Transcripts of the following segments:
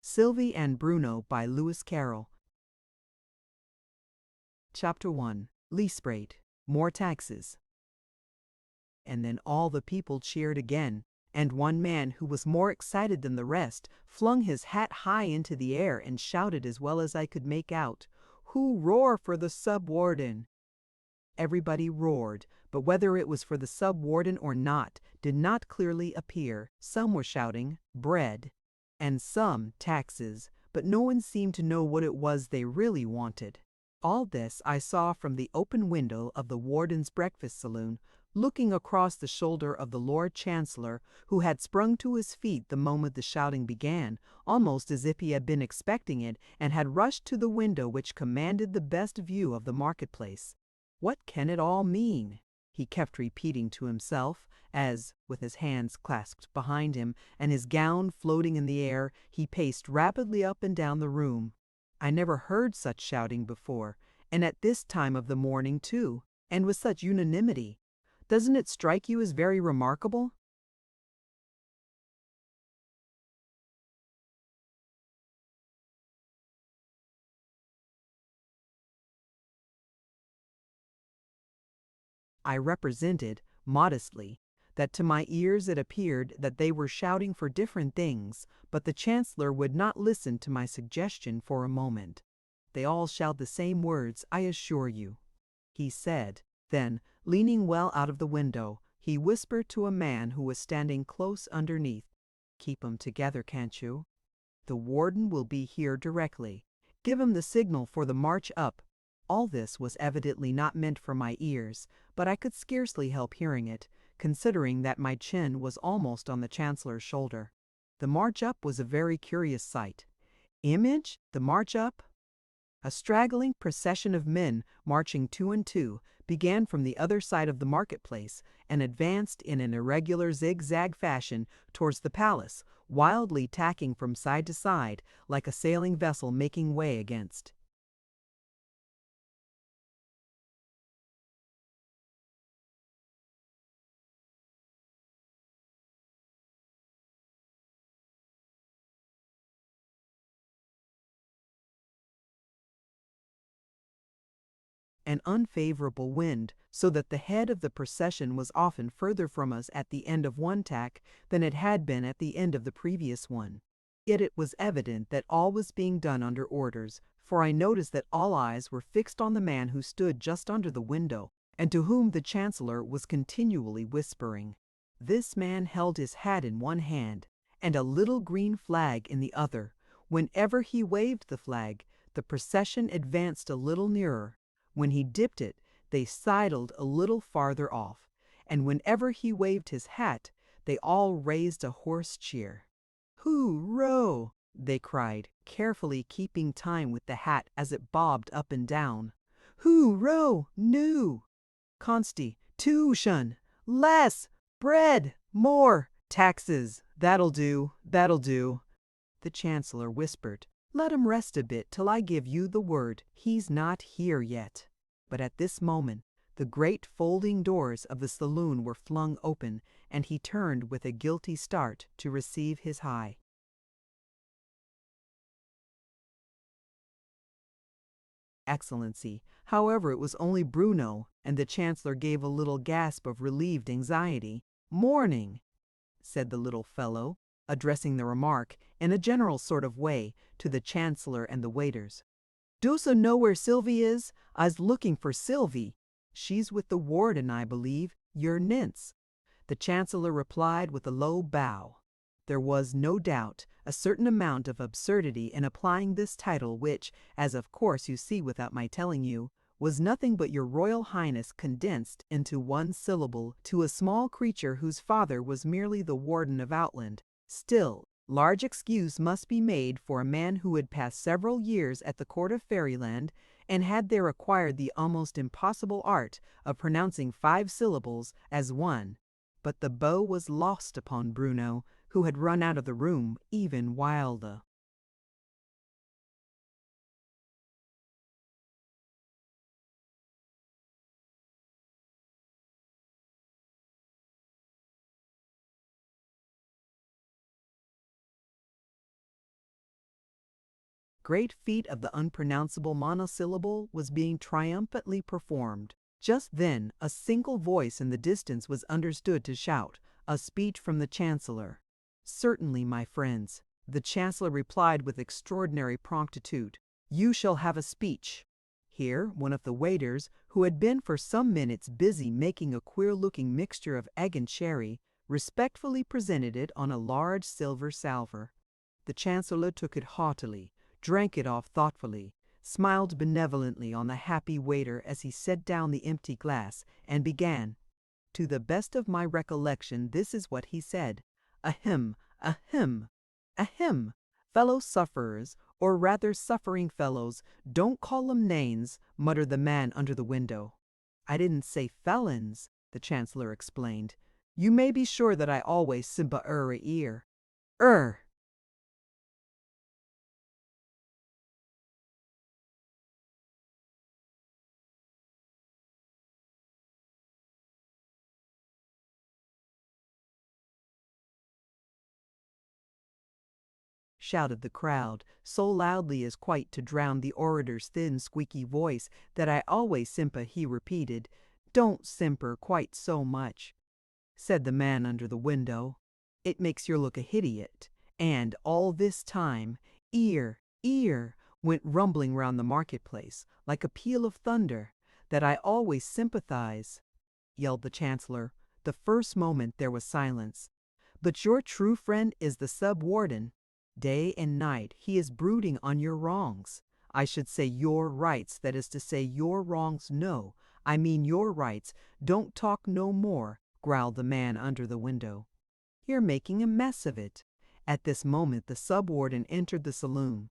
Sylvie and Bruno by Lewis Carroll. Chapter 1. Lease Rate. More taxes. And then all the people cheered again, and one man who was more excited than the rest flung his hat high into the air and shouted as well as I could make out, "Who roar for the sub-warden?" Everybody roared, but whether it was for the sub-warden or not did not clearly appear. Some were shouting, "Bread," and some taxes, but no one seemed to know what it was they really wanted. All this I saw from the open window of the warden's breakfast saloon, looking across the shoulder of the Lord Chancellor, who had sprung to his feet the moment the shouting began, almost as if he had been expecting it, and had rushed to the window which commanded the best view of the marketplace. "What can it all mean?" he kept repeating to himself, as, with his hands clasped behind him and his gown floating in the air, he paced rapidly up and down the room. I never heard such shouting before, and at this time of the morning too, and with such unanimity. Doesn't it strike you as very remarkable? I represented, modestly, that to my ears it appeared that they were shouting for different things, but the Chancellor would not listen to my suggestion for a moment. "They all shout the same words, I assure you," he said. Then, leaning well out of the window, he whispered to a man who was standing close underneath, "Keep 'em together, can't you? The warden will be here directly. Give him the signal for the march up." All this was evidently not meant for my ears, but I could scarcely help hearing it, considering that my chin was almost on the Chancellor's shoulder. The march up was a very curious sight. Image the march up? A straggling procession of men, marching two and two, began from the other side of the marketplace and advanced in an irregular zigzag fashion towards the palace, wildly tacking from side to side like a sailing vessel making way against. An unfavorable wind, so that the head of the procession was often further from us at the end of one tack than it had been at the end of the previous one. Yet it was evident that all was being done under orders, for I noticed that all eyes were fixed on the man who stood just under the window, and to whom the Chancellor was continually whispering. This man held his hat in one hand, and a little green flag in the other. Whenever he waved the flag, the procession advanced a little nearer. When he dipped it, they sidled a little farther off, and whenever he waved his hat, they all raised a hoarse cheer. "Hoo-row!" they cried, carefully keeping time with the hat as it bobbed up and down. "Hoo-row! New! Constitution! Less! Bread! More! Taxes! That'll do, that'll do." The Chancellor whispered, "Let him rest a bit till I give you the word. He's not here yet." But at this moment, the great folding doors of the saloon were flung open, and he turned with a guilty start to receive his high. Excellency. However, it was only Bruno, and the Chancellor gave a little gasp of relieved anxiety. "Morning," said the little fellow, addressing the remark, in a general sort of way, to the Chancellor and the waiters. "Dosa know where Sylvie is? I's looking for Sylvie. She's with the warden, I believe, your Nintz." The Chancellor replied with a low bow. There was, no doubt, a certain amount of absurdity in applying this title which, as of course you see without my telling you, was nothing but your Royal Highness condensed into one syllable to a small creature whose father was merely the warden of Outland. Still, large excuse must be made for a man who had passed several years at the court of Fairyland, and had there acquired the almost impossible art of pronouncing 5 syllables as one. But the bow was lost upon Bruno, who had run out of the room even while the great feat of the unpronounceable monosyllable was being triumphantly performed. Just then, a single voice in the distance was understood to shout, a speech from the Chancellor. "Certainly, my friends," the Chancellor replied with extraordinary promptitude. "You shall have a speech." Here, one of the waiters, who had been for some minutes busy making a queer-looking mixture of egg and cherry, respectfully presented it on a large silver salver. The Chancellor took it haughtily, drank it off thoughtfully, smiled benevolently on the happy waiter as he set down the empty glass, and began. To the best of my recollection, this is what he said. Ahem, ahem, ahem. Fellow sufferers, or rather suffering fellows, don't call 'em names, muttered the man under the window. I didn't say felons, the Chancellor explained. You may be sure that I always simpa ear. Shouted the crowd, so loudly as quite to drown the orator's thin, squeaky voice, that I always simper, he repeated. Don't simper quite so much, said the man under the window. It makes you look a hidiot. And all this time, ear, went rumbling round the marketplace, like a peal of thunder, that I always sympathize, yelled the Chancellor. The first moment there was silence. But your true friend is the sub-warden. Day and night he is brooding on your wrongs. I should say your rights, that is to say your wrongs. No, I mean your rights. Don't talk no more, growled the man under the window. You're making a mess of it. At this moment the sub-warden entered the saloon.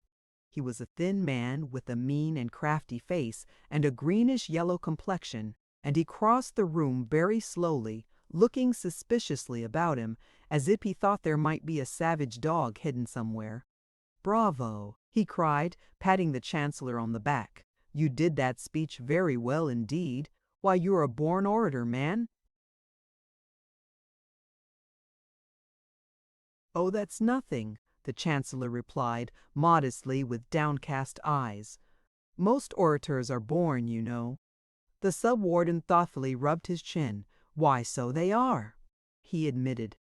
He was a thin man with a mean and crafty face and a greenish-yellow complexion, and he crossed the room very slowly, looking suspiciously about him, as if he thought there might be a savage dog hidden somewhere. Bravo, he cried, patting the Chancellor on the back. You did that speech very well indeed. Why, you're a born orator, man. Oh, that's nothing, the Chancellor replied, modestly, with downcast eyes. Most orators are born, you know. The sub-warden thoughtfully rubbed his chin. Why, so they are, he admitted.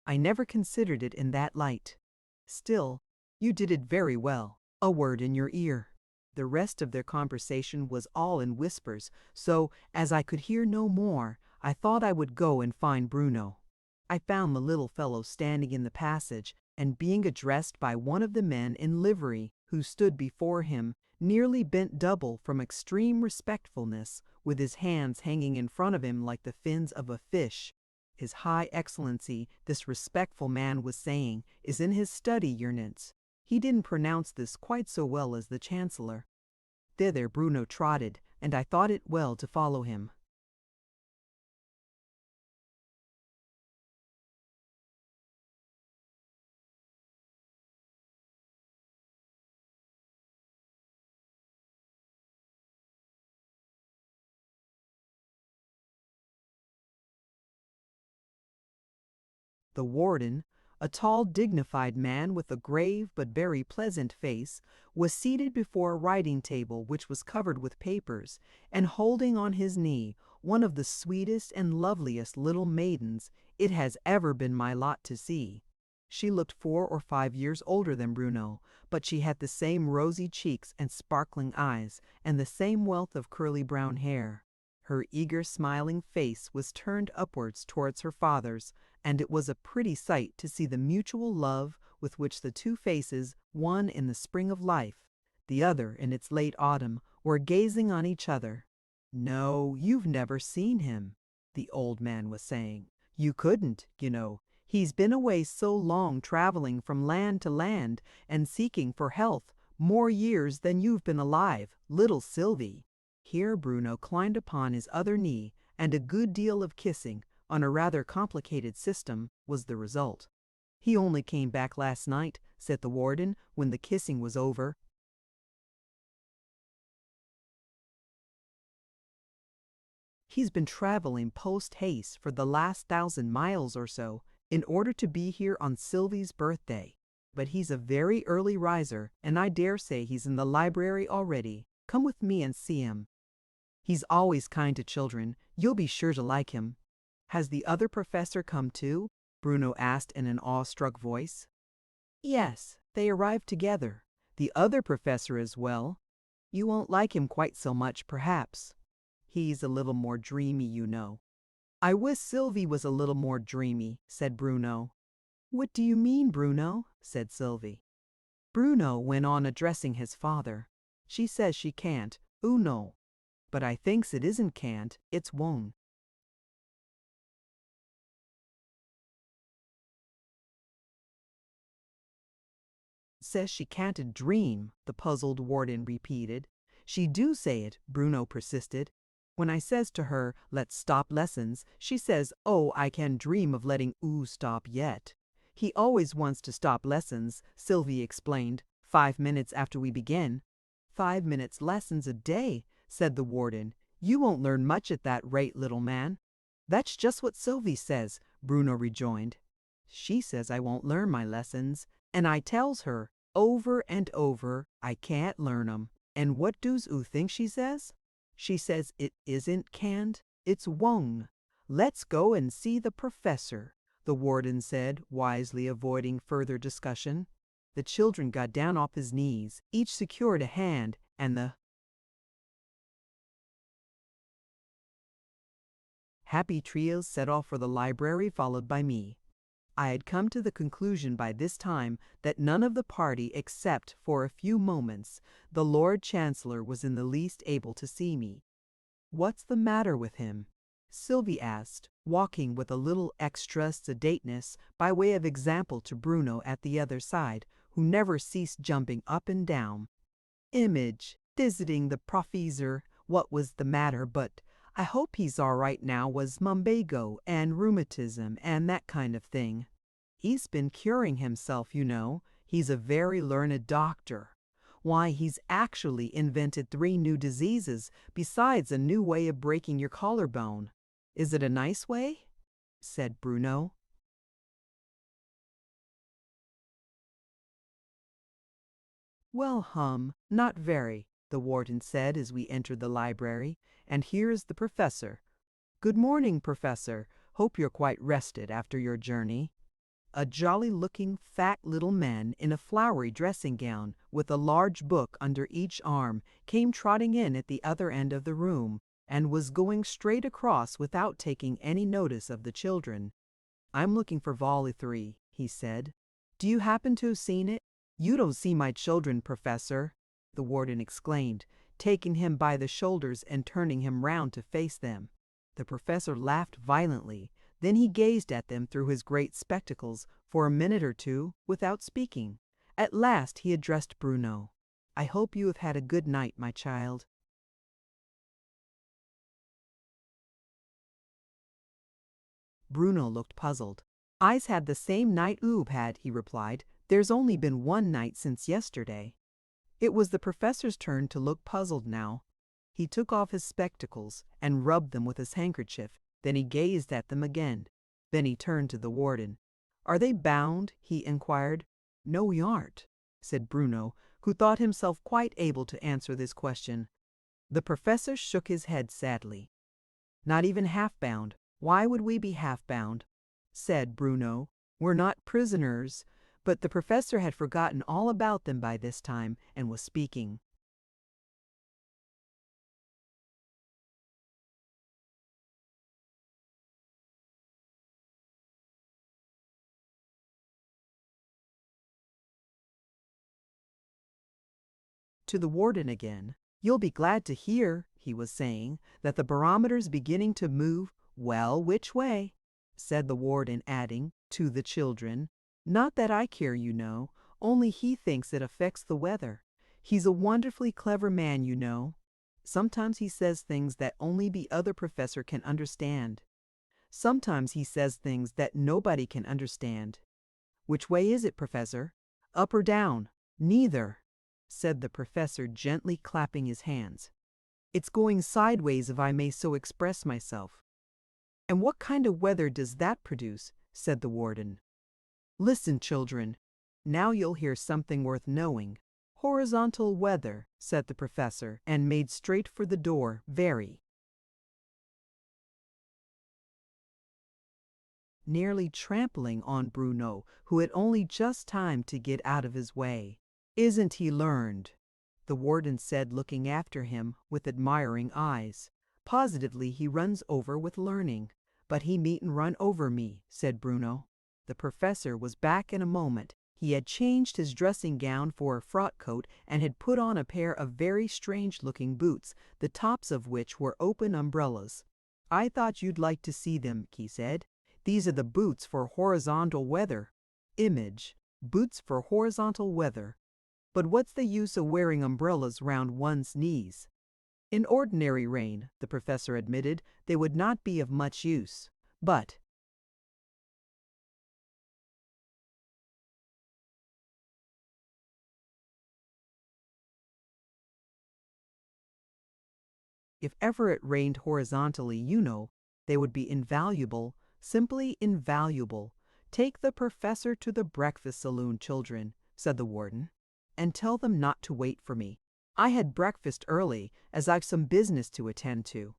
I never considered it in that light. Still, you did it very well. A word in your ear. The rest of their conversation was all in whispers, so, as I could hear no more, I thought I would go and find Bruno. I found the little fellow standing in the passage, and being addressed by one of the men in livery who stood before him, nearly bent double from extreme respectfulness, with his hands hanging in front of him like the fins of a fish. His High Excellency, this respectful man was saying, is in his study, Your Eminence. He didn't pronounce this quite so well as the Chancellor. Thither Bruno trotted, and I thought it well to follow him. The warden, a tall, dignified man with a grave but very pleasant face, was seated before a writing table which was covered with papers, and holding on his knee one of the sweetest and loveliest little maidens it has ever been my lot to see. She looked 4 or 5 years older than Bruno, but she had the same rosy cheeks and sparkling eyes, and the same wealth of curly brown hair. Her eager, smiling face was turned upwards towards her father's, and it was a pretty sight to see the mutual love with which the two faces, one in the spring of life, the other in its late autumn, were gazing on each other. No, you've never seen him, the old man was saying. You couldn't, you know. He's been away so long, traveling from land to land and seeking for health, more years than you've been alive, little Sylvie. Here Bruno climbed upon his other knee, and a good deal of kissing, on a rather complicated system, was the result. He only came back last night, said the warden, when the kissing was over. He's been traveling post-haste for the last 1,000 miles or so, in order to be here on Sylvie's birthday. but he's a very early riser, and I dare say he's in the library already. Come with me and see him. He's always kind to children. You'll be sure to like him." "Has the other professor come too?" Bruno asked in an awestruck voice. "Yes, they arrived together. The other professor as well. You won't like him quite so much, perhaps. He's a little more dreamy, you know." "I wish Sylvie was a little more dreamy," said Bruno. "What do you mean, Bruno?" said Sylvie. Bruno went on addressing his father. "She says she can't, no. But I thinks it isn't can't, it's won't." "Says she can't dream," the puzzled warden repeated. "She do say it," Bruno persisted. "When I says to her, 'Let's stop lessons,' she says, 'Oh, I can dream of letting oo stop yet.' He always wants to stop lessons," Sylvie explained, "5 minutes after we begin." "5 minutes lessons a day," said the warden. "You won't learn much at that rate, little man." "That's just what Sylvie says," Bruno rejoined. "She says I won't learn my lessons, and I tells her over and over I can't learn 'em. And what does oo think she says? She says it isn't can't, it's won't. Let's go and see the professor," the warden said, wisely avoiding further discussion. The children got down off his knees, each secured a hand, and the happy trio set off for the library, followed by me. I had come to the conclusion by this time that none of the party, except for a few moments, the Lord Chancellor, was in the least able to see me. "What's the matter with him?" Sylvie asked, walking with a little extra sedateness by way of example to Bruno at the other side, who never ceased jumping up and down. "Image, visiting the professor, what was the matter, but I hope he's all right now, was lumbago and rheumatism and that kind of thing. He's been curing himself, you know. He's a very learned doctor. Why, he's actually invented 3 new diseases, besides a new way of breaking your collarbone. Is it a nice way?" said Bruno. "Well, not very," the warden said as we entered the library. "And here's the professor. Good morning, Professor. Hope you're quite rested after your journey." A jolly-looking, fat little man in a flowery dressing gown, with a large book under each arm, came trotting in at the other end of the room, and was going straight across without taking any notice of the children. "I'm looking for Volley 3, he said. "Do you happen to have seen it?" "You don't see my children, Professor," the warden exclaimed, taking him by the shoulders and turning him round to face them. The professor laughed violently. Then he gazed at them through his great spectacles for a minute or two without speaking. At last he addressed Bruno. "I hope you have had a good night, my child." Bruno looked puzzled. "I's had the same night oo've had," he replied. "There's only been one night since yesterday." It was the professor's turn to look puzzled now. He took off his spectacles and rubbed them with his handkerchief. Then he gazed at them again. Then he turned to the warden. "Are they bound?" he inquired. "No, we aren't," said Bruno, who thought himself quite able to answer this question. The professor shook his head sadly. "Not even half-bound. Why would we be half-bound?" said Bruno. "We're not prisoners." But the professor had forgotten all about them by this time and was speaking. To the warden again. "You'll be glad to hear," he was saying, "that the barometer's beginning to move." "Well, which way?" said the warden, adding, to the children, "Not that I care, you know, only he thinks it affects the weather. He's a wonderfully clever man, you know. Sometimes he says things that only the other professor can understand. Sometimes he says things that nobody can understand." "Which way is it, Professor? Up or down?" "Neither," said the professor, gently clapping his hands. "It's going sideways, if I may so express myself." "And what kind of weather does that produce?" said the warden. "Listen, children. Now you'll hear something worth knowing. Horizontal weather, said the professor, and made straight for the door, very nearly trampling on Bruno, who had only just time to get out of his way. Isn't he learned? The warden said, looking after him with admiring eyes. Positively he runs over with learning. But he needn't run over me, said Bruno. The professor was back in a moment. He had changed his dressing gown for a frock coat and had put on a pair of very strange-looking boots, the tops of which were open umbrellas. I thought you'd like to see them, he said. These are the boots for horizontal weather. Image, boots for horizontal weather. But what's the use of wearing umbrellas round one's knees? In ordinary rain, the professor admitted, they would not be of much use. But if ever it rained horizontally, you know, they would be invaluable, simply invaluable. Take the professor to the breakfast saloon, children, said the warden, and tell them not to wait for me. I had breakfast early, as I've some business to attend to.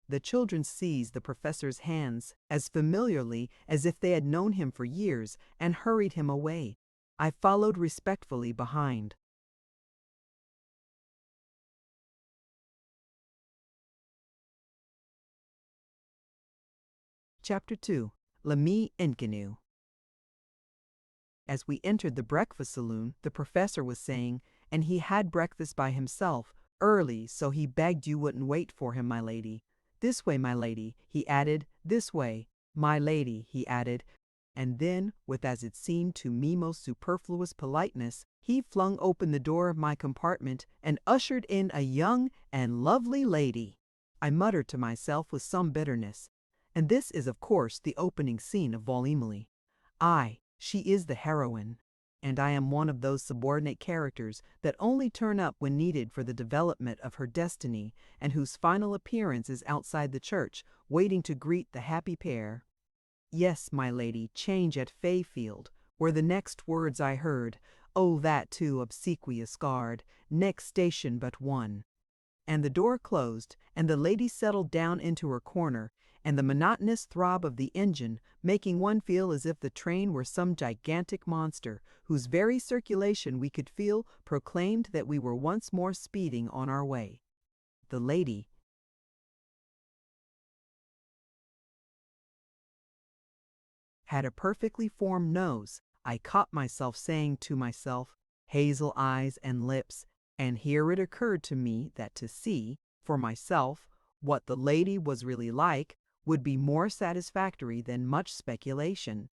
The children seized the professor's hands as familiarly as if they had known him for years and hurried him away. I followed respectfully behind. Chapter 2. L'ami inconnu. As we entered the breakfast saloon, the professor was saying, and he had breakfast by himself, early, so he begged you wouldn't wait for him, my lady. This way, my lady, he added, this way, my lady, he added, and then, with as it seemed to me most superfluous politeness, he flung open the door of my compartment and ushered in a young and lovely lady. I muttered to myself with some bitterness, and this is of course the opening scene of Vol. Aye, she is the heroine, and I am one of those subordinate characters that only turn up when needed for the development of her destiny, and whose final appearance is outside the church, waiting to greet the happy pair. Yes, my lady, change at Fayfield, were the next words I heard. Oh, that too obsequious guard, next station but one. And the door closed, and the lady settled down into her corner, and the monotonous throb of the engine, making one feel as if the train were some gigantic monster, whose very circulation we could feel, proclaimed that we were once more speeding on our way. The lady had a perfectly formed nose. I caught myself saying to myself, hazel eyes and lips, and here it occurred to me that to see, for myself, what the lady was really like, would be more satisfactory than much speculation.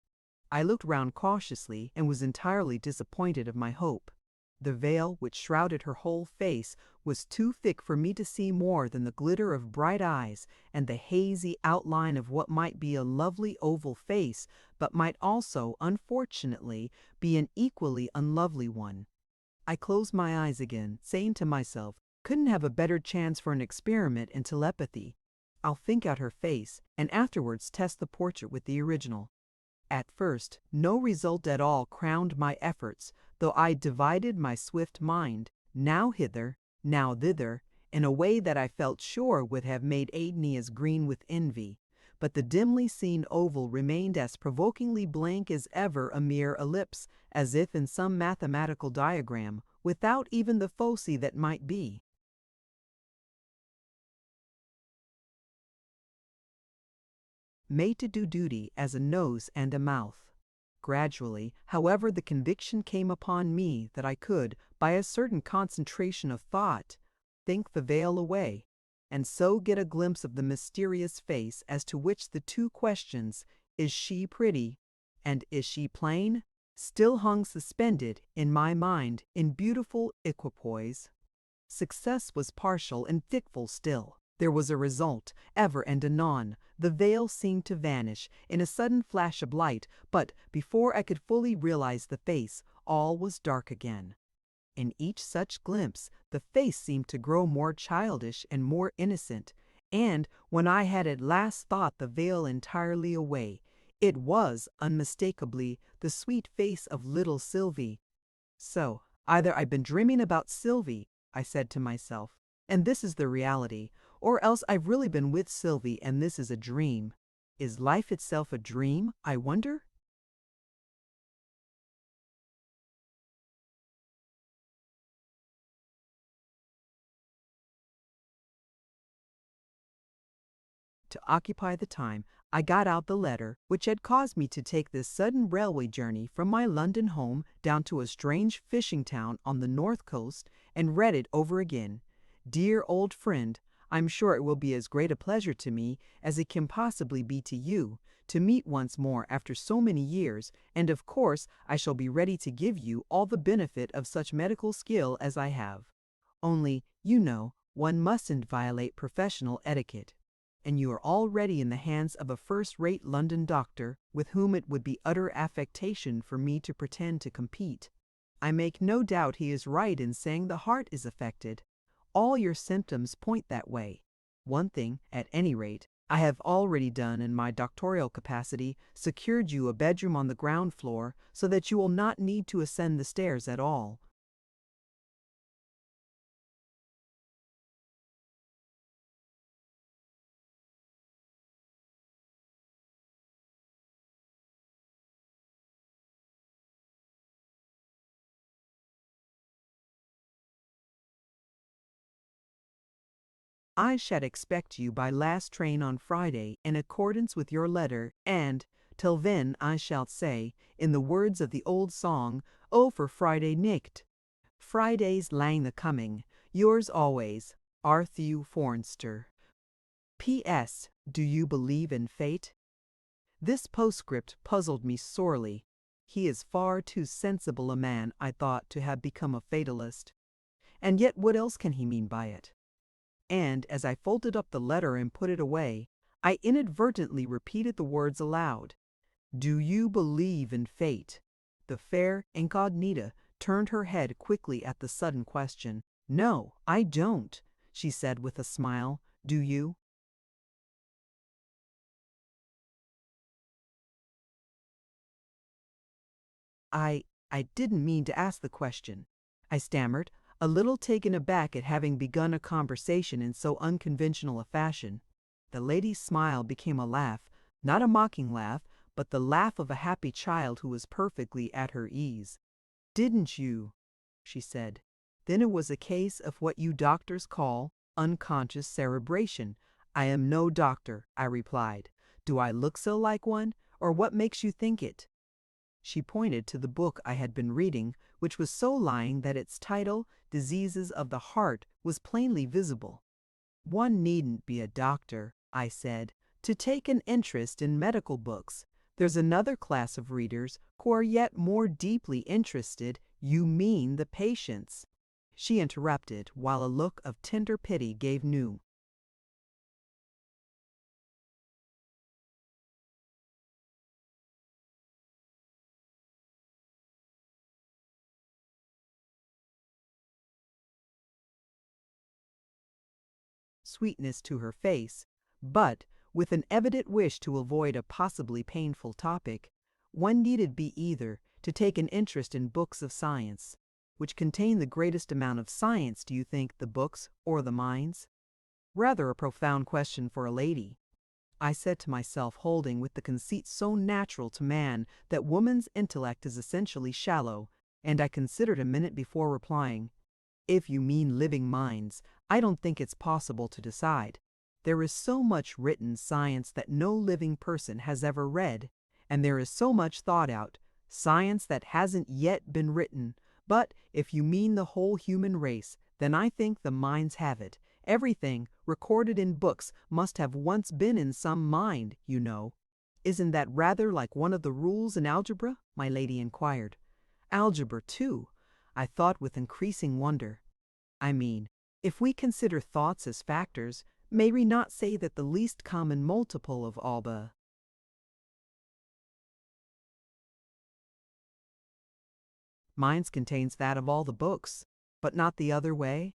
I looked round cautiously and was entirely disappointed of my hope. The veil which shrouded her whole face was too thick for me to see more than the glitter of bright eyes and the hazy outline of what might be a lovely oval face, but might also, unfortunately, be an equally unlovely one. I closed my eyes again, saying to myself, couldn't have a better chance for an experiment in telepathy. I'll think out her face, and afterwards test the portrait with the original. At first, no result at all crowned my efforts, though I divided my swift mind, now hither, now thither, in a way that I felt sure would have made Aeneas green with envy. But the dimly seen oval remained as provokingly blank as ever, a mere ellipse, as if in some mathematical diagram, without even the foci that might be. Made to do duty as a nose and a mouth. Gradually, however, the conviction came upon me that I could, by a certain concentration of thought, think the veil away, and so get a glimpse of the mysterious face as to which the two questions, is she pretty, and is she plain, still hung suspended in my mind in beautiful equipoise. Success was partial and fitful still. There was a result, ever and anon. The veil seemed to vanish in a sudden flash of light, but before I could fully realize the face, all was dark again. In each such glimpse, the face seemed to grow more childish and more innocent, and when I had at last thought the veil entirely away, It was, unmistakably, the sweet face of little Sylvie. So, either I've been dreaming about Sylvie, I said to myself, and this is the reality, or else I've really been with Sylvie and this is a dream. Is life itself a dream, I wonder? To occupy the time, I got out the letter which had caused me to take this sudden railway journey from my London home down to a strange fishing town on the north coast and read it over again. Dear old friend, I'm sure it will be as great a pleasure to me as it can possibly be to you to meet once more after so many years, and of course I shall be ready to give you all the benefit of such medical skill as I have. Only, you know, one mustn't violate professional etiquette, and you are already in the hands of a first-rate London doctor with whom it would be utter affectation for me to pretend to compete. I make no doubt he is right in saying the heart is affected. All your symptoms point that way. One thing, at any rate, I have already done in my doctorial capacity, secured you a bedroom on the ground floor so that you will not need to ascend the stairs at all. I shall expect you by last train on Friday in accordance with your letter, and till then I shall say, in the words of the old song, "Oh, for Friday nicht." Friday's lang the coming. Yours always, Arthur Fornster. P.S. Do you believe in fate? This postscript puzzled me sorely. He is far too sensible a man, I thought, to have become a fatalist. And yet what else can he mean by it? And as I folded up the letter and put it away, I inadvertently repeated the words aloud. Do you believe in fate? The fair incognita turned her head quickly at the sudden question. No, I don't, she said with a smile. Do you? I didn't mean to ask the question, I stammered, a little taken aback at having begun a conversation in so unconventional a fashion. The lady's smile became a laugh, not a mocking laugh, but the laugh of a happy child who was perfectly at her ease. Didn't you? She said. Then it was a case of what you doctors call unconscious cerebration. I am no doctor, I replied. Do I look so like one, or what makes you think it? She pointed to the book I had been reading, which was so lying that its title, Diseases of the Heart, was plainly visible. One needn't be a doctor, I said, to take an interest in medical books. There's another class of readers who are yet more deeply interested. You mean the patients. She interrupted, while a look of tender pity gave new. Sweetness to her face, but, with an evident wish to avoid a possibly painful topic, one needed be either to take an interest in books of science. Which contain the greatest amount of science, do you think, the books or the minds? Rather a profound question for a lady, I said to myself, holding with the conceit so natural to man that woman's intellect is essentially shallow, and I considered a minute before replying. If you mean living minds, I don't think it's possible to decide. There is so much written science that no living person has ever read, and there is so much thought out science that hasn't yet been written. But if you mean the whole human race, then I think the minds have it. Everything recorded in books must have once been in some mind, you know. Isn't that rather like one of the rules in algebra? My lady inquired. Algebra, too, I thought with increasing wonder. I mean, if we consider thoughts as factors, may we not say that the least common multiple of alba minds contains that of all the books, but not the other way?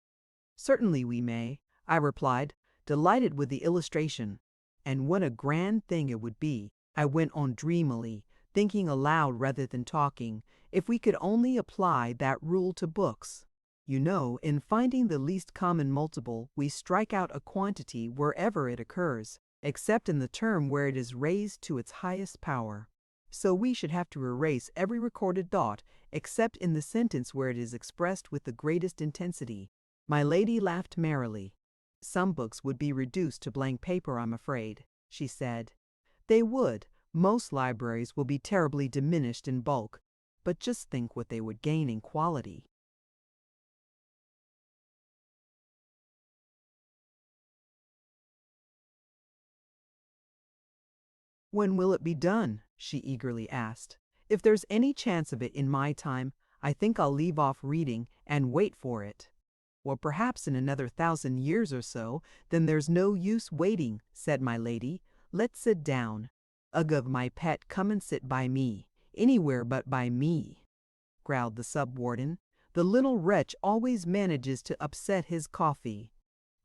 Certainly we may, I replied, delighted with the illustration. And what a grand thing it would be I went on dreamily, thinking aloud rather than talking. If we could only apply that rule to books. You know, in finding the least common multiple, we strike out a quantity wherever it occurs, except in the term where it is raised to its highest power. So we should have to erase every recorded thought, except in the sentence where it is expressed with the greatest intensity. My lady laughed merrily. Some books would be reduced to blank paper, I'm afraid, she said. They would. Most libraries will be terribly diminished in bulk, but just think what they would gain in quality. When will it be done? She eagerly asked. If there's any chance of it in my time, I think I'll leave off reading and wait for it. Well, perhaps in another 1,000 years or so, then there's no use waiting, said my lady. Let's sit down. Ugh, my pet, come and sit by me. Anywhere but by me, growled the sub-warden. The little wretch always manages to upset his coffee.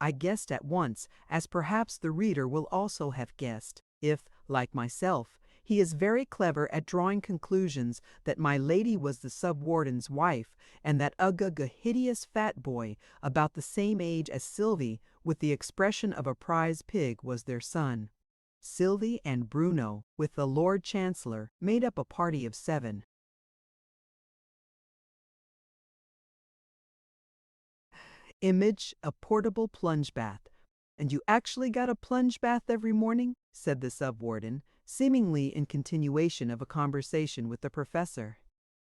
I guessed at once, as perhaps the reader will also have guessed, if, like myself, he is very clever at drawing conclusions, that my lady was the sub-warden's wife, and that hideous fat boy, about the same age as Sylvie, with the expression of a prize pig, was their son. Sylvie and Bruno, with the Lord Chancellor, made up a party of 7. Image a portable plunge bath. And you actually got a plunge bath every morning? Said the sub-warden, seemingly in continuation of a conversation with the professor.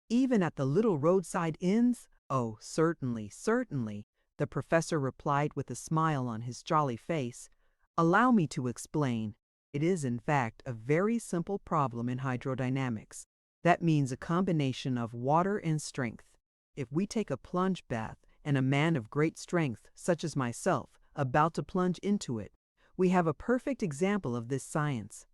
Even at the little roadside inns? Oh, certainly, certainly, the professor replied with a smile on his jolly face. Allow me to explain. It is, in fact, a very simple problem in hydrodynamics. That means a combination of water and strength. If we take a plunge bath and a man of great strength, such as myself, about to plunge into it, we have a perfect example of this science.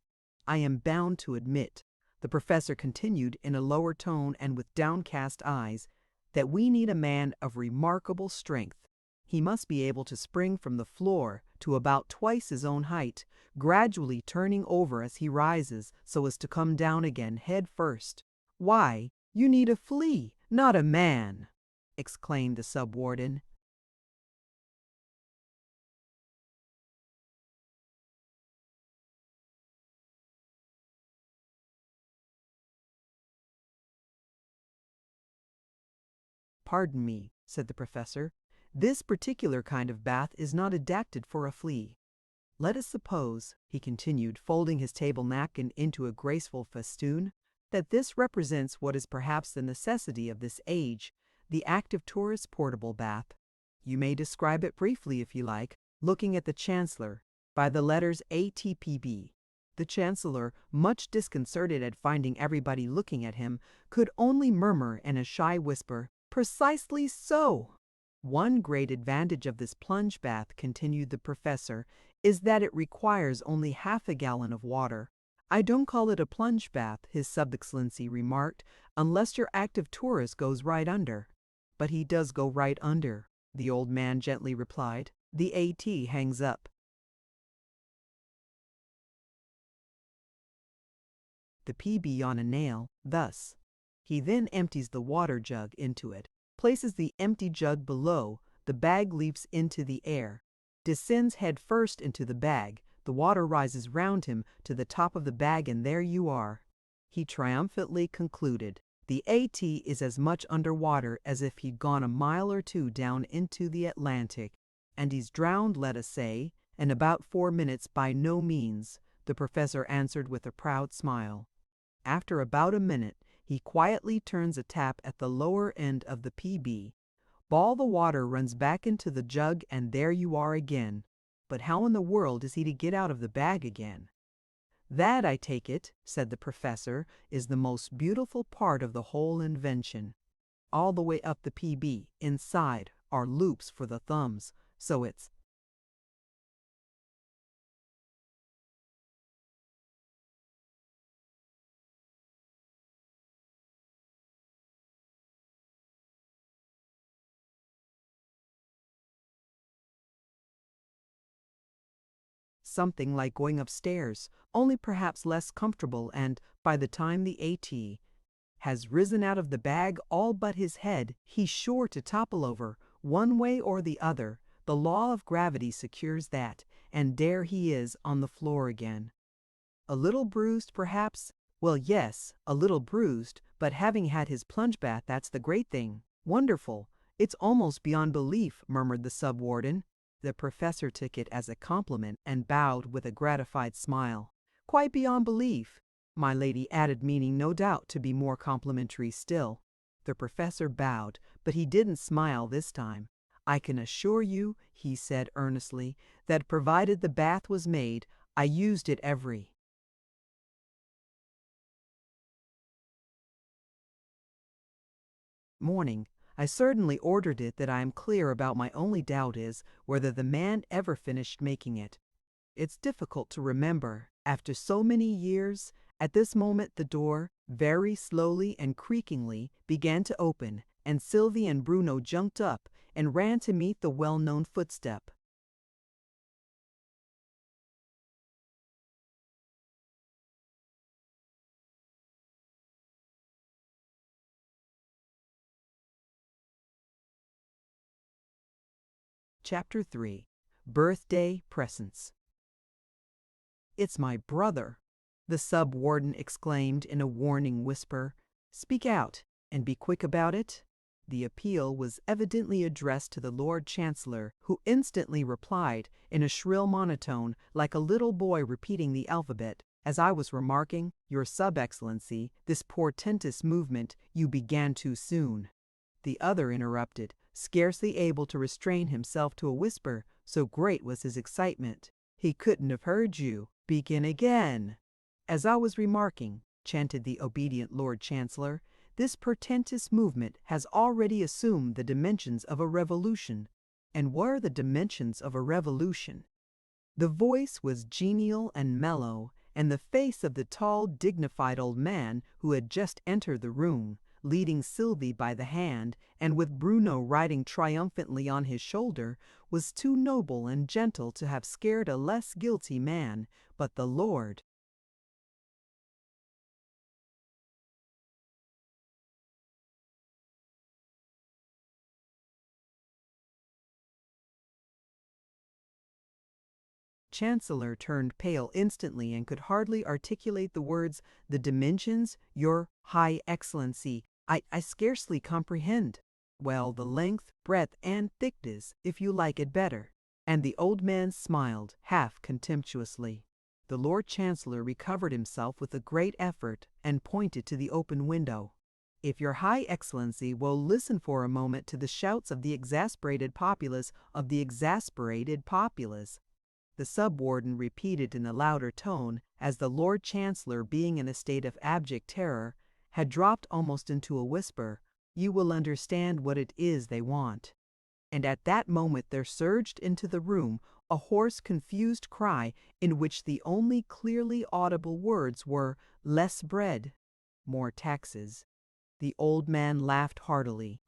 I am bound to admit, the professor continued in a lower tone and with downcast eyes, that we need a man of remarkable strength. He must be able to spring from the floor to about twice his own height, gradually turning over as he rises so as to come down again head first. Why, you need a flea, not a man, exclaimed the sub-warden. Pardon me, said the professor. This particular kind of bath is not adapted for a flea. Let us suppose, he continued, folding his table napkin into a graceful festoon, that this represents what is perhaps the necessity of this age, the active tourist portable bath. You may describe it briefly if you like, looking at the Chancellor, by the letters ATPB. The Chancellor, much disconcerted at finding everybody looking at him, could only murmur in a shy whisper, "Precisely so." One great advantage of this plunge bath, continued the professor, is that it requires only half a gallon of water. I don't call it a plunge bath, His Sub-Excellency remarked, unless your active tourist goes right under. But he does go right under, the old man gently replied. The AT hangs up. The PB on a nail, thus. He then empties the water jug into it, places the empty jug below, the bag leaps into the air, descends head first into the bag, the water rises round him to the top of the bag, and there you are. He triumphantly concluded. The AT is as much under water as if he'd gone a mile or 2 down into the Atlantic. And he's drowned, let us say, in about 4 minutes. By no means, the professor answered with a proud smile. After about a minute, he quietly turns a tap at the lower end of the PB. All the water runs back into the jug, and there you are again. But how in the world is he to get out of the bag again? That, I take it, said the professor, is the most beautiful part of the whole invention. All the way up the PB, inside, are loops for the thumbs, so it's something like going upstairs, only perhaps less comfortable, and by the time the AT has risen out of the bag all but his head, he's sure to topple over, one way or the other. The law of gravity secures that, and there he is on the floor again. A little bruised, perhaps? Well, yes, a little bruised, but having had his plunge bath, that's the great thing. Wonderful. It's almost beyond belief, murmured the sub-warden. The professor took it as a compliment and bowed with a gratified smile. Quite beyond belief, my lady added, meaning no doubt to be more complimentary still. The professor bowed, but he didn't smile this time. I can assure you, he said earnestly, that provided the bath was made, I used it every morning. I certainly ordered it. That I am clear about. My only doubt is whether the man ever finished making it. It's difficult to remember, after so many years. At this moment the door, very slowly and creakingly, began to open, and Sylvie and Bruno jumped up and ran to meet the well-known footstep. Chapter 3. Birthday Presents. "It's my brother," the sub-warden exclaimed in a warning whisper. "Speak out, and be quick about it." The appeal was evidently addressed to the Lord Chancellor, who instantly replied, in a shrill monotone, like a little boy repeating the alphabet. "As I was remarking, Your Sub-Excellency, this portentous movement you began too soon." The other interrupted, scarcely able to restrain himself to a whisper, so great was his excitement. "He couldn't have heard you. Begin again." "As I was remarking," chanted the obedient Lord Chancellor, "this portentous movement has already assumed the dimensions of a revolution." And what are the dimensions of a revolution? The voice was genial and mellow, and the face of the tall, dignified old man who had just entered the room, leading Sylvie by the hand, and with Bruno riding triumphantly on his shoulder, was too noble and gentle to have scared a less guilty man, but the Lord Chancellor turned pale instantly and could hardly articulate the words, "The dimensions, Your High Excellency, I scarcely comprehend." "Well, the length, breadth, and thickness, if you like it better." And the old man smiled, half contemptuously. The Lord Chancellor recovered himself with a great effort and pointed to the open window. "If Your High Excellency will listen for a moment to the shouts of the exasperated populace, the sub-warden repeated in a louder tone, as the Lord Chancellor, being in a state of abject terror, had dropped almost into a whisper, "you will understand what it is they want." And at that moment there surged into the room a hoarse, confused cry in which the only clearly audible words were, "Less bread, more taxes." The old man laughed heartily.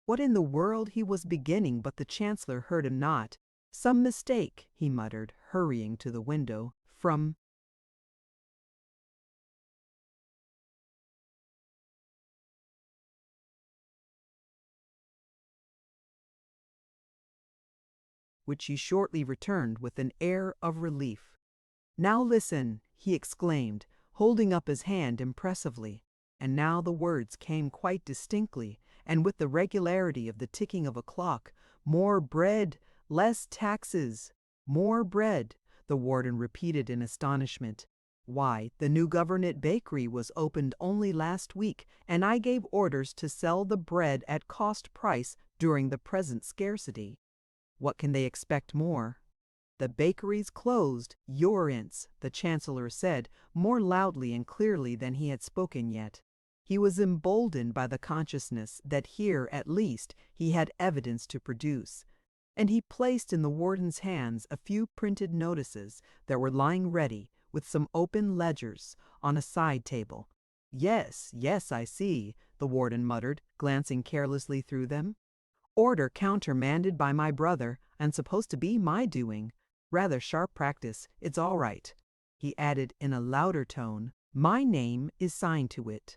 What in the world he was beginning, but the Chancellor heard him not. "Some mistake," he muttered, hurrying to the window, from which he shortly returned with an air of relief. "Now listen," he exclaimed, holding up his hand impressively. And now the words came quite distinctly, and with the regularity of the ticking of a clock. "More bread, less taxes." "More bread," the warden repeated in astonishment. "Why, the new Government bakery was opened only last week, and I gave orders to sell the bread at cost price during the present scarcity. What can they expect more?" "The bakery's closed, Your Ince," the Chancellor said, more loudly and clearly than he had spoken yet. He was emboldened by the consciousness that here, at least, he had evidence to produce. And he placed in the warden's hands a few printed notices that were lying ready, with some open ledgers, on a side table. "Yes, yes, I see," the warden muttered, glancing carelessly through them. "Order countermanded by my brother, and supposed to be my doing. Rather sharp practice, it's all right. He added in a louder tone, my name is signed to it.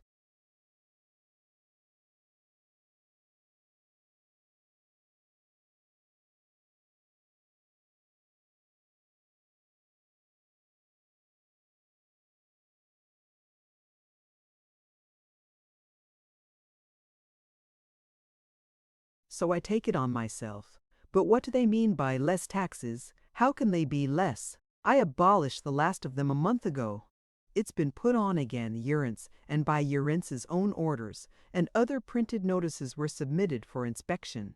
So I take it on myself. But what do they mean by less taxes? How can they be less? I abolished the last of them a month ago. It's been put on again, Urance, and by Urance's own orders, and other printed notices were submitted for inspection.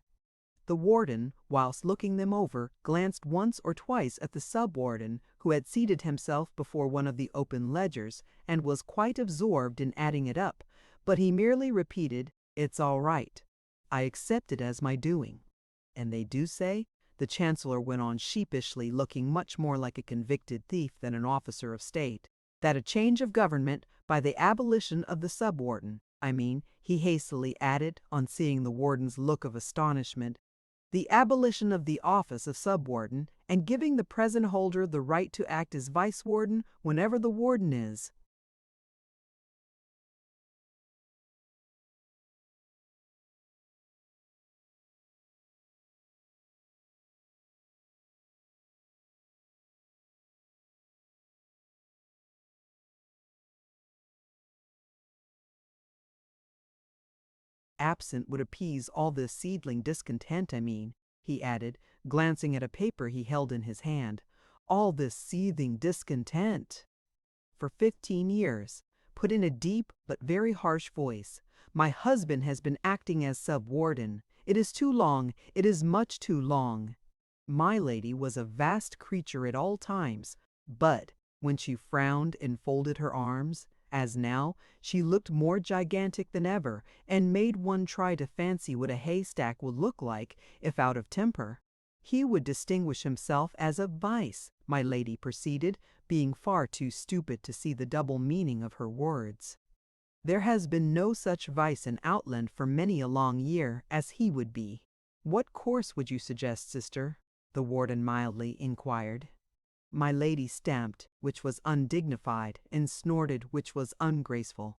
The warden, whilst looking them over, glanced once or twice at the sub-warden, who had seated himself before one of the open ledgers, and was quite absorbed in adding it up, but he merely repeated, "It's all right. I accept it as my doing." "And they do say," the Chancellor went on sheepishly, looking much more like a convicted thief than an officer of state, "that a change of government, by the abolition of the sub-warden, I mean," he hastily added, on seeing the warden's look of astonishment, "the abolition of the office of sub-warden, and giving the present holder the right to act as vice-warden whenever the warden is." "Absent would appease all this seedling discontent, I mean," he added, glancing at a paper he held in his hand. "All this seething discontent. For 15 years," put in a deep but very harsh voice, "my husband has been acting as sub-warden. It is too long, it is much too long." My lady was a vast creature at all times, but when she frowned and folded her arms, as now, she looked more gigantic than ever, and made one try to fancy what a haystack would look like if out of temper. "He would distinguish himself as a vice," my lady proceeded, being far too stupid to see the double meaning of her words. "There has been no such vice in Outland for many a long year as he would be." "What course would you suggest, sister?" the warden mildly inquired. My lady stamped, which was undignified, and snorted, which was ungraceful.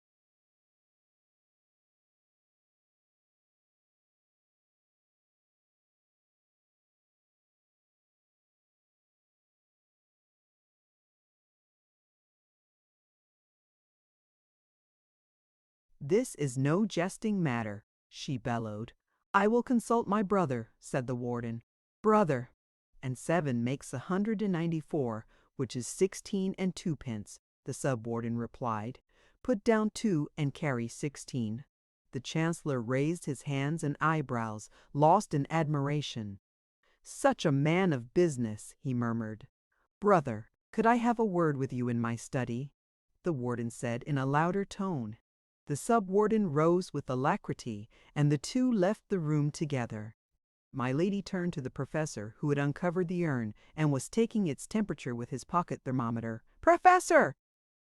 "This is no jesting matter," she bellowed. "I will consult my brother," said the warden. "Brother!" "And 7 makes 194, which is 16 and 2 pence," the sub-warden replied. "Put down 2 and carry 16. The Chancellor raised his hands and eyebrows, lost in admiration. "Such a man of business," he murmured. "Brother, could I have a word with you in my study?" the warden said in a louder tone. The sub-warden rose with alacrity, and the two left the room together. My lady turned to the professor, who had uncovered the urn and was taking its temperature with his pocket thermometer. "Professor!"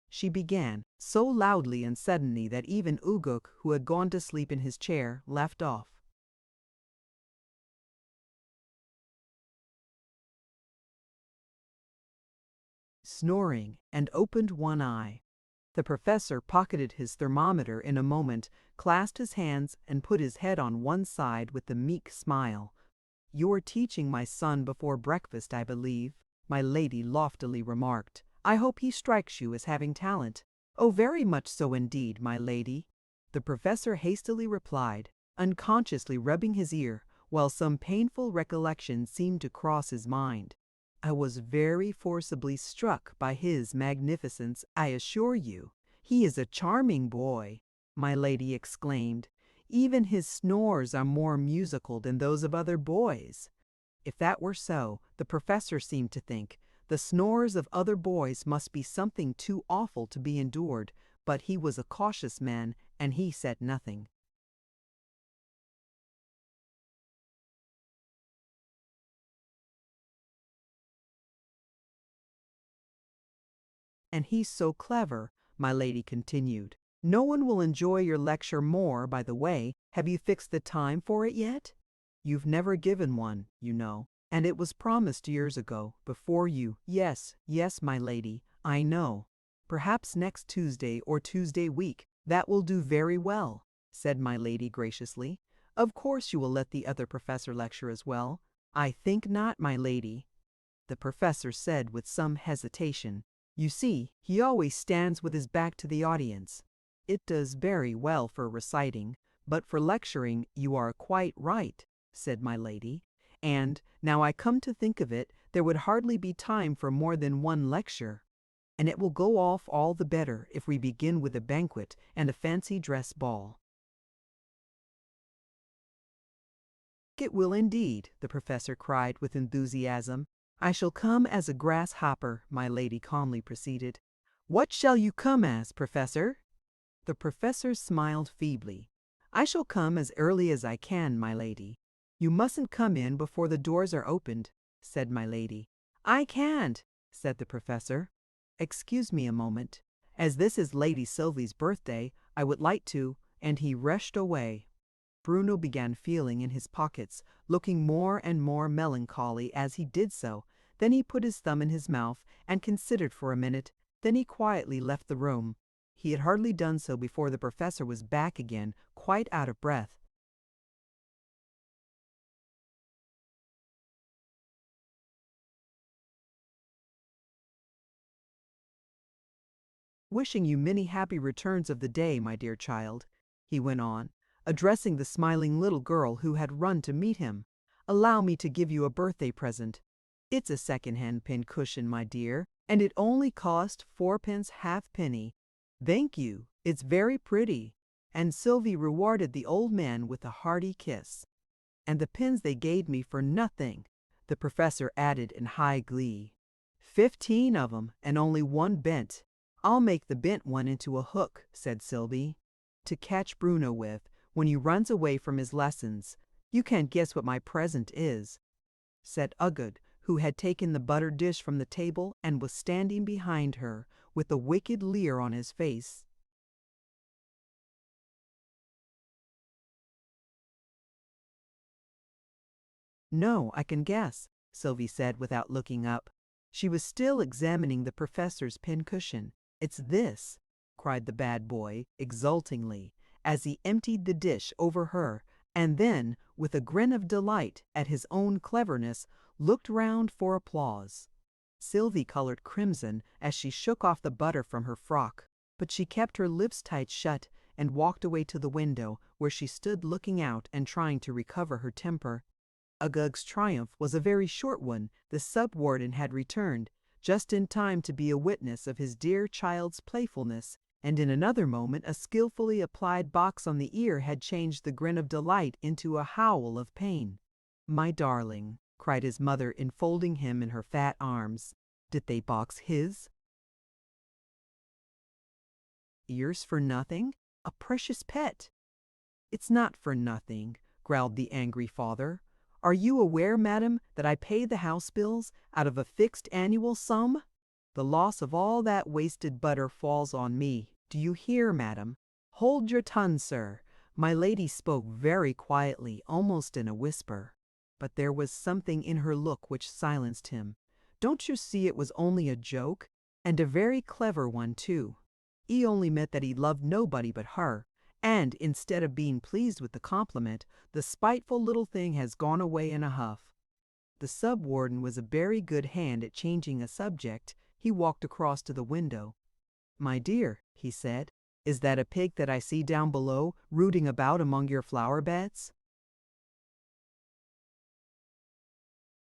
she began, so loudly and suddenly that even Uguk, who had gone to sleep in his chair, left off snoring and opened one eye. The professor pocketed his thermometer in a moment, clasped his hands, and put his head on one side with a meek smile. "You're teaching my son before breakfast, I believe," my lady loftily remarked. "I hope he strikes you as having talent." "Oh, very much so indeed, my lady," the professor hastily replied, unconsciously rubbing his ear, while some painful recollection seemed to cross his mind. "I was very forcibly struck by his magnificence, I assure you. He is a charming boy," my lady exclaimed. "Even his snores are more musical than those of other boys." If that were so, the professor seemed to think, the snores of other boys must be something too awful to be endured, but he was a cautious man, and he said nothing. "And he's so clever," my lady continued. "No one will enjoy your lecture more, by the way. Have you fixed the time for it yet? You've never given one, you know." And it was promised years ago, before you. Yes, yes, my lady, I know. Perhaps next Tuesday or Tuesday week. That will do very well, said my lady graciously. Of course you will let the other professor lecture as well. I think not, my lady, the professor said with some hesitation. You see, he always stands with his back to the audience. It does very well for reciting, but for lecturing you are quite right, said my lady. And, now I come to think of it, there would hardly be time for more than one lecture. And it will go off all the better if we begin with a banquet and a fancy dress ball. It will indeed, the professor cried with enthusiasm. I shall come as a grasshopper, my lady calmly proceeded. What shall you come as, professor? The professor smiled feebly. I shall come as early as I can, my lady. You mustn't come in before the doors are opened, said my lady. I can't, said the professor. Excuse me a moment. As this is Lady Sylvie's birthday, I would like to, and he rushed away. Bruno began feeling in his pockets, looking more and more melancholy as he did so. Then he put his thumb in his mouth and considered for a minute. Then he quietly left the room. He had hardly done so before the professor was back again, quite out of breath. Wishing you many happy returns of the day, my dear child, he went on, addressing the smiling little girl who had run to meet him. Allow me to give you a birthday present. It's a second-hand pin-cushion, my dear, and it only cost 4 pence halfpenny. Thank you, it's very pretty. And Sylvie rewarded the old man with a hearty kiss. And the pins they gave me for nothing, the professor added in high glee. 15 of 'em, and only one bent. I'll make the bent one into a hook, said Sylvie, to catch Bruno with when he runs away from his lessons. You can't guess what my present is, said Uggug, who had taken the buttered dish from the table and was standing behind her, with a wicked leer on his face. No, I can guess, Sylvie said without looking up. She was still examining the professor's pincushion. It's this, cried the bad boy exultingly, as he emptied the dish over her, and then, with a grin of delight at his own cleverness, looked round for applause. Sylvie colored crimson as she shook off the butter from her frock, but she kept her lips tight shut and walked away to the window, where she stood looking out and trying to recover her temper. Uggug's triumph was a very short one. The sub-warden had returned, just in time to be a witness of his dear child's playfulness, and in another moment a skillfully applied box on the ear had changed the grin of delight into a howl of pain. My darling, cried his mother, enfolding him in her fat arms. Did they box his ears for nothing? A precious pet. It's not for nothing, growled the angry father. Are you aware, madam, that I pay the house bills out of a fixed annual sum? The loss of all that wasted butter falls on me. Do you hear, madam? Hold your tongue, sir. My lady spoke very quietly, almost in a whisper. But there was something in her look which silenced him. Don't you see it was only a joke? And a very clever one, too. He only meant that he loved nobody but her. And instead of being pleased with the compliment, the spiteful little thing has gone away in a huff. The sub-warden was a very good hand at changing a subject. He walked across to the window. My dear, he said, is that a pig that I see down below, rooting about among your flower beds?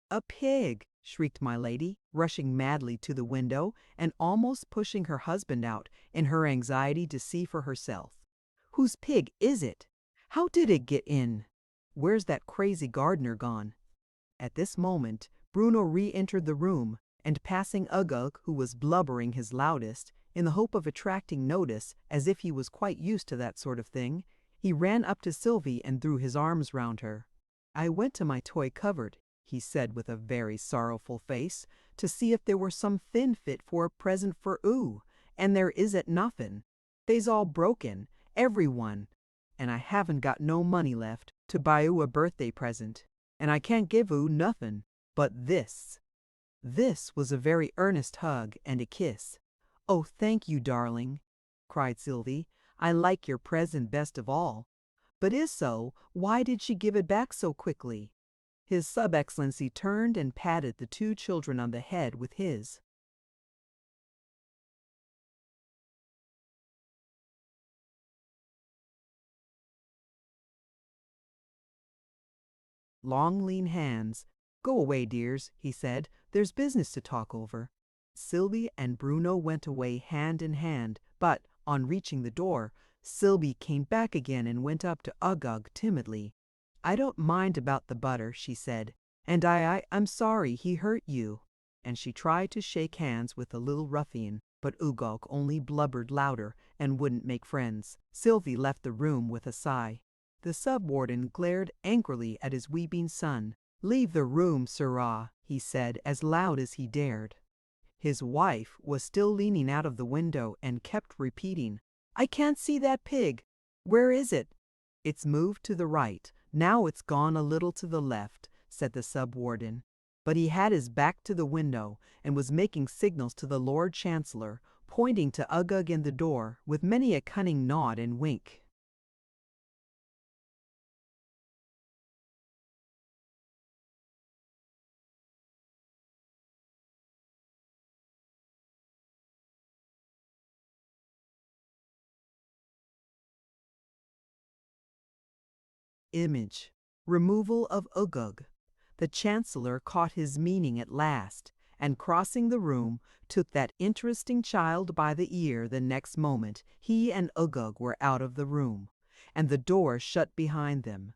A pig, shrieked my lady, rushing madly to the window and almost pushing her husband out in her anxiety to see for herself. Whose pig is it? How did it get in? Where's that crazy gardener gone? At this moment, Bruno re-entered the room, and passing Uggug, who was blubbering his loudest, in the hope of attracting notice, as if he was quite used to that sort of thing, he ran up to Sylvie and threw his arms round her. I went to my toy cupboard, he said with a very sorrowful face, to see if there were some thin fit for a present for oo, and there isn't nothing. They's all broken, every one, and I haven't got no money left to buy oo a birthday present, and I can't give oo nothing. But this was a very earnest hug and a kiss. "Oh, thank you, darling," cried Sylvie. "I like your present best of all." "But is so, why did she give it back so quickly?" His Sub-Excellency turned and patted the two children on the head with his. Long, lean hands. "Go away, dears," he said. "There's business to talk over." Sylvie and Bruno went away hand in hand, but, on reaching the door, Sylvie came back again and went up to Uggug timidly. "I don't mind about the butter," she said, "and I'm sorry he hurt you." And she tried to shake hands with the little ruffian, but Uggug only blubbered louder and wouldn't make friends. Sylvie left the room with a sigh. The sub-warden glared angrily at his weeping son. "Leave the room, sirrah," he said as loud as he dared. His wife was still leaning out of the window and kept repeating, "I can't see that pig. Where is it?" "It's moved to the right. Now it's gone a little to the left," said the sub-warden. But he had his back to the window and was making signals to the Lord Chancellor, pointing to Uggug in the door with many a cunning nod and wink. Image. Removal of Uggug. The Chancellor caught his meaning at last, and crossing the room, took that interesting child by the ear. The next moment he and Uggug were out of the room, and the door shut behind them.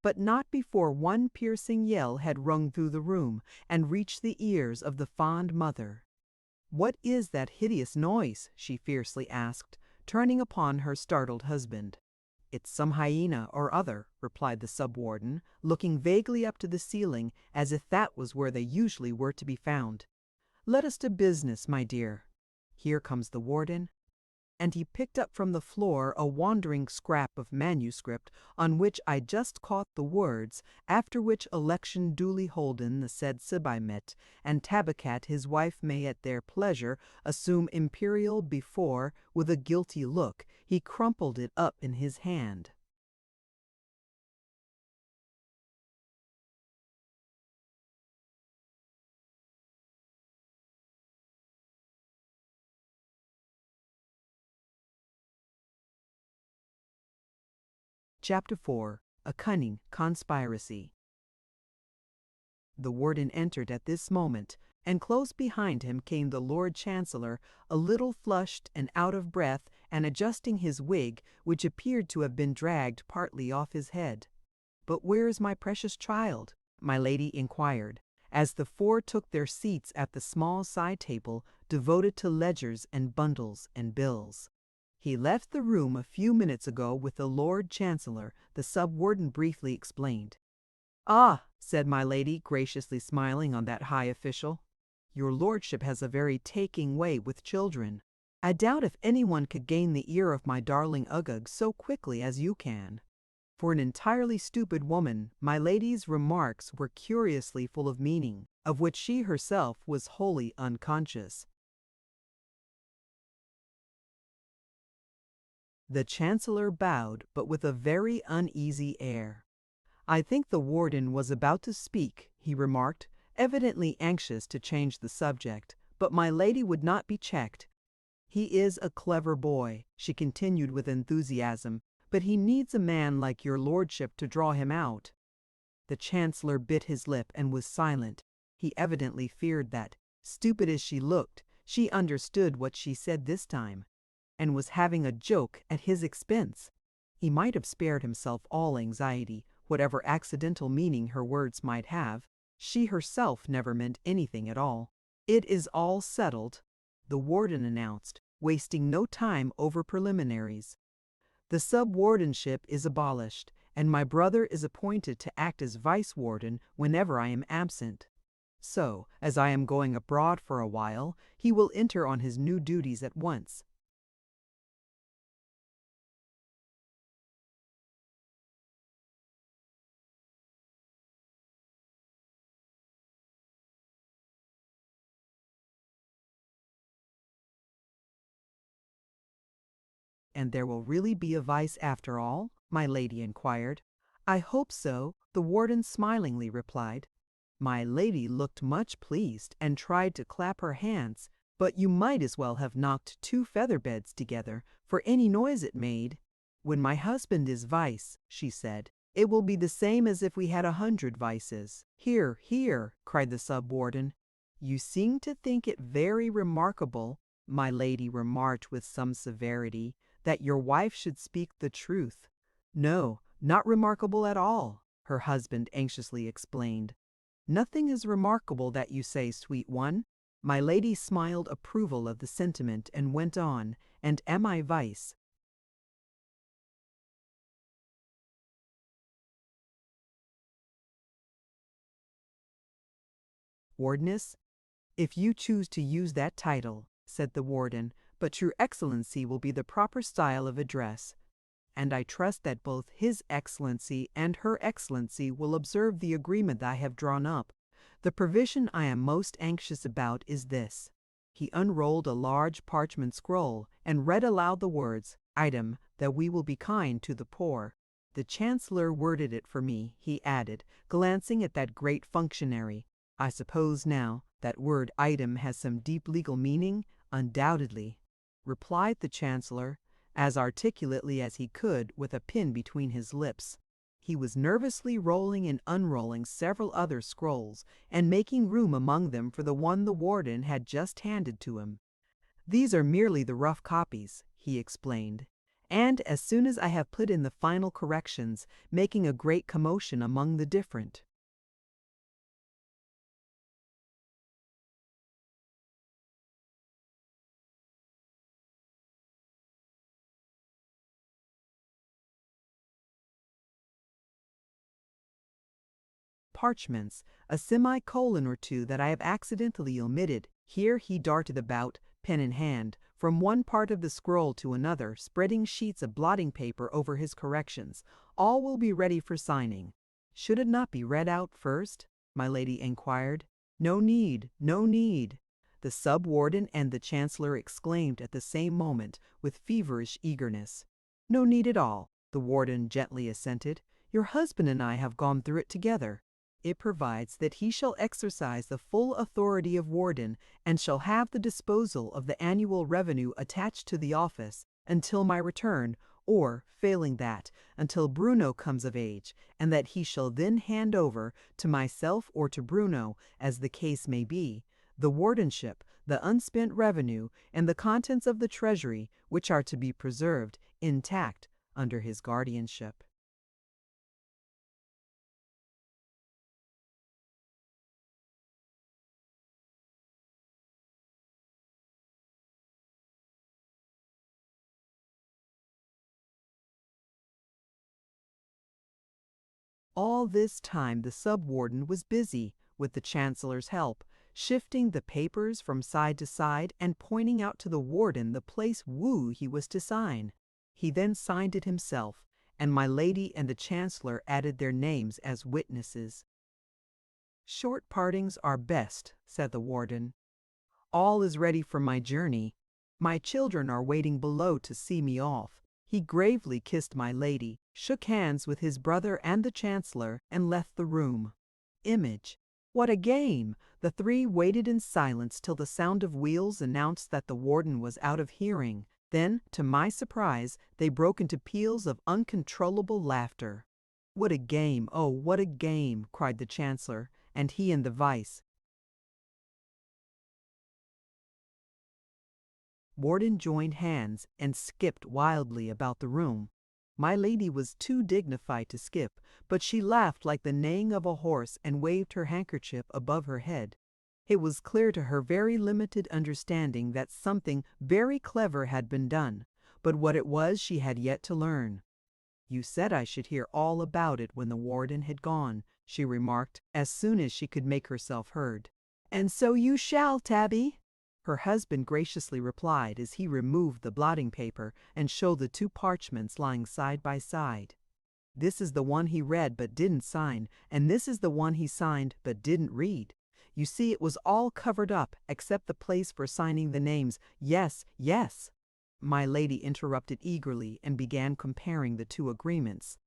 But not before one piercing yell had rung through the room and reached the ears of the fond mother. "What is that hideous noise?" she fiercely asked, turning upon her startled husband. "It's some hyena or other," replied the sub-warden, looking vaguely up to the ceiling as if that was where they usually were to be found. "Let us to business, my dear. Here comes the warden." And he picked up from the floor a wandering scrap of manuscript on which I just caught the words, "After which election duly holden, the said Sibymet and Tabakat his wife may at their pleasure assume imperial before," with a guilty look, he crumpled it up in his hand. Chapter 4. A Cunning Conspiracy. The warden entered at this moment, and close behind him came the Lord Chancellor, a little flushed and out of breath, and adjusting his wig, which appeared to have been dragged partly off his head. "But where is my precious child?" my lady inquired, as the four took their seats at the small side table devoted to ledgers and bundles and bills. "He left the room a few minutes ago with the Lord Chancellor," the sub-warden briefly explained. "Ah," said my lady, graciously smiling on that high official, "your lordship has a very taking way with children. I doubt if anyone could gain the ear of my darling Uggug so quickly as you can." For an entirely stupid woman, my lady's remarks were curiously full of meaning, of which she herself was wholly unconscious. The Chancellor bowed, but with a very uneasy air. "I think the warden was about to speak," he remarked, evidently anxious to change the subject, but my lady would not be checked. "He is a clever boy," she continued with enthusiasm, "but he needs a man like your lordship to draw him out." The Chancellor bit his lip and was silent. He evidently feared that, stupid as she looked, she understood what she said this time, and was having a joke at his expense. He might have spared himself all anxiety, whatever accidental meaning her words might have. She herself never meant anything at all. "It is all settled," the warden announced, wasting no time over preliminaries. "The sub-wardenship is abolished, and my brother is appointed to act as vice-warden whenever I am absent. So, as I am going abroad for a while, he will enter on his new duties at once. And there will really be a vice after all? My lady inquired. I hope so, the warden smilingly replied. My lady looked much pleased and tried to clap her hands, but you might as well have knocked two feather beds together for any noise it made. When my husband is vice, she said, it will be the same as if we had 100 vices. Hear, hear, cried the sub-warden. You seem to think it very remarkable, my lady remarked with some severity, that your wife should speak the truth. No, not remarkable at all, her husband anxiously explained. Nothing is remarkable that you say, sweet one. My lady smiled approval of the sentiment and went on, and am I vice? Wardeness? If you choose to use that title, said the warden, but your excellency will be the proper style of address. And I trust that both His Excellency and Her Excellency will observe the agreement I have drawn up. The provision I am most anxious about is this. He unrolled a large parchment scroll and read aloud the words, item, that we will be kind to the poor. The Chancellor worded it for me, he added, glancing at that great functionary. I suppose now that word item has some deep legal meaning? Undoubtedly, replied the Chancellor, as articulately as he could with a pin between his lips. He was nervously rolling and unrolling several other scrolls and making room among them for the one the warden had just handed to him. These are merely the rough copies, he explained, and as soon as I have put in the final corrections, making a great commotion among the different. Parchments, a semicolon or two that I have accidentally omitted. Here he darted about, pen in hand, from one part of the scroll to another, spreading sheets of blotting paper over his corrections. All will be ready for signing. Should it not be read out first? My lady inquired. No need, no need, the sub-warden and the Chancellor exclaimed at the same moment with feverish eagerness. No need at all, the warden gently assented. Your husband and I have gone through it together. It provides that he shall exercise the full authority of warden and shall have the disposal of the annual revenue attached to the office until my return, or, failing that, until Bruno comes of age, and that he shall then hand over, to myself or to Bruno, as the case may be, the wardenship, the unspent revenue, and the contents of the treasury, which are to be preserved intact under his guardianship. All this time the sub-warden was busy, with the Chancellor's help, shifting the papers from side to side and pointing out to the warden the place he was to sign. He then signed it himself, and my lady and the Chancellor added their names as witnesses. Short partings are best, said the warden. All is ready for my journey. My children are waiting below to see me off. He gravely kissed my lady, shook hands with his brother and the Chancellor, and left the room. Image. What a game! The three waited in silence till the sound of wheels announced that the warden was out of hearing. Then, to my surprise, they broke into peals of uncontrollable laughter. What a game, oh, what a game, cried the Chancellor, and he and the Vice. Warden joined hands and skipped wildly about the room. My lady was too dignified to skip, but she laughed like the neighing of a horse and waved her handkerchief above her head. It was clear to her very limited understanding that something very clever had been done, but what it was she had yet to learn. You said I should hear all about it when the warden had gone, she remarked as soon as she could make herself heard. And so you shall, Tabby, her husband graciously replied as he removed the blotting paper and showed the two parchments lying side by side. This is the one he read but didn't sign, and this is the one he signed but didn't read. You see, it was all covered up except the place for signing the names. Yes, yes. my lady interrupted eagerly and began comparing the two agreements.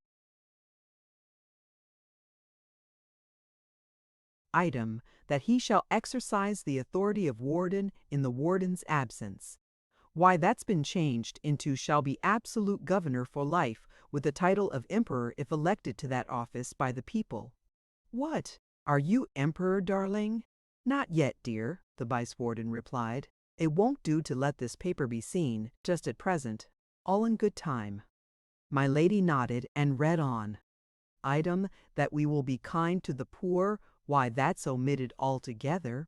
Item, that he shall exercise the authority of warden in the warden's absence. Why, that's been changed into shall be absolute governor for life, with the title of emperor if elected to that office by the people. What? Are you emperor, darling? Not yet, dear, the vice-warden replied. It won't do to let this paper be seen, just at present. All in good time. My lady nodded and read on. Item, that we will be kind to the poor. Why, that's omitted altogether.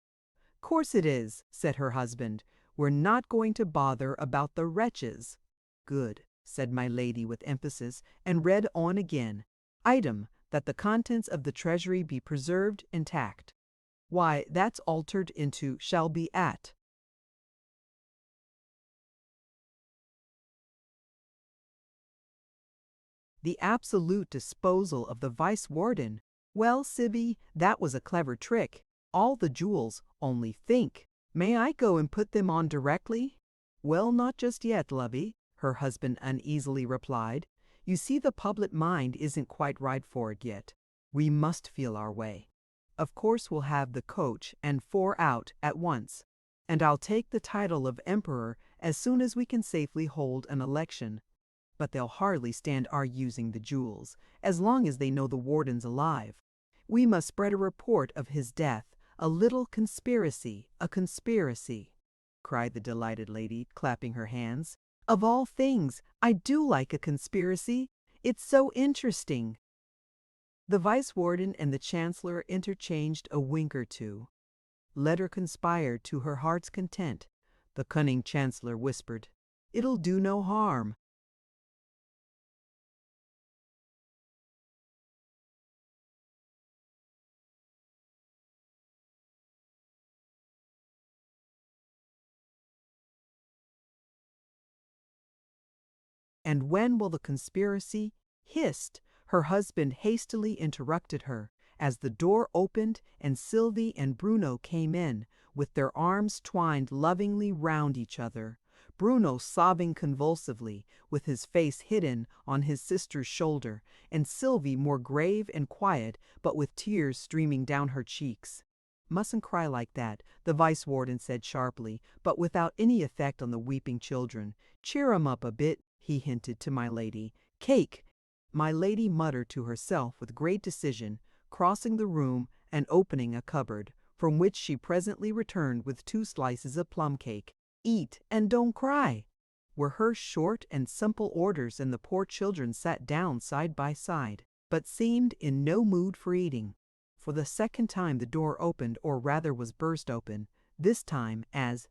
Course it is, said her husband. We're not going to bother about the wretches. Good, said my lady with emphasis, and read on again. Item, that the contents of the treasury be preserved intact. Why, that's altered into shall be at. The absolute disposal of the vice-warden. Well, Sylvie, that was a clever trick. All the jewels, only think. May I go and put them on directly? Well, not just yet, lovey, her husband uneasily replied. You see, the public mind isn't quite right for it yet. We must feel our way. Of course we'll have the coach and 4 out at once. And I'll take the title of emperor as soon as we can safely hold an election. But they'll hardly stand our using the jewels, as long as they know the warden's alive. We must spread a report of his death, a little conspiracy, a conspiracy, cried the delighted lady, clapping her hands. Of all things, I do like a conspiracy. It's so interesting. The vice-warden and the chancellor interchanged a wink or two. Let her conspire to her heart's content, the cunning chancellor whispered. It'll do no harm. And when will the conspiracy? Hissed, her husband hastily interrupted her, as the door opened and Sylvie and Bruno came in, with their arms twined lovingly round each other, Bruno sobbing convulsively, with his face hidden on his sister's shoulder, and Sylvie more grave and quiet, but with tears streaming down her cheeks. Mustn't cry like that, the vice-warden said sharply, but without any effect on the weeping children. Cheer 'em up a bit, he hinted to my lady. Cake! My lady muttered to herself with great decision, crossing the room and opening a cupboard, from which she presently returned with 2 slices of plum cake. Eat and don't cry, were her short and simple orders, and the poor children sat down side by side, but seemed in no mood for eating. For the second time the door opened, or rather was burst open, this time as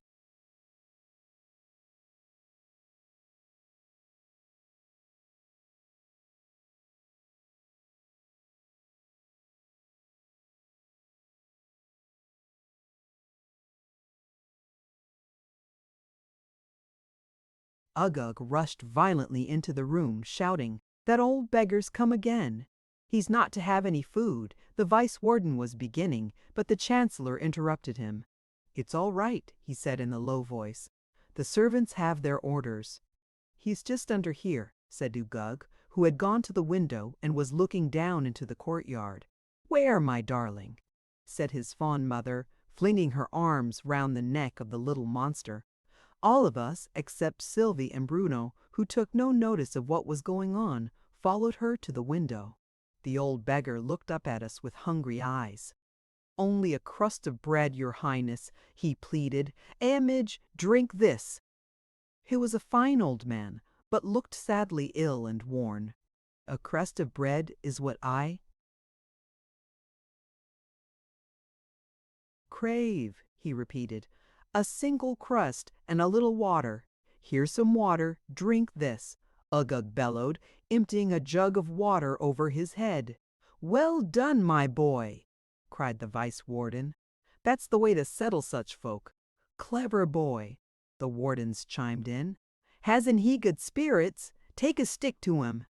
Uggug rushed violently into the room, shouting, "That old beggar's come again! He's not to have any food," the vice-warden was beginning, but the chancellor interrupted him. "It's all right," he said in a low voice. "The servants have their orders." "He's just under here," said Uggug, who had gone to the window and was looking down into the courtyard. "Where, my darling?" said his fond mother, flinging her arms round the neck of the little monster. All of us, except Sylvie and Bruno, who took no notice of what was going on, followed her to the window. The old beggar looked up at us with hungry eyes. "Only a crust of bread, your highness," he pleaded. "Image, drink this." He was a fine old man, but looked sadly ill and worn. "A crust of bread is what I crave," he repeated. "A single crust and a little water. Here's some water, drink this," Uggug bellowed, emptying a jug of water over his head. "Well done, my boy!" cried the vice-warden. "That's the way to settle such folk." "Clever boy," the wardens chimed in. "Hasn't he good spirits? Take a stick to him,"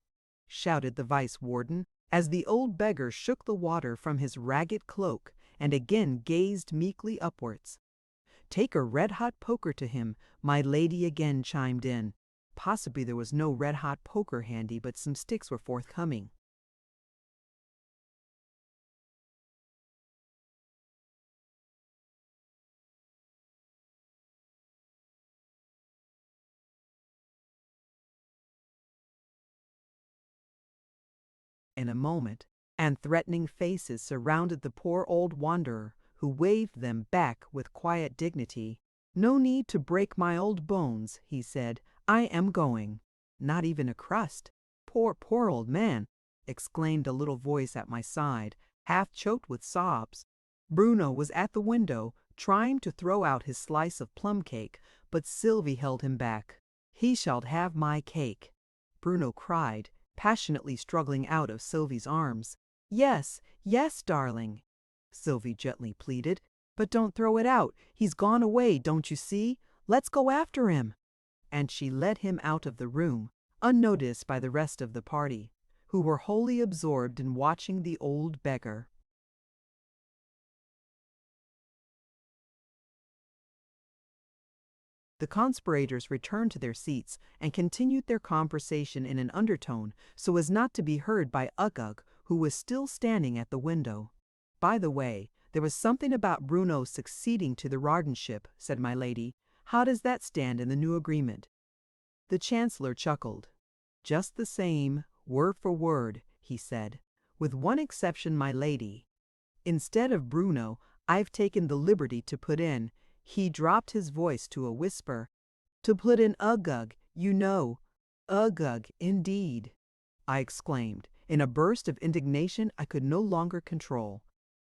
shouted the vice-warden, as the old beggar shook the water from his ragged cloak and again gazed meekly upwards. Take a red-hot poker to him, my lady again chimed in. Possibly there was no red-hot poker handy, but some sticks were forthcoming. In a moment, and threatening faces surrounded the poor old wanderer, who waved them back with quiet dignity. "No need to break my old bones," he said. "I am going." "Not even a crust? Poor, poor old man!" exclaimed a little voice at my side, half choked with sobs. Bruno was at the window, trying to throw out his slice of plum cake, but Sylvie held him back. "He shall have my cake," Bruno cried, passionately struggling out of Sylvie's arms. "Yes, yes, darling," Sylvie gently pleaded. "But don't throw it out. He's gone away, don't you see? Let's go after him." And she led him out of the room, unnoticed by the rest of the party, who were wholly absorbed in watching the old beggar. The conspirators returned to their seats and continued their conversation in an undertone so as not to be heard by Uggug, who was still standing at the window. "By the way, there was something about Bruno succeeding to the wardenship," said my lady. "How does that stand in the new agreement?" The Chancellor chuckled. "Just the same, word for word," he said. "With one exception, my lady. Instead of Bruno, I've taken the liberty to put in," he dropped his voice to a whisper, "to put in Uggug, you know." "Uggug, indeed!" I exclaimed, in a burst of indignation I could no longer control.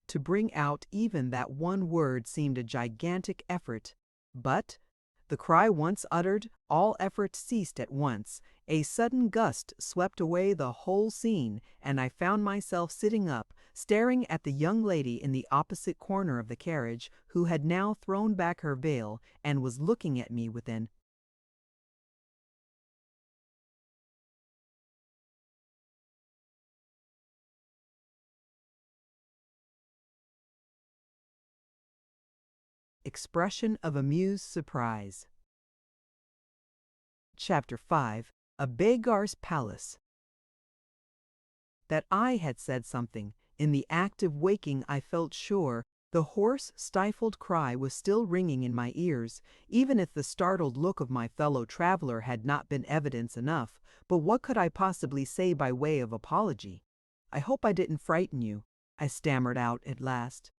To bring out even that one word seemed a gigantic effort. But, the cry once uttered, all effort ceased at once. A sudden gust swept away the whole scene, and I found myself sitting up, staring at the young lady in the opposite corner of the carriage, who had now thrown back her veil and was looking at me with an expression of amused surprise. Chapter 5. A Beggar's Palace. That I had said something. In the act of waking, I felt sure. The hoarse, stifled cry was still ringing in my ears, even if the startled look of my fellow traveler had not been evidence enough. But what could I possibly say by way of apology? "I hope I didn't frighten you," I stammered out at last.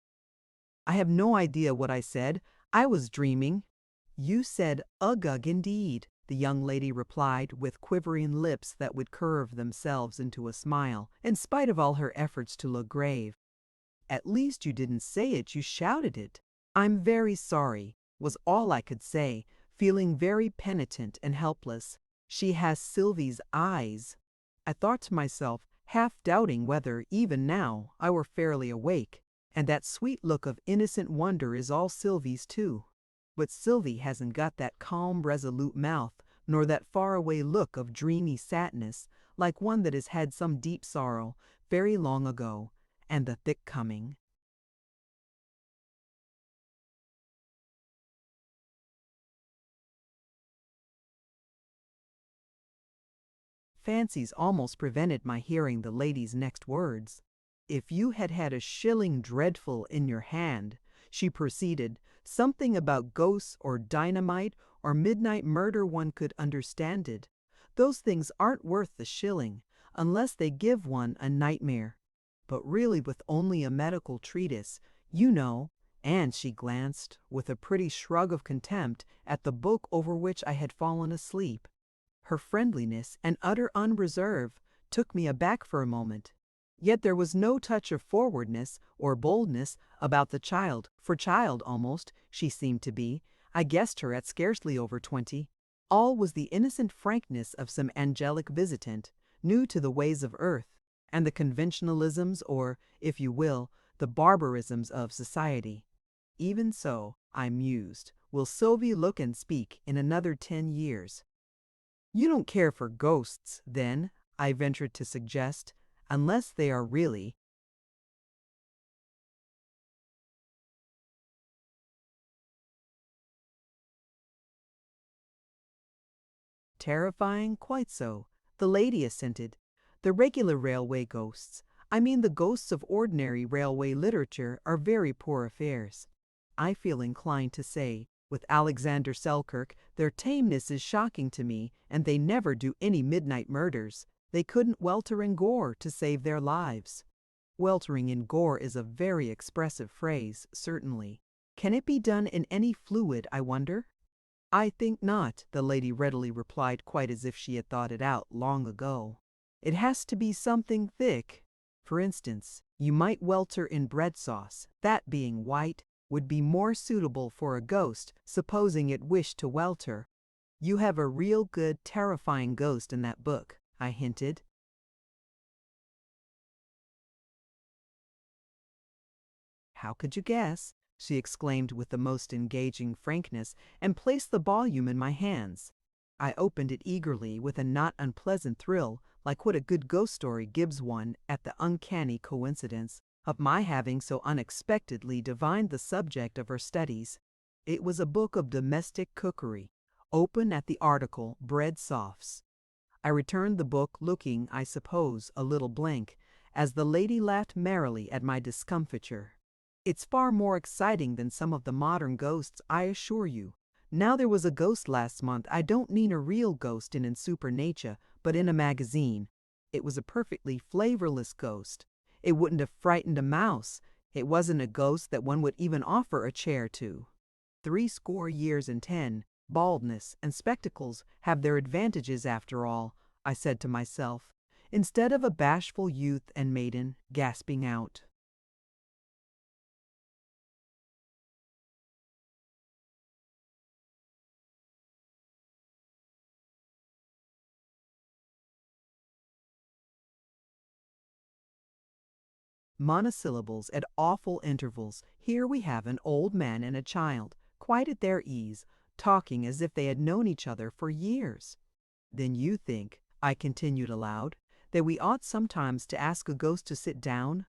"I have no idea what I said. I was dreaming." "You said Uggug indeed," the young lady replied, with quivering lips that would curve themselves into a smile, in spite of all her efforts to look grave. "At least you didn't say it, you shouted it." "I'm very sorry," was all I could say, feeling very penitent and helpless. "She has Sylvie's eyes." I thought to myself, half doubting whether, even now, I were fairly awake. And that sweet look of innocent wonder is all Sylvie's too. But Sylvie hasn't got that calm, resolute mouth, nor that faraway look of dreamy sadness, like one that has had some deep sorrow, very long ago, and the thick coming. Fancies almost prevented my hearing the lady's next words. "If you had had a shilling dreadful in your hand," she proceeded, "something about ghosts or dynamite or midnight murder, one could understand it. Those things aren't worth the shilling, unless they give one a nightmare. But really with only a medical treatise, you know," and she glanced, with a pretty shrug of contempt, at the book over which I had fallen asleep. Her friendliness and utter unreserve took me aback for a moment. Yet there was no touch of forwardness or boldness about the child, for child almost, she seemed to be. I guessed her at scarcely over 20. All was the innocent frankness of some angelic visitant, new to the ways of earth, and the conventionalisms, or, if you will, the barbarisms of society. Even so, I mused, will Sylvie look and speak in another 10 years? "You don't care for ghosts, then," I ventured to suggest, "unless they are really Terrifying? Quite so. The lady assented. The regular railway ghosts, I mean the ghosts of ordinary railway literature, are very poor affairs. I feel inclined to say, with Alexander Selkirk, their tameness is shocking to me, and they never do any midnight murders. They couldn't welter in gore to save their lives. Weltering in gore is a very expressive phrase, certainly. Can it be done in any fluid, I wonder? I think not, the lady readily replied, quite as if she had thought it out long ago. It has to be something thick. For instance, you might welter in bread sauce. That, being white, would be more suitable for a ghost, supposing it wished to welter. You have a real good, terrifying ghost in that book, I hinted. How could you guess? She exclaimed with the most engaging frankness, and placed the volume in my hands. I opened it eagerly with a not unpleasant thrill, like what a good ghost story gives one at the uncanny coincidence of my having so unexpectedly divined the subject of her studies. It was a book of domestic cookery, open at the article Bread Sauce. I returned the book looking, I suppose, a little blank, as the lady laughed merrily at my discomfiture. It's far more exciting than some of the modern ghosts, I assure you. Now there was a ghost last month. I don't mean a real ghost in Supernature, but in a magazine. It was a perfectly flavorless ghost. It wouldn't have frightened a mouse. It wasn't a ghost that one would even offer a chair to. 70 years, baldness and spectacles have their advantages after all, I said to myself, instead of a bashful youth and maiden gasping out. Monosyllables at awful intervals. Here we have an old man and a child, quite at their ease, talking as if they had known each other for years. Then you think, I continued aloud, that we ought sometimes to ask a ghost to sit down?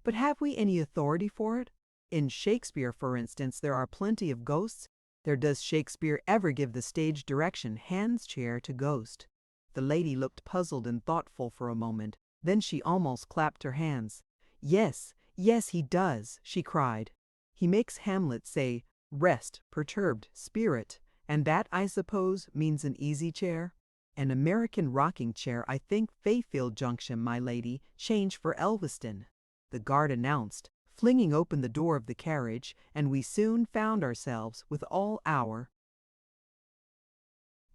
But have we any authority for it? In Shakespeare, for instance, there are plenty of ghosts. Does Shakespeare ever give the stage direction, hands chair to ghost? The lady looked puzzled and thoughtful for a moment. Then she almost clapped her hands. Yes, yes, he does, she cried. He makes Hamlet say, rest, perturbed, spirit, and that, I suppose, means an easy chair? An American rocking chair, I think. Fayfield Junction, my lady, change for Elveston, the guard announced, flinging open the door of the carriage, and we soon found ourselves with all our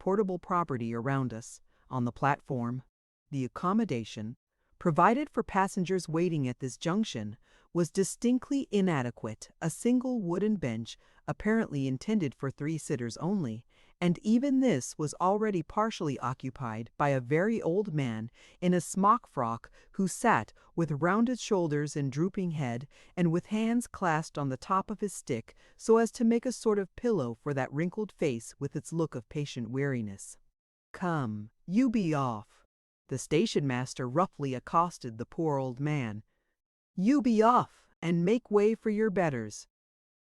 portable property around us, on the platform. The accommodation provided for passengers waiting at this junction was distinctly inadequate, a single wooden bench, apparently intended for 3 sitters only, and even this was already partially occupied by a very old man in a smock frock who sat with rounded shoulders and drooping head, and with hands clasped on the top of his stick so as to make a sort of pillow for that wrinkled face with its look of patient weariness. Come, you be off. The station master roughly accosted the poor old man. You be off, and make way for your betters.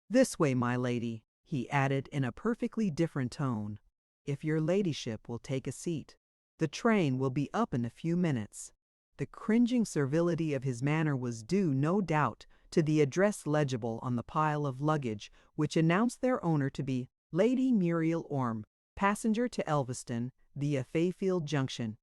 This way, my lady, he added in a perfectly different tone. If your ladyship will take a seat. The train will be up in a few minutes. The cringing servility of his manner was due, no doubt, to the address legible on the pile of luggage, which announced their owner to be Lady Muriel Orme, passenger to Elveston, via Fayfield Junction.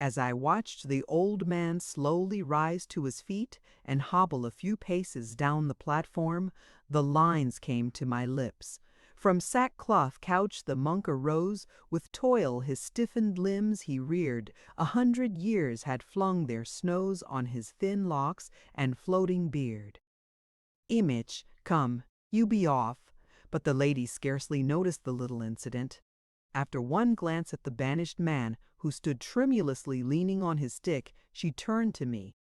As I watched the old man slowly rise to his feet and hobble a few paces down the platform, the lines came to my lips. From sackcloth couch the monk arose, with toil his stiffened limbs he reared. 100 years had flung their snows on his thin locks and floating beard. Image, come, you be off. But the lady scarcely noticed the little incident. After one glance at the banished man, who stood tremulously leaning on his stick, she turned to me.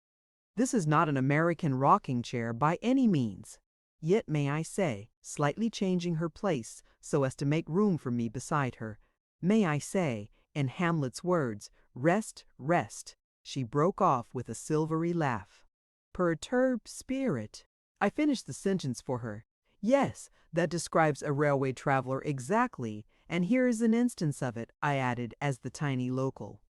This is not an American rocking chair by any means. Yet, may I say, slightly changing her place so as to make room for me beside her, may I say, in Hamlet's words, rest, rest, She broke off with a silvery laugh. Perturbed spirit. I finished the sentence for her. Yes, that describes a railway traveler exactly, and here is an instance of it, I added as the tiny local.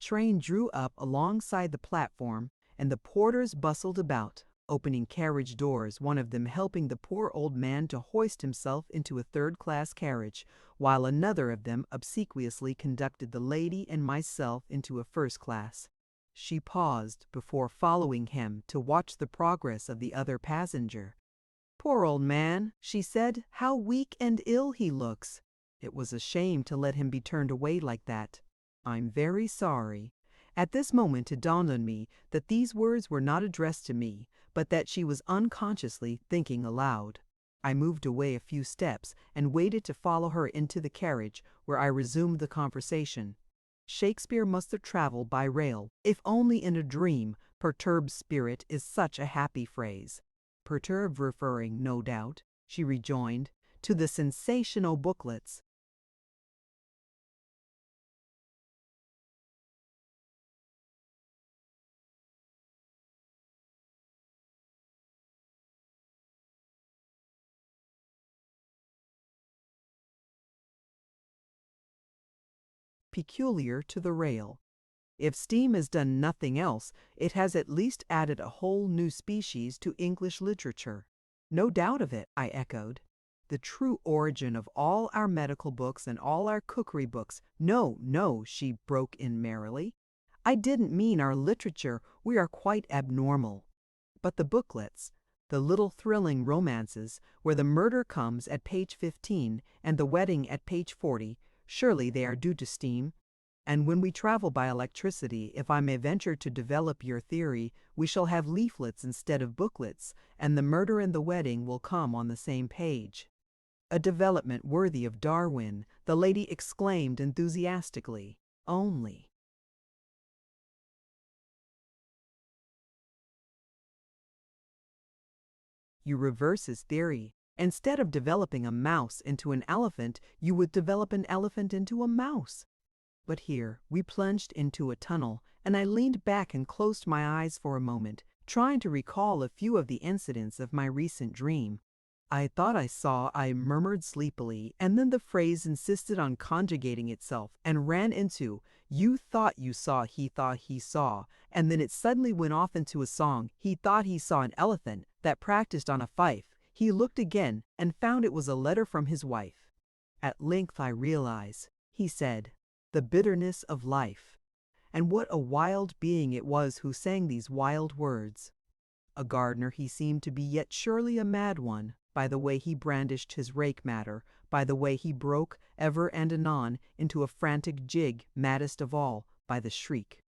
Train drew up alongside the platform, and the porters bustled about, opening carriage doors, one of them helping the poor old man to hoist himself into a third-class carriage, while another of them obsequiously conducted the lady and myself into a first class. She paused before following him to watch the progress of the other passenger. "Poor old man," she said, "how weak and ill he looks. It was a shame to let him be turned away like that. I'm very sorry." At this moment it dawned on me that these words were not addressed to me, but that she was unconsciously thinking aloud. I moved away a few steps and waited to follow her into the carriage, where I resumed the conversation. Shakespeare must have traveled by rail, if only in a dream. Perturbed spirit is such a happy phrase. Perturbed referring, no doubt, she rejoined, to the sensational booklets. Peculiar to the rail. If steam has done nothing else, it has at least added a whole new species to English literature. No doubt of it, I echoed. The true origin of all our medical books and all our cookery books. No, no, she broke in merrily. I didn't mean our literature. We are quite abnormal. But the booklets, the little thrilling romances, where the murder comes at page 15 and the wedding at page 40, surely they are due to steam. And when we travel by electricity, if I may venture to develop your theory, we shall have leaflets instead of booklets, and the murder and the wedding will come on the same page. A development worthy of Darwin, the lady exclaimed enthusiastically. Only. You reverse his theory. Instead of developing a mouse into an elephant, you would develop an elephant into a mouse. But here we plunged into a tunnel, and I leaned back and closed my eyes for a moment, trying to recall a few of the incidents of my recent dream. I thought I murmured sleepily, and then the phrase insisted on conjugating itself and ran into, you thought you saw, he thought he saw, and then it suddenly went off into a song. He thought he saw an elephant that practiced on a fife. He looked again and found it was a letter from his wife. At length I realize, he said, the bitterness of life. And what a wild being it was who sang these wild words. A gardener he seemed to be, yet surely a mad one, by the way he brandished his rake matter, by the way he broke, ever and anon, into a frantic jig, maddest of all, by the shriek.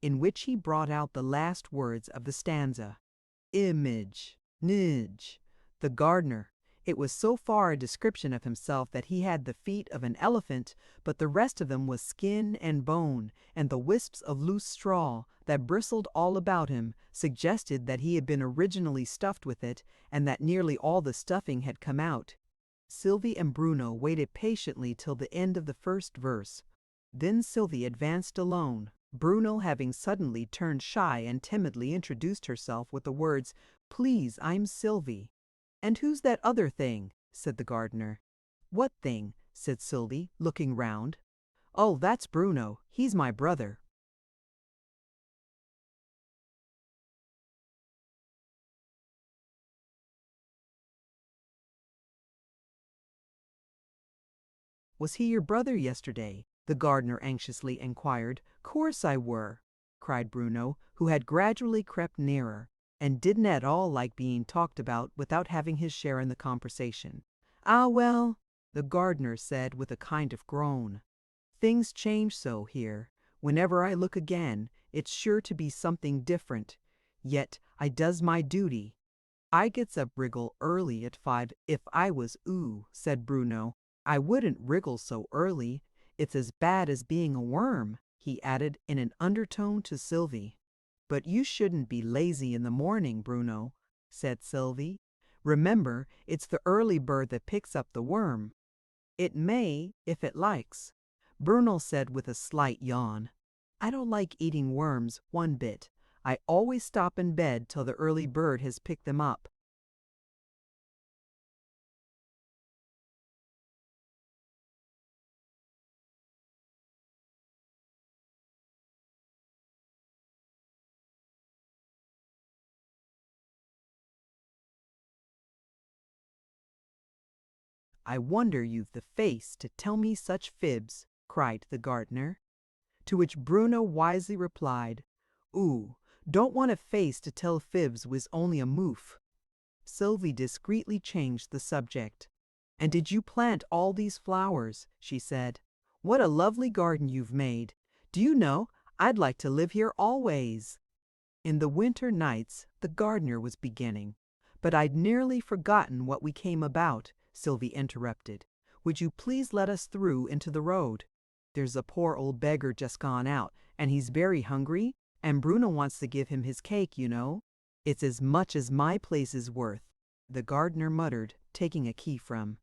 In which he brought out the last words of the stanza. Image, nidge. The gardener. It was so far a description of himself that he had the feet of an elephant, but the rest of them was skin and bone, and the wisps of loose straw that bristled all about him suggested that he had been originally stuffed with it, and that nearly all the stuffing had come out. Sylvie and Bruno waited patiently till the end of the first verse. Then Sylvie advanced alone, Bruno having suddenly turned shy and timidly introduced herself with the words, "Please, I'm Sylvie." "And who's that other thing?" said the gardener. "What thing?" said Sylvie, looking round. "Oh, that's Bruno. He's my brother." "Was he your brother yesterday?" the gardener anxiously inquired. "Course I were," cried Bruno, who had gradually crept nearer, and didn't at all like being talked about without having his share in the conversation. "Ah, well," the gardener said with a kind of groan. "Things change so here. Whenever I look again, it's sure to be something different. Yet I does my duty. I gets up wriggle early at 5 if I was oo, said Bruno. I wouldn't wriggle so early. It's as bad as being a worm, he added in an undertone to Sylvie. But you shouldn't be lazy in the morning, Bruno, said Sylvie. Remember, it's the early bird that picks up the worm. It may, if it likes, Bruno said with a slight yawn. I don't like eating worms one bit. I always stop in bed till the early bird has picked them up. I wonder you've the face to tell me such fibs, cried the gardener. To which Bruno wisely replied, Ooh, don't want a face to tell fibs was only a moof. Sylvie discreetly changed the subject. And did you plant all these flowers? She said. What a lovely garden you've made. Do you know, I'd like to live here always. In the winter nights, the gardener was beginning. But I'd nearly forgotten what we came about, Sylvie interrupted. Would you please let us through into the road? There's a poor old beggar just gone out, and he's very hungry, and Bruno wants to give him his cake, you know. It's as much as my place is worth, the gardener muttered, taking a key from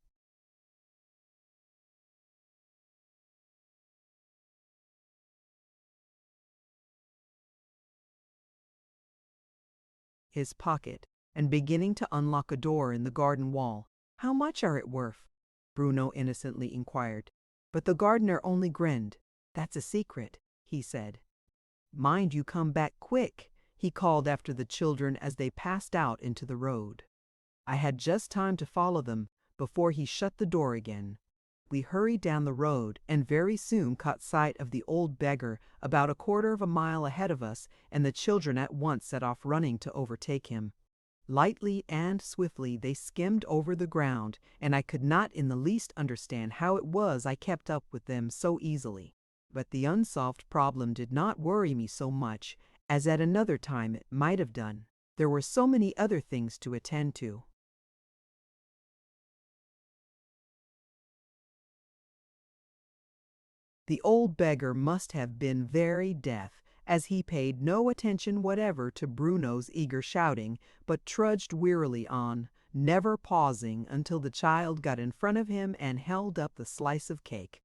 his pocket and beginning to unlock a door in the garden wall. How much are it worth? Bruno innocently inquired. But the gardener only grinned. That's a secret, he said. Mind you come back quick, he called after the children as they passed out into the road. I had just time to follow them before he shut the door again. We hurried down the road and very soon caught sight of the old beggar about a quarter of a mile ahead of us, and the children at once set off running to overtake him. Lightly and swiftly they skimmed over the ground, and I could not in the least understand how it was I kept up with them so easily. But the unsolved problem did not worry me so much as at another time it might have done. There were so many other things to attend to. The old beggar must have been very deaf, as he paid no attention whatever to Bruno's eager shouting, but trudged wearily on, never pausing until the child got in front of him and held up the slice of cake.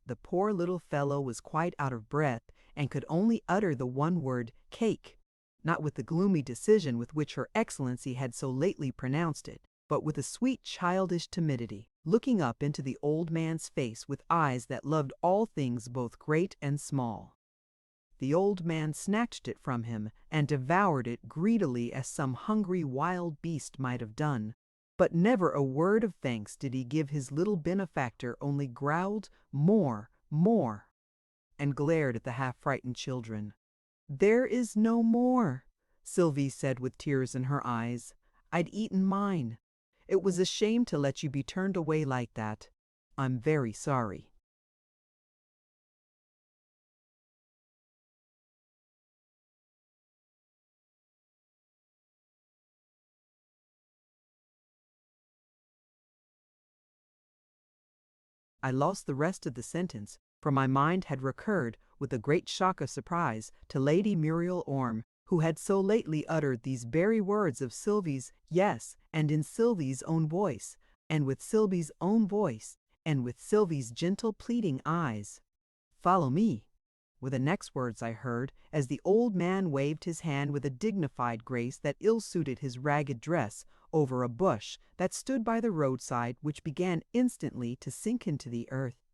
The poor little fellow was quite out of breath and could only utter the one word, cake, not with the gloomy decision with which Her Excellency had so lately pronounced it, but with a sweet childish timidity, looking up into the old man's face with eyes that loved all things both great and small. The old man snatched it from him and devoured it greedily as some hungry wild beast might have done. But never a word of thanks did he give his little benefactor, only growled, more, and glared at the half-frightened children. There is no more, Sylvie said with tears in her eyes. I'd eaten mine. It was a shame to let you be turned away like that. I'm very sorry. I lost the rest of the sentence, for my mind had recurred, with a great shock of surprise, to Lady Muriel Orme, who had so lately uttered these very words of Sylvie's, yes, and in Sylvie's own voice, and with Sylvie's own voice, and with Sylvie's gentle pleading eyes. Follow me, were the next words I heard, as the old man waved his hand with a dignified grace that ill-suited his ragged dress, over a bush that stood by the roadside, which began instantly to sink into the earth.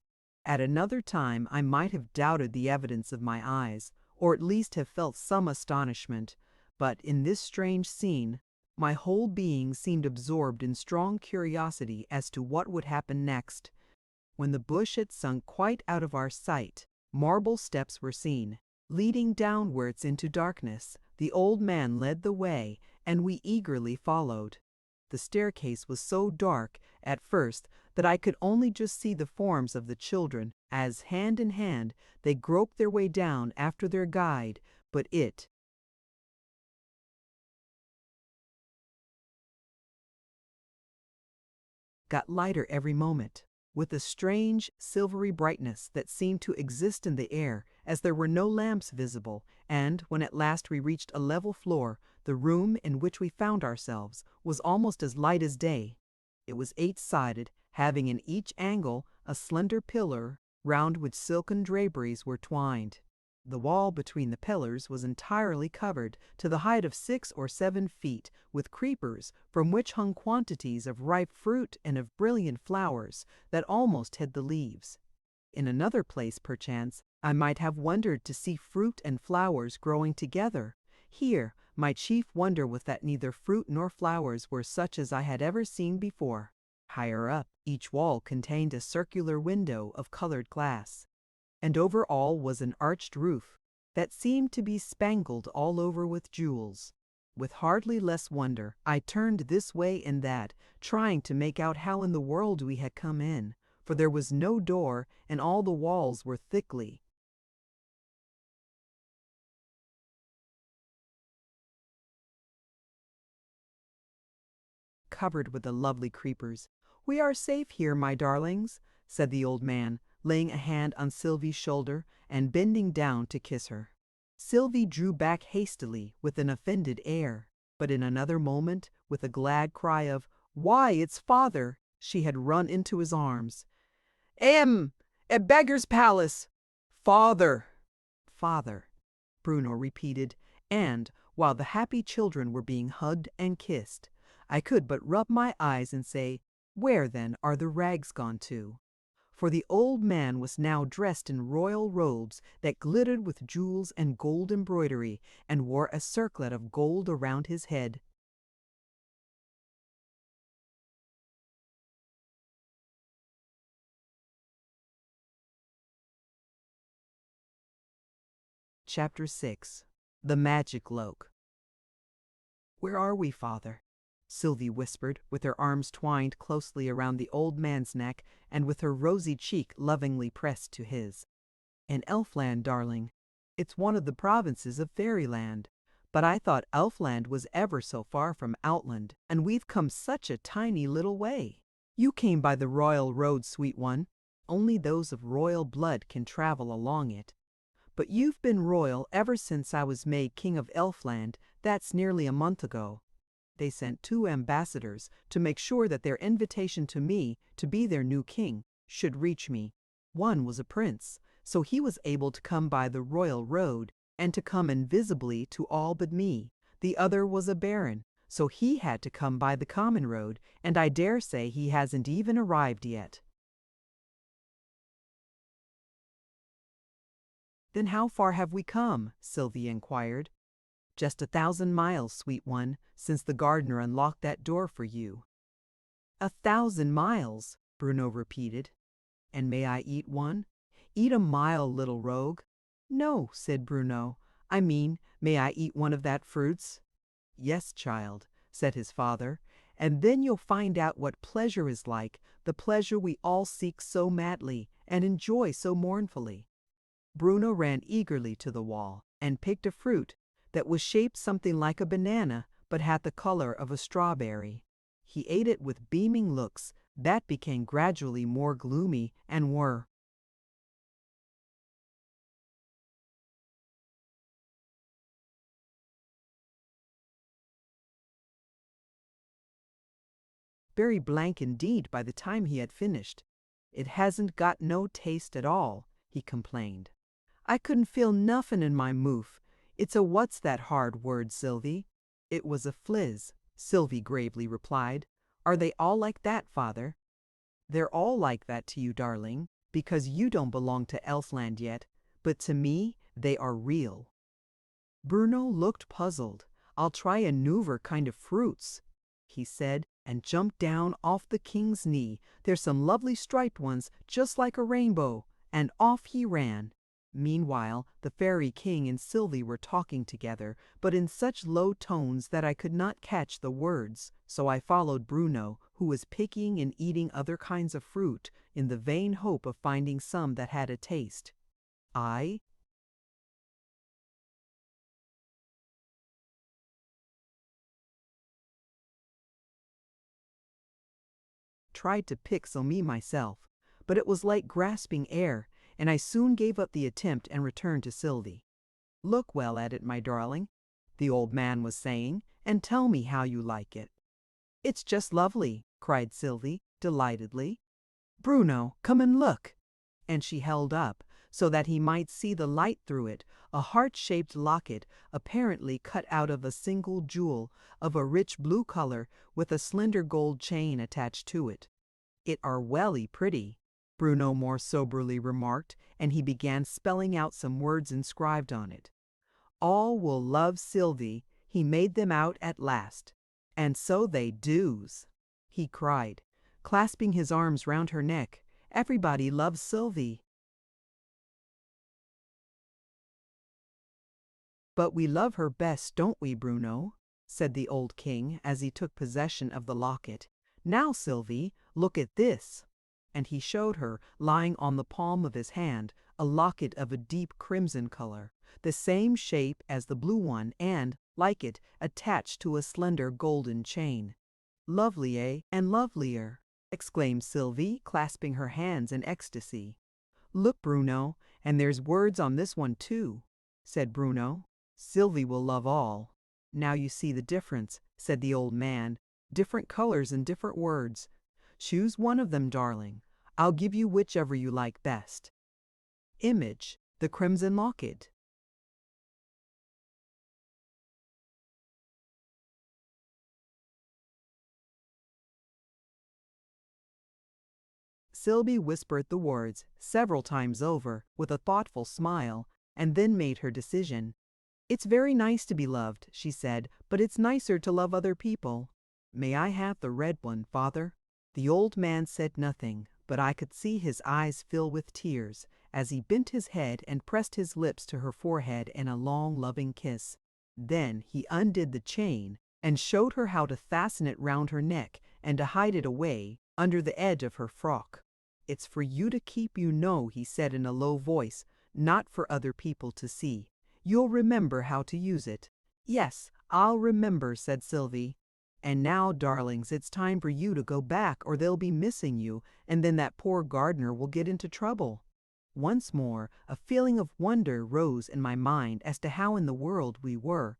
At another time I might have doubted the evidence of my eyes, or at least have felt some astonishment, but in this strange scene my whole being seemed absorbed in strong curiosity as to what would happen next. When the bush had sunk quite out of our sight, marble steps were seen, leading downwards into darkness. The old man led the way, and we eagerly followed. The staircase was so dark at first that I could only just see the forms of the children as hand in hand they groped their way down after their guide, but it got lighter every moment, with a strange, silvery brightness that seemed to exist in the air, as there were no lamps visible, and when at last we reached a level floor, the room in which we found ourselves was almost as light as day. It was 8-sided, having in each angle a slender pillar, round which silken draperies were twined. The wall between the pillars was entirely covered, to the height of 6 or 7 feet, with creepers, from which hung quantities of ripe fruit and of brilliant flowers that almost hid the leaves. In another place, perchance, I might have wondered to see fruit and flowers growing together. Here, my chief wonder was that neither fruit nor flowers were such as I had ever seen before. Higher up, each wall contained a circular window of colored glass, and over all was an arched roof that seemed to be spangled all over with jewels. With hardly less wonder, I turned this way and that, trying to make out how in the world we had come in, for there was no door, and all the walls were thickly covered with the lovely creepers. "We are safe here, my darlings," said the old man, laying a hand on Sylvie's shoulder and bending down to kiss her. Sylvie drew back hastily with an offended air, but in another moment, with a glad cry of, "Why, it's father!" she had run into his arms. A beggar's palace! Father! Father!" Bruno repeated, and, while the happy children were being hugged and kissed, I could but rub my eyes and say, "Where, then, are the rags gone to?" For the old man was now dressed in royal robes that glittered with jewels and gold embroidery, and wore a circlet of gold around his head. Chapter 6. The Magic Loke. "Where are we, father?" Sylvie whispered, with her arms twined closely around the old man's neck and with her rosy cheek lovingly pressed to his. "In Elfland, darling. It's one of the provinces of Fairyland. But I thought Elfland was ever so far from Outland, and we've come such a tiny little way." "You came by the royal road, sweet one. Only those of royal blood can travel along it. But you've been royal ever since I was made King of Elfland. That's nearly a month ago. They sent 2 ambassadors to make sure that their invitation to me to be their new king should reach me. One was a prince, so he was able to come by the royal road and to come invisibly to all but me. The other was a baron, so he had to come by the common road, and I dare say he hasn't even arrived yet." "Then how far have we come?" Sylvie inquired. "Just 1,000 miles, sweet one, since the gardener unlocked that door for you." 1,000 miles, Bruno repeated. "And may I eat one?" "Eat a mile, little rogue." "No," said Bruno. "I mean, may I eat one of that fruits?" "Yes, child," said his father, "and then you'll find out what pleasure is like, the pleasure we all seek so madly and enjoy so mournfully." Bruno ran eagerly to the wall and picked a fruit that was shaped something like a banana, but had the color of a strawberry. He ate it with beaming looks that became gradually more gloomy and were very blank indeed by the time he had finished. "It hasn't got no taste at all," he complained. "I couldn't feel nuffin in my moof. It's a what's that hard word, Sylvie?" "It was a fliz," Sylvie gravely replied. "Are they all like that, father?" "They're all like that to you, darling, because you don't belong to Elfland yet, but to me they are real." Bruno looked puzzled. "I'll try a newer kind of fruits," he said, and jumped down off the king's knee. "There's some lovely striped ones, just like a rainbow," and off he ran. Meanwhile, the fairy king and Sylvie were talking together, but in such low tones that I could not catch the words, so I followed Bruno, who was picking and eating other kinds of fruit, in the vain hope of finding some that had a taste. I tried to pick some me myself, but it was like grasping air, and I soon gave up the attempt and returned to Sylvie. "Look well at it, my darling," the old man was saying, "and tell me how you like it." "It's just lovely," cried Sylvie, delightedly. "Bruno, come and look." And she held up, so that he might see the light through it, a heart-shaped locket, apparently cut out of a single jewel, of a rich blue color, with a slender gold chain attached to it. "It are welly pretty," Bruno more soberly remarked, and he began spelling out some words inscribed on it. "All will love Sylvie, he made them out at last. And so they do's," he cried, clasping his arms round her neck. "Everybody loves Sylvie." "But we love her best, don't we, Bruno?" said the old king as he took possession of the locket. "Now, Sylvie, look at this." And he showed her, lying on the palm of his hand, a locket of a deep crimson color, the same shape as the blue one and, like it, attached to a slender golden chain. "Lovely, eh? And lovelier," exclaimed Sylvie, clasping her hands in ecstasy. "Look, Bruno, and there's words on this one too," said Bruno. "Sylvie will love all." "Now you see the difference," said the old man. "Different colors and different words. Choose one of them, darling. I'll give you whichever you like best." "Image, the crimson locket." Sylvie whispered the words several times over, with a thoughtful smile, and then made her decision. "It's very nice to be loved," she said, "but it's nicer to love other people." "May I have the red one, father?" The old man said nothing, but I could see his eyes fill with tears as he bent his head and pressed his lips to her forehead in a long, loving kiss. Then he undid the chain and showed her how to fasten it round her neck and to hide it away under the edge of her frock. "It's for you to keep, you know," he said in a low voice, "not for other people to see. You'll remember how to use it." "Yes, I'll remember," said Sylvie. "And now, darlings, it's time for you to go back or they'll be missing you, and then that poor gardener will get into trouble." Once more, a feeling of wonder rose in my mind as to how in the world we were.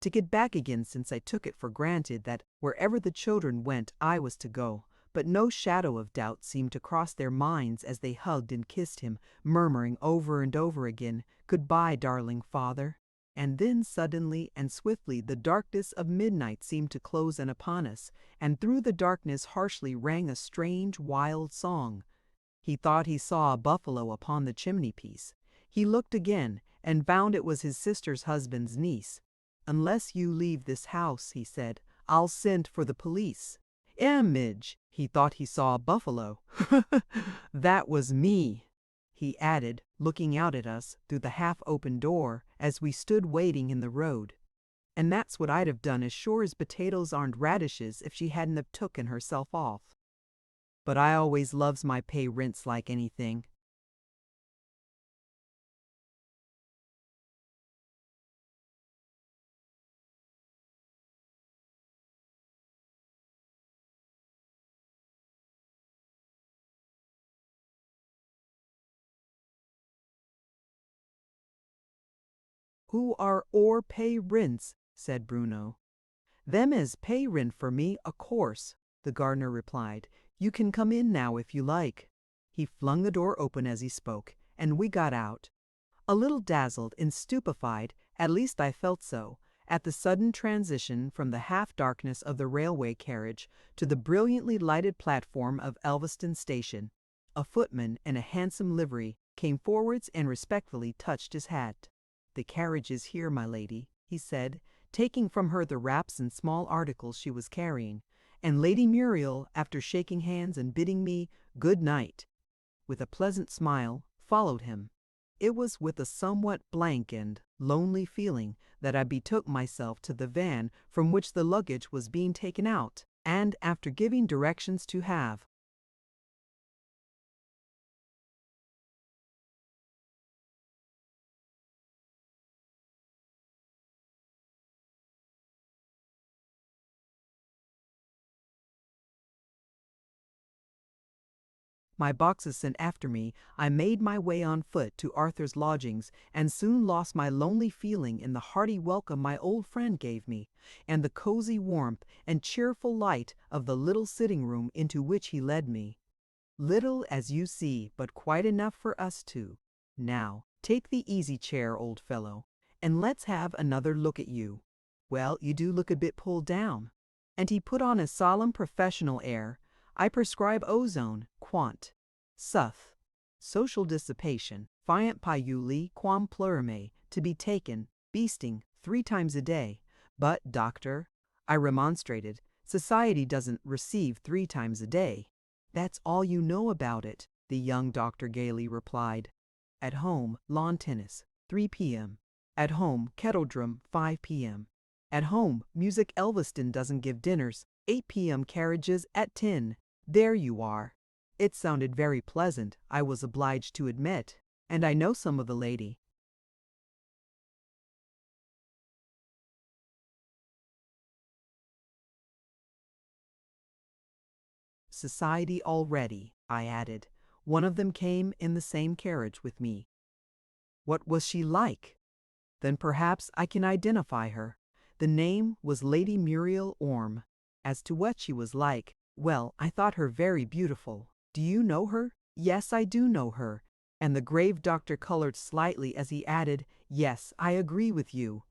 To get back again, since I took it for granted that wherever the children went I was to go, but no shadow of doubt seemed to cross their minds as they hugged and kissed him, murmuring over and over again, "Goodbye, darling father." And then suddenly and swiftly the darkness of midnight seemed to close in upon us, and through the darkness harshly rang a strange, wild song. He thought he saw a buffalo upon the chimney-piece. He looked again, and found it was his sister's husband's niece. "Unless you leave this house," he said, "I'll send for the police." "Image!" He thought he saw a buffalo. "That was me," he added, looking out at us through the half-open door as we stood waiting in the road. "And that's what I'd have done as sure as potatoes aren't radishes if she hadn't have tooken herself off. But I always loves my pay rints like anything." "Who are or pay rints?" said Bruno. "Them as pay rint for me, o' course," the gardener replied. "You can come in now if you like." He flung the door open as he spoke, and we got out. A little dazzled and stupefied, at least I felt so, At the sudden transition from the half-darkness of the railway carriage to the brilliantly lighted platform of Elveston Station, a footman in a handsome livery came forwards and respectfully touched his hat. "The carriage is here, my lady," he said, taking from her the wraps and small articles she was carrying, and Lady Muriel, after shaking hands and bidding me good night, with a pleasant smile, followed him. It was with a somewhat blank and lonely feeling that I betook myself to the van from which the luggage was being taken out, and after giving directions to have my boxes sent after me, I made my way on foot to Arthur's lodgings, and soon lost my lonely feeling in the hearty welcome my old friend gave me, and the cozy warmth and cheerful light of the little sitting room into which he led me. Little, as you see, but quite enough for us two. Now, take the easy chair, old fellow, and let's have another look at you. Well, you do look a bit pulled down." And he put on a solemn professional air. "I prescribe ozone, quant. Suth. Social dissipation, fiant piuli quam plurime, to be taken, beasting, 3 times a day. But, doctor," I remonstrated, "society doesn't receive 3 times a day." "That's all you know about it," the young doctor gaily replied. "At home, lawn tennis, 3 p.m. At home, kettledrum, 5 p.m. At home, music Elveston doesn't give dinners, 8 p.m. carriages at 10. There you are." It sounded very pleasant, I was obliged to admit, and I know some of the lady society already, I added. One of them came in the same carriage with me. "What was she like?" "Then perhaps I can identify her. The name was Lady Muriel Orme. As to what she was like, well, I thought her very beautiful. Do you know her?" "Yes, I do know her." And the grave doctor colored slightly as he added, "Yes, I agree with you.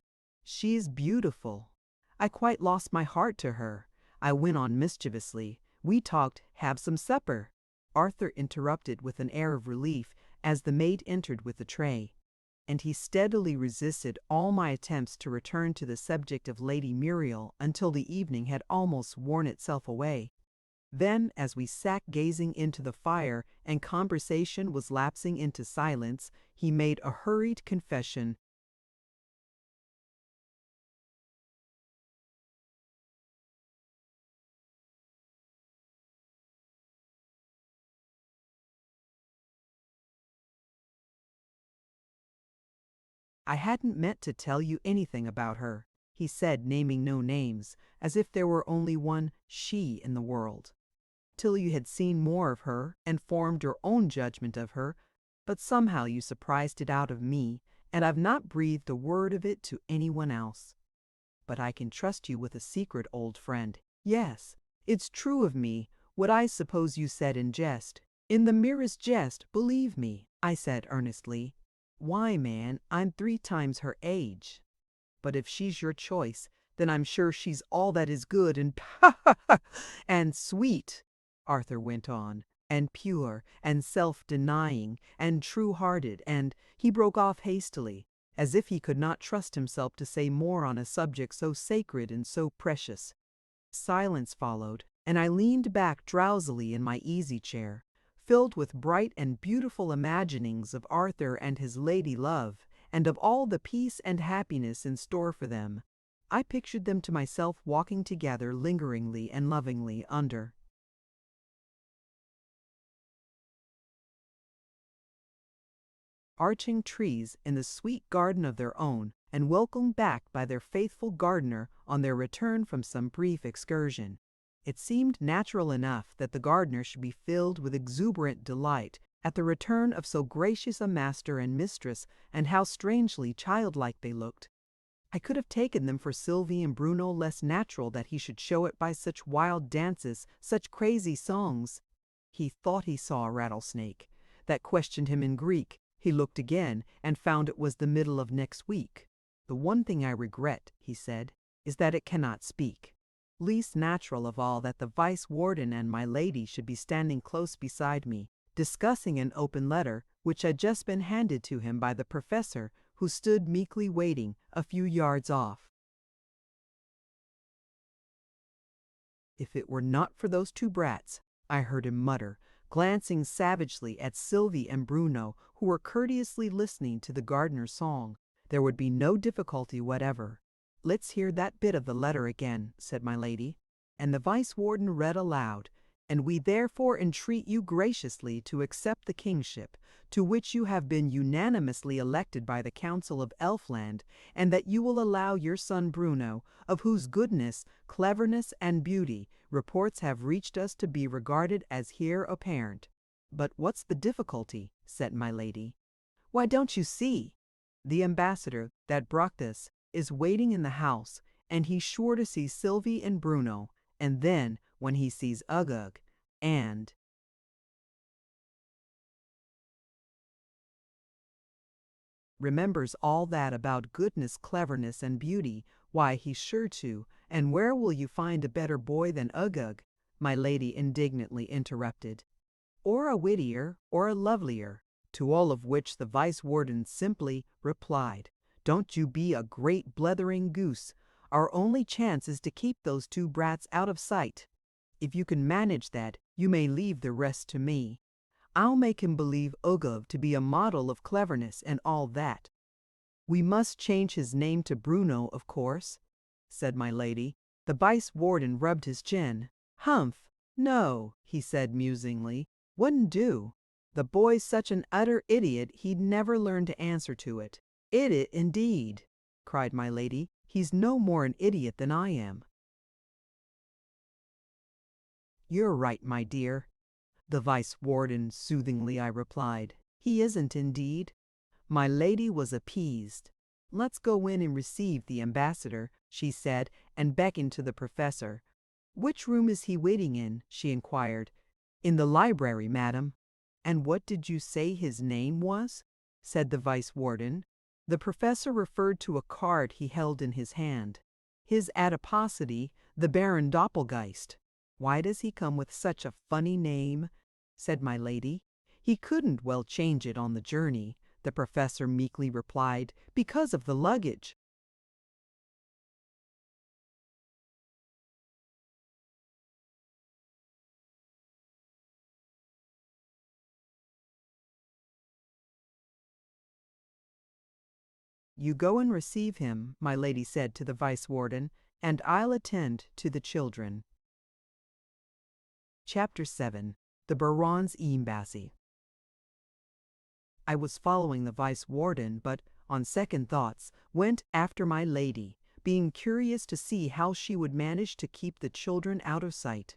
She is beautiful. I quite lost my heart to her." I went on mischievously. "We talked, have some supper." Arthur interrupted with an air of relief as the maid entered with the tray, and he steadily resisted all my attempts to return to the subject of Lady Muriel until the evening had almost worn itself away. Then, as we sat gazing into the fire and conversation was lapsing into silence, he made a hurried confession. "I hadn't meant to tell you anything about her," he said, naming no names, as if there were only one she in the world, "till you had seen more of her and formed your own judgment of her, but somehow you surprised it out of me, and I've not breathed a word of it to anyone else. But I can trust you with a secret, old friend. Yes, it's true of me, what I suppose you said in jest. In the merest jest, believe me," I said earnestly. "Why, man, I'm 3 times her age. But if she's your choice, then I'm sure she's all that is good and and sweet," Arthur went on, "and pure, and self-denying, and true-hearted, and—" He broke off hastily, as if he could not trust himself to say more on a subject so sacred and so precious. Silence followed, and I leaned back drowsily in my easy-chair, filled with bright and beautiful imaginings of Arthur and his lady love, and of all the peace and happiness in store for them. I pictured them to myself walking together lingeringly and lovingly under arching trees in the sweet garden of their own, and welcomed back by their faithful gardener on their return from some brief excursion. It seemed natural enough that the gardener should be filled with exuberant delight at the return of so gracious a master and mistress, and how strangely childlike they looked. I could have taken them for Sylvie and Bruno less natural that he should show it by such wild dances, such crazy songs. He thought he saw a rattlesnake. That questioned him in Greek. He looked again, and found it was the middle of next week. "The one thing I regret," he said, "is that it cannot speak. Least natural of all that the vice-warden and my lady should be standing close beside me, discussing an open letter which had just been handed to him by the professor, who stood meekly waiting a few yards off. If it were not for those two brats," I heard him mutter, glancing savagely at Sylvie and Bruno, who were courteously listening to the gardener's song, "there would be no difficulty whatever." "Let's hear that bit of the letter again," said my lady. And the vice-warden read aloud, "And we therefore entreat you graciously to accept the kingship, to which you have been unanimously elected by the Council of Elfland, and that you will allow your son Bruno, of whose goodness, cleverness, and beauty reports have reached us to be regarded as heir apparent." "But what's the difficulty?" said my lady. "Why, don't you see? The ambassador that brought this is waiting in the house, and he's sure to see Sylvie and Bruno, and then, when he sees Uggug, and remembers all that about goodness, cleverness, and beauty, why, he's sure to, and where will you find a better boy than Uggug?" my lady indignantly interrupted. "Or a wittier, or a lovelier," to all of which the vice-warden simply replied, "Don't you be a great blethering goose. Our only chance is to keep those two brats out of sight. If you can manage that, you may leave the rest to me. I'll make him believe Uggug to be a model of cleverness and all that." "We must change his name to Bruno, of course," said my lady. The vice-warden rubbed his chin. "Humph! No," he said musingly. "Wouldn't do. The boy's such an utter idiot he'd never learn to answer to it." "Idiot, indeed!" cried my lady. "He's no more an idiot than I am." "You're right, my dear," the vice-warden soothingly I replied. "He isn't, indeed." My lady was appeased. "Let's go in and receive the ambassador," she said, and beckoned to the professor. "Which room is he waiting in?" she inquired. "In the library, madam." "And what did you say his name was?" said the vice-warden. The professor referred to a card he held in his hand. "His adiposity, the Baron Doppelgeist." "Why does he come with such a funny name?" said my lady. "He couldn't well change it on the journey," the professor meekly replied, "because of the luggage." "You go and receive him," my lady said to the vice-warden, "and I'll attend to the children." Chapter 7. The Baron's Embassy. I was following the vice-warden, but, on second thoughts, went after my lady, being curious to see how she would manage to keep the children out of sight.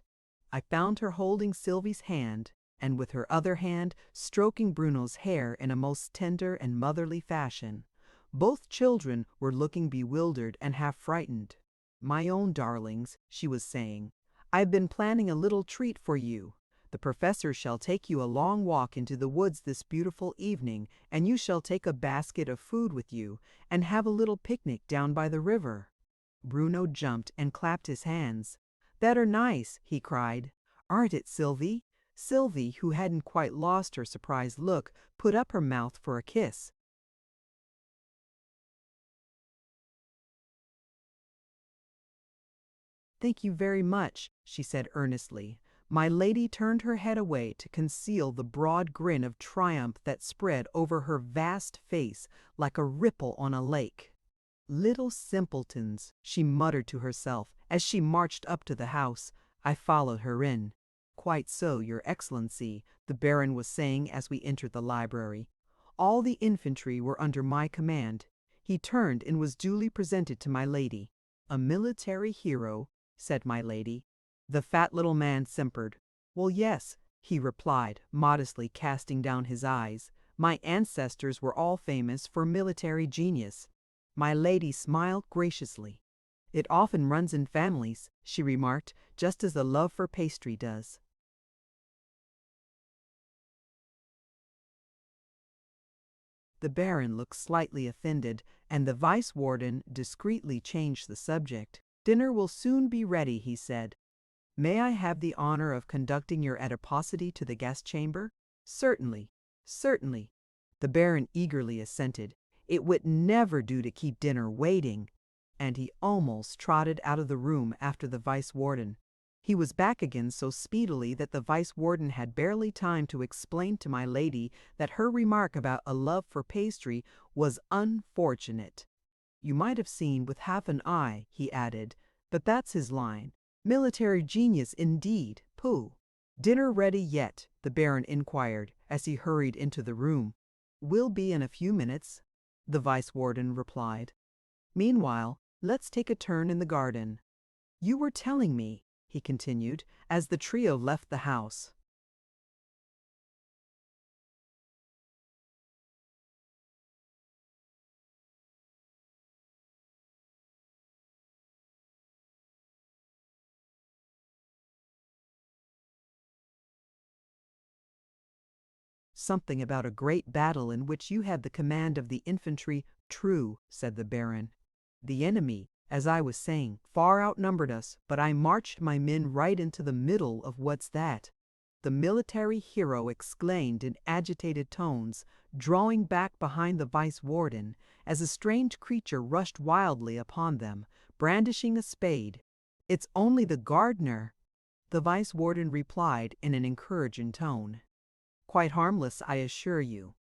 I found her holding Sylvie's hand, and with her other hand stroking Bruno's hair in a most tender and motherly fashion. Both children were looking bewildered and half frightened. "My own darlings," she was saying, "I've been planning a little treat for you. The professor shall take you a long walk into the woods this beautiful evening, and you shall take a basket of food with you, and have a little picnic down by the river." Bruno jumped and clapped his hands. "That are nice," he cried. "Aren't it, Sylvie?" Sylvie, who hadn't quite lost her surprised look, put up her mouth for a kiss. "Thank you very much," she said earnestly. My lady turned her head away to conceal the broad grin of triumph that spread over her vast face like a ripple on a lake. "Little simpletons," she muttered to herself as she marched up to the house. I followed her in. "Quite so, Your Excellency," the Baron was saying as we entered the library. "All the infantry were under my command." He turned and was duly presented to my lady. "A military hero," said my lady. The fat little man simpered. "Well, yes," he replied, modestly casting down his eyes. "My ancestors were all famous for military genius." My lady smiled graciously. "It often runs in families," she remarked, "just as the love for pastry does." The Baron looked slightly offended, and the vice warden discreetly changed the subject. "Dinner will soon be ready," he said. "May I have the honor of conducting your adiposity to the guest chamber?" "Certainly, certainly." The Baron eagerly assented. It would never do to keep dinner waiting, and he almost trotted out of the room after the vice warden. He was back again so speedily that the vice warden had barely time to explain to my lady that her remark about a love for pastry was unfortunate. "You might have seen with half an eye," he added, "but that's his line. Military genius indeed, pooh." "Dinner ready yet?" the Baron inquired as he hurried into the room. "Will be in a few minutes," the vice warden replied. "Meanwhile, let's take a turn in the garden. You were telling me," he continued, as the trio left the house. "Something about a great battle in which you had the command of the infantry." "True," said the Baron. "The enemy, as I was saying, far outnumbered us, but I marched my men right into the middle of what's that," the military hero exclaimed in agitated tones, drawing back behind the vice warden, as a strange creature rushed wildly upon them, brandishing a spade. "It's only the gardener," the vice warden replied in an encouraging tone. "Quite harmless, I assure you.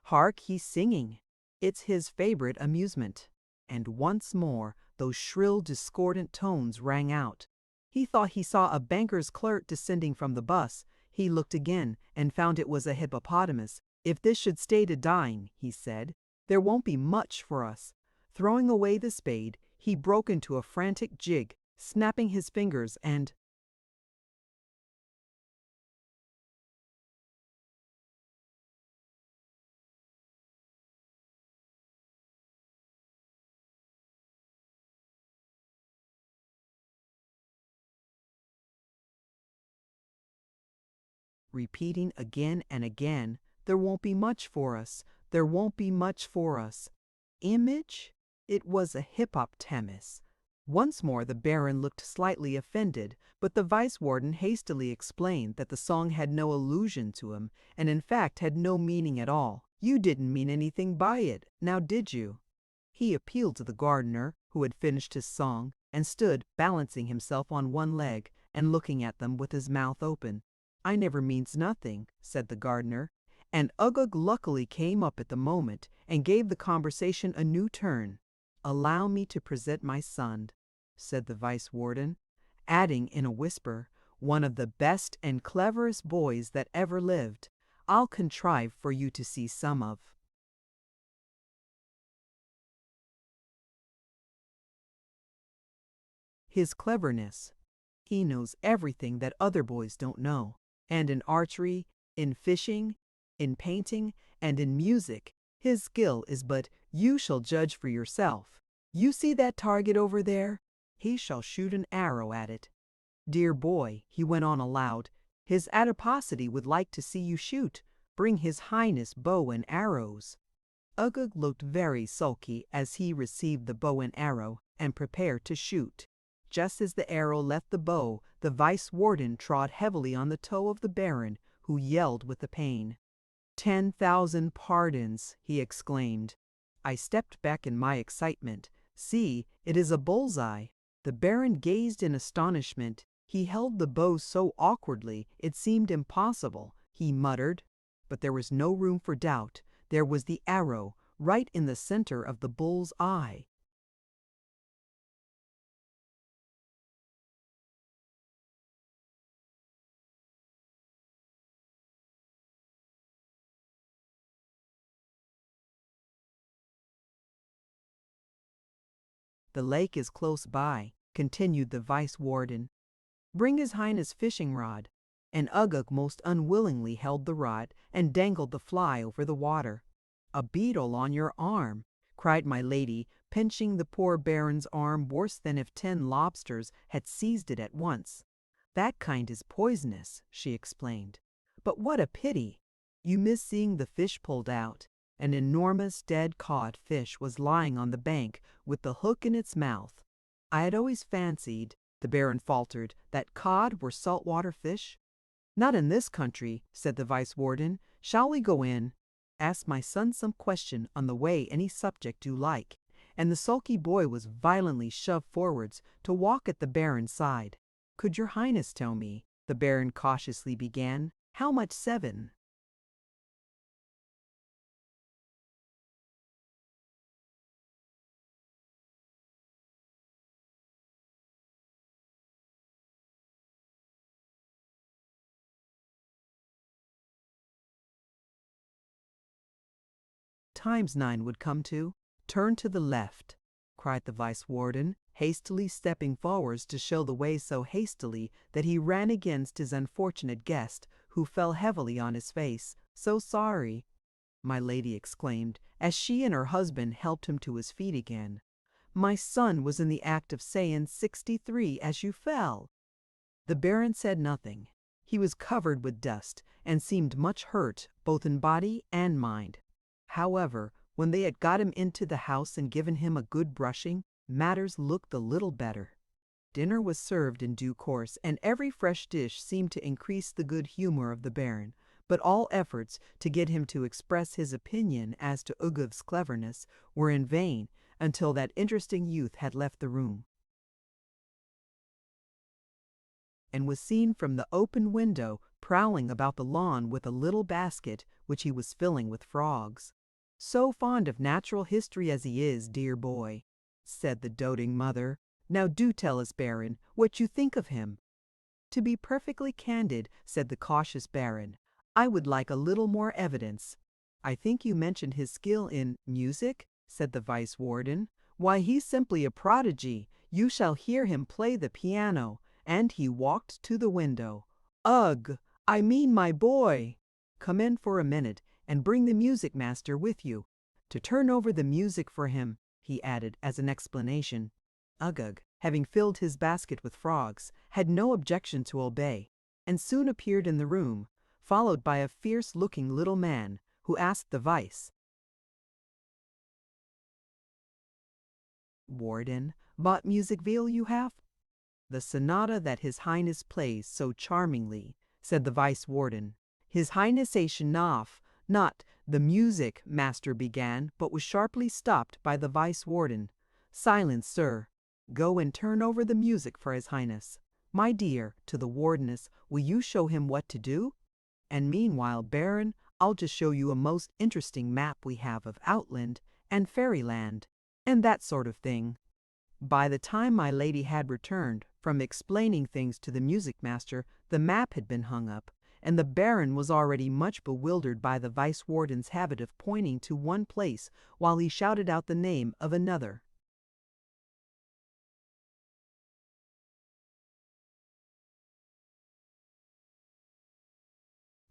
Hark, he's singing. It's his favorite amusement." And once more those shrill, discordant tones rang out. He thought he saw a banker's clerk descending from the bus. He looked again and found it was a hippopotamus. "If this should stay to dine," he said, "there won't be much for us." Throwing away the spade, he broke into a frantic jig, snapping his fingers and repeating again and again, "There won't be much for us. There won't be much for us." Image? It was a hippopotamus. Once more the Baron looked slightly offended, but the vice warden hastily explained that the song had no allusion to him, and in fact had no meaning at all. "You didn't mean anything by it, now did you?" He appealed to the gardener, who had finished his song, and stood balancing himself on one leg, and looking at them with his mouth open. "I never means nothing," said the gardener, and Uggug luckily came up at the moment and gave the conversation a new turn. "Allow me to present my son," said the vice warden, adding in a whisper, "one of the best and cleverest boys that ever lived. I'll contrive for you to see some of his cleverness. He knows everything that other boys don't know, and in archery, in fishing, in painting, and in music, his skill is but you shall judge for yourself. You see that target over there? He shall shoot an arrow at it. Dear boy," he went on aloud, "his adiposity would like to see you shoot. Bring his highness bow and arrows." Uggug looked very sulky as he received the bow and arrow and prepared to shoot. Just as the arrow left the bow, the vice warden trod heavily on the toe of the Baron, who yelled with the pain. "10,000 pardons," he exclaimed. I stepped back in my excitement. "See, it is a bullseye." The Baron gazed in astonishment. He held the bow so awkwardly it seemed impossible. He muttered, but there was no room for doubt. There was the arrow, right in the center of the bull's eye. "The lake is close by," continued the vice warden. "Bring his highness fishing rod." And Uggug most unwillingly held the rod and dangled the fly over the water. "A beetle on your arm," cried my lady, pinching the poor Baron's arm worse than if 10 lobsters had seized it at once. "That kind is poisonous," she explained. "But what a pity! You miss seeing the fish pulled out." An enormous dead-caught fish was lying on the bank with the hook in its mouth. I had always fancied, the Baron faltered, that cod were saltwater fish. Not in this country, said the vice-warden. Shall we go in? Ask my son some question on the way, any subject you like. And the sulky boy was violently shoved forwards to walk at the Baron's side. Could your Highness tell me, the Baron cautiously began, how much 7 times 9 would come to? Turn to the left, cried the vice-warden, hastily stepping forwards to show the way so hastily that he ran against his unfortunate guest, who fell heavily on his face. So sorry, my lady exclaimed, as she and her husband helped him to his feet again. My son was in the act of saying 63 as you fell. The Baron said nothing. He was covered with dust, and seemed much hurt, both in body and mind. However, when they had got him into the house and given him a good brushing, matters looked a little better. Dinner was served in due course, and every fresh dish seemed to increase the good humor of the Baron, but all efforts to get him to express his opinion as to Uguv's cleverness were in vain until that interesting youth had left the room, and was seen from the open window prowling about the lawn with a little basket which he was filling with frogs. So fond of natural history as he is, dear boy, said the doting mother. Now do tell us, Baron, what you think of him. To be perfectly candid, said the cautious Baron, I would like a little more evidence. I think you mentioned his skill in music, said the vice-warden. Why, he's simply a prodigy. You shall hear him play the piano. And he walked to the window. Ugh! I mean, my boy! Come in for a minute, and bring the music master with you, to turn over the music for him, he added as an explanation. Ugug, having filled his basket with frogs, had no objection to obey, and soon appeared in the room, followed by a fierce-looking little man, who asked the vice-warden, "What music will you have?" "The sonata that His Highness plays so charmingly," said the vice-warden. His Highness-ation not the music master began, but was sharply stopped by the vice-warden. Silence, sir. Go and turn over the music for His Highness. My dear, to the wardeness, will you show him what to do? And meanwhile, Baron, I'll just show you a most interesting map we have of Outland and Fairyland, and that sort of thing. By the time my lady had returned from explaining things to the music master, the map had been hung up, and the Baron was already much bewildered by the vice-warden's habit of pointing to one place while he shouted out the name of another.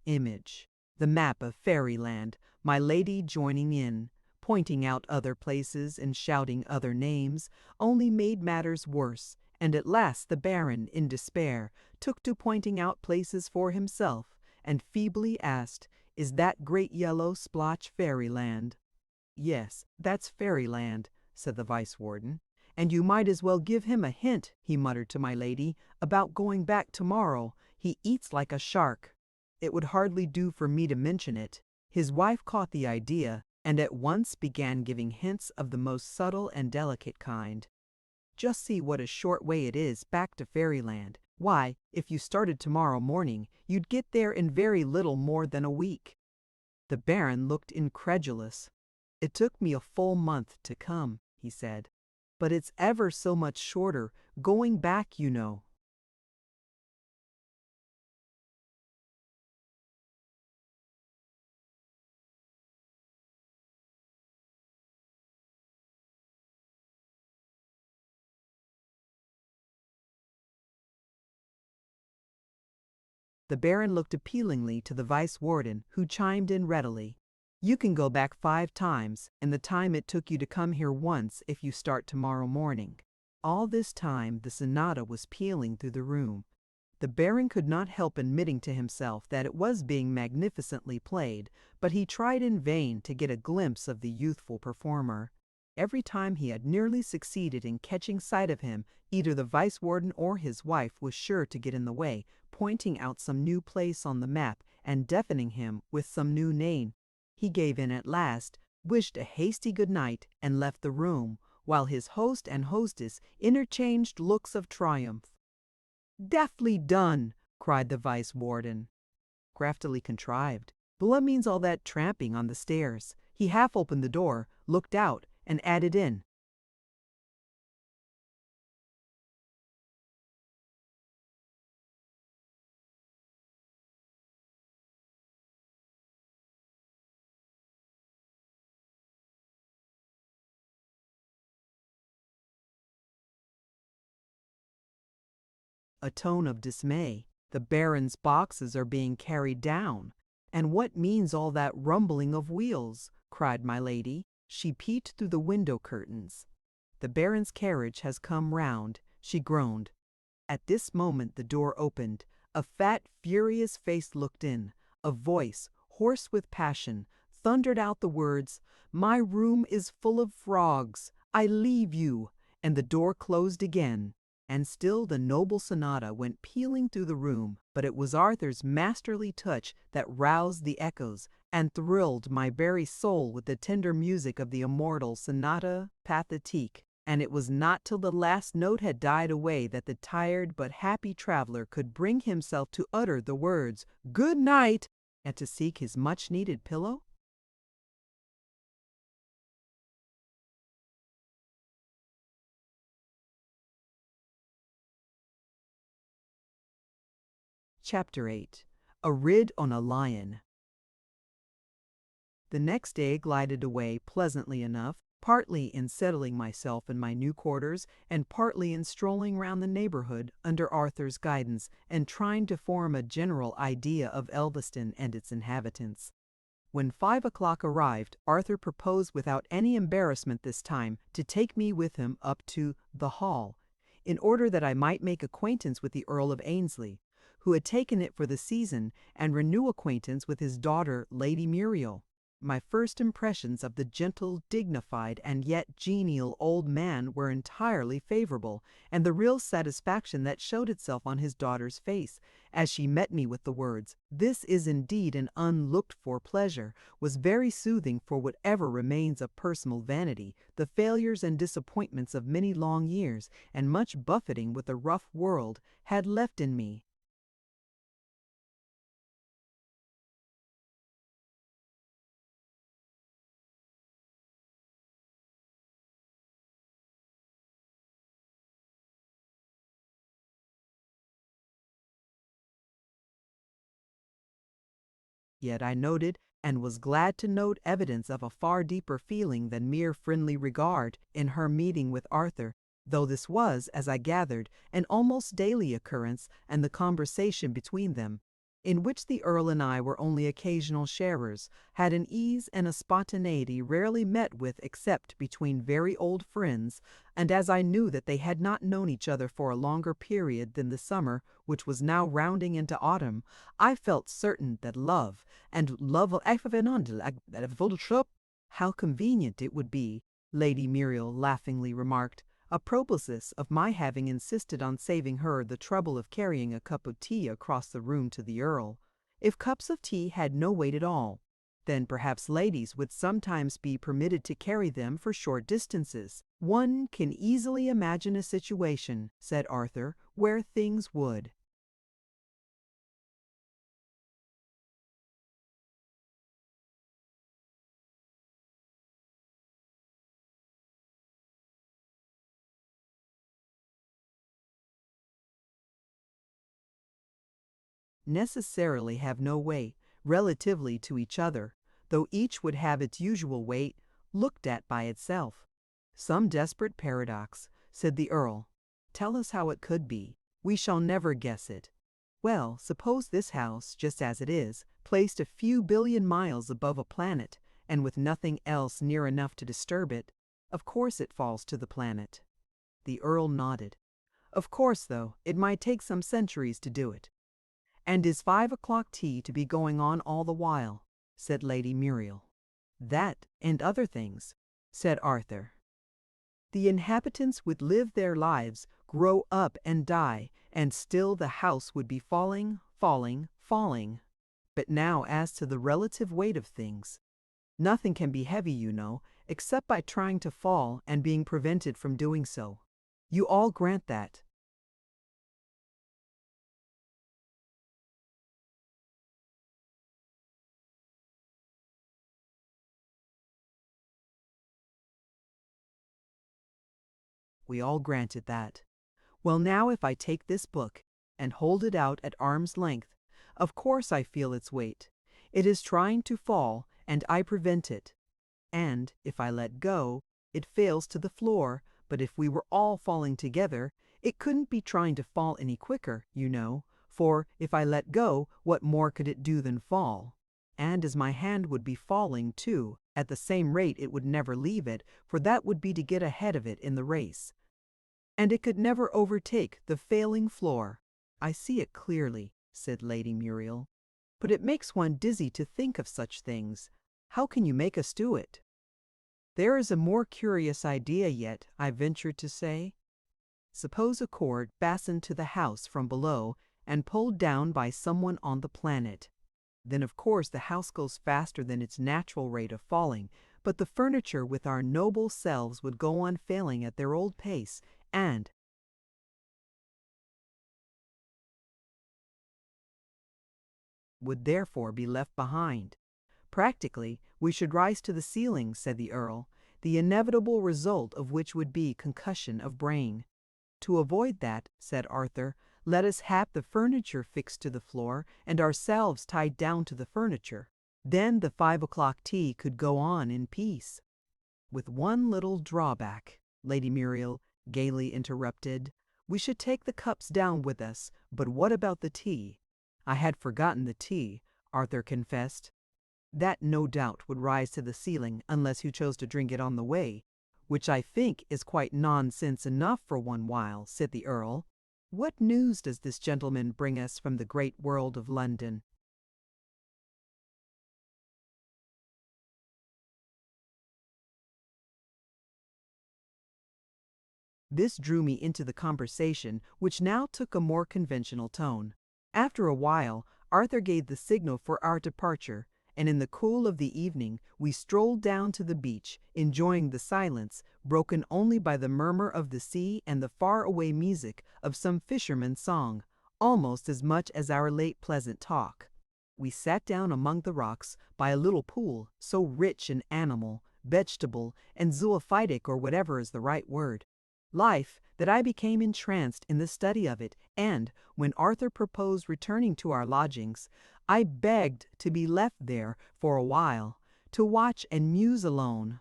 Image. The map of Fairyland, my lady joining in, pointing out other places and shouting other names, only made matters worse, and at last the Baron, in despair, took to pointing out places for himself, and feebly asked, "Is that great yellow splotch Fairyland?" "Yes, that's Fairyland," said the vice-warden. "And you might as well give him a hint," he muttered to my lady, "about going back tomorrow. He eats like a shark." It would hardly do for me to mention it. His wife caught the idea, and at once began giving hints of the most subtle and delicate kind. Just see what a short way it is back to Fairyland. Why, if you started tomorrow morning, you'd get there in very little more than a week. The Baron looked incredulous. "It took me a full month to come," he said. "But it's ever so much shorter, going back, you know." The Baron looked appealingly to the vice-warden, who chimed in readily. "You can go back 5 times, in the time it took you to come here once if you start tomorrow morning." All this time the sonata was pealing through the room. The Baron could not help admitting to himself that it was being magnificently played, but he tried in vain to get a glimpse of the youthful performer. Every time he had nearly succeeded in catching sight of him, either the vice-warden or his wife was sure to get in the way, pointing out some new place on the map and deafening him with some new name. He gave in at last, wished a hasty good night, and left the room, while his host and hostess interchanged looks of triumph. "Deftly done!" cried the vice-warden. "Craftily contrived. But what means all that tramping on the stairs?" He half opened the door, looked out, and added in, a tone of dismay. "The Baron's boxes are being carried down. And what means all that rumbling of wheels?" cried my lady. She peeped through the window curtains. "The Baron's carriage has come round," she groaned. At this moment the door opened. A fat, furious face looked in. A voice, hoarse with passion, thundered out the words, "My room is full of frogs. I leave you." And the door closed again. And still the noble sonata went pealing through the room, but it was Arthur's masterly touch that roused the echoes and thrilled my very soul with the tender music of the immortal sonata pathétique. And it was not till the last note had died away that the tired but happy traveler could bring himself to utter the words, "Good night," and to seek his much-needed pillow. Chapter 8. A Rid on a Lion. The next day glided away pleasantly enough, partly in settling myself in my new quarters, and partly in strolling round the neighborhood under Arthur's guidance and trying to form a general idea of Elveston and its inhabitants. When 5 o'clock arrived, Arthur proposed without any embarrassment this time to take me with him up to the Hall, in order that I might make acquaintance with the Earl of Ainsley, who had taken it for the season, and renew acquaintance with his daughter, Lady Muriel. My first impressions of the gentle, dignified, and yet genial old man were entirely favorable, and the real satisfaction that showed itself on his daughter's face, as she met me with the words, "This is indeed an unlooked-for pleasure," was very soothing for whatever remains of personal vanity, the failures and disappointments of many long years, and much buffeting with the rough world, had left in me. Yet I noted and was glad to note evidence of a far deeper feeling than mere friendly regard in her meeting with Arthur, though this was, as I gathered, an almost daily occurrence, and the conversation between them, in which the Earl and I were only occasional sharers, had an ease and a spontaneity rarely met with except between very old friends, and as I knew that they had not known each other for a longer period than the summer, which was now rounding into autumn, I felt certain that how convenient it would be, Lady Muriel laughingly remarked, a proposis of my having insisted on saving her the trouble of carrying a cup of tea across the room to the Earl. If cups of tea had no weight at all, then perhaps ladies would sometimes be permitted to carry them for short distances. "One can easily imagine a situation," said Arthur, "where things would." Necessarily have no weight, relatively to each other, though each would have its usual weight, looked at by itself. "Some desperate paradox," said the Earl. "Tell us how it could be. We shall never guess it." "Well, suppose this house, just as it is, placed a few billion miles above a planet, and with nothing else near enough to disturb it. Of course it falls to the planet." The Earl nodded. Of course, though, it might take some centuries to do it. And is 5 o'clock tea to be going on all the while? Said Lady Muriel. That, and other things, said Arthur. The inhabitants would live their lives, grow up and die, and still the house would be falling, falling, falling. But now as to the relative weight of things. Nothing can be heavy, you know, except by trying to fall and being prevented from doing so. You all grant that. We all granted that. Well, now if I take this book and hold it out at arm's length, of course I feel its weight. It is trying to fall, and I prevent it. And if I let go, it fails to the floor, but if we were all falling together, it couldn't be trying to fall any quicker, you know, for if I let go, what more could it do than fall? And as my hand would be falling, too, at the same rate it would never leave it, for that would be to get ahead of it in the race. And it could never overtake the failing floor. I see it clearly, said Lady Muriel. But it makes one dizzy to think of such things. How can you make us do it? There is a more curious idea yet, I ventured to say. Suppose a cord fastened to the house from below and pulled down by someone on the planet. Then of course the house goes faster than its natural rate of falling, but the furniture with our noble selves would go on failing at their old pace, and would therefore be left behind. Practically, we should rise to the ceiling, said the Earl, the inevitable result of which would be concussion of brain. To avoid that, said Arthur, let us have the furniture fixed to the floor and ourselves tied down to the furniture. Then the 5 o'clock tea could go on in peace. With one little drawback, Lady Muriel gaily interrupted. We should take the cups down with us, but what about the tea? I had forgotten the tea, Arthur confessed. That no doubt would rise to the ceiling unless you chose to drink it on the way, which I think is quite nonsense enough for one while, said the Earl. What news does this gentleman bring us from the great world of London? This drew me into the conversation, which now took a more conventional tone. After a while, Arthur gave the signal for our departure, and in the cool of the evening we strolled down to the beach, enjoying the silence, broken only by the murmur of the sea and the far-away music of some fisherman's song, almost as much as our late pleasant talk. We sat down among the rocks by a little pool, so rich in animal, vegetable, and zoophytic, or whatever is the right word, life, that I became entranced in the study of it, and, when Arthur proposed returning to our lodgings, I begged to be left there for a while, to watch and muse alone.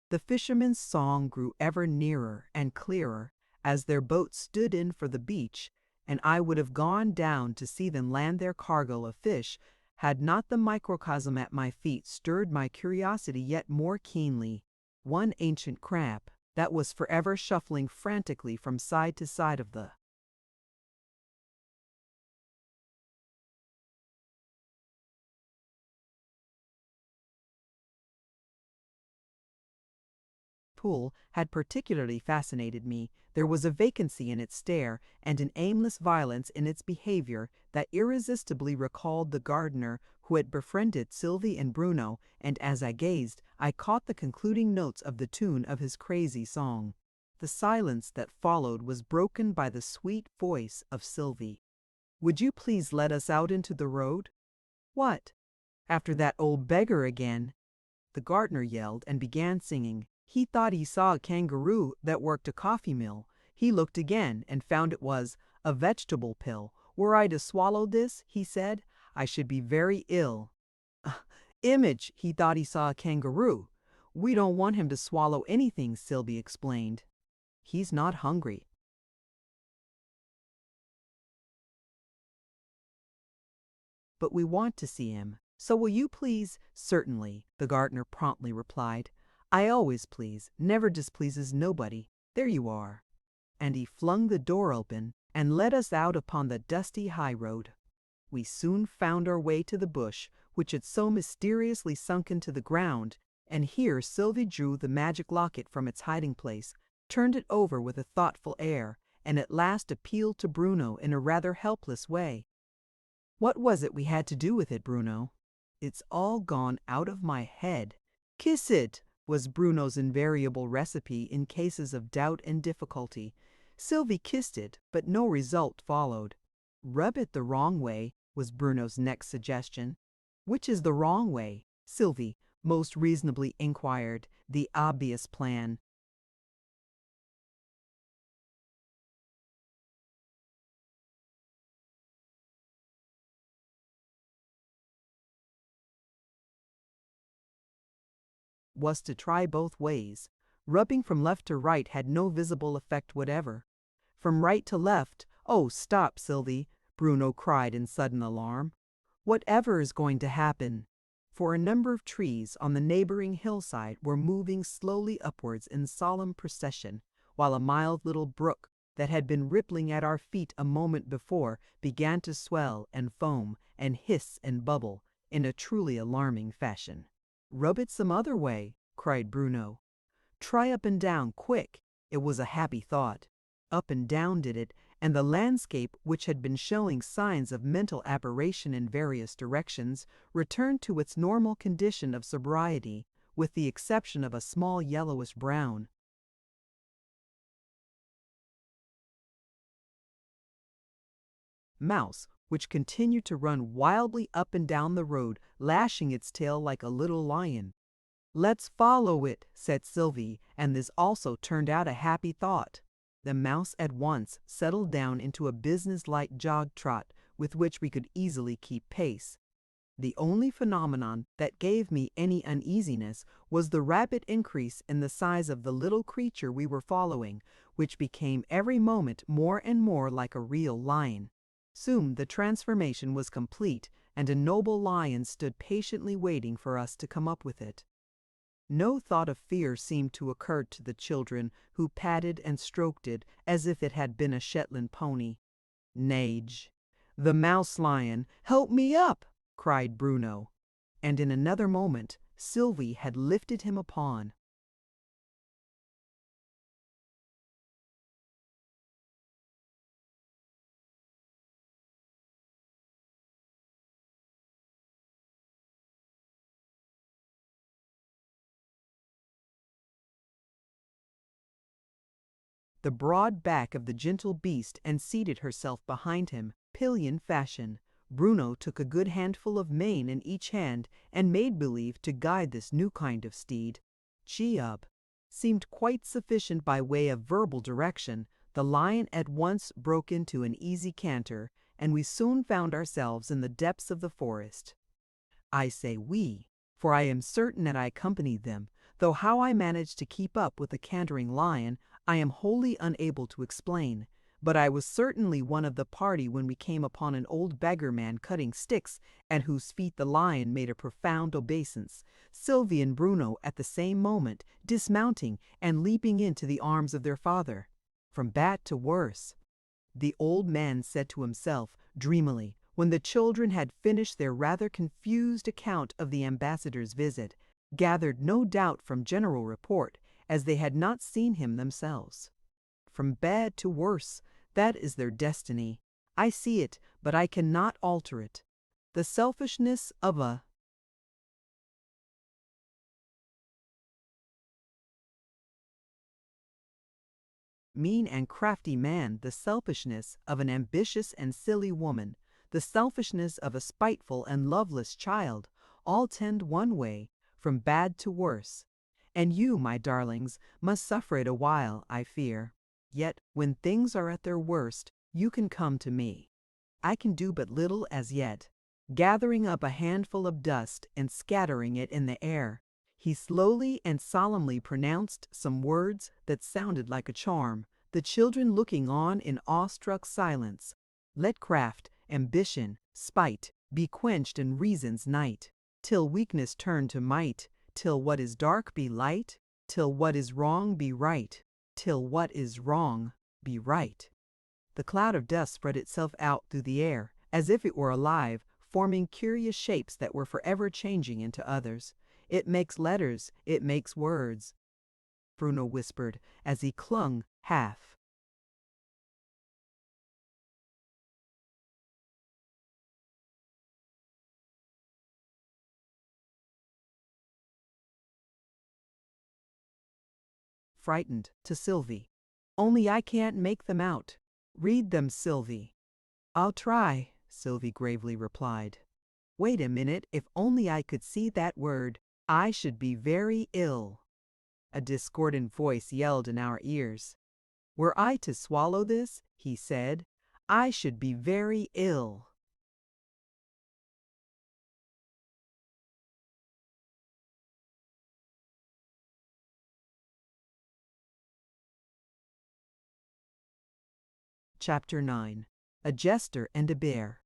The fishermen's song grew ever nearer and clearer as their boat stood in for the beach, and I would have gone down to see them land their cargo of fish, had not the microcosm at my feet stirred my curiosity yet more keenly. One ancient crab that was forever shuffling frantically from side to side of the pool had particularly fascinated me. There was a vacancy in its stare and an aimless violence in its behavior that irresistibly recalled the gardener who had befriended Sylvie and Bruno, and as I gazed, I caught the concluding notes of the tune of his crazy song. The silence that followed was broken by the sweet voice of Sylvie. Would you please let us out into the road? What? After that old beggar again? The gardener yelled and began singing. He thought he saw a kangaroo that worked a coffee mill. He looked again and found it was a vegetable pill. Were I to swallow this, he said, I should be very ill. Image, he thought he saw a kangaroo. We don't want him to swallow anything, Sylvie explained. He's not hungry. But we want to see him. So will you please? Certainly, the gardener promptly replied. I always please, never displeases nobody. There you are. and he flung the door open and led us out upon the dusty high road. We soon found our way to the bush which had so mysteriously sunk into the ground, and here Sylvie drew the magic locket from its hiding place, turned it over with a thoughtful air, and at last appealed to Bruno in a rather helpless way. "What was it we had to do with it, Bruno?" "It's all gone out of my head." "Kiss it," was Bruno's invariable recipe in cases of doubt and difficulty. Sylvie kissed it, but no result followed. "Rub it the wrong way," was Bruno's next suggestion. "Which is the wrong way?" Sylvie most reasonably inquired. "The obvious plan." Was to try both ways. Rubbing from left to right had no visible effect whatever. From right to left, "Oh, stop, Sylvie," Bruno cried in sudden alarm. "Whatever is going to happen?" For a number of trees on the neighboring hillside were moving slowly upwards in solemn procession, while a mild little brook that had been rippling at our feet a moment before began to swell and foam and hiss and bubble in a truly alarming fashion. "Rub it some other way," cried Bruno. "Try up and down, quick." It was a happy thought. Up and down did it, and the landscape, which had been showing signs of mental aberration in various directions, returned to its normal condition of sobriety, with the exception of a small yellowish brown mouse, which continued to run wildly up and down the road, lashing its tail like a little lion. "Let's follow it," said Sylvie, and this also turned out a happy thought. The mouse at once settled down into a business-like jog trot with which we could easily keep pace. The only phenomenon that gave me any uneasiness was the rapid increase in the size of the little creature we were following, which became every moment more and more like a real lion. Soon the transformation was complete, and a noble lion stood patiently waiting for us to come up with it. No thought of fear seemed to occur to the children, who patted and stroked it as if it had been a Shetland pony. "Nage, the mouse lion, help me up!" cried Bruno, and in another moment Sylvie had lifted him upon. The broad back of the gentle beast and seated herself behind him, pillion fashion. Bruno took a good handful of mane in each hand and made believe to guide this new kind of steed. "Cheab" seemed quite sufficient by way of verbal direction. The lion at once broke into an easy canter, and we soon found ourselves in the depths of the forest. I say "we," for I am certain that I accompanied them, though how I managed to keep up with the cantering lion I am wholly unable to explain. But I was certainly one of the party when we came upon an old beggar man cutting sticks, at whose feet the lion made a profound obeisance, Sylvie and Bruno at the same moment dismounting and leaping into the arms of their father. From bad to worse, the old man said to himself dreamily, when the children had finished their rather confused account of the ambassador's visit, gathered no doubt from general report, as they had not seen him themselves. From bad to worse, that is their destiny. I see it, but I cannot alter it. The selfishness of a mean and crafty man, the selfishness of an ambitious and silly woman, the selfishness of a spiteful and loveless child, all tend one way, from bad to worse. And you, my darlings, must suffer it a while, I fear. Yet, when things are at their worst, you can come to me. I can do but little as yet. Gathering up a handful of dust and scattering it in the air, he slowly and solemnly pronounced some words that sounded like a charm, the children looking on in awestruck silence. "Let craft, ambition, spite be quenched in reason's night, till weakness turn to might, till what is dark be light, till what is wrong be right, till what is wrong Be right. The cloud of dust spread itself out through the air, as if it were alive, forming curious shapes that were forever changing into others. It makes letters, it makes words, Bruno whispered as he clung half. Frightened, to Sylvie. Only I can't make them out. Read them, Sylvie. I'll try, Sylvie gravely replied. Wait a minute, if only I could see that word. I should be very ill. A discordant voice yelled in our ears. Were I to swallow this, he said, I should be very ill. Chapter 9. A Jester and a Bear.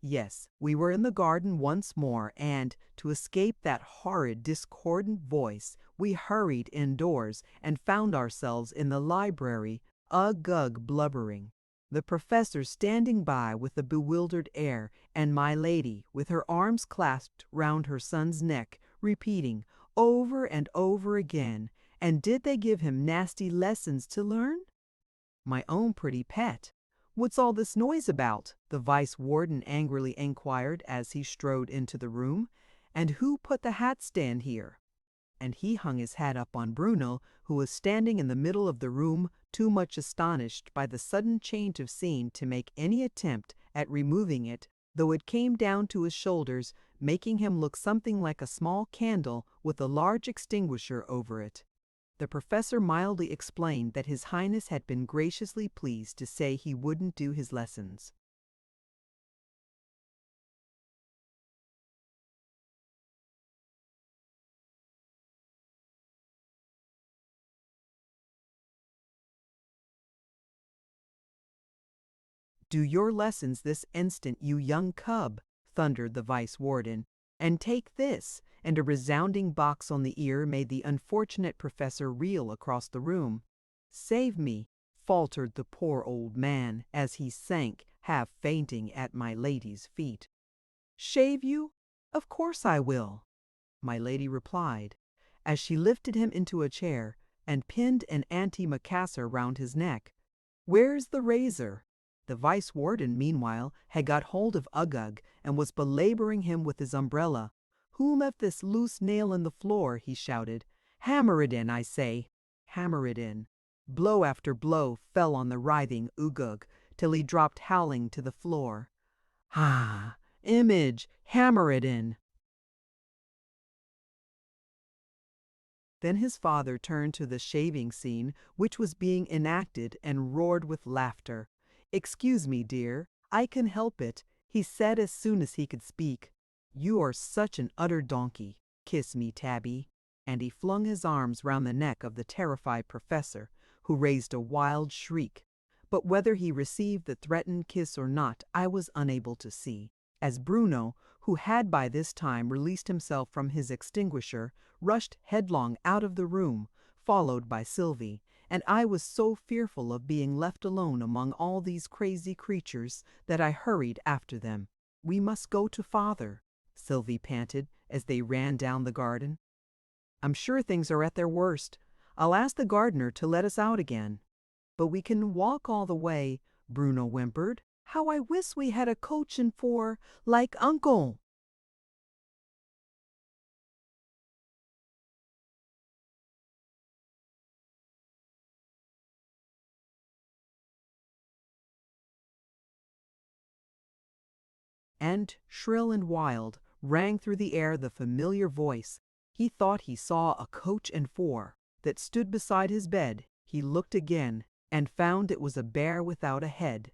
Yes, we were in the garden once more, and, to escape that horrid discordant voice, we hurried indoors and found ourselves in the library, ugh blubbering, the professor standing by with a bewildered air, and my lady, with her arms clasped round her son's neck, repeating, over and over again, and did they give him nasty lessons to learn? My own pretty pet. What's all this noise about? The vice-warden angrily inquired as he strode into the room. And who put the hat stand here? And he hung his hat up on Bruno, who was standing in the middle of the room, too much astonished by the sudden change of scene to make any attempt at removing it, though it came down to his shoulders, making him look something like a small candle with a large extinguisher over it. The professor mildly explained that His Highness had been graciously pleased to say he wouldn't do his lessons. Do your lessons this instant, you young cub, thundered the vice-warden, and take this, and a resounding box on the ear made the unfortunate professor reel across the room. Save me, faltered the poor old man as he sank, half fainting, at my lady's feet. Shave you? Of course I will, my lady replied, as she lifted him into a chair and pinned an antimacassar round his neck. Where's the razor? The vice-warden, meanwhile, had got hold of Uggug and was belaboring him with his umbrella. Who left this loose nail in the floor? He shouted. Hammer it in, I say. Hammer it in. Blow after blow fell on the writhing Uggug, till he dropped howling to the floor. Ah, Image, hammer it in. Then his father turned to the shaving scene, which was being enacted, and roared with laughter. Excuse me, dear, I can help it, he said as soon as he could speak. You are such an utter donkey. Kiss me, Tabby. And he flung his arms round the neck of the terrified professor, who raised a wild shriek. But whether he received the threatened kiss or not, I was unable to see, as Bruno, who had by this time released himself from his extinguisher, rushed headlong out of the room, followed by Sylvie, and I was so fearful of being left alone among all these crazy creatures that I hurried after them. We must go to father, Sylvie panted as they ran down the garden. I'm sure things are at their worst. I'll ask the gardener to let us out again. But we can walk all the way, Bruno whimpered. How I wish we had a coach and four, like Uncle. And, shrill and wild, rang through the air the familiar voice. He thought he saw a coach and four that stood beside his bed. He looked again, and found it was a bear without a head.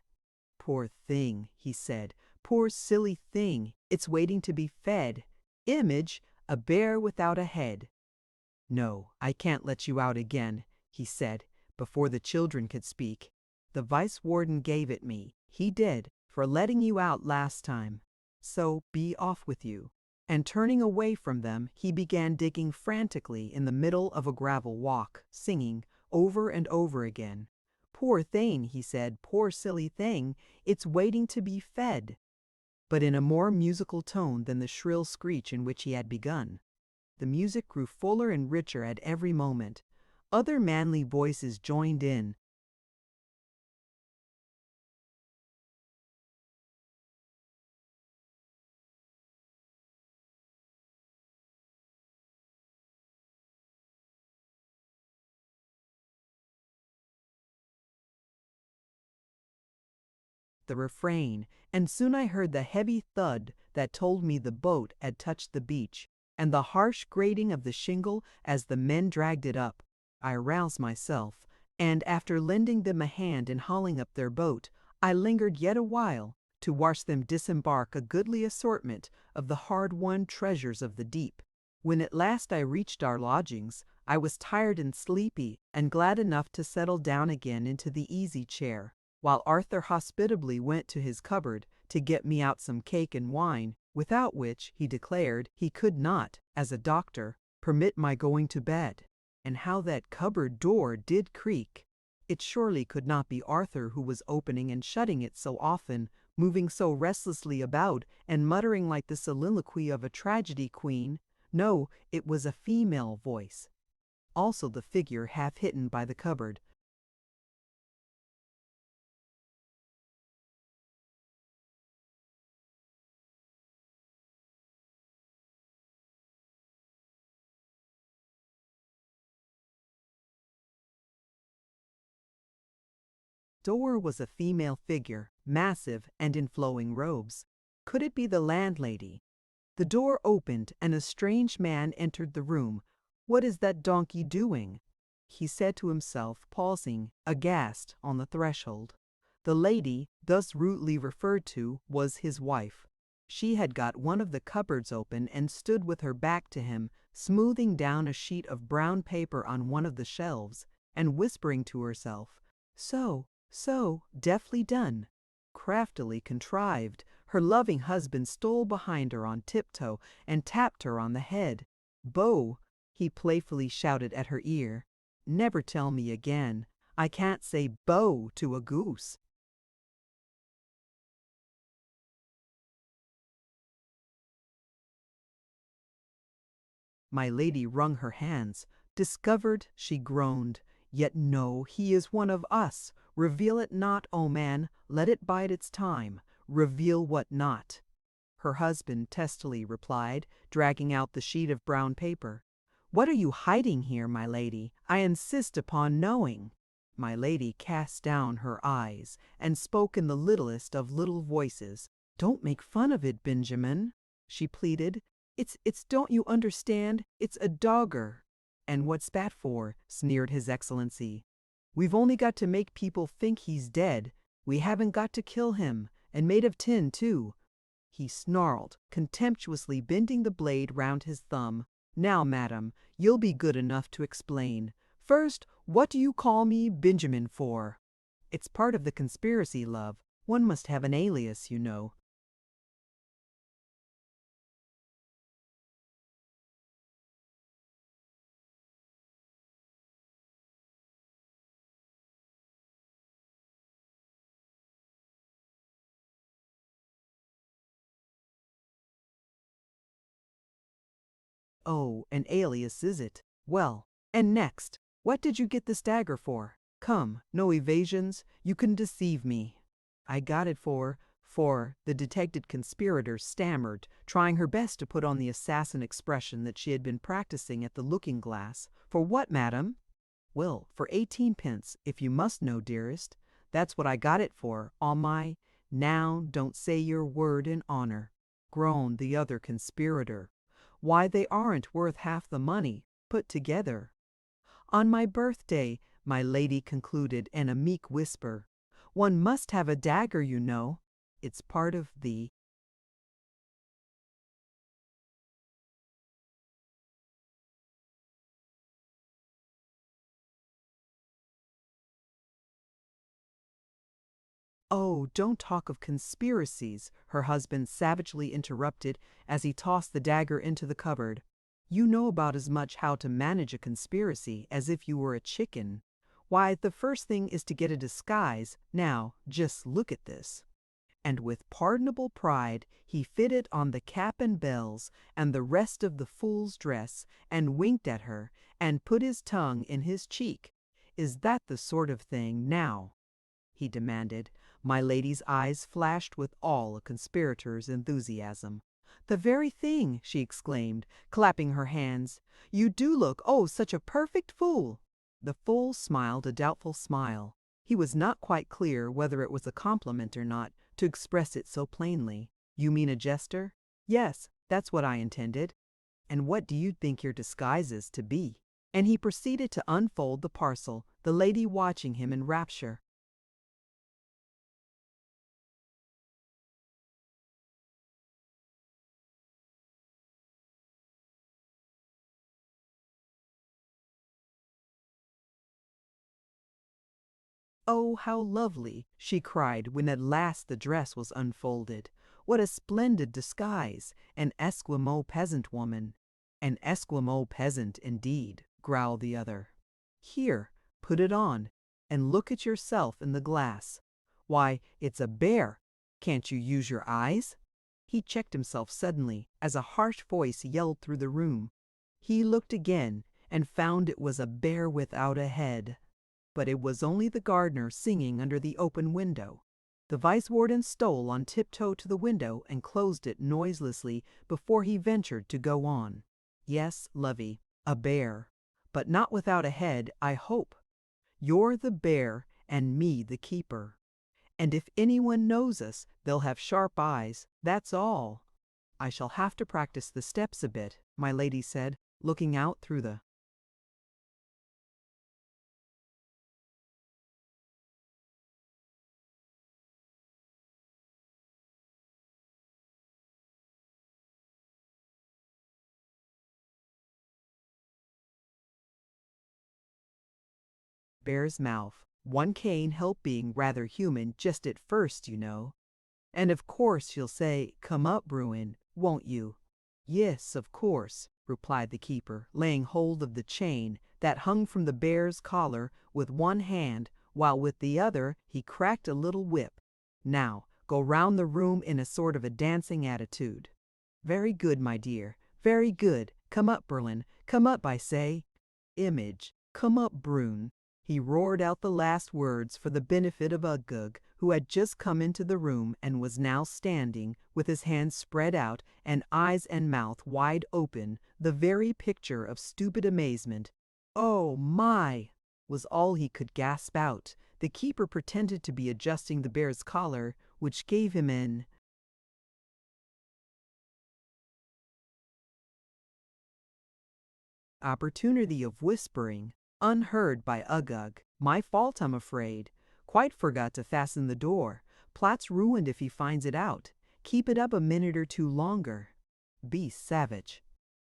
Poor thing, he said, poor silly thing, it's waiting to be fed. Image, a bear without a head. No, I can't let you out again, he said, before the children could speak. The vice-warden gave it me, he did, for letting you out last time. So be off with you. And turning away from them, he began digging frantically in the middle of a gravel walk, singing, over and over again. "Poor thing," he said, "poor silly thing, it's waiting to be fed," but in a more musical tone than the shrill screech in which he had begun. The music grew fuller and richer at every moment. Other manly voices joined in. The refrain, and soon I heard the heavy thud that told me the boat had touched the beach, and the harsh grating of the shingle as the men dragged it up. I aroused myself, and after lending them a hand in hauling up their boat, I lingered yet a while to watch them disembark a goodly assortment of the hard-won treasures of the deep. When at last I reached our lodgings, I was tired and sleepy, and glad enough to settle down again into the easy chair, while Arthur hospitably went to his cupboard to get me out some cake and wine, without which, he declared, he could not, as a doctor, permit my going to bed. And how that cupboard door did creak! It surely could not be Arthur who was opening and shutting it so often, moving so restlessly about, and muttering like the soliloquy of a tragedy queen. No, it was a female voice. Also the figure half hidden by the cupboard. Door was a female figure, massive and in flowing robes. Could it be the landlady? The door opened and a strange man entered the room. "What is that donkey doing?" he said to himself, pausing, aghast, on the threshold. The lady, thus rudely referred to, was his wife. She had got one of the cupboards open and stood with her back to him, smoothing down a sheet of brown paper on one of the shelves, and whispering to herself, So, deftly done, craftily contrived. Her loving husband stole behind her on tiptoe and tapped her on the head. "Bo," he playfully shouted at her ear. "Never tell me again. I can't say bo to a goose." My lady wrung her hands. "Discovered," she groaned. "Yet no, he is one of us. Reveal it not, O man, let it bide its time. Reveal what not." Her husband testily replied, dragging out the sheet of brown paper. "What are you hiding here, my lady? I insist upon knowing." My lady cast down her eyes and spoke in the littlest of little voices. "Don't make fun of it, Benjamin," she pleaded. It's don't you understand? It's a dogger." "And what's that for?" sneered His Excellency. "We've only got to make people think he's dead. We haven't got to kill him, and made of tin, too," he snarled, contemptuously bending the blade round his thumb. "Now, madam, you'll be good enough to explain. First, what do you call me Benjamin for?" "It's part of the conspiracy, love. One must have an alias, you know." "Oh, an alias, is it? Well, and next, what did you get this dagger for? Come, no evasions, you can deceive me." "I got it for," the detected conspirator stammered, trying her best to put on the assassin expression that she had been practicing at the looking-glass. "For what, madam?" "Well, for 18 pence, if you must know, dearest. That's what I got it for, on my—" "Now, don't say your word in honor," groaned the other conspirator. "Why, they aren't worth half the money, put together." "On my birthday," my lady concluded in a meek whisper. "One must have a dagger, you know. It's part of the—" "Oh, don't talk of conspiracies," her husband savagely interrupted as he tossed the dagger into the cupboard. "You know about as much how to manage a conspiracy as if you were a chicken. Why, the first thing is to get a disguise. Now, just look at this." And with pardonable pride he fitted on the cap and bells and the rest of the fool's dress, and winked at her, and put his tongue in his cheek. "Is that the sort of thing, now?" he demanded. My lady's eyes flashed with all a conspirator's enthusiasm. "The very thing!" she exclaimed, clapping her hands. "You do look, oh, such a perfect fool!" The fool smiled a doubtful smile. He was not quite clear whether it was a compliment or not, to express it so plainly. "You mean a jester?" "Yes, that's what I intended." "And what do you think your disguise is to be?" And he proceeded to unfold the parcel, the lady watching him in rapture. "Oh, how lovely!" she cried when at last the dress was unfolded. "What a splendid disguise! An Esquimaux peasant woman." "An Esquimaux peasant, indeed," growled the other. "Here, put it on, and look at yourself in the glass. Why, it's a bear! Can't you use your eyes?" He checked himself suddenly as a harsh voice yelled through the room. He looked again and found it was a bear without a head. But it was only the gardener singing under the open window. The vice-warden stole on tiptoe to the window and closed it noiselessly before he ventured to go on. "Yes, lovey, a bear, but not without a head, I hope. You're the bear and me the keeper. And if anyone knows us, they'll have sharp eyes, that's all." "I shall have to practice the steps a bit," my lady said, looking out through the bear's mouth. One can't help being rather human just at first, you know. "And of course you'll say, 'Come up, Bruin,' won't you?" "Yes, of course," replied the keeper, laying hold of the chain that hung from the bear's collar with one hand, while with the other he cracked a little whip. "Now, go round the room in a sort of a dancing attitude." "Very good, my dear, very good. Come up, Berlin. Come up, I say. Image, come up, Brune." He roared out the last words for the benefit of Uggug, who had just come into the room and was now standing, with his hands spread out and eyes and mouth wide open, the very picture of stupid amazement. "Oh, my!" was all he could gasp out. The keeper pretended to be adjusting the bear's collar, which gave him an opportunity of whispering, unheard by Uggug. "My fault, I'm afraid. Quite forgot to fasten the door. Plot's ruined if he finds it out. Keep it up a minute or two longer. Be savage."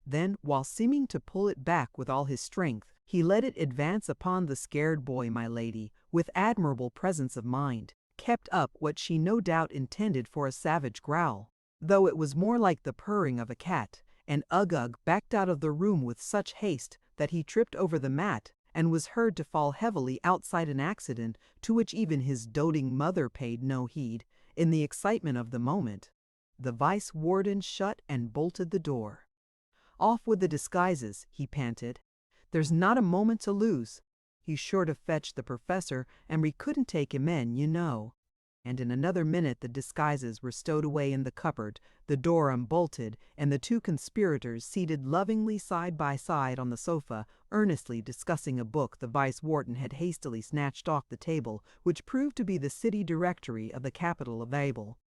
Then, while seeming to pull it back with all his strength, he let it advance upon the scared boy. My lady, with admirable presence of mind, kept up what she no doubt intended for a savage growl, though it was more like the purring of a cat, and Uggug backed out of the room with such haste that he tripped over the mat and was heard to fall heavily outside, an accident to which even his doting mother paid no heed in the excitement of the moment. The vice-warden shut and bolted the door. "Off with the disguises," he panted. "There's not a moment to lose. He's sure to fetch the professor, and we couldn't take him in, you know." And in another minute the disguises were stowed away in the cupboard, the door unbolted, and the two conspirators seated lovingly side by side on the sofa, earnestly discussing a book the vice-warden had hastily snatched off the table, which proved to be the city directory of the capital of Abel.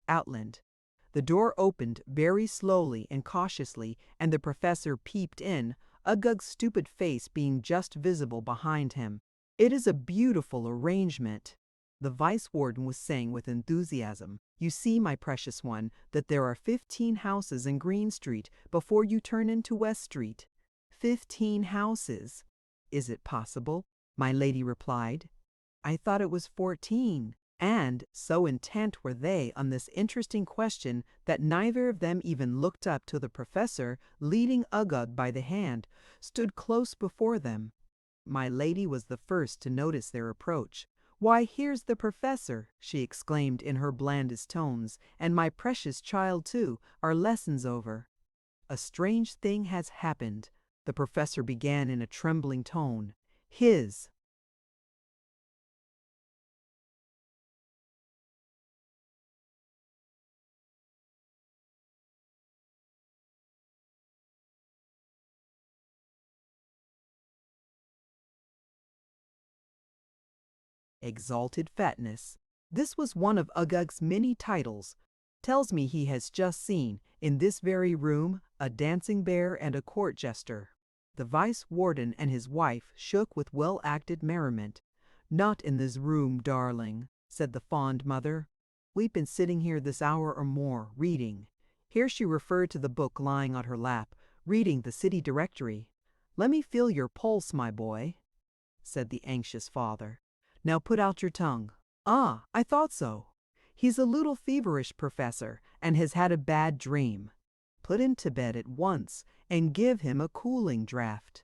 Outland. The door opened very slowly and cautiously, and the professor peeped in, Uggug's stupid face being just visible behind him. "It is a beautiful arrangement," the vice-warden was saying with enthusiasm. "You see, my precious one, that there are 15 houses in Green Street before you turn into West Street. 15 houses." "Is it possible?" my lady replied. "I thought it was 14. And so intent were they on this interesting question that neither of them even looked up till the professor, leading Uggug by the hand, stood close before them. My lady was the first to notice their approach. "Why, here's the professor!" she exclaimed in her blandest tones, "and my precious child too, our lesson's over." "A strange thing has happened," the professor began in a trembling tone. "His exalted fatness. This was one of Uggug's many titles. Tells me he has just seen, in this very room, a dancing bear and a court jester. The vice-warden and his wife shook with well-acted merriment. "Not in this room, darling," said the fond mother. "We've been sitting here this hour or more, reading." Here she referred to the book lying on her lap, reading the city directory. "Let me feel your pulse, my boy," said the anxious father. "Now put out your tongue. Ah, I thought so. He's a little feverish, Professor, and has had a bad dream. Put him to bed at once and give him a cooling draught."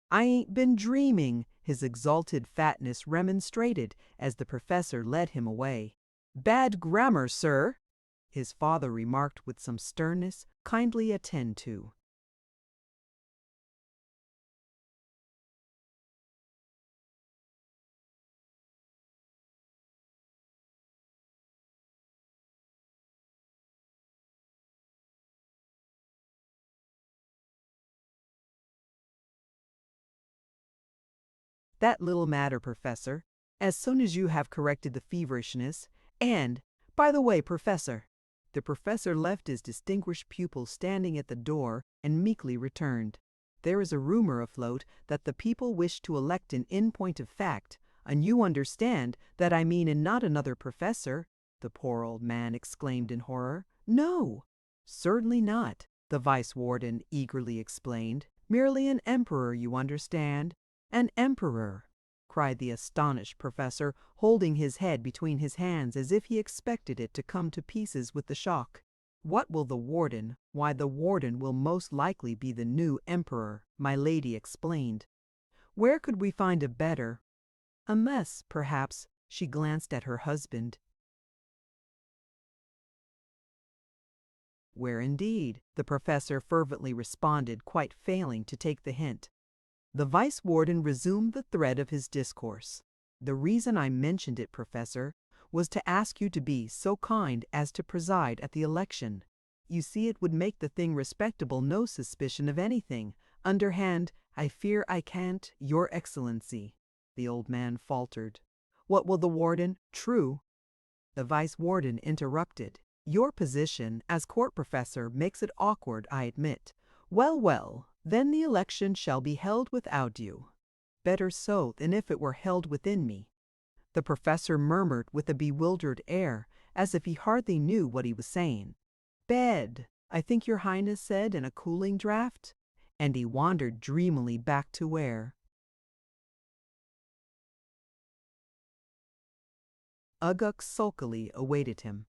"I ain't been dreaming," his exalted fatness remonstrated as the professor led him away. "Bad grammar, sir," his father remarked with some sternness. "Kindly attend to." "That little matter, Professor. As soon as you have corrected the feverishness, and, by the way, Professor," the professor left his distinguished pupil standing at the door and meekly returned. "There is a rumor afloat that the people wish to elect an in point of fact, and you understand that I mean and not another professor," the poor old man exclaimed in horror. "No, certainly not," the vice-warden eagerly explained. "Merely an emperor, you understand. "An emperor!" cried the astonished professor, holding his head between his hands as if he expected it to come to pieces with the shock. "What will the warden? Why, the warden will most likely be the new emperor," my lady explained. "Where could we find a better? A mess, perhaps." She glanced at her husband. "Where indeed?" the professor fervently responded, quite failing to take the hint. The vice-warden resumed the thread of his discourse. "The reason I mentioned it, Professor, was to ask you to be so kind as to preside at the election. You see, it would make the thing respectable, no suspicion of anything. Underhand, I fear I can't, Your Excellency," the old man faltered. "What will the warden? True," the vice-warden interrupted. "Your position as court professor makes it awkward, I admit. Well, well, then the election shall be held without you. Better so than if it were held within me," the professor murmured with a bewildered air, as if he hardly knew what he was saying. "Bed, I think your highness said, and a cooling draught?" And he wandered dreamily back to where Uggug sulkily awaited him.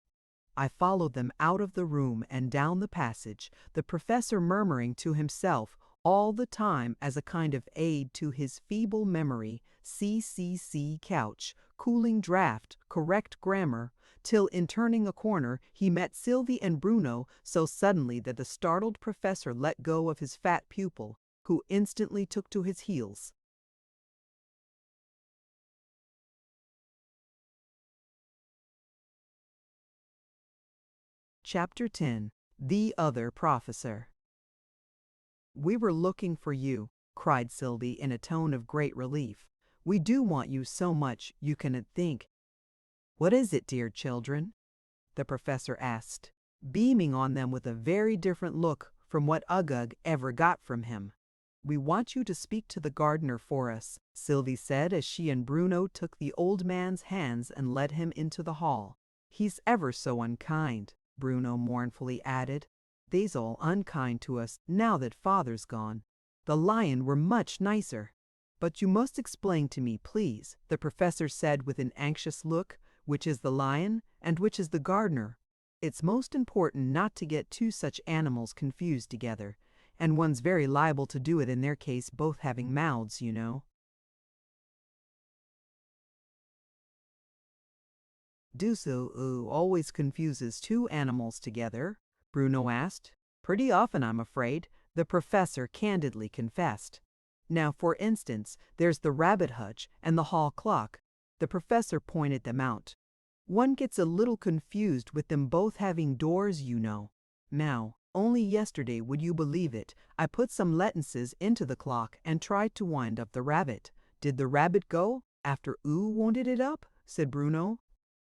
I followed them out of the room and down the passage, the professor murmuring to himself all the time as a kind of aid to his feeble memory, "CCC couch, cooling draught, correct grammar," till in turning a corner he met Sylvie and Bruno so suddenly that the startled professor let go of his fat pupil, who instantly took to his heels. Chapter 10. The Other Professor. "We were looking for you," cried Sylvie in a tone of great relief. "We do want you so much you cannot think." "What is it, dear children?" the professor asked, beaming on them with a very different look from what Uggug ever got from him. "We want you to speak to the gardener for us," Sylvie said as she and Bruno took the old man's hands and led him into the hall. "He's ever so unkind," Bruno mournfully added. "They's all unkind to us now that father's gone. The lion were much nicer." "But you must explain to me, please," the professor said with an anxious look. which is the lion and which is the gardener. It's most important not to get two such animals confused together, and one's very liable to do it in their case, both having mouths, you know. Do always confuses two animals together? Bruno asked. Pretty often, I'm afraid, the professor candidly confessed. Now, for instance, there's the rabbit hutch and the hall clock. The professor pointed them out. One gets a little confused with them both having doors, you know. Now, only yesterday, would you believe it, I put some lettuces into the clock and tried to wind up the rabbit. Did the rabbit go after wounded it up? Said Bruno.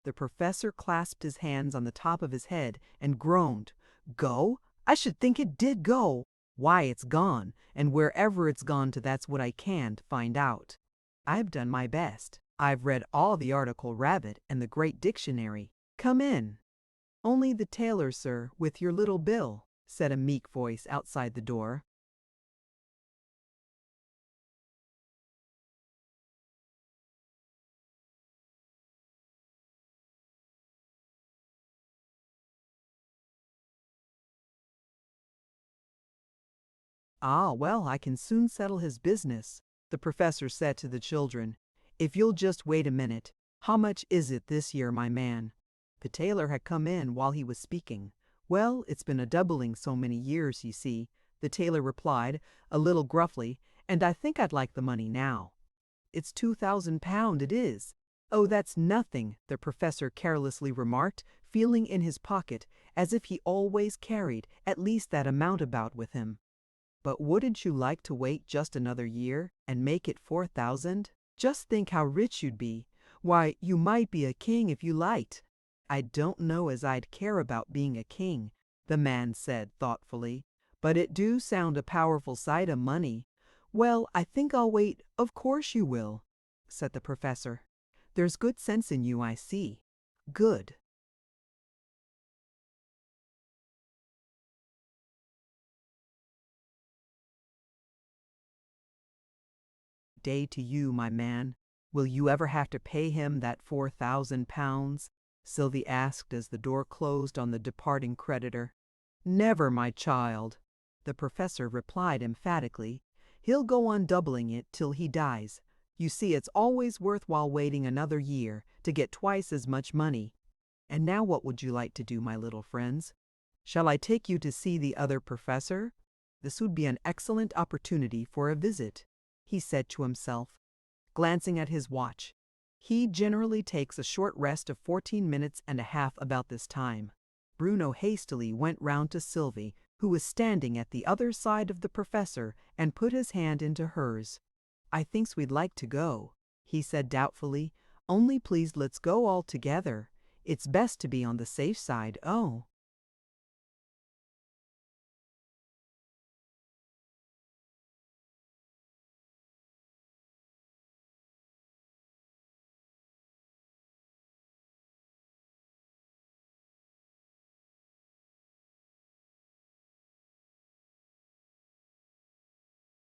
The professor clasped his hands on the top of his head and groaned. Go? I should think it did go. Why, it's gone, and wherever it's gone to, that's what I can't find out. I've done my best. I've read all the article rabbit and the great dictionary. Come in. Only the tailor, sir, with your little bill, said a meek voice outside the door. Ah, well, I can soon settle his business, the professor said to the children. If you'll just wait a minute. How much is it this year, my man? The tailor had come in while he was speaking. Well, it's been a doubling so many years, you see, the tailor replied, a little gruffly, and I think I'd like the money now. It's £2,000, it is. Oh, that's nothing, the professor carelessly remarked, feeling in his pocket as if he always carried at least that amount about with him. But wouldn't you like to wait just another year and make it 4,000? Just think how rich you'd be. Why, you might be a king if you liked. I don't know as I'd care about being a king, the man said thoughtfully, but it do sound a powerful sight of money. Well, I think I'll wait. Of course you will, said the professor. There's good sense in you, I see. Good. Day to you, my man. Will you ever have to pay him that £4,000? Sylvie asked as the door closed on the departing creditor. Never, my child, the professor replied emphatically. He'll go on doubling it till he dies. You see, it's always worthwhile waiting another year to get twice as much money. And now what would you like to do, my little friends? Shall I take you to see the other professor? This would be an excellent opportunity for a visit, he said to himself, glancing at his watch. He generally takes a short rest of 14 minutes and a half about this time. Bruno hastily went round to Sylvie, who was standing at the other side of the professor, and put his hand into hers. I thinks we'd like to go, he said doubtfully. Only please let's go all together. It's best to be on the safe side. Oh.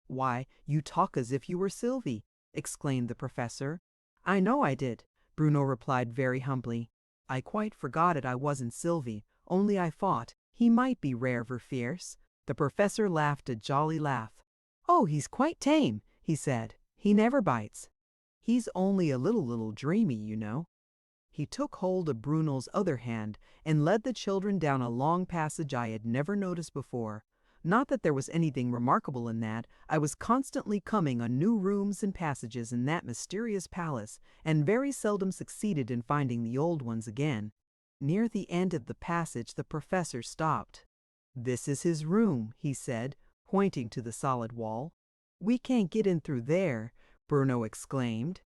Why, you talk as if you were Sylvie, exclaimed the professor. I know I did, Bruno replied very humbly. I quite forgot it, I wasn't Sylvie, only I thought he might be rare ver fierce. The professor laughed a jolly laugh. Oh, he's quite tame, he said. He never bites. He's only a little dreamy, you know. He took hold of Bruno's other hand and led the children down a long passage I had never noticed before. Not that there was anything remarkable in that. I was constantly coming on new rooms and passages in that mysterious palace, and very seldom succeeded in finding the old ones again. Near the end of the passage the professor stopped. This is his room, he said, pointing to the solid wall. We can't get in through there, Bruno exclaimed.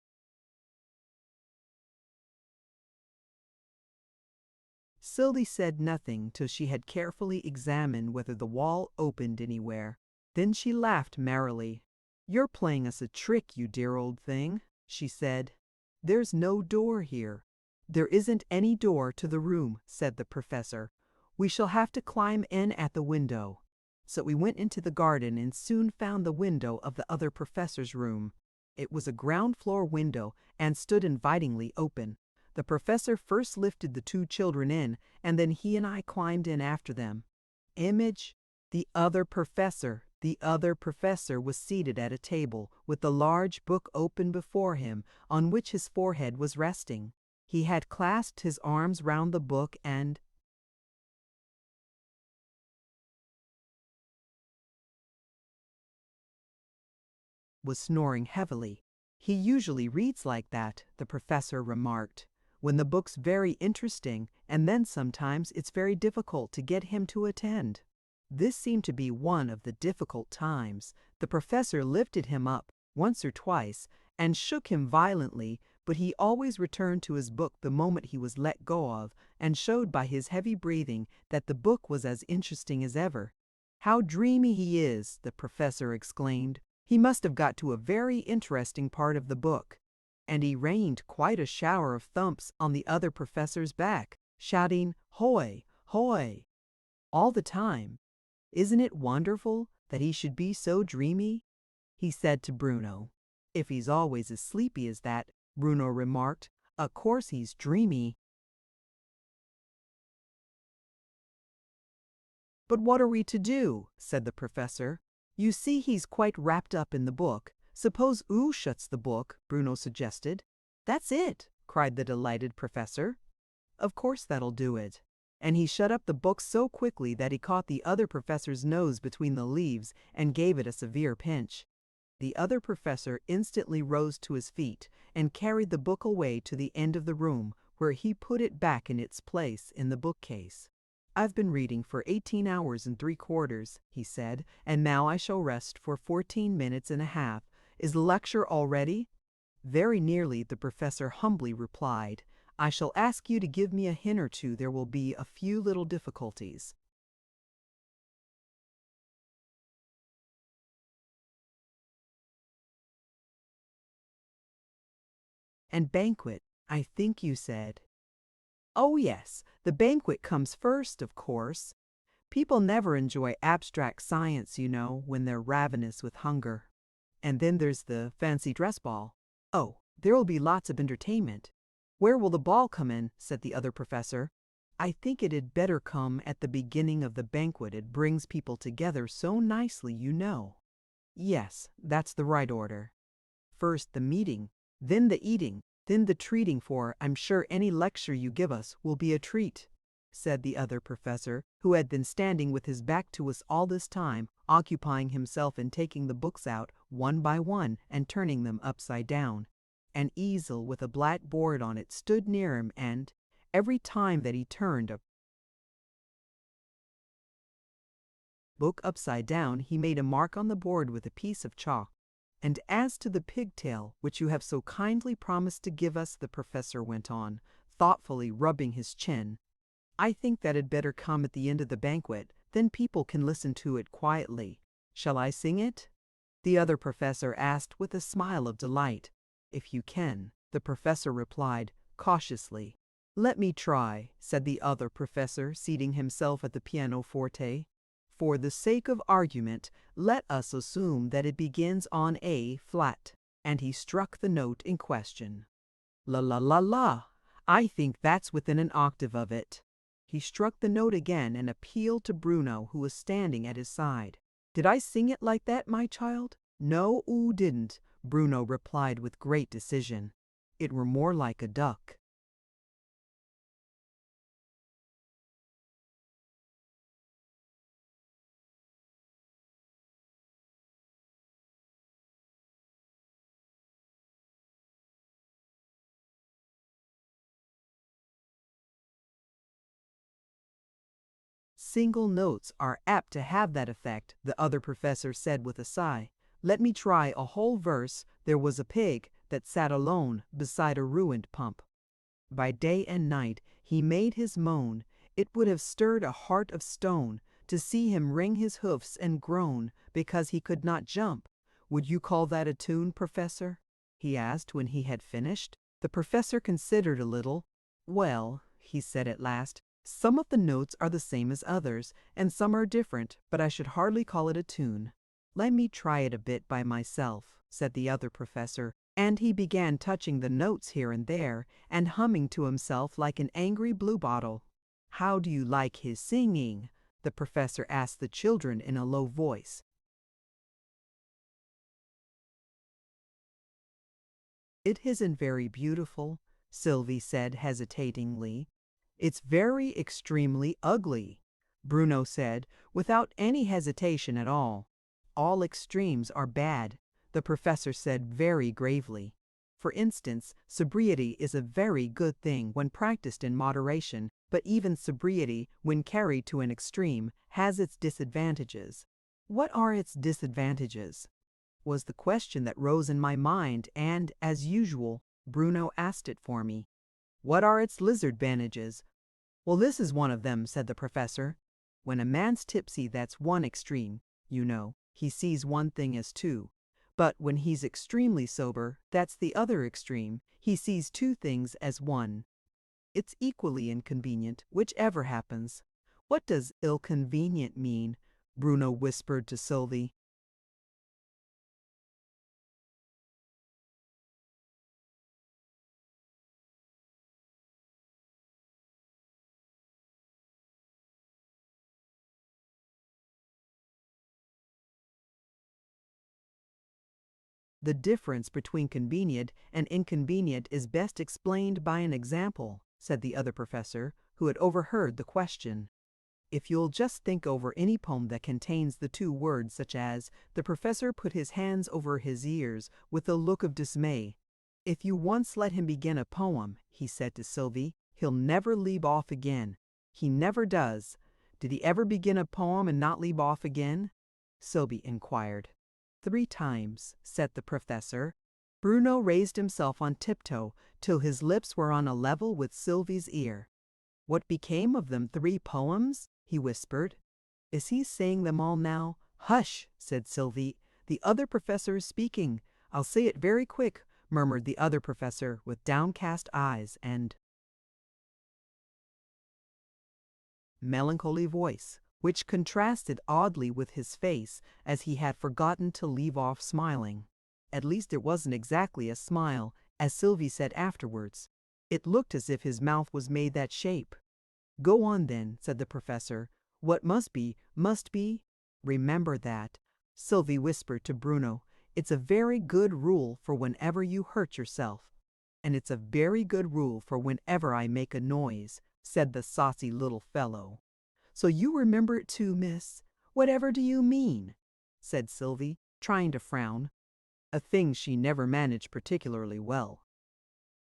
Sylvie said nothing till she had carefully examined whether the wall opened anywhere. Then she laughed merrily. You're playing us a trick, you dear old thing, she said. There's no door here. There isn't any door to the room, said the professor. We shall have to climb in at the window. So we went into the garden and soon found the window of the other professor's room. It was a ground floor window and stood invitingly open. The professor first lifted the two children in, and then he and I climbed in after them. Image, the other professor was seated at a table with the large book open before him on which his forehead was resting. He had clasped his arms round the book and was snoring heavily. He usually reads like that, the professor remarked, when the book's very interesting, and then sometimes it's very difficult to get him to attend. This seemed to be one of the difficult times. The professor lifted him up once or twice and shook him violently, but he always returned to his book the moment he was let go of, and showed by his heavy breathing that the book was as interesting as ever. "How dreamy he is," the professor exclaimed. "He must have got to a very interesting part of the book." And he rained quite a shower of thumps on the other professor's back, shouting, "Hoy, hoy," all the time. "Isn't it wonderful that he should be so dreamy?" he said to Bruno. "If he's always as sleepy as that," Bruno remarked, "of course he's dreamy." "But what are we to do?" said the professor. "You see he's quite wrapped up in the book. Suppose Oo shuts the book," Bruno suggested. "That's it!" cried the delighted professor. "Of course that'll do it." And he shut up the book so quickly that he caught the other professor's nose between the leaves and gave it a severe pinch. The other professor instantly rose to his feet and carried the book away to the end of the room, where he put it back in its place in the bookcase. "I've been reading for 18 hours and 3/4, he said, "and now I shall rest for 14 minutes and a half. Is the lecture all ready?" "Very nearly," the professor humbly replied. "I shall ask you to give me a hint or two. There will be a few little difficulties." "And banquet, I think you said." "Oh yes, the banquet comes first, of course. People never enjoy abstract science, you know, when they're ravenous with hunger. And then there's the fancy dress ball. Oh, there'll be lots of entertainment." "Where will the ball come in?" said the other professor. "I think it had better come at the beginning of the banquet. It brings people together so nicely, you know." "Yes, that's the right order. First the meeting, then the eating, then the treating, for I'm sure any lecture you give us will be a treat," said the other professor, who had been standing with his back to us all this time, occupying himself in taking the books out one by one and turning them upside down. An easel with a black board on it stood near him, and every time that he turned a book upside down, he made a mark on the board with a piece of chalk. "And as to the pigtail, which you have so kindly promised to give us," the professor went on, thoughtfully rubbing his chin, "I think that had better come at the end of the banquet. Then people can listen to it quietly. Shall I sing it?" the other professor asked with a smile of delight. "If you can," the professor replied, cautiously. "Let me try," said the other professor, seating himself at the pianoforte. "For the sake of argument, let us assume that it begins on A flat." And he struck the note in question. "La la la la! I think that's within an octave of it." He struck the note again and appealed to Bruno, who was standing at his side. "Did I sing it like that, my child?" "No, oo didn't," Bruno replied with great decision. "It were more like a duck." "Single notes are apt to have that effect," the other professor said with a sigh. "Let me try a whole verse. There was a pig that sat alone beside a ruined pump. By day and night he made his moan. It would have stirred a heart of stone to see him wring his hoofs and groan because he could not jump. Would you call that a tune, Professor?" he asked when he had finished. The professor considered a little. "Well," he said at last, "some of the notes are the same as others, and some are different, but I should hardly call it a tune." "Let me try it a bit by myself," said the other professor, And he began touching the notes here and there and humming to himself like an angry bluebottle. "How do you like his singing?" the professor asked the children in a low voice. "It isn't very beautiful," Sylvie said hesitatingly. "It's very extremely ugly," Bruno said, without any hesitation at all. "All extremes are bad," the professor said very gravely. "For instance, sobriety is a very good thing when practiced in moderation, but even sobriety, when carried to an extreme, has its disadvantages." "What are its disadvantages?" was the question that rose in my mind, and, as usual, Bruno asked it for me. "What are its lizard-vantages?" "Well, this is one of them," said the professor. "When a man's tipsy, that's one extreme, you know. He sees one thing as two. But when he's extremely sober, that's the other extreme. He sees two things as one. It's equally inconvenient, whichever happens." "What does ill-convenient mean?" Bruno whispered to Sylvie. "The difference between convenient and inconvenient is best explained by an example," said the other professor, who had overheard the question. "If you'll just think over any poem that contains the two words, such as," the professor put his hands over his ears with a look of dismay. "If you once let him begin a poem," he said to Sylvie, "he'll never leave off again. He never does. Did he ever begin a poem and not leave off again?" Sylvie inquired. "3 times," said the professor. Bruno raised himself on tiptoe till his lips were on a level with Sylvie's ear. "What became of them 3 poems?" he whispered. "Is he saying them all now?" "Hush!" said Sylvie. "The other professor is speaking. I'll say it very quick," murmured the other professor with downcast eyes and melancholy voice, which contrasted oddly with his face, as he had forgotten to leave off smiling. At least it wasn't exactly a smile, as Sylvie said afterwards. It looked as if his mouth was made that shape. "Go on then," said the professor. "What must be, must be. Remember that," Sylvie whispered to Bruno. "It's a very good rule for whenever you hurt yourself." "And it's a very good rule for whenever I make a noise," said the saucy little fellow. "So you remember it too, miss? Whatever do you mean?" said Sylvie, trying to frown, a thing she never managed particularly well.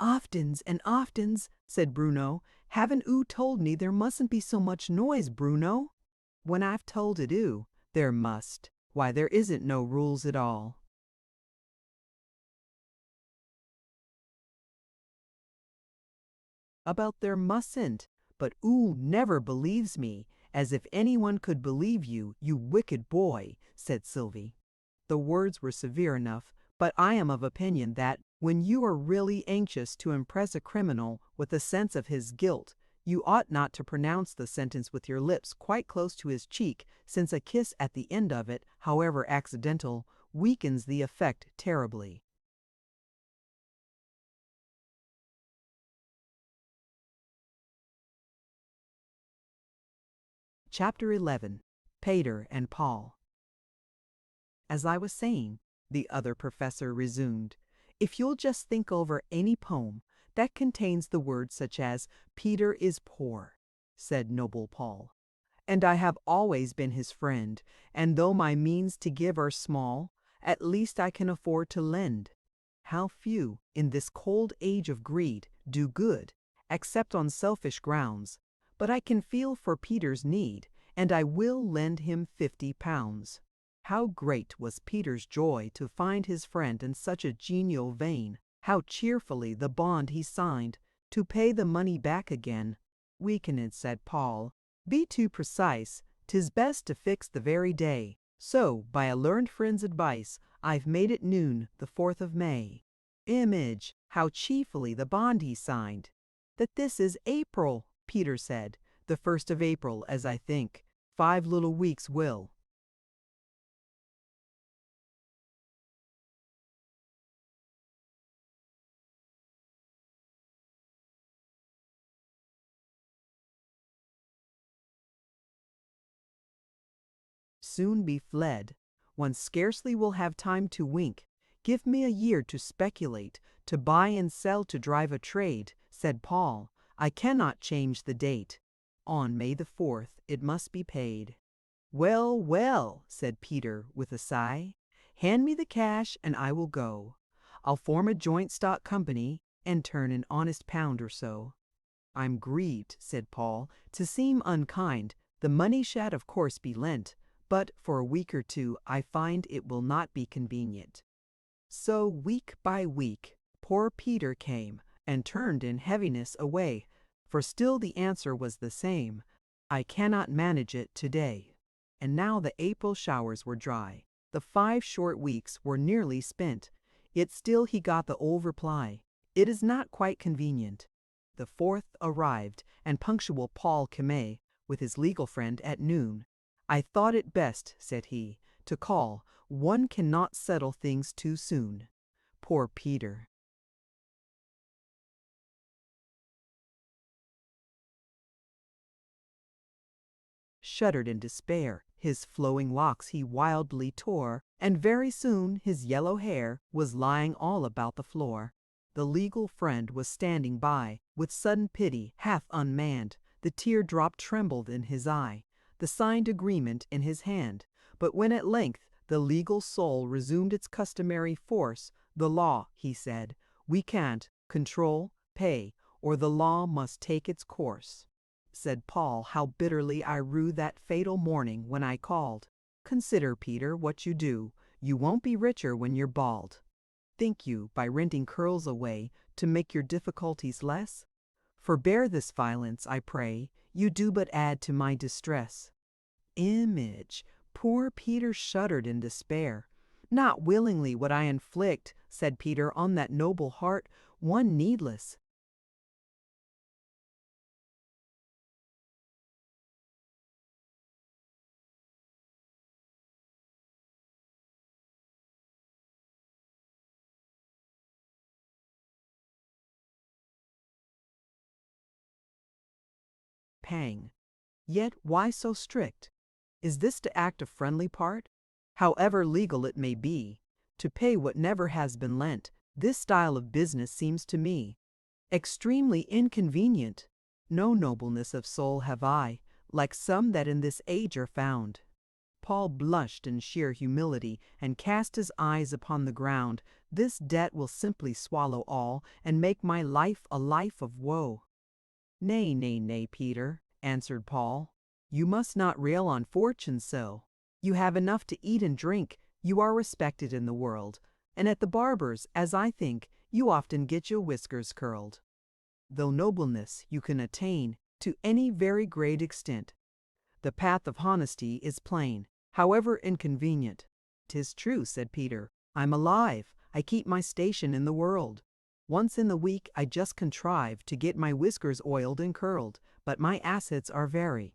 "Oftens and oftens," said Bruno. "Haven't oo told me there mustn't be so much noise, Bruno?" "When I've told it oo, there must. Why, there isn't no rules at all." "About there mustn't, but oo never believes me, as if anyone could believe you, you wicked boy," said Sylvie. The words were severe enough, but I am of opinion that, when you are really anxious to impress a criminal with a sense of his guilt, you ought not to pronounce the sentence with your lips quite close to his cheek, since a kiss at the end of it, however accidental, weakens the effect terribly. Chapter 11. Peter and Paul. "As I was saying," the other professor resumed, "if you'll just think over any poem that contains the words such as 'Peter is poor,'" said noble Paul, "and I have always been his friend, and though my means to give are small, at least I can afford to lend. How few, in this cold age of greed, do good, except on selfish grounds, but I can feel for Peter's need, and I will lend him 50 pounds. How great was Peter's joy to find his friend in such a genial vein! How cheerfully the bond he signed, to pay the money back again." "Weakened," said Paul. "Be too precise. 'Tis best to fix the very day. So, by a learned friend's advice, I've made it noon, the 4th of May. Image, how cheerfully the bond he signed." "That this is April," Peter said. "The 1st of April, as I think. 5 little weeks will." soon be fled. One scarcely will have time to wink. Give me a year to speculate, to buy and sell, to drive a trade, said Paul. I cannot change the date. On May the 4th it must be paid. Well, well, said Peter with a sigh. Hand me the cash and I will go. I'll form a joint stock company and turn an honest pound or so. I'm grieved, said Paul, to seem unkind. The money shall of course be lent, but for a week or two I find it will not be convenient. So week by week poor Peter came and turned in heaviness away, for still the answer was the same. I cannot manage it today. And now the April showers were dry. The 5 short weeks were nearly spent. Yet still he got the old reply, it is not quite convenient. The 4th arrived, and punctual Paul came, with his legal friend at noon. I thought it best, said he, to call. One cannot settle things too soon. Poor Peter. Shuddered in despair, his flowing locks he wildly tore, and very soon his yellow hair was lying all about the floor. The legal friend was standing by, with sudden pity half unmanned. The teardrop trembled in his eye, the signed agreement in his hand. But when at length the legal soul resumed its customary force, the law, he said, we can't control, pay, or the law must take its course. Said Paul, how bitterly I rue that fatal morning when I called. Consider, Peter, what you do. You won't be richer when you're bald. Think you, by renting curls away, to make your difficulties less? Forbear this violence, I pray. You do but add to my distress. Image. Poor Peter shuddered in despair. Not willingly would I inflict, said Peter, on that noble heart, one needless pang. Yet why so strict? Is this to act a friendly part? However legal it may be, to pay what never has been lent, this style of business seems to me extremely inconvenient. No nobleness of soul have I, like some that in this age are found. Paul blushed in sheer humility and cast his eyes upon the ground. This debt will simply swallow all and make my life a life of woe. Nay, nay, nay, Peter, answered Paul. You must not rail on fortune so. You have enough to eat and drink, you are respected in the world, and at the barber's, as I think, you often get your whiskers curled. Though nobleness you can attain to any very great extent. The path of honesty is plain, however inconvenient. 'Tis true, said Peter, I'm alive, I keep my station in the world. Once in the week I just contrive to get my whiskers oiled and curled, but my assets are very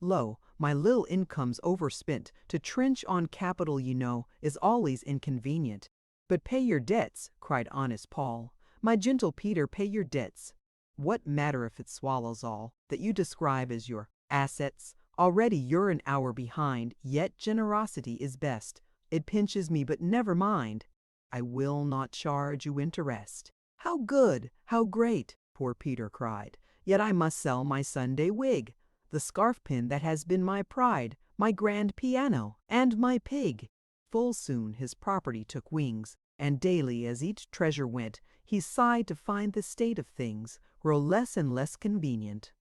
low. My little income's overspent. To trench on capital, you know, is always inconvenient. But pay your debts, cried honest Paul. My gentle Peter, pay your debts. What matter if it swallows all that you describe as your assets? Already you're an hour behind, yet generosity is best. It pinches me, but never mind. I will not charge you interest. How good, how great, poor Peter cried. Yet I must sell my Sunday wig, the scarf pin that has been my pride, my grand piano, and my pig. Full soon his property took wings, and daily as each treasure went, he sighed to find the state of things grow less and less convenient.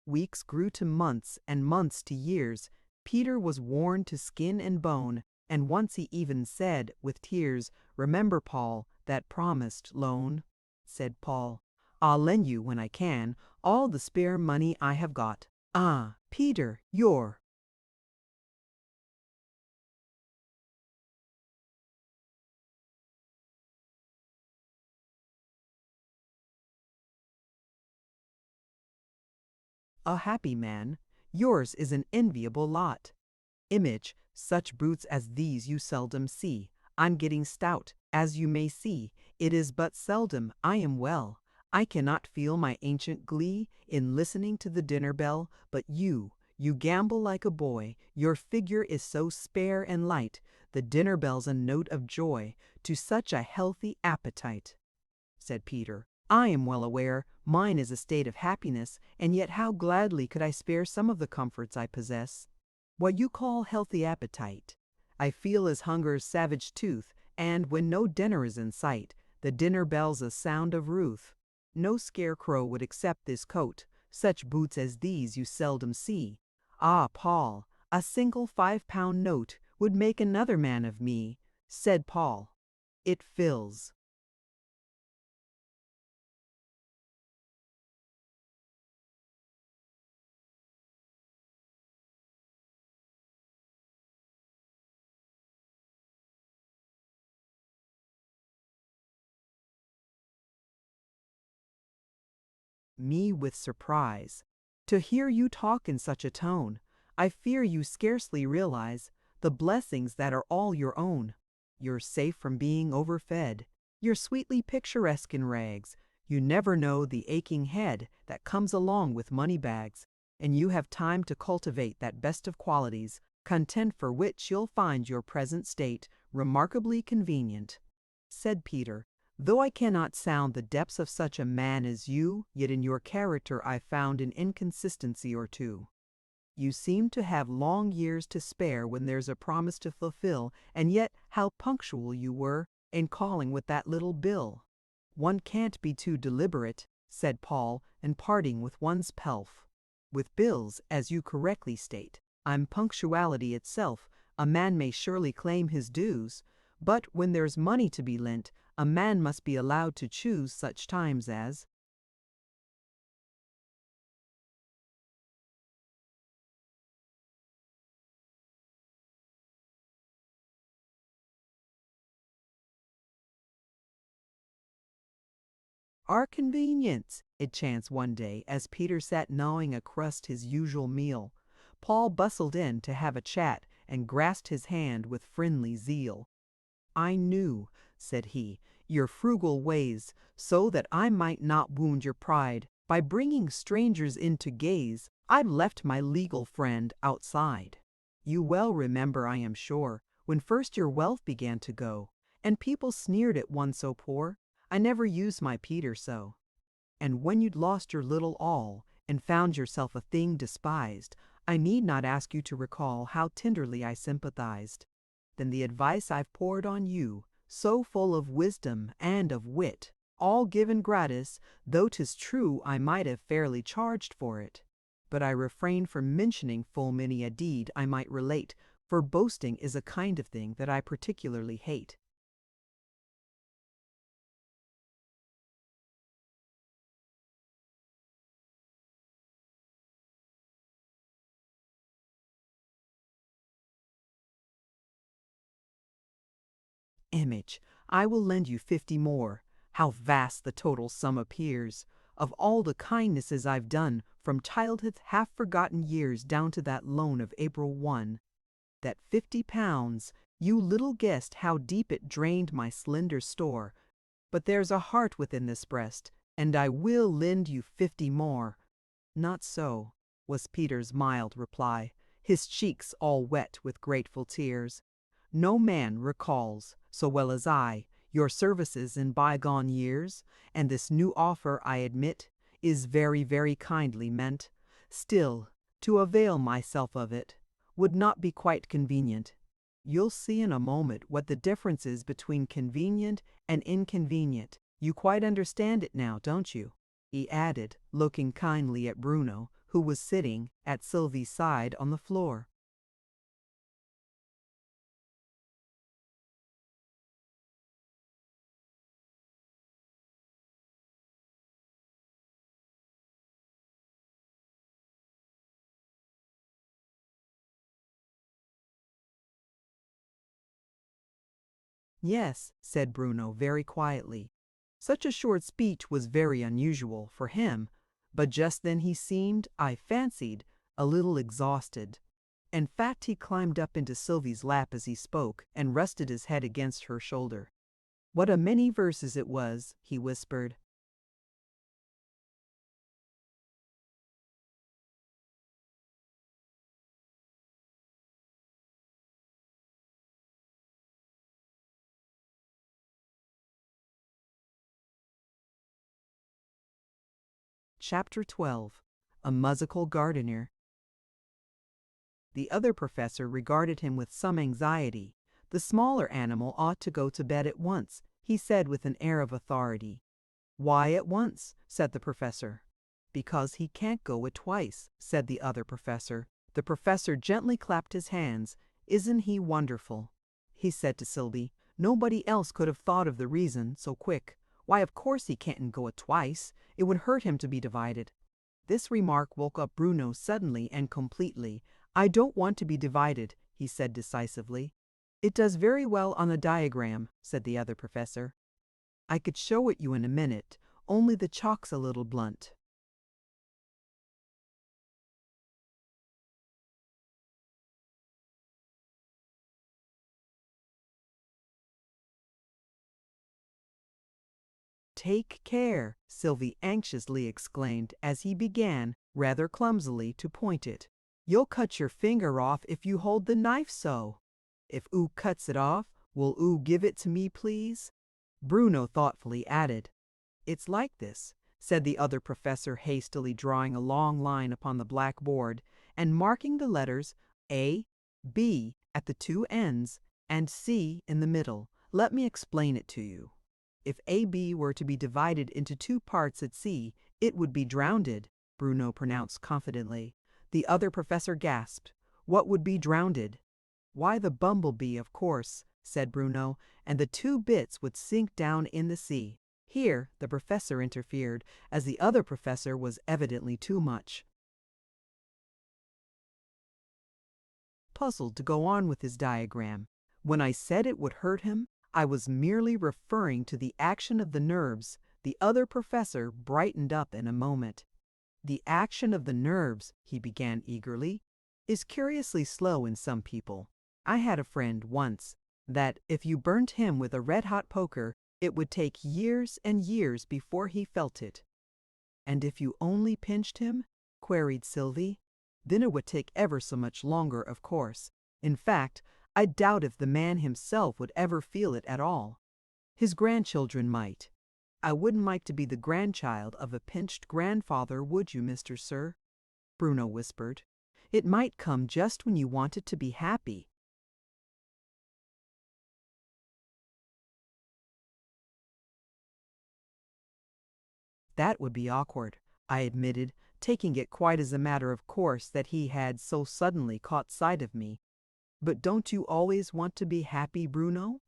Weeks grew to months, and months to years. Peter was worn to skin and bone, and once he even said, with tears, "Remember, Paul, that promised loan." Said Paul, "I'll lend you, when I can, all the spare money I have got." Ah, Peter, you're a happy man. Yours is an enviable lot. Image, such brutes as these you seldom see. I'm getting stout. As you may see, it is but seldom I am well. I cannot feel my ancient glee in listening to the dinner bell, but you gambol like a boy, your figure is so spare and light, the dinner bell's a note of joy to such a healthy appetite," said Peter. "I am well aware mine is a state of happiness, and yet how gladly could I spare some of the comforts I possess. What you call healthy appetite, I feel as hunger's savage tooth, and when no dinner is in sight, the dinner bell's a sound of ruth. No scarecrow would accept this coat, such boots as these you seldom see. Ah, Paul, a single 5-pound note would make another man of me," said Paul. "It fills me with surprise. To hear you talk in such a tone, I fear you scarcely realize the blessings that are all your own. You're safe from being overfed. You're sweetly picturesque in rags. You never know the aching head that comes along with money bags, and you have time to cultivate that best of qualities, content for which you'll find your present state remarkably convenient," said Peter. "Though I cannot sound the depths of such a man as you, yet in your character I found an inconsistency or two. You seem to have long years to spare when there's a promise to fulfill, and yet how punctual you were in calling with that little bill." "One can't be too deliberate," said Paul, "in parting with one's pelf. With bills, as you correctly state, I'm punctuality itself. A man may surely claim his dues, but when there's money to be lent, a man must be allowed to choose such times as our convenience. It chanced one day, as Peter sat gnawing a crust his usual meal, Paul bustled in to have a chat and grasped his hand with friendly zeal. "I knew," said he, "your frugal ways, so that I might not wound your pride by bringing strangers in to gaze, I've left my legal friend outside. You well remember, I am sure, when first your wealth began to go, and people sneered at one so poor. I never used my Peter so. And when you'd lost your little all, and found yourself a thing despised, I need not ask you to recall how tenderly I sympathized. Then the advice I've poured on you, so full of wisdom and of wit, all given gratis, though 'tis true I might have fairly charged for it. But I refrain from mentioning full many a deed I might relate, for boasting is a kind of thing that I particularly hate." "Image, I will lend you 50 more. How vast the total sum appears, of all the kindnesses I've done, from childhood's half-forgotten years down to that loan of April 1. That 50 pounds, you little guessed how deep it drained my slender store. But there's a heart within this breast, and I will lend you 50 more. "Not so," was Peter's mild reply, his cheeks all wet with grateful tears. "No man recalls, so well as I, your services in bygone years, and this new offer, I admit, is very, very kindly meant. Still, to avail myself of it would not be quite convenient. You'll see in a moment what the difference is between convenient and inconvenient. You quite understand it now, don't you?" he added, looking kindly at Bruno, who was sitting at Sylvie's side on the floor. "Yes," said Bruno very quietly. Such a short speech was very unusual for him, but just then he seemed, I fancied, a little exhausted. In fact, he climbed up into Sylvie's lap as he spoke, and rested his head against her shoulder. What a many verses it was, he whispered. Chapter 12. A Musical Gardener. The other professor regarded him with some anxiety. The smaller animal ought to go to bed at once, he said with an air of authority. Why at once? Said the professor. Because he can't go it twice, said the other professor. The professor gently clapped his hands. Isn't he wonderful? He said to Sylvie. Nobody else could have thought of the reason so quick. Why, of course he can't go it twice. It would hurt him to be divided. This remark woke up Bruno suddenly and completely. I don't want to be divided, he said decisively. It does very well on a diagram, said the other professor. I could show it you in a minute, only the chalk's a little blunt. Take care, Sylvie anxiously exclaimed as he began, rather clumsily, to point it. You'll cut your finger off if you hold the knife so. If oo cuts it off, will oo give it to me, please? Bruno thoughtfully added. It's like this, said the other professor hastily drawing a long line upon the blackboard and marking the letters A, B at the two ends and C in the middle. Let me explain it to you. If AB were to be divided into two parts at C, it would be drowned, Bruno pronounced confidently. The other professor gasped. What would be drowned? Why, the bumblebee, of course, said Bruno, and the two bits would sink down in the sea. Here the professor interfered, as the other professor was evidently too much puzzled to go on with his diagram. When I said it would hurt him, I was merely referring to the action of the nerves. The other professor brightened up in a moment. The action of the nerves, he began eagerly, is curiously slow in some people. I had a friend once that if you burnt him with a red-hot poker, it would take years and years before he felt it. And if you only pinched him? Queried Sylvie. Then it would take ever so much longer, of course. In fact, I doubt if the man himself would ever feel it at all. His grandchildren might. I wouldn't like to be the grandchild of a pinched grandfather, would you, Mr. Sir? Bruno whispered. It might come just when you wanted to be happy. That would be awkward, I admitted, taking it quite as a matter of course that he had so suddenly caught sight of me. But don't you always want to be happy, Bruno?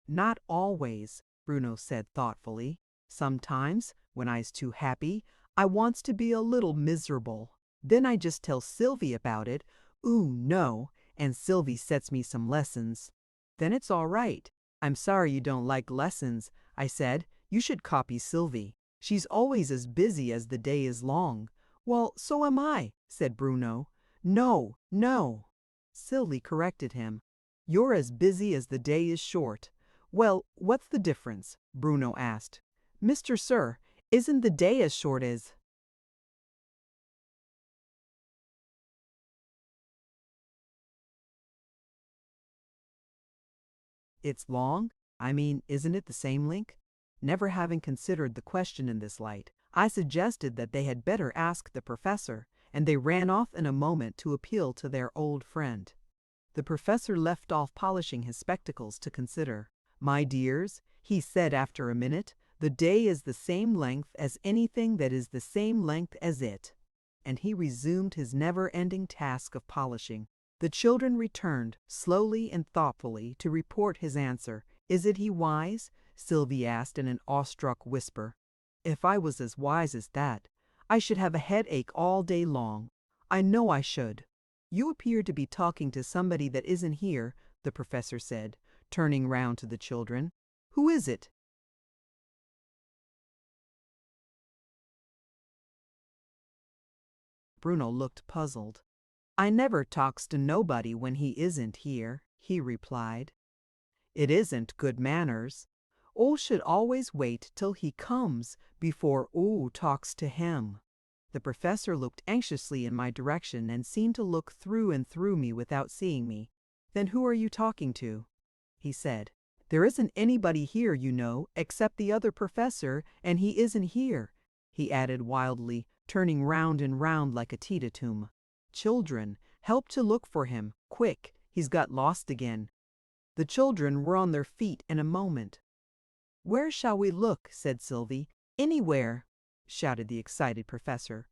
Not always, Bruno said thoughtfully. Sometimes, when I's too happy, I wants to be a little miserable. Then I just tell Sylvie about it. Ooh, no, and Sylvie sets me some lessons. Then it's all right. I'm sorry you don't like lessons, I said. You should copy Sylvie. She's always as busy as the day is long. Well, so am I, said Bruno. No, no. Sylvie corrected him. You're as busy as the day is short. Well, what's the difference? Bruno asked. Mr. Sir, isn't the day as short as... It's long? I mean, isn't it the same length? Never having considered the question in this light, I suggested that they had better ask the professor, and they ran off in a moment to appeal to their old friend. The professor left off polishing his spectacles to consider. My dears, he said after a minute, the day is the same length as anything that is the same length as it. And he resumed his never-ending task of polishing. The children returned, slowly and thoughtfully, to report his answer. Isn't he wise? Sylvie asked in an awestruck whisper. If I was as wise as that, I should have a headache all day long. I know I should. You appear to be talking to somebody that isn't here, the professor said, turning round to the children. Who is it? Bruno looked puzzled. I never talks to nobody when he isn't here, he replied. It isn't good manners. O should always wait till he comes before O talks to him. The professor looked anxiously in my direction and seemed to look through and through me without seeing me. Then who are you talking to? He said. There isn't anybody here, you know, except the other professor, and he isn't here, he added wildly, turning round and round like a teetotum. Children, help to look for him, quick, he's got lost again. The children were on their feet in a moment. Where shall we look? Said Sylvie. Anywhere, shouted the excited professor.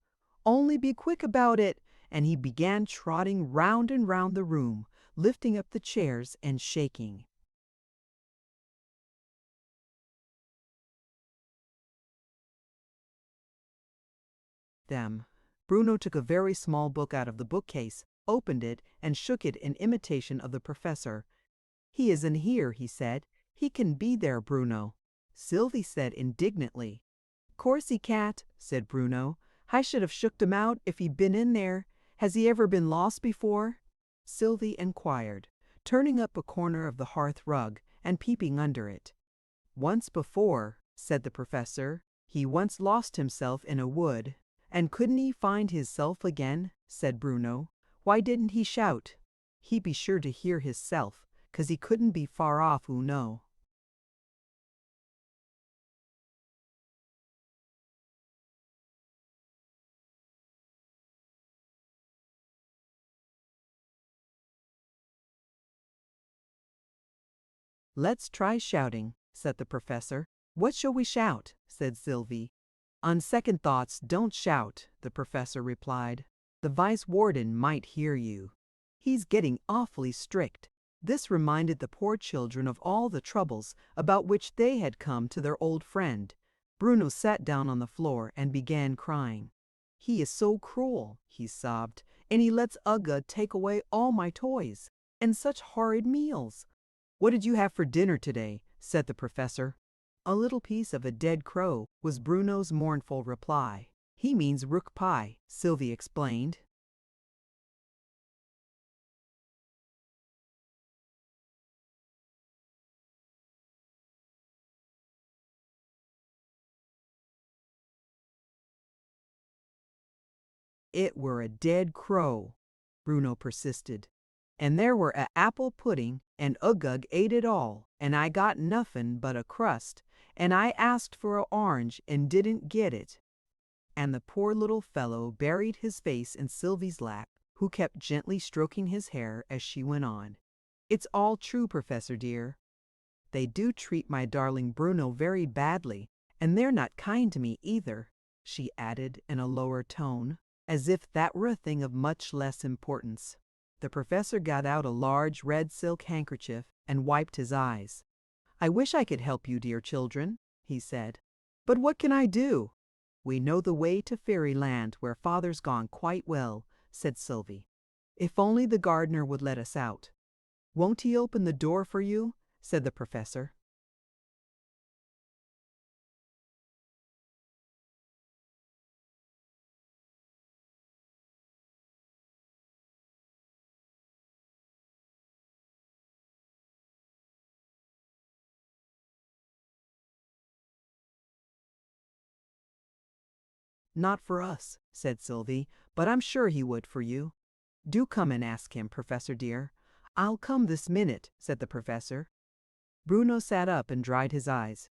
Only be quick about it, and he began trotting round and round the room, lifting up the chairs and shaking them. Bruno took a very small book out of the bookcase, opened it, and shook it in imitation of the professor. He isn't here, he said. He can be there, Bruno. Sylvie said indignantly. Course he can't, said Bruno. I should have shooked him out if he'd been in there. Has he ever been lost before? Sylvie inquired, turning up a corner of the hearth rug and peeping under it. Once before, said the professor. He once lost himself in a wood. And couldn't he find hisself again? Said Bruno. Why didn't he shout? He'd be sure to hear hisself, 'cause he couldn't be far off, oo know. Let's try shouting, said the professor. What shall we shout? Said Sylvie. On second thoughts, don't shout, the professor replied. The vice-warden might hear you. He's getting awfully strict. This reminded the poor children of all the troubles about which they had come to their old friend. Bruno sat down on the floor and began crying. He is so cruel, he sobbed, and he lets Ugga take away all my toys. And such horrid meals. What did you have for dinner today? Said the professor. A little piece of a dead crow, was Bruno's mournful reply. He means rook pie, Sylvie explained. It were a dead crow, Bruno persisted. And there were a apple pudding, and Uggug ate it all, and I got nuffin but a crust, and I asked for a orange and didn't get it. And the poor little fellow buried his face in Sylvie's lap, who kept gently stroking his hair as she went on. It's all true, Professor dear. They do treat my darling Bruno very badly, and they're not kind to me either, she added in a lower tone, as if that were a thing of much less importance. The professor got out a large red silk handkerchief and wiped his eyes. I wish I could help you, dear children, he said. But what can I do? We know the way to fairyland where father's gone quite well, said Sylvie. If only the gardener would let us out. Won't he open the door for you? Said the professor. Not for us, said Sylvie, but I'm sure he would for you. Do come and ask him, Professor dear. I'll come this minute, said the professor. Bruno sat up and dried his eyes.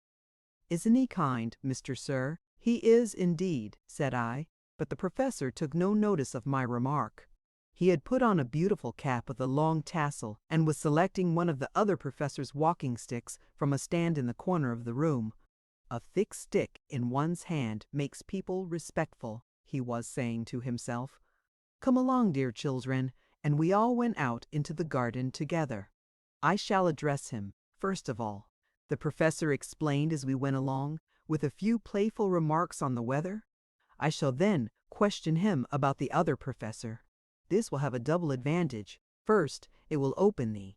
Isn't he kind, Mr. Sir? He is indeed, said I, but the professor took no notice of my remark. He had put on a beautiful cap with a long tassel and was selecting one of the other professor's walking sticks from a stand in the corner of the room. A thick stick in one's hand makes people respectful, he was saying to himself. Come along, dear children, and we all went out into the garden together. I shall address him, first of all, the professor explained as we went along, with a few playful remarks on the weather. I shall then question him about the other professor. This will have a double advantage. First, it will open thee.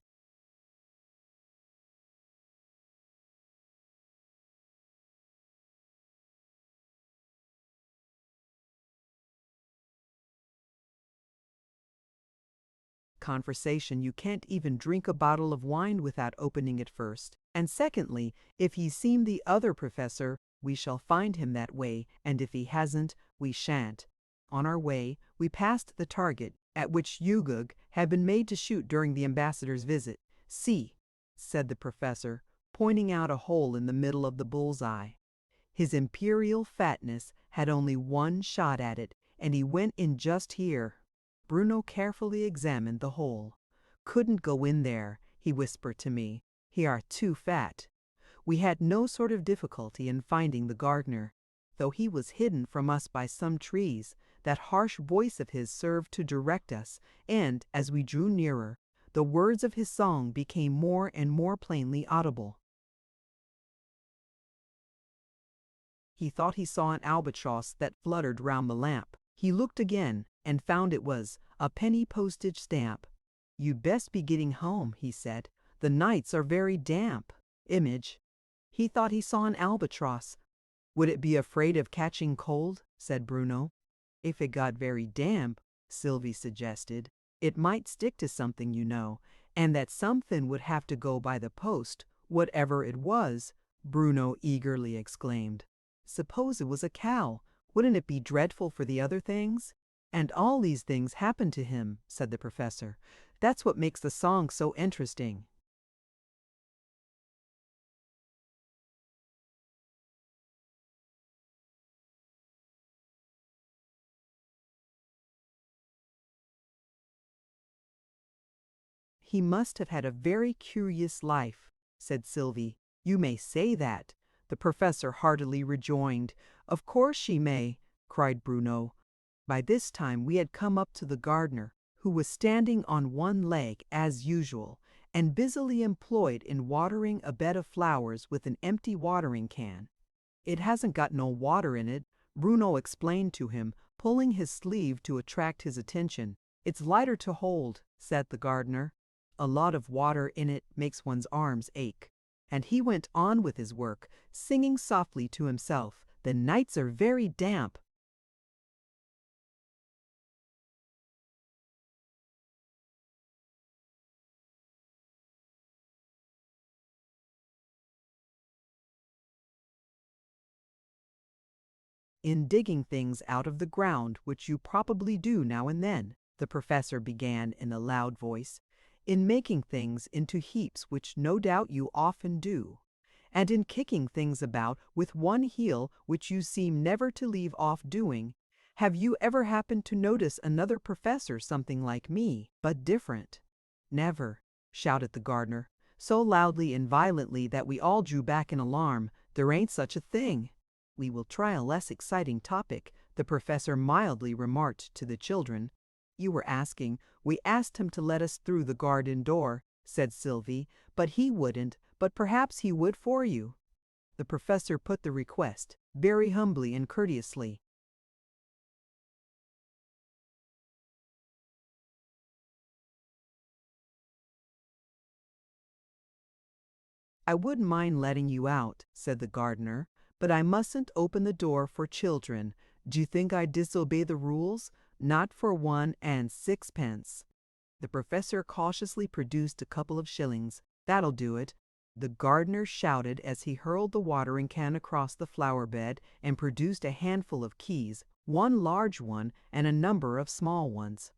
conversation, you can't even drink a bottle of wine without opening it first. And secondly, if he's seen the other professor, we shall find him that way, and if he hasn't, we shan't. On our way, we passed the target at which Ugug had been made to shoot during the ambassador's visit. See, said the professor, pointing out a hole in the middle of the bullseye. His imperial fatness had only one shot at it, and he went in just here. Bruno carefully examined the hole. Couldn't go in there, he whispered to me. He are too fat. We had no sort of difficulty in finding the gardener. Though he was hidden from us by some trees, that harsh voice of his served to direct us, and, as we drew nearer, the words of his song became more and more plainly audible. He thought he saw an albatross that fluttered round the lamp. He looked again, and found it was a penny postage stamp. "You'd best be getting home," he said. "The nights are very damp." Image. He thought he saw an albatross. "Would it be afraid of catching cold?" said Bruno. "If it got very damp," Sylvie suggested, "it might stick to something, you know, and that something would have to go by the post, whatever it was," Bruno eagerly exclaimed. "Suppose it was a cow, wouldn't it be dreadful for the other things?" "And all these things happen to him," said the professor. "That's what makes the song so interesting." "He must have had a very curious life," said Sylvie. "You may say that," the professor heartily rejoined. "Of course she may," cried Bruno. By this time we had come up to the gardener, who was standing on one leg as usual, and busily employed in watering a bed of flowers with an empty watering can. "It hasn't got no water in it," Bruno explained to him, pulling his sleeve to attract his attention. "It's lighter to hold," said the gardener. "A lot of water in it makes one's arms ache." And he went on with his work, singing softly to himself, "The nights are very damp." "In digging things out of the ground, which you probably do now and then," the professor began in a loud voice, "in making things into heaps, which no doubt you often do, and in kicking things about with one heel, which you seem never to leave off doing, have you ever happened to notice another professor something like me, but different?" "Never," shouted the gardener, so loudly and violently that we all drew back in alarm. "There ain't such a thing." "We will try a less exciting topic," the professor mildly remarked to the children. "You were asking. We asked him to let us through the garden door," said Sylvie, "but he wouldn't, but perhaps he would for you." The professor put the request, very humbly and courteously. "I wouldn't mind letting you out," said the gardener, "but I mustn't open the door for children. Do you think I'd disobey the rules? Not for 1 and 6 pence." The professor cautiously produced a couple of shillings. "That'll do it," the gardener shouted as he hurled the watering can across the flower bed and produced a handful of keys, one large one and a number of small ones.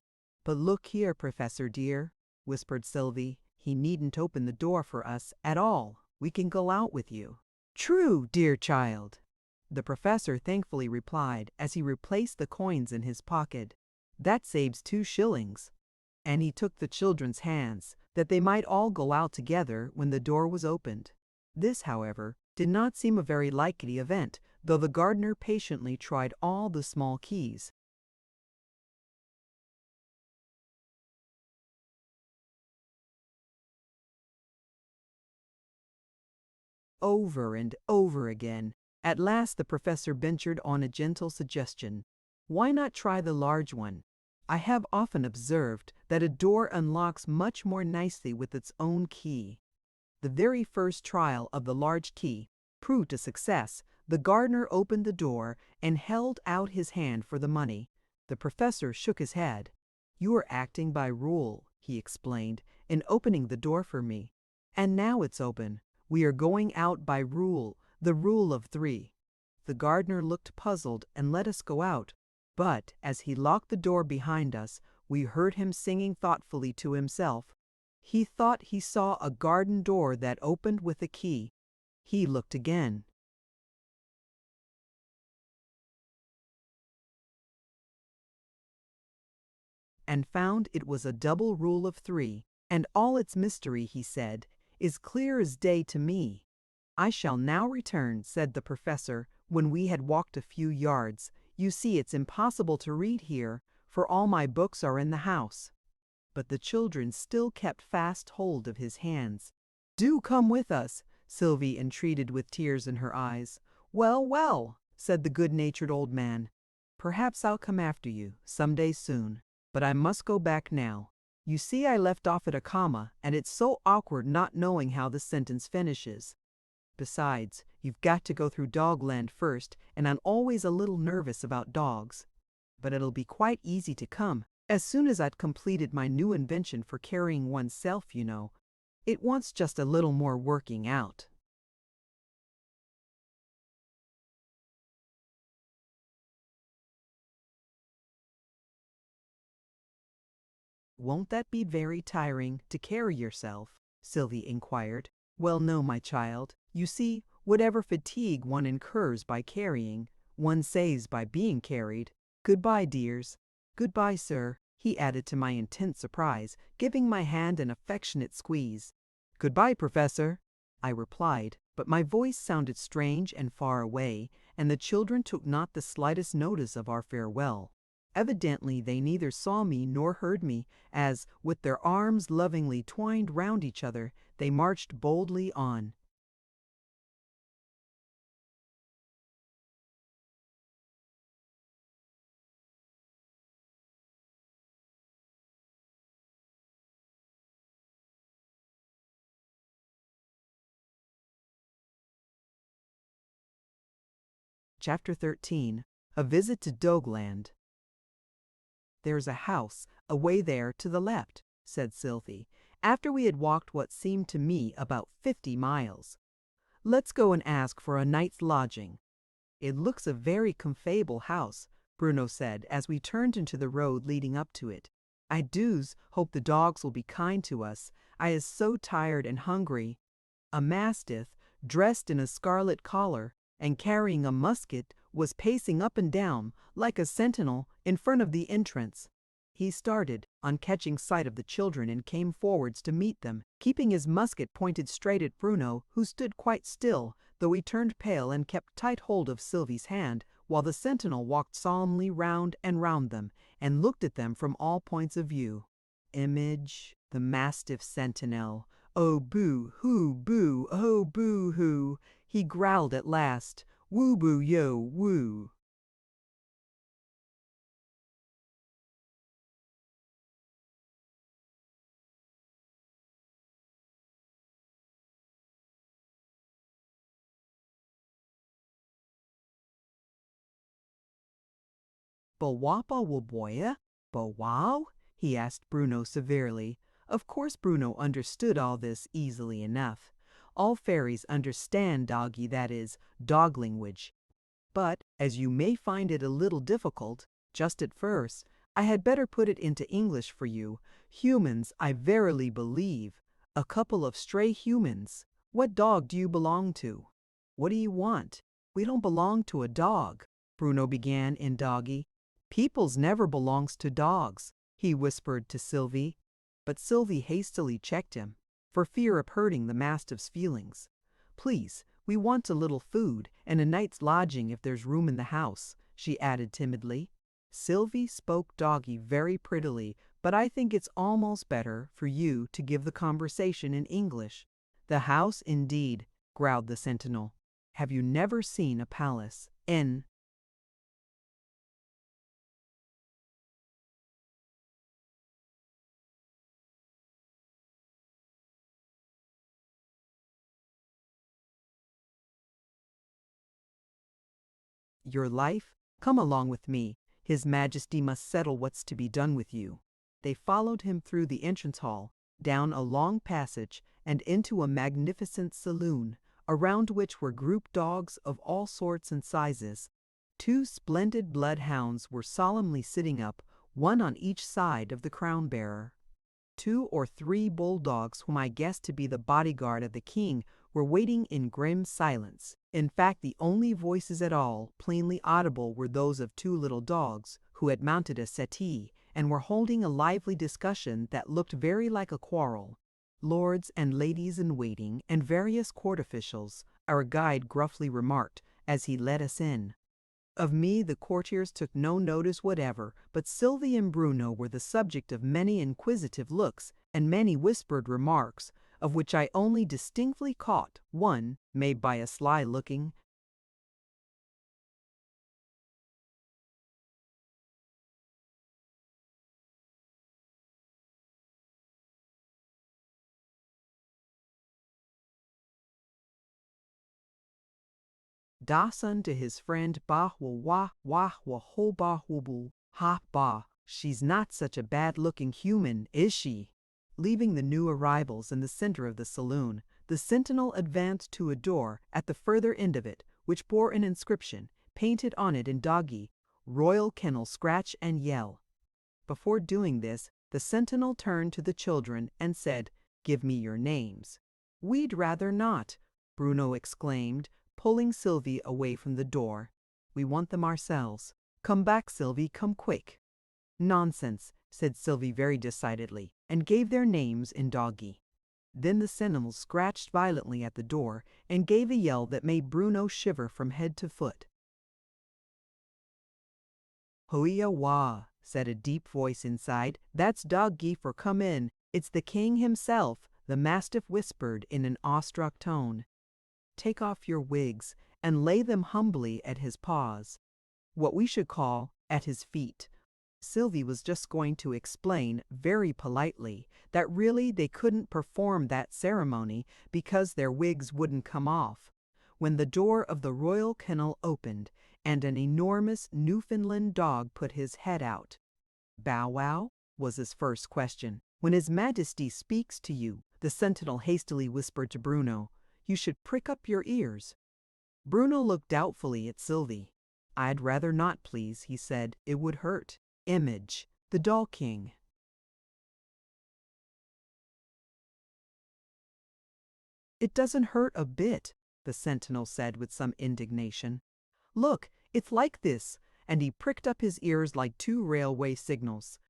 "But look here, Professor dear," whispered Sylvie, "he needn't open the door for us at all. We can go out with you." "True, dear child," the professor thankfully replied as he replaced the coins in his pocket. "That saves 2 shillings." And he took the children's hands, that they might all go out together when the door was opened. This, however, did not seem a very likely event, though the gardener patiently tried all the small keys. Over and over again. At last the professor ventured on a gentle suggestion. "Why not try the large one? I have often observed that a door unlocks much more nicely with its own key." The very first trial of the large key proved a success. The gardener opened the door and held out his hand for the money. The professor shook his head. "You are acting by rule," he explained, in opening the door for me. And now it's open. We are going out by rule, the rule of 3. The gardener looked puzzled and let us go out, but as he locked the door behind us, we heard him singing thoughtfully to himself. He thought he saw a garden door that opened with a key. He looked again. And found it was a double rule of 3, and all its mystery, he said, is clear as day to me. I shall now return, said the professor, when we had walked a few yards. You see, it's impossible to read here, for all my books are in the house. But the children still kept fast hold of his hands. Do come with us, Sylvie entreated with tears in her eyes. Well, well, said the good-natured old man. Perhaps I'll come after you, some day soon. But I must go back now. You see, I left off at a comma, and it's so awkward not knowing how the sentence finishes. Besides, you've got to go through Dogland first, and I'm always a little nervous about dogs. But it'll be quite easy to come, as soon as I'd completed my new invention for carrying oneself, you know. It wants just a little more working out. Won't that be very tiring to carry yourself? Sylvie inquired. Well, no, my child. You see, whatever fatigue one incurs by carrying, one saves by being carried. Goodbye, dears. Goodbye, sir, he added to my intense surprise, giving my hand an affectionate squeeze. Goodbye, Professor, I replied, but my voice sounded strange and far away, and the children took not the slightest notice of our farewell. Evidently they neither saw me nor heard me, as, with their arms lovingly twined round each other, they marched boldly on. Chapter 13. A Visit to Dogland. There's a house away there to the left, said Sylvie, after we had walked what seemed to me about 50 miles. Let's go and ask for a night's lodging. It looks a very comfortable house, Bruno said as we turned into the road leading up to it. I doos hope the dogs will be kind to us. I is so tired and hungry. A mastiff, dressed in a scarlet collar and carrying a musket, was pacing up and down like a sentinel in front of the entrance. He started on catching sight of the children and came forwards to meet them, keeping his musket pointed straight at Bruno, who stood quite still, though he turned pale and kept tight hold of Sylvie's hand, while the sentinel walked solemnly round and round them, and looked at them from all points of view. Image, the mastiff sentinel. Oh, boo-hoo, boo, oh, boo-hoo, he growled at last. Woo-boo-yo, woo. Bawapa Waboya? Bowow? He asked Bruno severely. Of course Bruno understood all this easily enough. All fairies understand doggy, that is, dog language. But, as you may find it a little difficult, just at first, I had better put it into English for you. Humans, I verily believe. A couple of stray humans. What dog do you belong to? What do you want? We don't belong to a dog, Bruno began in doggy. Peoples never belongs to dogs, he whispered to Sylvie. But Sylvie hastily checked him, for fear of hurting the mastiff's feelings. Please, we want a little food and a night's lodging if there's room in the house, she added timidly. Sylvie spoke doggy very prettily, but I think it's almost better for you to give the conversation in English. The house indeed, growled the sentinel. Have you never seen a palace? Your life? Come along with me. His Majesty must settle what's to be done with you. They followed him through the entrance hall, down a long passage, and into a magnificent saloon, around which were grouped dogs of all sorts and sizes. Two splendid bloodhounds were solemnly sitting up, one on each side of the crown-bearer. 2 or 3 bulldogs, whom I guessed to be the bodyguard of the king, were waiting in grim silence. In fact, the only voices at all plainly audible were those of 2 little dogs, who had mounted a settee, and were holding a lively discussion that looked very like a quarrel. Lords and ladies in waiting, and various court officials, our guide gruffly remarked, as he led us in. Of me the courtiers took no notice whatever, but Sylvie and Bruno were the subject of many inquisitive looks and many whispered remarks, of which I only distinctly caught one, made by a sly-looking, Dawson to his friend Bah wah wah wah ho bah woo ha bah. She's not such a bad-looking human, is she? Leaving the new arrivals in the center of the saloon, the sentinel advanced to a door at the further end of it, which bore an inscription, painted on it in doggy, "Royal Kennel Scratch and Yell." Before doing this, the sentinel turned to the children and said, "Give me your names." "We'd rather not," Bruno exclaimed, pulling Sylvie away from the door. "We want them ourselves. Come back, Sylvie, come quick." "Nonsense," said Sylvie very decidedly, and gave their names in doggy. Then the sentinel scratched violently at the door and gave a yell that made Bruno shiver from head to foot. "Hooya wah," said a deep voice inside. "That's doggy for come in. It's the king himself," the mastiff whispered in an awestruck tone. "Take off your wigs and lay them humbly at his paws, what we should call at his feet." Sylvie was just going to explain, very politely, that really they couldn't perform that ceremony because their wigs wouldn't come off, when the door of the royal kennel opened, and an enormous Newfoundland dog put his head out. "Bow wow?" was his first question. "When His Majesty speaks to you," the sentinel hastily whispered to Bruno, "you should prick up your ears." Bruno looked doubtfully at Sylvie. "I'd rather not, please," he said. "It would hurt." Image, the doll king. "It doesn't hurt a bit," the sentinel said with some indignation. "Look, it's like this," and he pricked up his ears like 2 railway signals.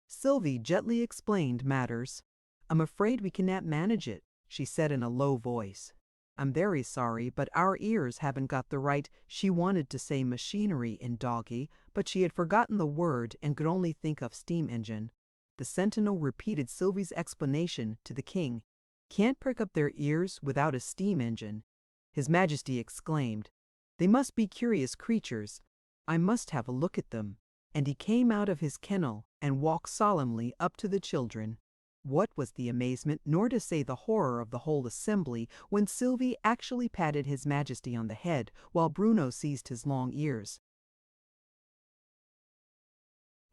Sylvie gently explained matters. "I'm afraid we cannot manage it," she said in a low voice. "I'm very sorry, but our ears haven't got the right—" She wanted to say machinery in doggy, but she had forgotten the word and could only think of steam engine. The sentinel repeated Sylvie's explanation to the king. "Can't prick up their ears without a steam engine." His Majesty exclaimed, "They must be curious creatures. I must have a look at them." And he came out of his kennel and walked solemnly up to the children. What was the amazement, nor to say the horror of the whole assembly, when Sylvie actually patted His Majesty on the head, while Bruno seized his long ears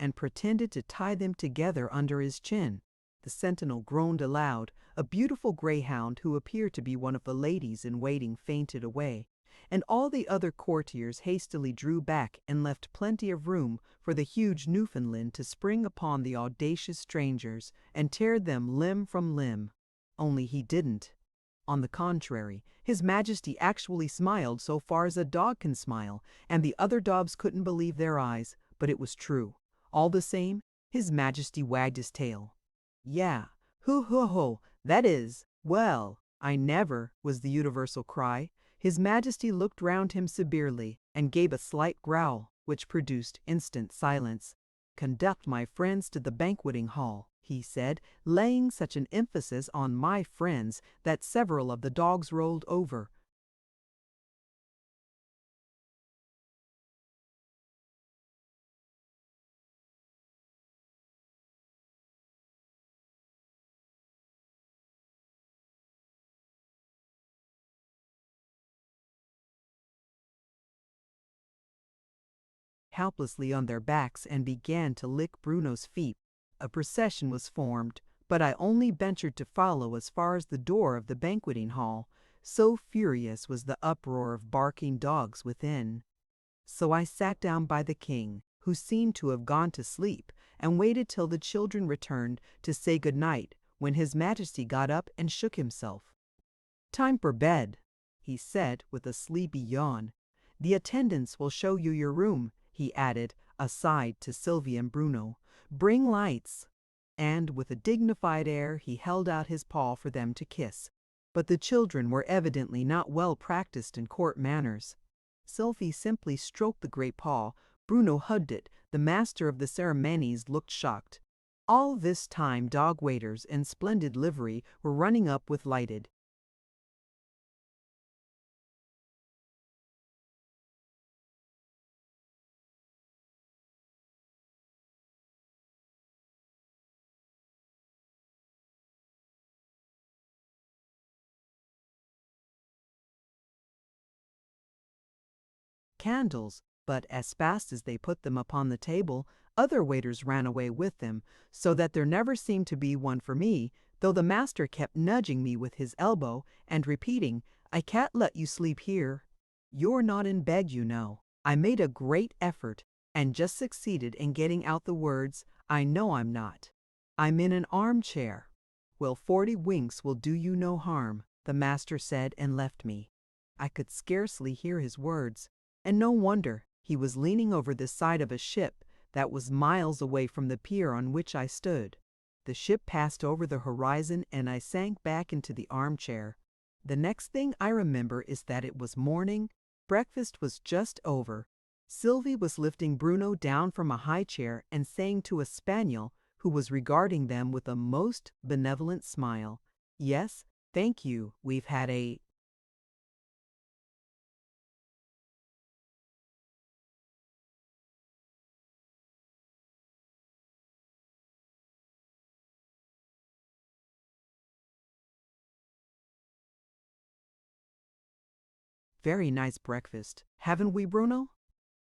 and pretended to tie them together under his chin. The sentinel groaned aloud. A beautiful greyhound, who appeared to be one of the ladies in waiting, fainted away, and all the other courtiers hastily drew back and left plenty of room for the huge Newfoundland to spring upon the audacious strangers and tear them limb from limb. Only he didn't. On the contrary, His Majesty actually smiled so far as a dog can smile, and the other dogs couldn't believe their eyes, but it was true. All the same, His Majesty wagged his tail. "Yeah, hoo-hoo-ho, that is, well, I never," was the universal cry. His Majesty looked round him severely and gave a slight growl, which produced instant silence. "Conduct my friends to the banqueting hall," he said, laying such an emphasis on "my friends" that several of the dogs rolled over. Helplessly on their backs and began to lick Bruno's feet. a procession was formed, but I only ventured to follow as far as the door of the banqueting hall, so furious was the uproar of barking dogs within. So I sat down by the king, who seemed to have gone to sleep, and waited till the children returned to say good night, when His Majesty got up and shook himself. "Time for bed," he said with a sleepy yawn. "The attendants will show you your room," he added, aside to Sylvie and Bruno. "Bring lights." And with a dignified air he held out his paw for them to kiss. But the children were evidently not well practiced in court manners. Sylvie simply stroked the great paw, Bruno hugged it, the master of the ceremonies looked shocked. All this time dog waiters in splendid livery were running up with lighted candles, but as fast as they put them upon the table, other waiters ran away with them, so that there never seemed to be one for me, though the master kept nudging me with his elbow and repeating, "I can't let you sleep here. You're not in bed, you know." I made a great effort and just succeeded in getting out the words, "I know I'm not. I'm in an armchair." "Well, 40 winks will do you no harm," the master said and left me. I could scarcely hear his words. And no wonder, he was leaning over the side of a ship that was miles away from the pier on which I stood. The ship passed over the horizon and I sank back into the armchair. The next thing I remember is that it was morning, breakfast was just over. Sylvie was lifting Bruno down from a high chair and saying to a spaniel, who was regarding them with a most benevolent smile, "Yes, thank you, we've had a very nice breakfast, haven't we, Bruno?"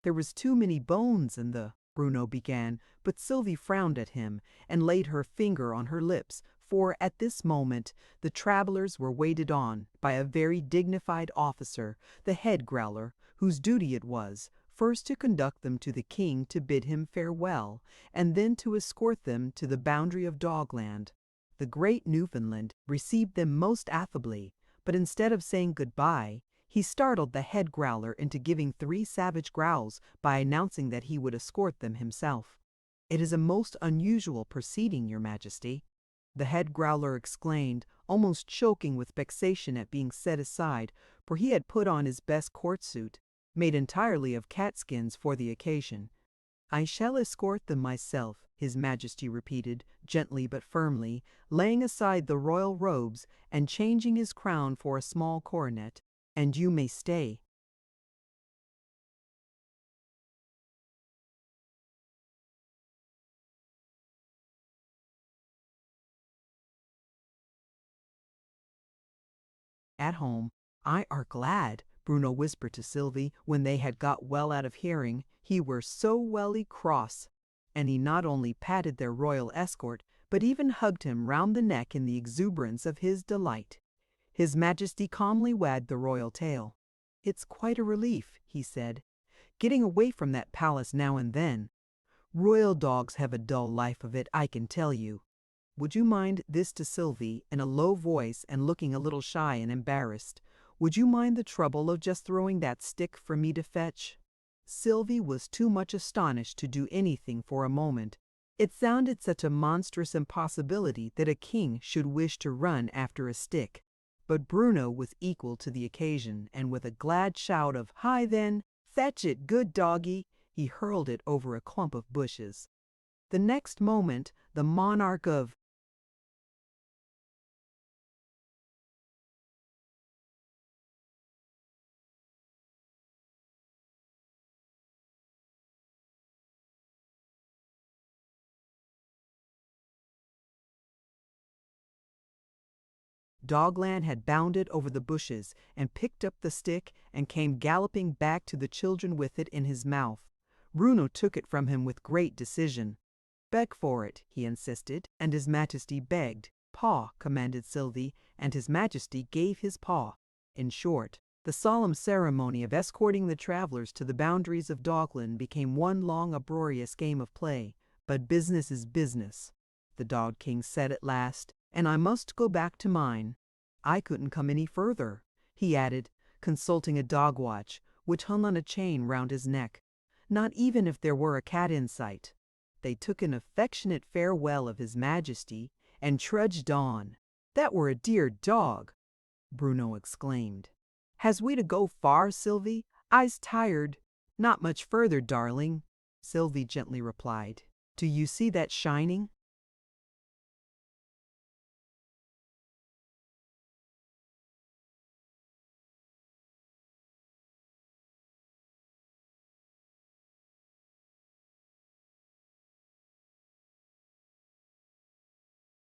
"There was too many bones in the," Bruno began, but Sylvie frowned at him and laid her finger on her lips, for at this moment the travelers were waited on by a very dignified officer, the head growler, whose duty it was, first to conduct them to the king to bid him farewell, and then to escort them to the boundary of Dogland. The great Newfoundland received them most affably, but instead of saying good-bye, he startled the head growler into giving 3 savage growls by announcing that he would escort them himself. "It is a most unusual proceeding, Your Majesty," the head growler exclaimed, almost choking with vexation at being set aside, for he had put on his best court suit, made entirely of catskins for the occasion. "I shall escort them myself," His Majesty repeated, gently but firmly, laying aside the royal robes and changing his crown for a small coronet. "And you may stay." At home, "I are glad," Bruno whispered to Sylvie when they had got well out of hearing. He were so welly cross. And he not only patted their royal escort, but even hugged him round the neck in the exuberance of his delight. His Majesty calmly wagged the royal tail. "It's quite a relief," he said, "getting away from that palace now and then. Royal dogs have a dull life of it, I can tell you. Would you mind," this to Sylvie, in a low voice and looking a little shy and embarrassed, "would you mind the trouble of just throwing that stick for me to fetch?" Sylvie was too much astonished to do anything for a moment. It sounded such a monstrous impossibility that a king should wish to run after a stick. But Bruno was equal to the occasion, and with a glad shout of "Hi then, fetch it, good doggy," he hurled it over a clump of bushes. The next moment the monarch of Dogland had bounded over the bushes and picked up the stick and came galloping back to the children with it in his mouth. Bruno took it from him with great decision. Beg for it, he insisted, and His Majesty begged. Paw, commanded Sylvie, and His Majesty gave his paw. In short, the solemn ceremony of escorting the travelers to the boundaries of Dogland became one long uproarious game of play. But business is business, the Dog King said at last, and I must go back to mine. I couldn't come any further, he added, consulting a dog watch, which hung on a chain round his neck. Not even if there were a cat in sight. They took an affectionate farewell of His Majesty and trudged on. That were a dear dog, Bruno exclaimed. Has we to go far, Sylvie? I's tired. Not much further, darling, Sylvie gently replied. Do you see that shining?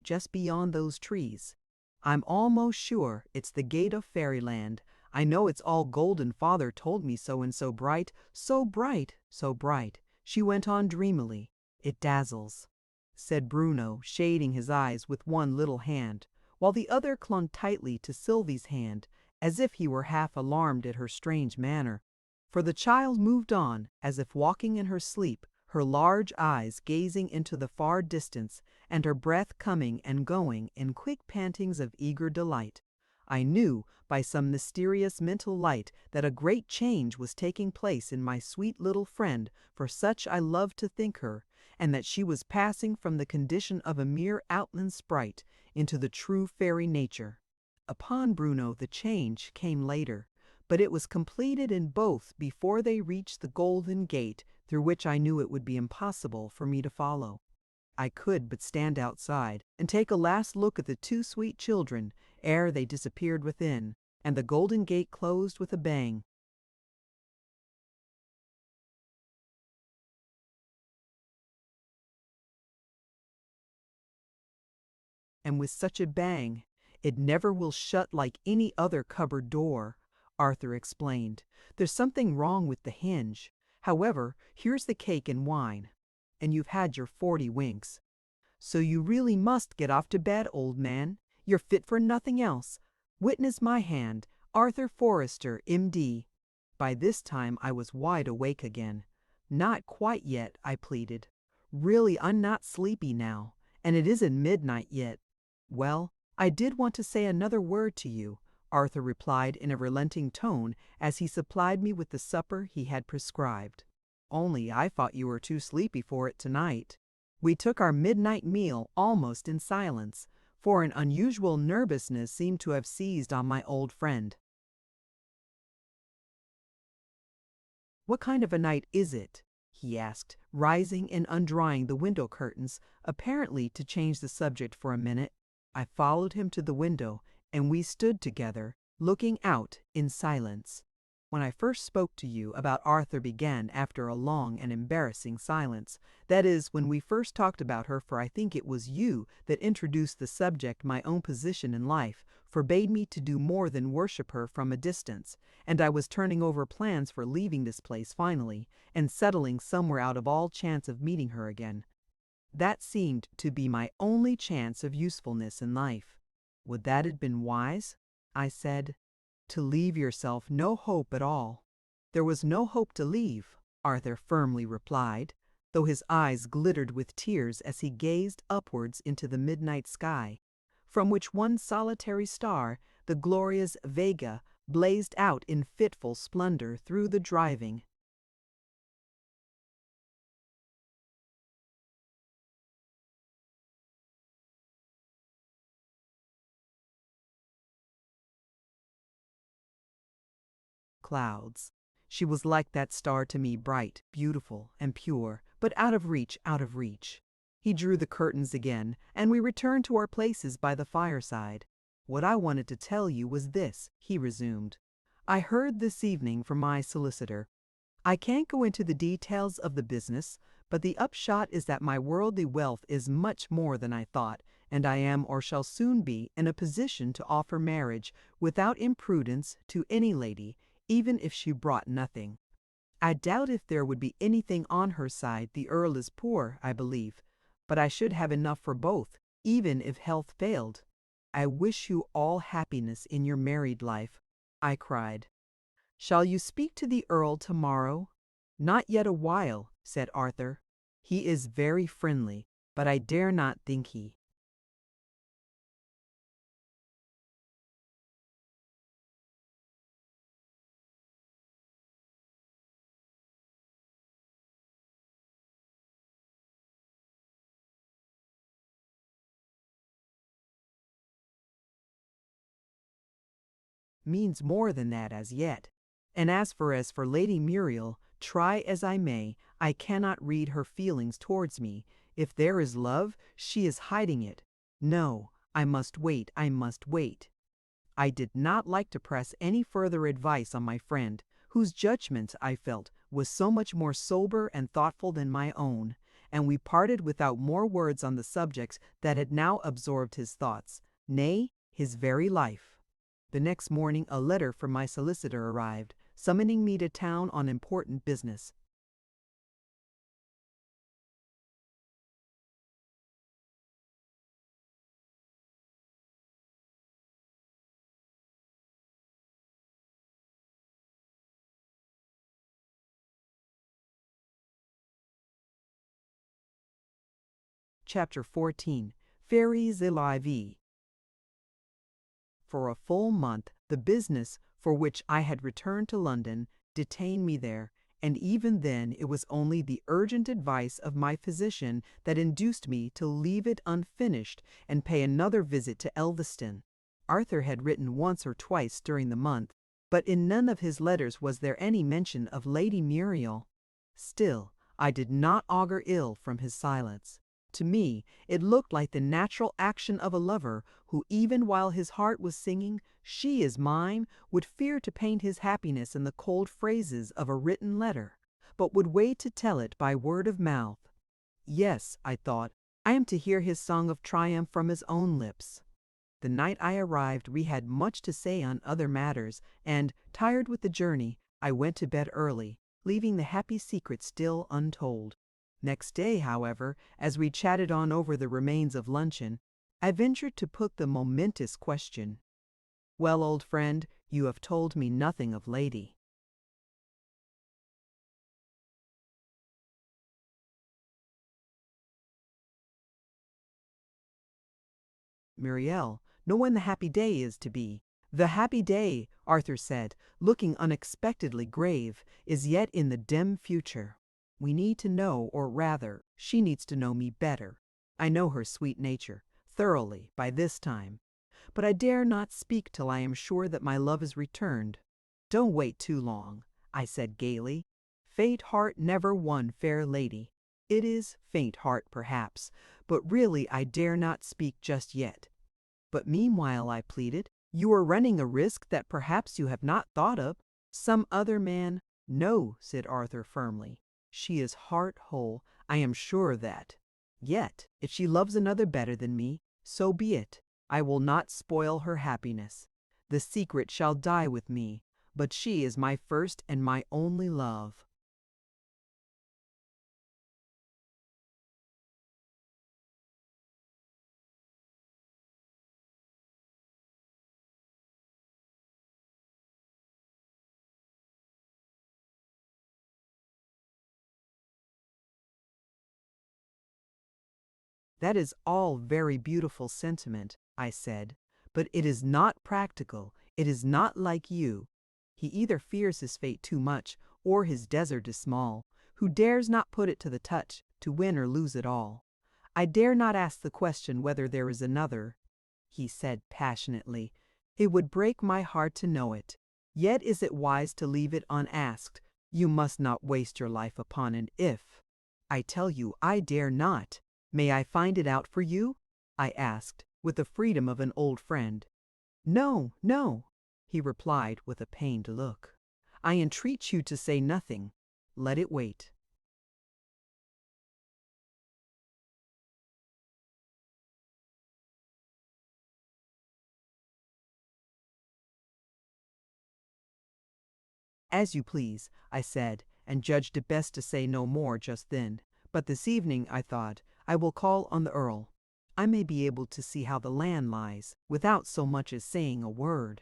Just beyond those trees. I'm almost sure it's the gate of fairyland. I know it's all golden. Father told me so, and so bright, so bright, so bright. She went on dreamily. It dazzles, said Bruno, shading his eyes with one little hand, while the other clung tightly to Sylvie's hand, as if he were half alarmed at her strange manner. For the child moved on, as if walking in her sleep, her large eyes gazing into the far distance, and her breath coming and going in quick pantings of eager delight. I knew, by some mysterious mental light, that a great change was taking place in my sweet little friend, for such I loved to think her, and that she was passing from the condition of a mere outland sprite into the true fairy nature. Upon Bruno the change came later, but it was completed in both before they reached the golden gate, through which I knew it would be impossible for me to follow. I could but stand outside and take a last look at the two sweet children ere they disappeared within, and the golden gate closed with a bang. And with such a bang, it never will shut like any other cupboard door, Arthur explained. There's something wrong with the hinge. However, here's the cake and wine, and you've had your 40 winks. So you really must get off to bed, old man. You're fit for nothing else. Witness my hand, Arthur Forrester, M.D. By this time I was wide awake again. Not quite yet, I pleaded. Really, I'm not sleepy now, and it isn't midnight yet. Well, I did want to say another word to you, Arthur replied in a relenting tone as he supplied me with the supper he had prescribed. Only I thought you were too sleepy for it tonight. We took our midnight meal almost in silence, for an unusual nervousness seemed to have seized on my old friend. What kind of a night is it? He asked, rising and undrawing the window curtains, apparently to change the subject for a minute. I followed him to the window, and we stood together, looking out in silence. When I first spoke to you about Arthur began after a long and embarrassing silence. That is, when we first talked about her, for I think it was you that introduced the subject. My own position in life forbade me to do more than worship her from a distance, and I was turning over plans for leaving this place finally, and settling somewhere out of all chance of meeting her again. That seemed to be my only chance of usefulness in life. Would that have been wise? I said. To leave yourself no hope at all. There was no hope to leave, Arthur firmly replied, though his eyes glittered with tears as he gazed upwards into the midnight sky, from which one solitary star, the glorious Vega, blazed out in fitful splendor through the driving, clouds. She was like that star to me, bright, beautiful, and pure, but out of reach, out of reach. He drew the curtains again, and we returned to our places by the fireside. What I wanted to tell you was this, he resumed. I heard this evening from my solicitor. I can't go into the details of the business, but the upshot is that my worldly wealth is much more than I thought, and I am or shall soon be in a position to offer marriage without imprudence to any lady, even if she brought nothing. I doubt if there would be anything on her side. The Earl is poor, I believe, but I should have enough for both, even if health failed. I wish you all happiness in your married life, I cried. Shall you speak to the Earl tomorrow? Not yet a while, said Arthur. He is very friendly, but I dare not think he. Means more than that as yet. And as for Lady Muriel, try as I may, I cannot read her feelings towards me. If there is love, she is hiding it. No, I must wait, I must wait. I did not like to press any further advice on my friend, whose judgment, I felt, was so much more sober and thoughtful than my own, and we parted without more words on the subjects that had now absorbed his thoughts, nay, his very life. The next morning a letter from my solicitor arrived, summoning me to town on important business. Chapter 14. Fairies et la vie. For a full month, the business for which I had returned to London detained me there, and even then it was only the urgent advice of my physician that induced me to leave it unfinished and pay another visit to Elveston. Arthur had written once or twice during the month, but in none of his letters was there any mention of Lady Muriel. Still, I did not augur ill from his silence. To me, it looked like the natural action of a lover who, even while his heart was singing, "She is mine," would fear to paint his happiness in the cold phrases of a written letter, but would wait to tell it by word of mouth. Yes, I thought, I am to hear his song of triumph from his own lips. The night I arrived, we had much to say on other matters, and, tired with the journey, I went to bed early, leaving the happy secret still untold. Next day, however, as we chatted on over the remains of luncheon, I ventured to put the momentous question. Well, old friend, you have told me nothing of Lady Muriel. Know when the happy day is to be. The happy day, Arthur said, looking unexpectedly grave, is yet in the dim future. We need to know, or rather, she needs to know me better. I know her sweet nature, thoroughly, by this time. But I dare not speak till I am sure that my love is returned. Don't wait too long, I said gaily. Faint heart never won fair lady. It is faint heart, perhaps, but really I dare not speak just yet. But meanwhile, I pleaded, you are running a risk that perhaps you have not thought of. Some other man— No, said Arthur firmly. She is heart whole, I am sure of that. Yet, if she loves another better than me, so be it. I will not spoil her happiness. The secret shall die with me, but she is my first and my only love. That is all very beautiful sentiment, I said, but it is not practical, it is not like you. He either fears his fate too much, or his desert is small, who dares not put it to the touch, to win or lose it all. I dare not ask the question whether there is another, he said passionately. It would break my heart to know it. Yet is it wise to leave it unasked. You must not waste your life upon an if. I tell you, I dare not. May I find it out for you? I asked, with the freedom of an old friend. No, no, he replied with a pained look. I entreat you to say nothing. Let it wait. As you please, I said, and judged it best to say no more just then. But this evening, I thought, I will call on the Earl. I may be able to see how the land lies, without so much as saying a word."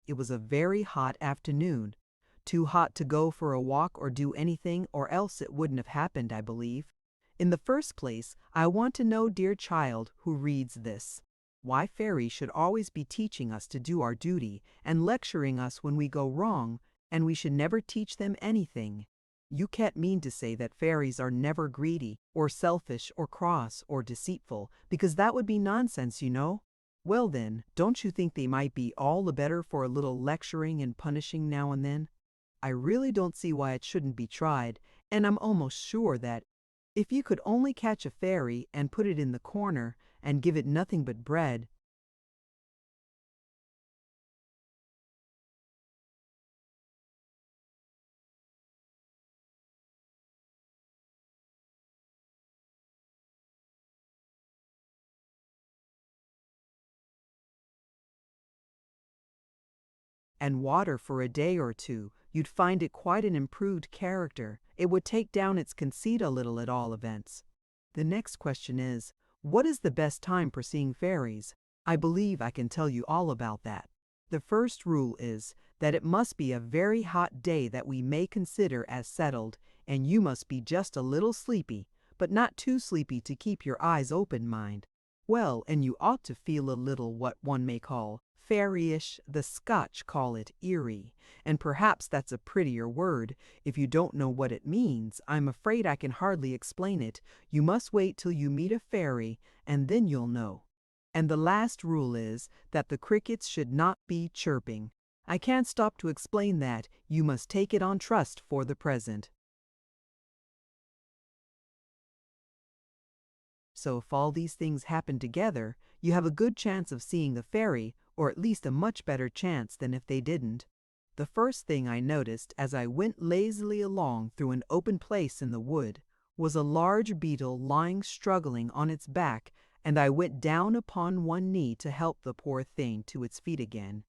It was a very hot afternoon. Too hot to go for a walk or do anything, or else it wouldn't have happened, I believe. In the first place, I want to know, dear child, who reads this, why fairies should always be teaching us to do our duty and lecturing us when we go wrong, and we should never teach them anything. You can't mean to say that fairies are never greedy, or selfish, or cross, or deceitful, because that would be nonsense, you know. Well then, don't you think they might be all the better for a little lecturing and punishing now and then? I really don't see why it shouldn't be tried, and I'm almost sure that if you could only catch a fairy and put it in the corner and give it nothing but bread, and water for a day or two, you'd find it quite an improved character. It would take down its conceit a little at all events. The next question is, what is the best time for seeing fairies? I believe I can tell you all about that. The first rule is that it must be a very hot day that we may consider as settled, and you must be just a little sleepy, but not too sleepy to keep your eyes open, mind. Well, and you ought to feel a little what one may call fairyish. The Scotch call it eerie, and perhaps that's a prettier word. If you don't know what it means, I'm afraid I can hardly explain it. You must wait till you meet a fairy, and then you'll know. And the last rule is that the crickets should not be chirping. I can't stop to explain that. You must take it on trust for the present. So if all these things happen together, you have a good chance of seeing the fairy, or at least a much better chance than if they didn't. The first thing I noticed as I went lazily along through an open place in the wood was a large beetle lying struggling on its back, and I went down upon one knee to help the poor thing to its feet again.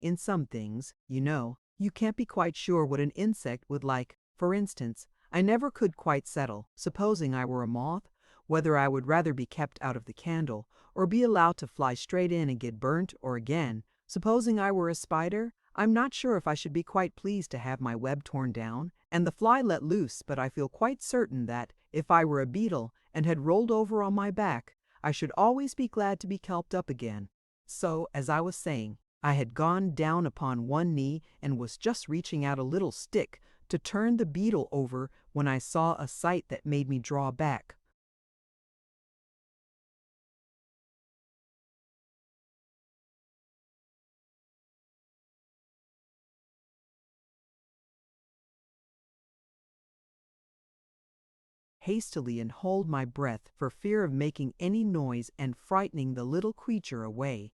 In some things, you know, you can't be quite sure what an insect would like. For instance, I never could quite settle, supposing I were a moth, whether I would rather be kept out of the candle, or be allowed to fly straight in and get burnt, or again, supposing I were a spider, I'm not sure if I should be quite pleased to have my web torn down and the fly let loose, but I feel quite certain that if I were a beetle and had rolled over on my back, I should always be glad to be kelped up again. So, as I was saying, I had gone down upon one knee and was just reaching out a little stick to turn the beetle over when I saw a sight that made me draw back. Hastily and hold my breath for fear of making any noise and frightening the little creature away.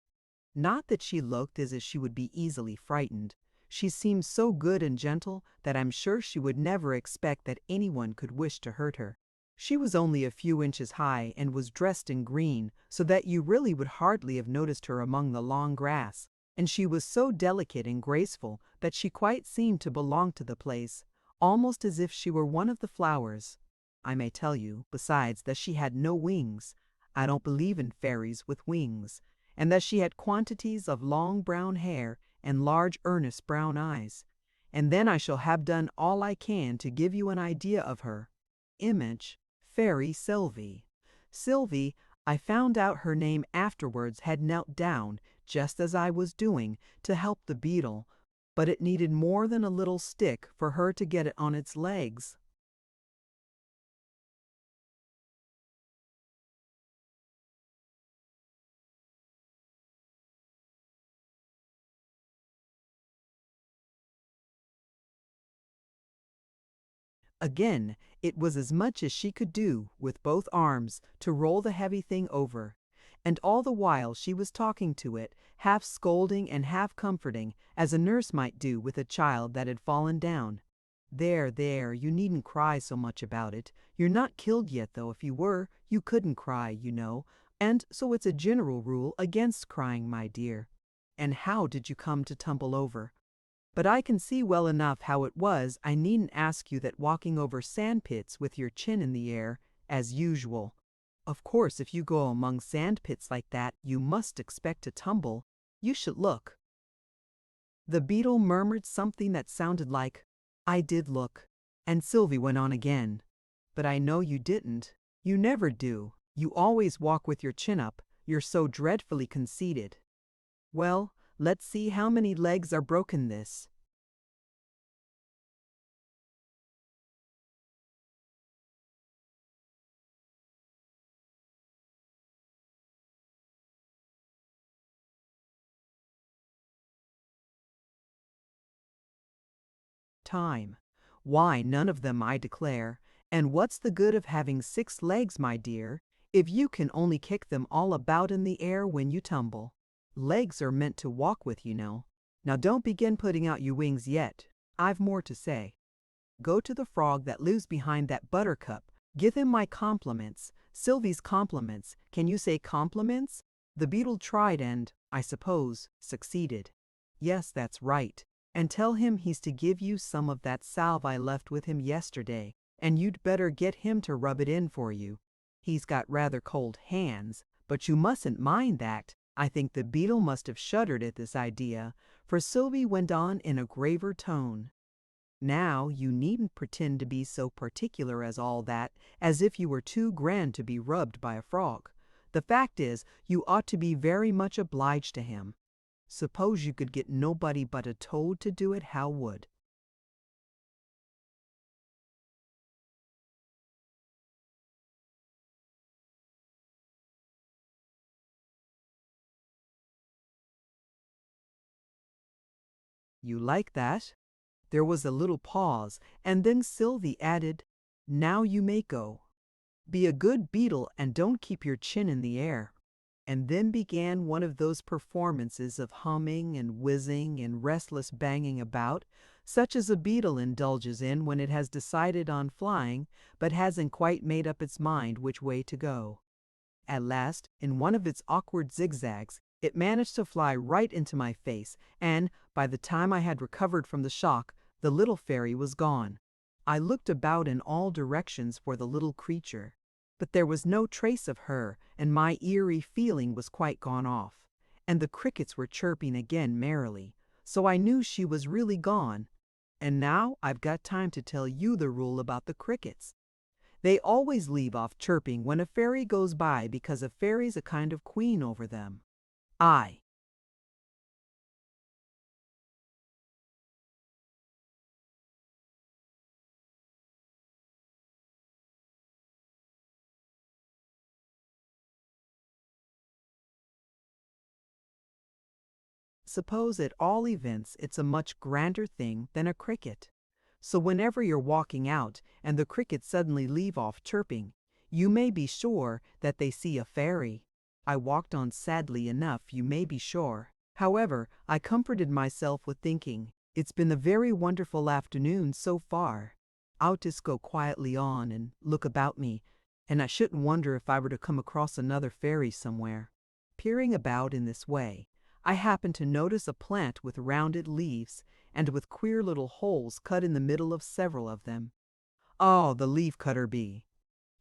Not that she looked as if she would be easily frightened. She seemed so good and gentle that I'm sure she would never expect that anyone could wish to hurt her. She was only a few inches high and was dressed in green, so that you really would hardly have noticed her among the long grass. And she was so delicate and graceful that she quite seemed to belong to the place, almost as if she were one of the flowers. I may tell you, besides, that she had no wings. I don't believe in fairies with wings. And that she had quantities of long brown hair and large earnest brown eyes. And then I shall have done all I can to give you an idea of her. Image, Fairy Sylvie. Sylvie, I found out her name afterwards, had knelt down, just as I was doing, to help the beetle, but it needed more than a little stick for her to get it on its legs. Again, it was as much as she could do, with both arms, to roll the heavy thing over. And all the while she was talking to it, half scolding and half comforting, as a nurse might do with a child that had fallen down. There, there, you needn't cry so much about it. You're not killed yet, though if you were, you couldn't cry, you know. And so it's a general rule against crying, my dear. And how did you come to tumble over? But I can see well enough how it was. I needn't ask you that walking over sand pits with your chin in the air, as usual. Of course, if you go among sand pits like that, you must expect to tumble. You should look." The beetle murmured something that sounded like, "I did look." And Sylvie went on again, "But I know you didn't. You never do. You always walk with your chin up. You're so dreadfully conceited. Well, let's see how many legs are broken this." Time. Why, none of them, I declare. And what's the good of having 6 legs, my dear, if you can only kick them all about in the air when you tumble? Legs are meant to walk with, you know. Now don't begin putting out your wings yet. I've more to say. Go to the frog that lives behind that buttercup. Give him my compliments, Sylvie's compliments. Can you say compliments? The beetle tried and, I suppose, succeeded. Yes, that's right. And tell him he's to give you some of that salve I left with him yesterday, and you'd better get him to rub it in for you. He's got rather cold hands, but you mustn't mind that. I think the beetle must have shuddered at this idea, for Sylvie went on in a graver tone. Now, you needn't pretend to be so particular as all that, as if you were too grand to be rubbed by a frog. The fact is, you ought to be very much obliged to him. Suppose you could get nobody but a toad to do it, how would? You like that? There was a little pause, and then Sylvie added, "Now you may go. Be a good beetle and don't keep your chin in the air." And then began one of those performances of humming and whizzing and restless banging about, such as a beetle indulges in when it has decided on flying, but hasn't quite made up its mind which way to go. At last, in one of its awkward zigzags, it managed to fly right into my face, and, by the time I had recovered from the shock, the little fairy was gone. I looked about in all directions for the little creature, but there was no trace of her, and my eerie feeling was quite gone off, and the crickets were chirping again merrily, so I knew she was really gone. And now I've got time to tell you the rule about the crickets. They always leave off chirping when a fairy goes by because a fairy's a kind of queen over them. I. Suppose at all events it's a much grander thing than a cricket. So whenever you're walking out and the crickets suddenly leave off chirping, you may be sure that they see a fairy. I walked on sadly enough, you may be sure. However, I comforted myself with thinking, it's been a very wonderful afternoon so far. I'll just go quietly on and look about me, and I shouldn't wonder if I were to come across another fairy somewhere. Peering about in this way, I happened to notice a plant with rounded leaves, and with queer little holes cut in the middle of several of them. "Oh, the leaf-cutter bee,"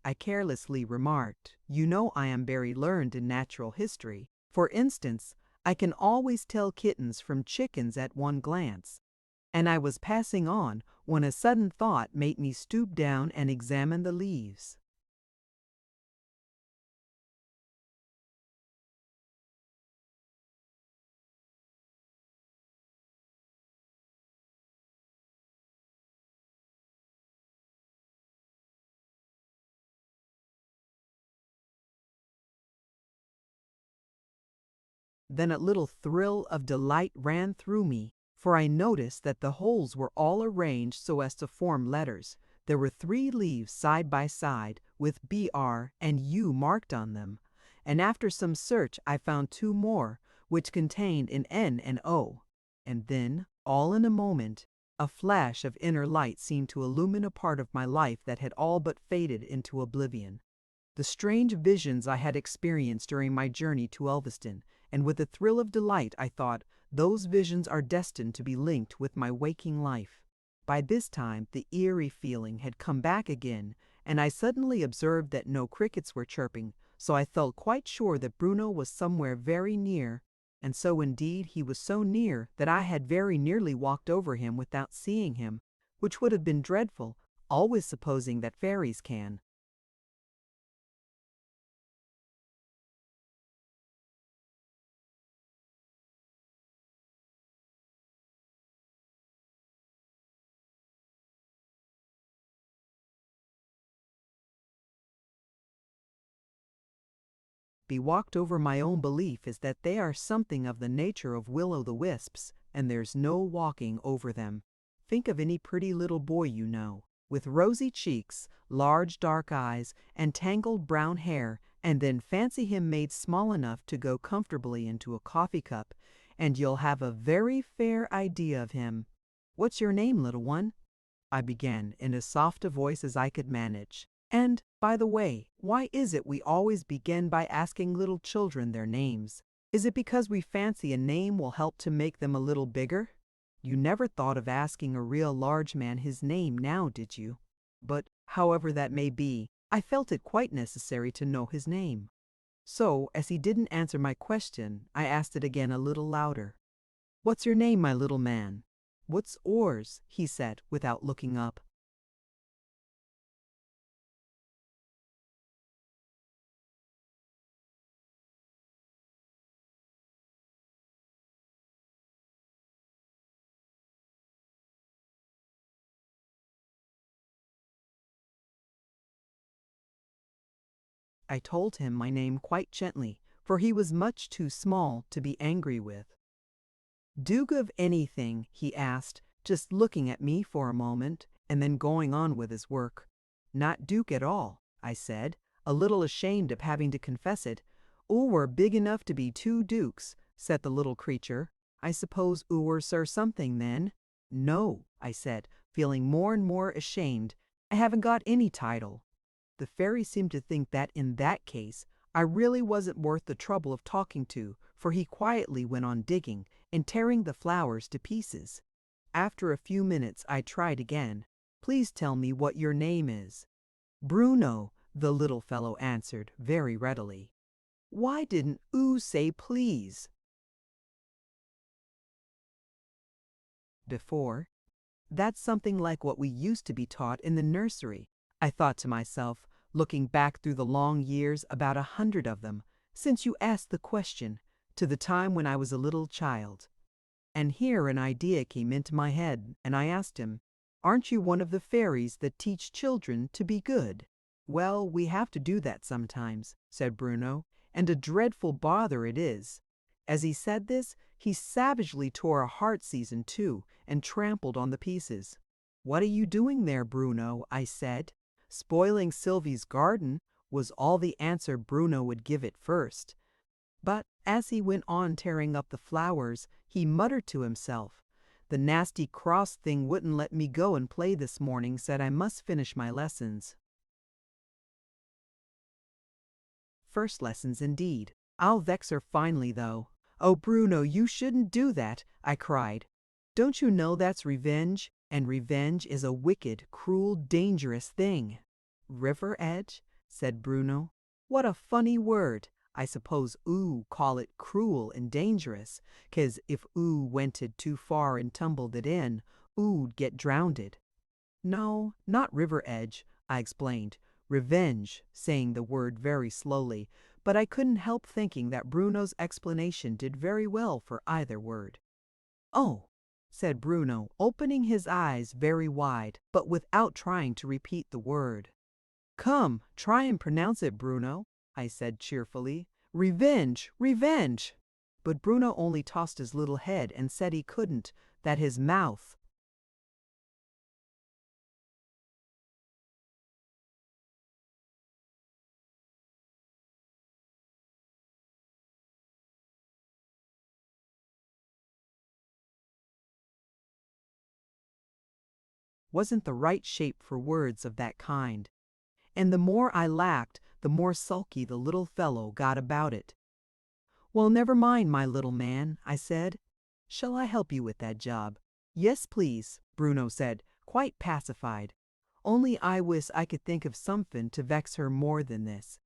I carelessly remarked. "You know I am very learned in natural history. For instance, I can always tell kittens from chickens at one glance." And I was passing on when a sudden thought made me stoop down and examine the leaves. Then a little thrill of delight ran through me, for I noticed that the holes were all arranged so as to form letters. There were 3 leaves side by side, with BR and U marked on them, and after some search I found 2 more, which contained an N and O. And then, all in a moment, a flash of inner light seemed to illumine a part of my life that had all but faded into oblivion. The strange visions I had experienced during my journey to Elveston, and with a thrill of delight I thought, those visions are destined to be linked with my waking life. By this time the eerie feeling had come back again, and I suddenly observed that no crickets were chirping, so I felt quite sure that Bruno was somewhere very near. And so indeed he was so near that I had very nearly walked over him without seeing him, which would have been dreadful, always supposing that fairies can be walked over. My own belief is that they are something of the nature of will-o'-the-wisps, and there's no walking over them. Think of any pretty little boy you know, with rosy cheeks, large dark eyes, and tangled brown hair, and then fancy him made small enough to go comfortably into a coffee cup, and you'll have a very fair idea of him. "What's your name, little one?" I began in as soft a voice as I could manage. And, by the way, why is it we always begin by asking little children their names? Is it because we fancy a name will help to make them a little bigger? You never thought of asking a real large man his name now, did you? But, however that may be, I felt it quite necessary to know his name. So, as he didn't answer my question, I asked it again a little louder. "What's your name, my little man?" "What's ours?" he said, without looking up. I told him my name quite gently, for he was much too small to be angry with. "Duke of anything?" he asked, just looking at me for a moment, and then going on with his work. "Not Duke at all," I said, a little ashamed of having to confess it. "Oo were big enough to be 2 dukes," said the little creature. "I suppose oo were Sir something then?" "No," I said, feeling more and more ashamed. "I haven't got any title." The fairy seemed to think that in that case I really wasn't worth the trouble of talking to, for he quietly went on digging and tearing the flowers to pieces. After a few minutes I tried again. "Please tell me what your name is." "Bruno," the little fellow answered very readily. "Why didn't oo say please before? That's something like what we used to be taught in the nursery," I thought to myself, looking back through the long years, about 100 of them, since you asked the question, to the time when I was a little child. And here an idea came into my head, and I asked him, "Aren't you one of the fairies that teach children to be good?" "Well, we have to do that sometimes," said Bruno, "and a dreadful bother it is." As he said this, he savagely tore a heartsease in two and trampled on the pieces. "What are you doing there, Bruno?" I said. "Spoiling Sylvie's garden," was all the answer Bruno would give at first. But as he went on tearing up the flowers, he muttered to himself, "The nasty cross thing wouldn't let me go and play this morning, said I must finish my lessons." First lessons indeed. I'll vex her finely, though. "Oh, Bruno, you shouldn't do that," I cried. "Don't you know that's revenge? And revenge is a wicked, cruel, dangerous thing." "River edge?" said Bruno. "What a funny word. I suppose oo call it cruel and dangerous, 'cause if oo wented too far and tumbled it in, oo'd get drownded." "No, not river edge," I explained, revenge, saying the word very slowly, but I couldn't help thinking that Bruno's explanation did very well for either word. "Oh," said Bruno, opening his eyes very wide, but without trying to repeat the word. "Come, try and pronounce it, Bruno," I said cheerfully. "Revenge, revenge!" But Bruno only tossed his little head and said he couldn't, that his mouth wasn't the right shape for words of that kind. And the more I laughed, the more sulky the little fellow got about it. "Well, never mind, my little man," I said. "Shall I help you with that job?" "Yes, please," Bruno said, quite pacified. Only I wish I could think of something to vex her more than this.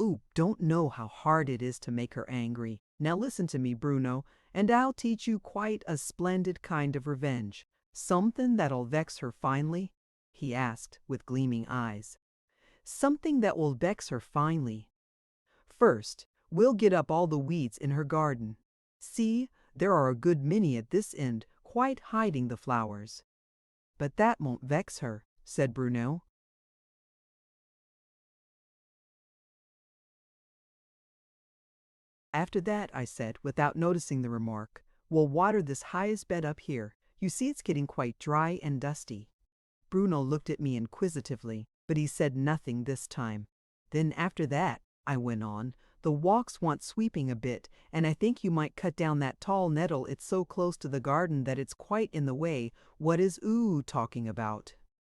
Ooh, don't know how hard it is to make her angry. Now listen to me, Bruno, and I'll teach you quite a splendid kind of revenge. Something that'll vex her finely?" he asked with gleaming eyes. "Something that will vex her finely. First, we'll get up all the weeds in her garden. See, there are a good many at this end, quite hiding the flowers." "But that won't vex her," said Bruno. "After that," I said, without noticing the remark, "we'll water this highest bed up here. You see it's getting quite dry and dusty." Bruno looked at me inquisitively, but he said nothing this time. "Then after that," I went on, "the walks want sweeping a bit, and I think you might cut down that tall nettle. It's so close to the garden that it's quite in the way. What is oo talking about?"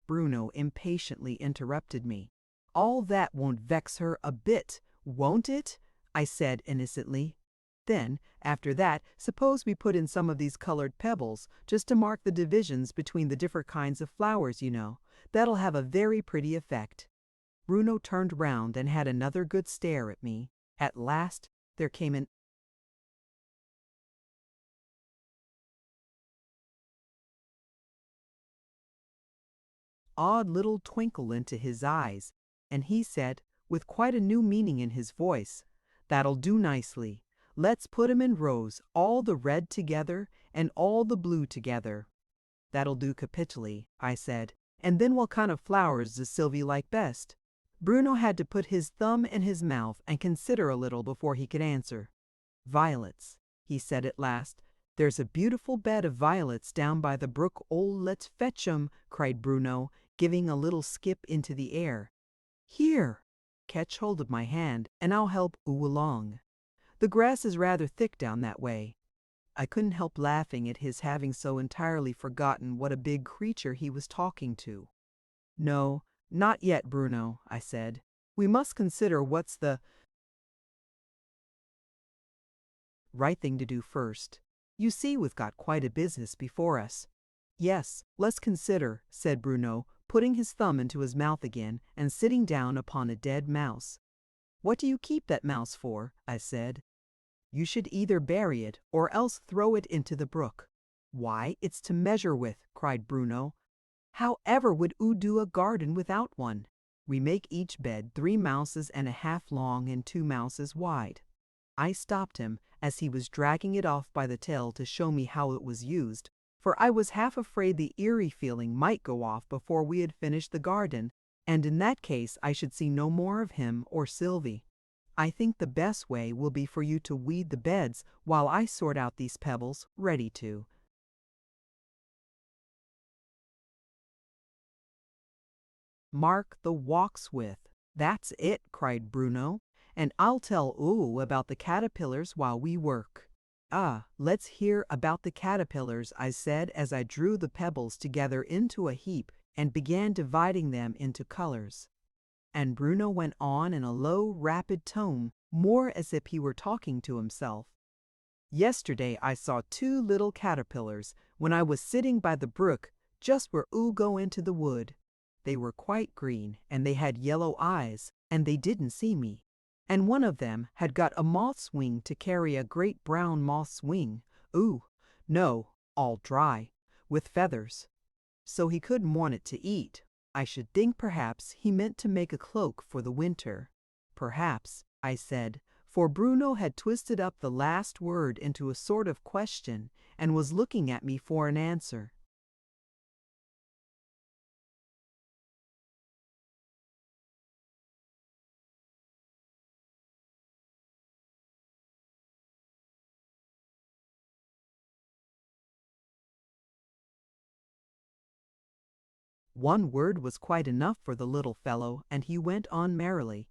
Bruno impatiently interrupted me. "All that won't vex her a bit, won't it?" I said innocently. "Then, after that, suppose we put in some of these colored pebbles, just to mark the divisions between the different kinds of flowers, you know. That'll have a very pretty effect." Bruno turned round and had another good stare at me. At last, there came an odd little twinkle into his eyes, and he said, with quite a new meaning in his voice, "That'll do nicely. Let's put 'em in rows, all the red together and all the blue together." "That'll do capitally," I said. "And then what kind of flowers does Sylvie like best?" Bruno had to put his thumb in his mouth and consider a little before he could answer. "Violets," he said at last. "There's a beautiful bed of violets down by the brook. Oh, let's fetch 'em," cried Bruno, giving a little skip into the air. "Here, catch hold of my hand, and I'll help oo along. The grass is rather thick down that way." I couldn't help laughing at his having so entirely forgotten what a big creature he was talking to. "No, not yet, Bruno," I said. "We must consider what's the right thing to do first. You see, we've got quite a business before us." "Yes, let's consider," said Bruno, putting his thumb into his mouth again and sitting down upon a dead mouse. "What do you keep that mouse for?" I said. "You should either bury it or else throw it into the brook." "Why, it's to measure with," cried Bruno. "How ever would oo do a garden without one? We make each bed 3 mouses and a half long and 2 mouses wide." I stopped him as he was dragging it off by the tail to show me how it was used, for I was half afraid the eerie feeling might go off before we had finished the garden, and in that case I should see no more of him or Sylvie. "I think the best way will be for you to weed the beds while I sort out these pebbles, ready to." "Mark the walks with. That's it," cried Bruno. "And I'll tell oo about the caterpillars while we work." "Ah, let's hear about the caterpillars," I said as I drew the pebbles together into a heap and began dividing them into colors. And Bruno went on in a low, rapid tone, more as if he were talking to himself. "Yesterday I saw 2 little caterpillars when I was sitting by the brook just where oo go into the wood. They were quite green, and they had yellow eyes, and they didn't see me. And one of them had got a moth's wing to carry a great brown moth's wing. Ooh, no, all dry, with feathers. So he couldn't want it to eat. I should think perhaps he meant to make a cloak for the winter." "Perhaps," I said, for Bruno had twisted up the last word into a sort of question and was looking at me for an answer. One word was quite enough for the little fellow, and he went on merrily.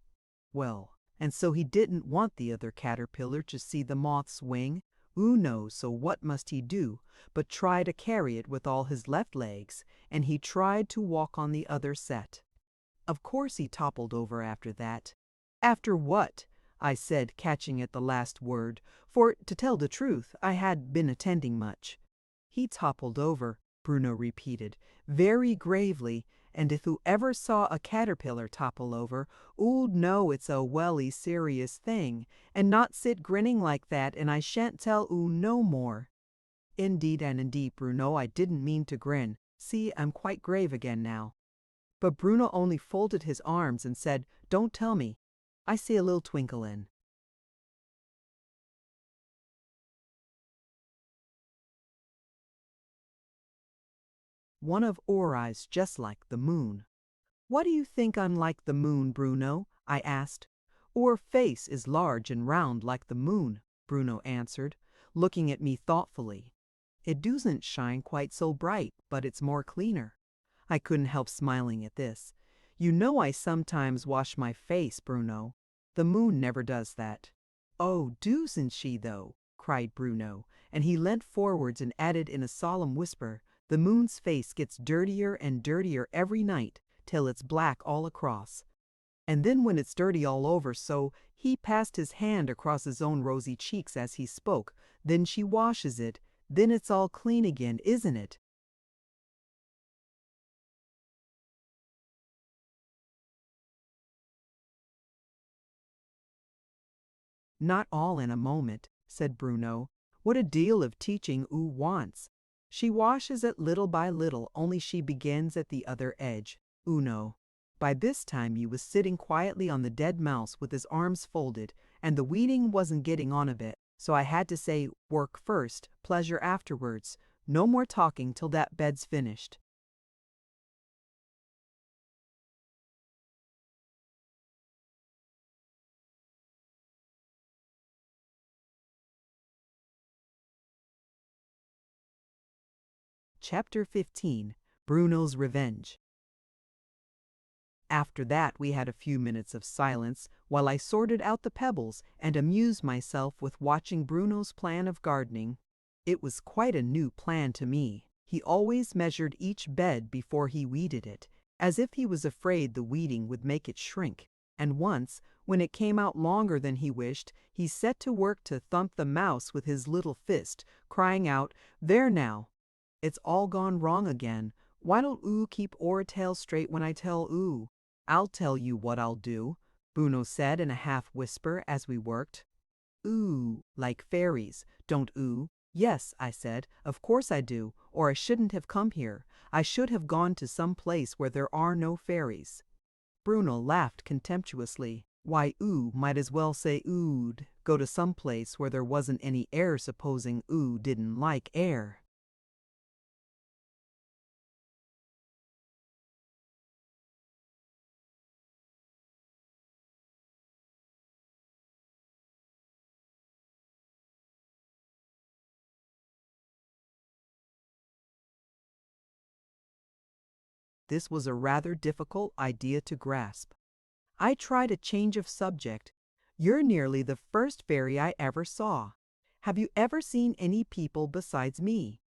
"Well, and so he didn't want the other caterpillar to see the moth's wing? Oo knows, so what must he do but try to carry it with all his left legs, and he tried to walk on the other set. Of course he toppled over after that." "After what?" I said, catching at the last word, for, to tell the truth, I had been attending much. "He toppled over," Bruno repeated, very gravely, and if oo ever saw a caterpillar topple over, oo'd know it's a welly serious thing, and not sit grinning like that, and I shan't tell oo no more." "Indeed and indeed, Bruno, I didn't mean to grin. See, I'm quite grave again now." But Bruno only folded his arms and said, "Don't tell me. I see a little twinkle in." "One of our eyes just like the moon." "What do you think I'm like the moon, Bruno?" I asked. "Our face is large and round like the moon," Bruno answered, looking at me thoughtfully. "It doesn't shine quite so bright, but it's more cleaner." I couldn't help smiling at this. "You know I sometimes wash my face, Bruno. The moon never does that." "Oh, doesn't she though?" cried Bruno, and he leant forwards and added in a solemn whisper, "The moon's face gets dirtier and dirtier every night, till it's black all across. And then when it's dirty all over so," he passed his hand across his own rosy cheeks as he spoke, "then she washes it, then it's all clean again, isn't it?" "Not all in a moment," said Bruno. "What a deal of teaching oo wants. She washes it little by little, only she begins at the other edge, Uno." By this time he was sitting quietly on the dead mouse with his arms folded, and the weeding wasn't getting on a bit, so I had to say, "Work first, pleasure afterwards. No more talking till that bed's finished." Chapter 15. Bruno's Revenge. After that we had a few minutes of silence while I sorted out the pebbles and amused myself with watching Bruno's plan of gardening. It was quite a new plan to me. He always measured each bed before he weeded it, as if he was afraid the weeding would make it shrink. And once, when it came out longer than he wished, he set to work to thump the mouse with his little fist, crying out, "There now! It's all gone wrong again. Why don't oo keep oar tail straight when I tell oo?" "I'll tell you what I'll do," Bruno said in a half whisper as we worked. "Oo, like fairies, don't oo?" "Yes," I said, "of course I do, or I shouldn't have come here. I should have gone to some place where there are no fairies." Bruno laughed contemptuously. "Why, oo might as well say oo'd go to some place where there wasn't any air, supposing oo didn't like air." This was a rather difficult idea to grasp. I tried a change of subject. "You're nearly the first fairy I ever saw. Have you ever seen any people besides me?"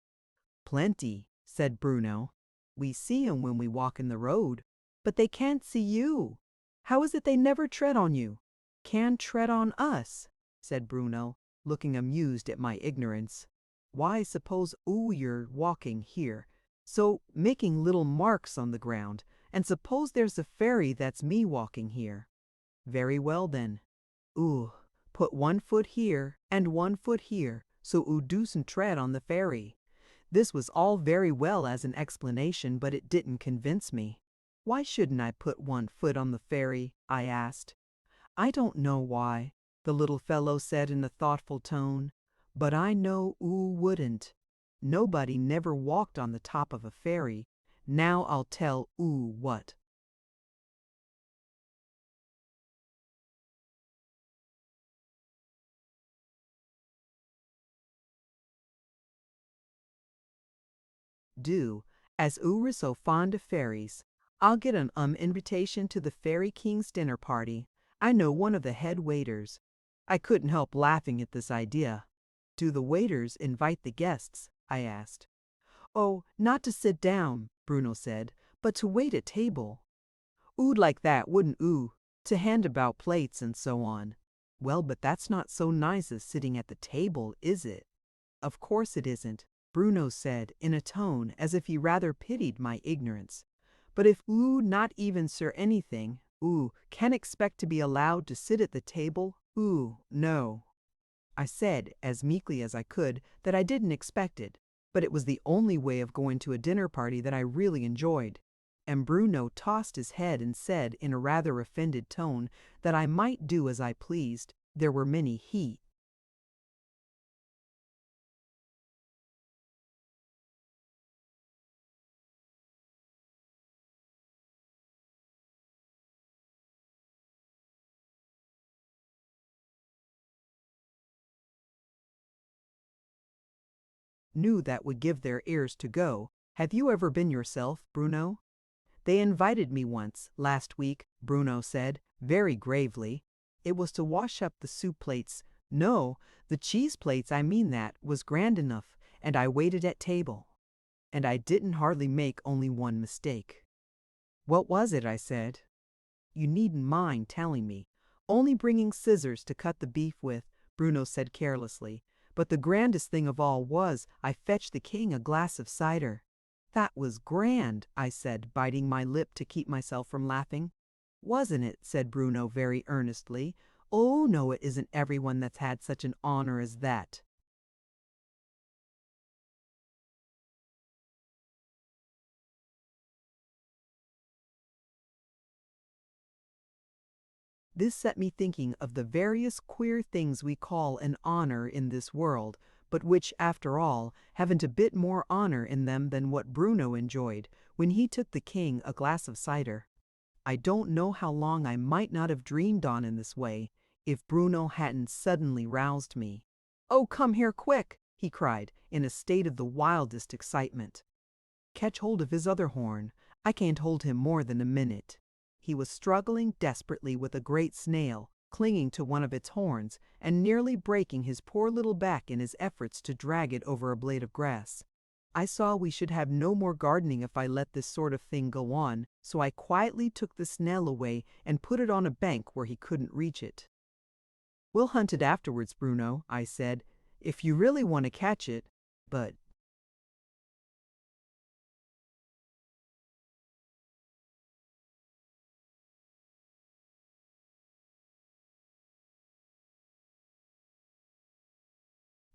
"Plenty," said Bruno. "We see 'em when we walk in the road." "But they can't see you. How is it they never tread on you?" "Can tread on us," said Bruno, looking amused at my ignorance. "Why, suppose you're walking here, so making little marks on the ground, and suppose there's a fairy that's me walking here. Very well then. Put one foot here and one foot here, so doosn't tread on the fairy." This was all very well as an explanation, but it didn't convince me. "Why shouldn't I put one foot on the fairy?" I asked. "I don't know why," the little fellow said in a thoughtful tone, "but I know wouldn't. Nobody never walked on the top of a fairy. Now I'll tell what." "Do, as is so fond of fairies. I'll get an invitation to the Fairy King's dinner party. I know one of the head waiters." I couldn't help laughing at this idea. "Do the waiters invite the guests?" I asked. "Oh, not to sit down," Bruno said, "but to wait at table." "Oo'd like that, wouldn't oo? To hand about plates and so on." "Well, but that's not so nice as sitting at the table, is it?" "Of course it isn't," Bruno said in a tone as if he rather pitied my ignorance. But if not even Sir anything, can expect to be allowed to sit at the table, no. I said, as meekly as I could, that I didn't expect it, but it was the only way of going to a dinner party that I really enjoyed. And Bruno tossed his head and said in a rather offended tone that I might do as I pleased. There were many he. Knew that would give their ears to go. Have you ever been yourself, Bruno? They invited me once, last week, Bruno said, very gravely. It was to wash up the soup plates. No, the cheese plates, I mean that, was grand enough, and I waited at table. And I didn't hardly make only one mistake. What was it? I said. You needn't mind telling me. Only bringing scissors to cut the beef with, Bruno said carelessly. But the grandest thing of all was, I fetched the king a glass of cider. That was grand, I said, biting my lip to keep myself from laughing. Wasn't it? Said Bruno very earnestly. Oh, no, it isn't everyone that's had such an honor as that. This set me thinking of the various queer things we call an honor in this world, but which, after all, haven't a bit more honor in them than what Bruno enjoyed when he took the king a glass of cider. I don't know how long I might not have dreamed on in this way, if Bruno hadn't suddenly roused me. "Oh, come here quick!" he cried, in a state of the wildest excitement. Catch hold of his other horn. I can't hold him more than a minute. He was struggling desperately with a great snail, clinging to one of its horns, and nearly breaking his poor little back in his efforts to drag it over a blade of grass. I saw we should have no more gardening if I let this sort of thing go on, so I quietly took the snail away and put it on a bank where he couldn't reach it. "We'll hunt it afterwards, Bruno," I said, "if you really want to catch it, but—"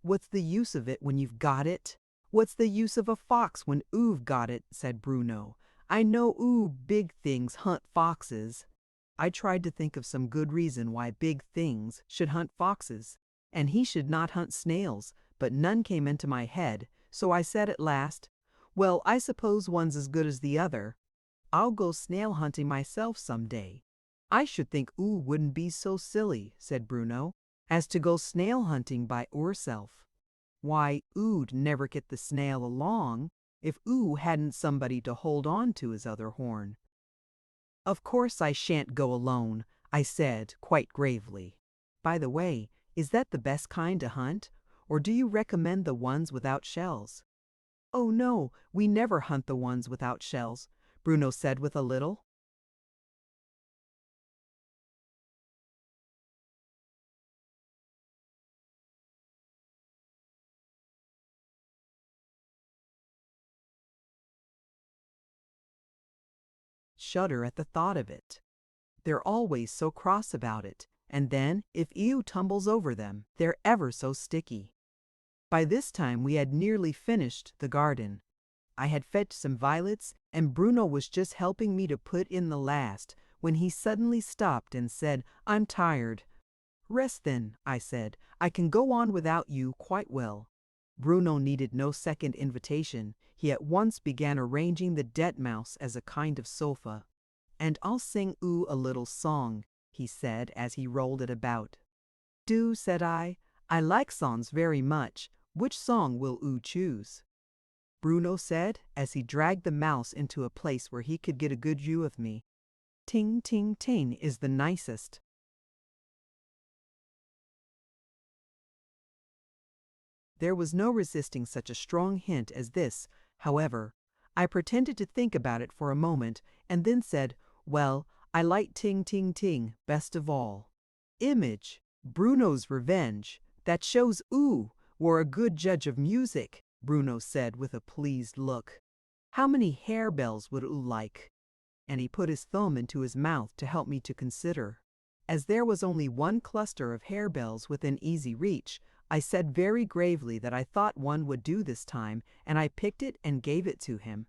"What's the use of it when you've got it? What's the use of a fox when oo've got it?" said Bruno. "I know big things hunt foxes." I tried to think of some good reason why big things should hunt foxes, and he should not hunt snails, but none came into my head, so I said at last, "Well, I suppose one's as good as the other. I'll go snail hunting myself some day." "I should think wouldn't be so silly," said Bruno, "as to go snail hunting by ourself. Why, oo'd never get the snail along if hadn't somebody to hold on to his other horn." "Of course I shan't go alone," I said quite gravely. "By the way, is that the best kind to hunt, or do you recommend the ones without shells?" "Oh no, we never hunt the ones without shells," Bruno said with a little. Shudder at the thought of it. They're always so cross about it, and then, if tumbles over them, they're ever so sticky. By this time we had nearly finished the garden. I had fetched some violets, and Bruno was just helping me to put in the last, when he suddenly stopped and said, "I'm tired." "Rest then," I said. "I can go on without you quite well." Bruno needed no second invitation. He at once began arranging the dead mouse as a kind of sofa. "And I'll sing a little song," he said as he rolled it about. "Do," said I. "I like songs very much. Which song will choose?" Bruno said, as he dragged the mouse into a place where he could get a good view of me. "Ting, ting, ting is the nicest." There was no resisting such a strong hint as this, however. I pretended to think about it for a moment, and then said, "Well, I like Ting Ting Ting best of all." Image, Bruno's Revenge, that shows were a good judge of music, Bruno said with a pleased look. "How many harebells would like?" and he put his thumb into his mouth to help me to consider. As there was only one cluster of harebells within easy reach, I said very gravely that I thought one would do this time, and I picked it and gave it to him.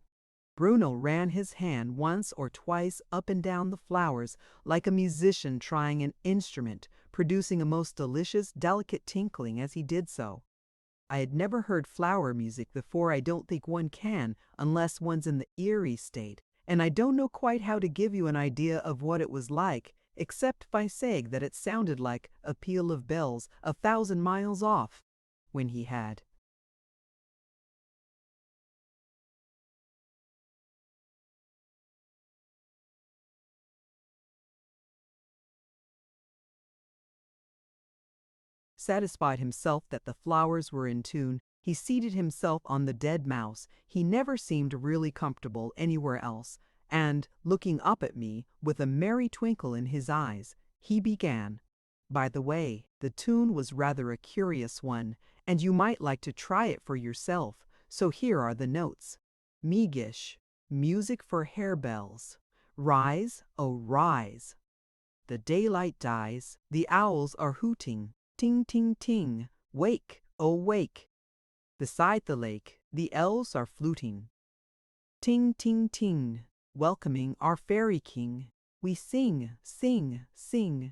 Bruno ran his hand once or twice up and down the flowers like a musician trying an instrument, producing a most delicious, delicate tinkling as he did so. I had never heard flower music before. I don't think one can unless one's in the eerie state, and I don't know quite how to give you an idea of what it was like, except by saying that it sounded like a peal of bells 1,000 miles off, when he had satisfied himself that the flowers were in tune. He seated himself on the dead mouse. He never seemed really comfortable anywhere else, and, looking up at me, with a merry twinkle in his eyes, he began. By the way, the tune was rather a curious one, and you might like to try it for yourself, so here are the notes. Meagish, music for harebells. Rise, oh rise. The daylight dies, the owls are hooting. Ting, ting, ting, wake, oh wake. Beside the lake, the elves are fluting. Ting, ting, ting, welcoming our fairy king. We sing, sing, sing.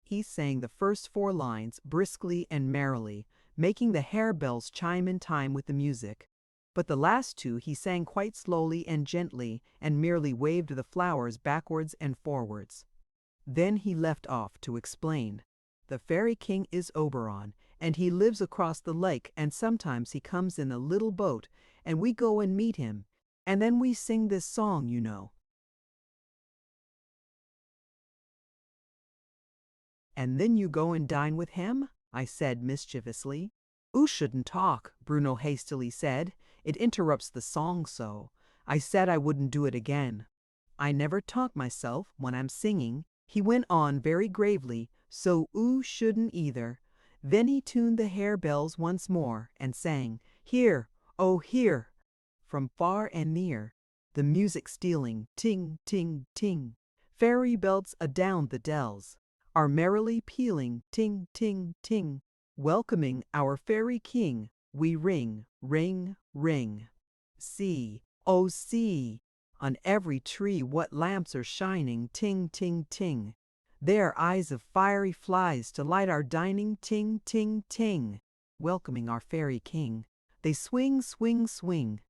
He sang the first 4 lines briskly and merrily, making the harebells chime in time with the music. But the last 2 he sang quite slowly and gently, and merely waved the flowers backwards and forwards. Then he left off to explain. The fairy king is Oberon, and he lives across the lake, and sometimes he comes in a little boat, and we go and meet him, and then we sing this song, you know. And then you go and dine with him? I said mischievously. "Oo shouldn't talk," Bruno hastily said. "It interrupts the song so. I said I wouldn't do it again. I never talk myself when I'm singing," he went on very gravely, "so oo shouldn't either." Then he tuned the harebells once more and sang, "Hear, oh hear," from far and near, the music stealing, ting, ting, ting. Fairy bells adown the dells are merrily pealing, ting, ting, ting. Welcoming our fairy king, we ring, ring, ring. See, oh see, on every tree what lamps are shining, ting, ting, ting. They are eyes of fiery flies to light our dining, ting, ting, ting. Welcoming our fairy king, they swing, swing, swing.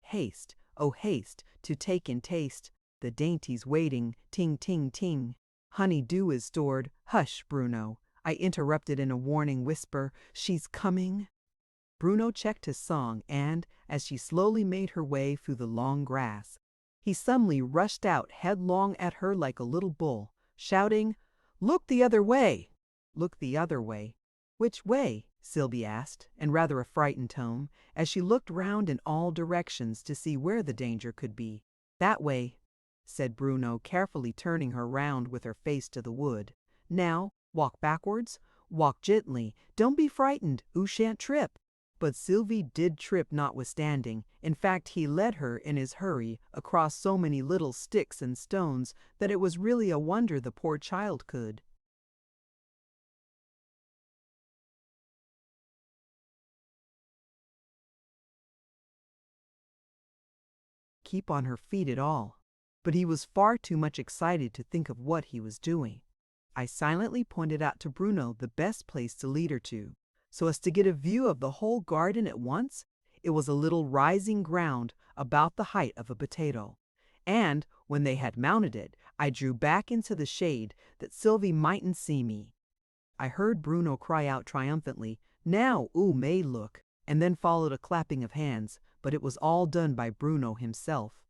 Haste, oh haste, to take and taste the dainties waiting, ting, ting, ting. Honey dew is stored. Hush, Bruno, I interrupted in a warning whisper. She's coming. Bruno checked his song, and, as she slowly made her way through the long grass, he suddenly rushed out headlong at her like a little bull, shouting, "Look the other way! Look the other way!" "Which way?" Sylvie asked, in rather a frightened tone, as she looked round in all directions to see where the danger could be. "That way," said Bruno, carefully turning her round with her face to the wood. "Now, walk backwards, walk gently, don't be frightened, oo shan't trip." But Sylvie did trip notwithstanding. In fact, he led her in his hurry across so many little sticks and stones that it was really a wonder the poor child could keep on her feet at all. But he was far too much excited to think of what he was doing. I silently pointed out to Bruno the best place to lead her to, so as to get a view of the whole garden at once. It was a little rising ground about the height of a potato, and when they had mounted it, I drew back into the shade that Sylvie mightn't see me. I heard Bruno cry out triumphantly, "Now oo may look," and then followed a clapping of hands, but it was all done by Bruno himself.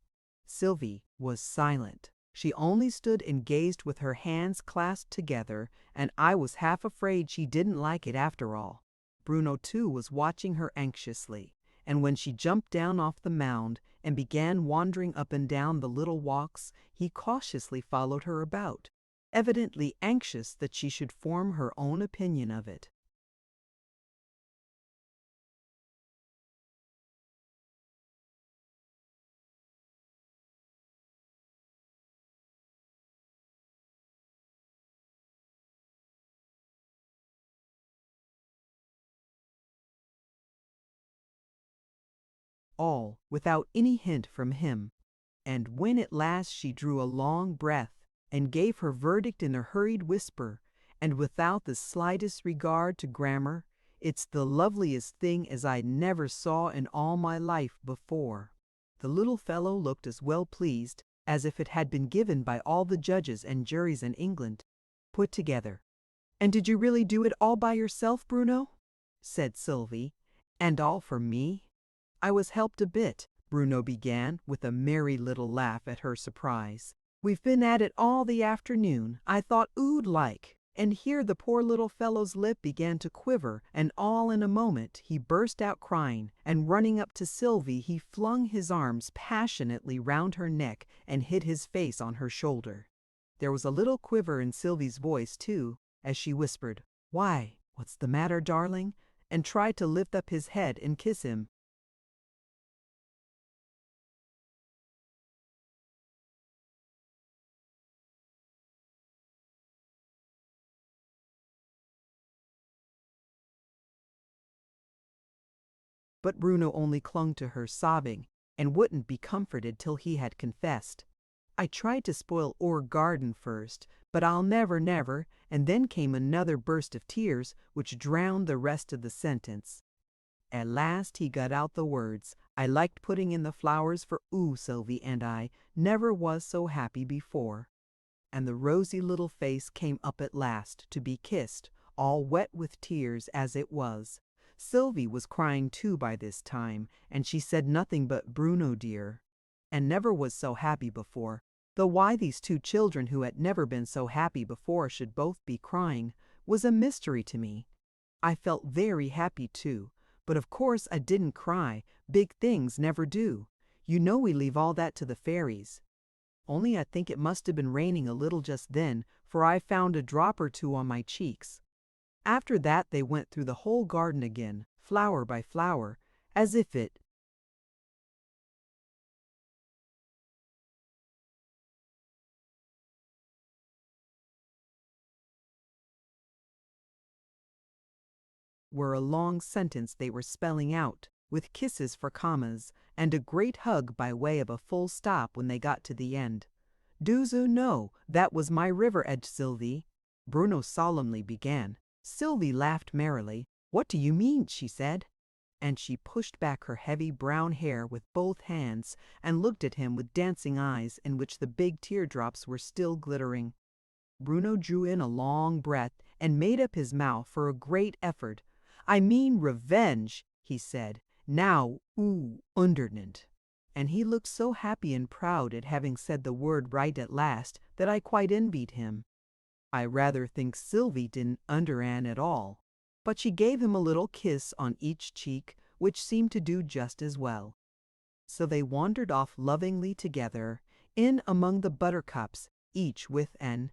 Sylvie was silent. She only stood and gazed with her hands clasped together, and I was half afraid she didn't like it after all. Bruno too was watching her anxiously, and when she jumped down off the mound and began wandering up and down the little walks, he cautiously followed her about, evidently anxious that she should form her own opinion of it. All without any hint from him, and when at last she drew a long breath and gave her verdict in a hurried whisper, and without the slightest regard to grammar, "It's the loveliest thing as I never saw in all my life before." The little fellow looked as well pleased as if it had been given by all the judges and juries in England, put together. "And did you really do it all by yourself, Bruno?" said Sylvie. "And all for me?" "I was helped a bit," Bruno began, with a merry little laugh at her surprise. "We've been at it all the afternoon. I thought oo'd like—" And here the poor little fellow's lip began to quiver, and all in a moment he burst out crying, and running up to Sylvie he flung his arms passionately round her neck and hid his face on her shoulder. There was a little quiver in Sylvie's voice, too, as she whispered, "Why, what's the matter, darling?" and tried to lift up his head and kiss him. But Bruno only clung to her, sobbing, and wouldn't be comforted till he had confessed. "I tried to spoil our garden first, but I'll never, never," and then came another burst of tears, which drowned the rest of the sentence. At last he got out the words, "I liked putting in the flowers for Sylvie, and I never was so happy before." And the rosy little face came up at last to be kissed, all wet with tears as it was. Sylvie was crying too by this time, and she said nothing but "Bruno dear," and never was so happy before, though why these two children who had never been so happy before should both be crying was a mystery to me. I felt very happy too, but of course I didn't cry. Big things never do. You know we leave all that to the fairies. Only I think it must have been raining a little just then, for I found a drop or two on my cheeks. After that they went through the whole garden again, flower by flower, as if it were a long sentence they were spelling out, with kisses for commas, and a great hug by way of a full stop when they got to the end. "Doos oo know that was my river edge, Sylvie?" Bruno solemnly began. Sylvie laughed merrily. "What do you mean?" she said. And she pushed back her heavy brown hair with both hands and looked at him with dancing eyes in which the big teardrops were still glittering. Bruno drew in a long breath and made up his mouth for a great effort. "I mean revenge," he said. "Now, undernant." And he looked so happy and proud at having said the word right at last that I quite envied him. I rather think Sylvie didn't underan at all, but she gave him a little kiss on each cheek, which seemed to do just as well. So they wandered off lovingly together, in among the buttercups, each with an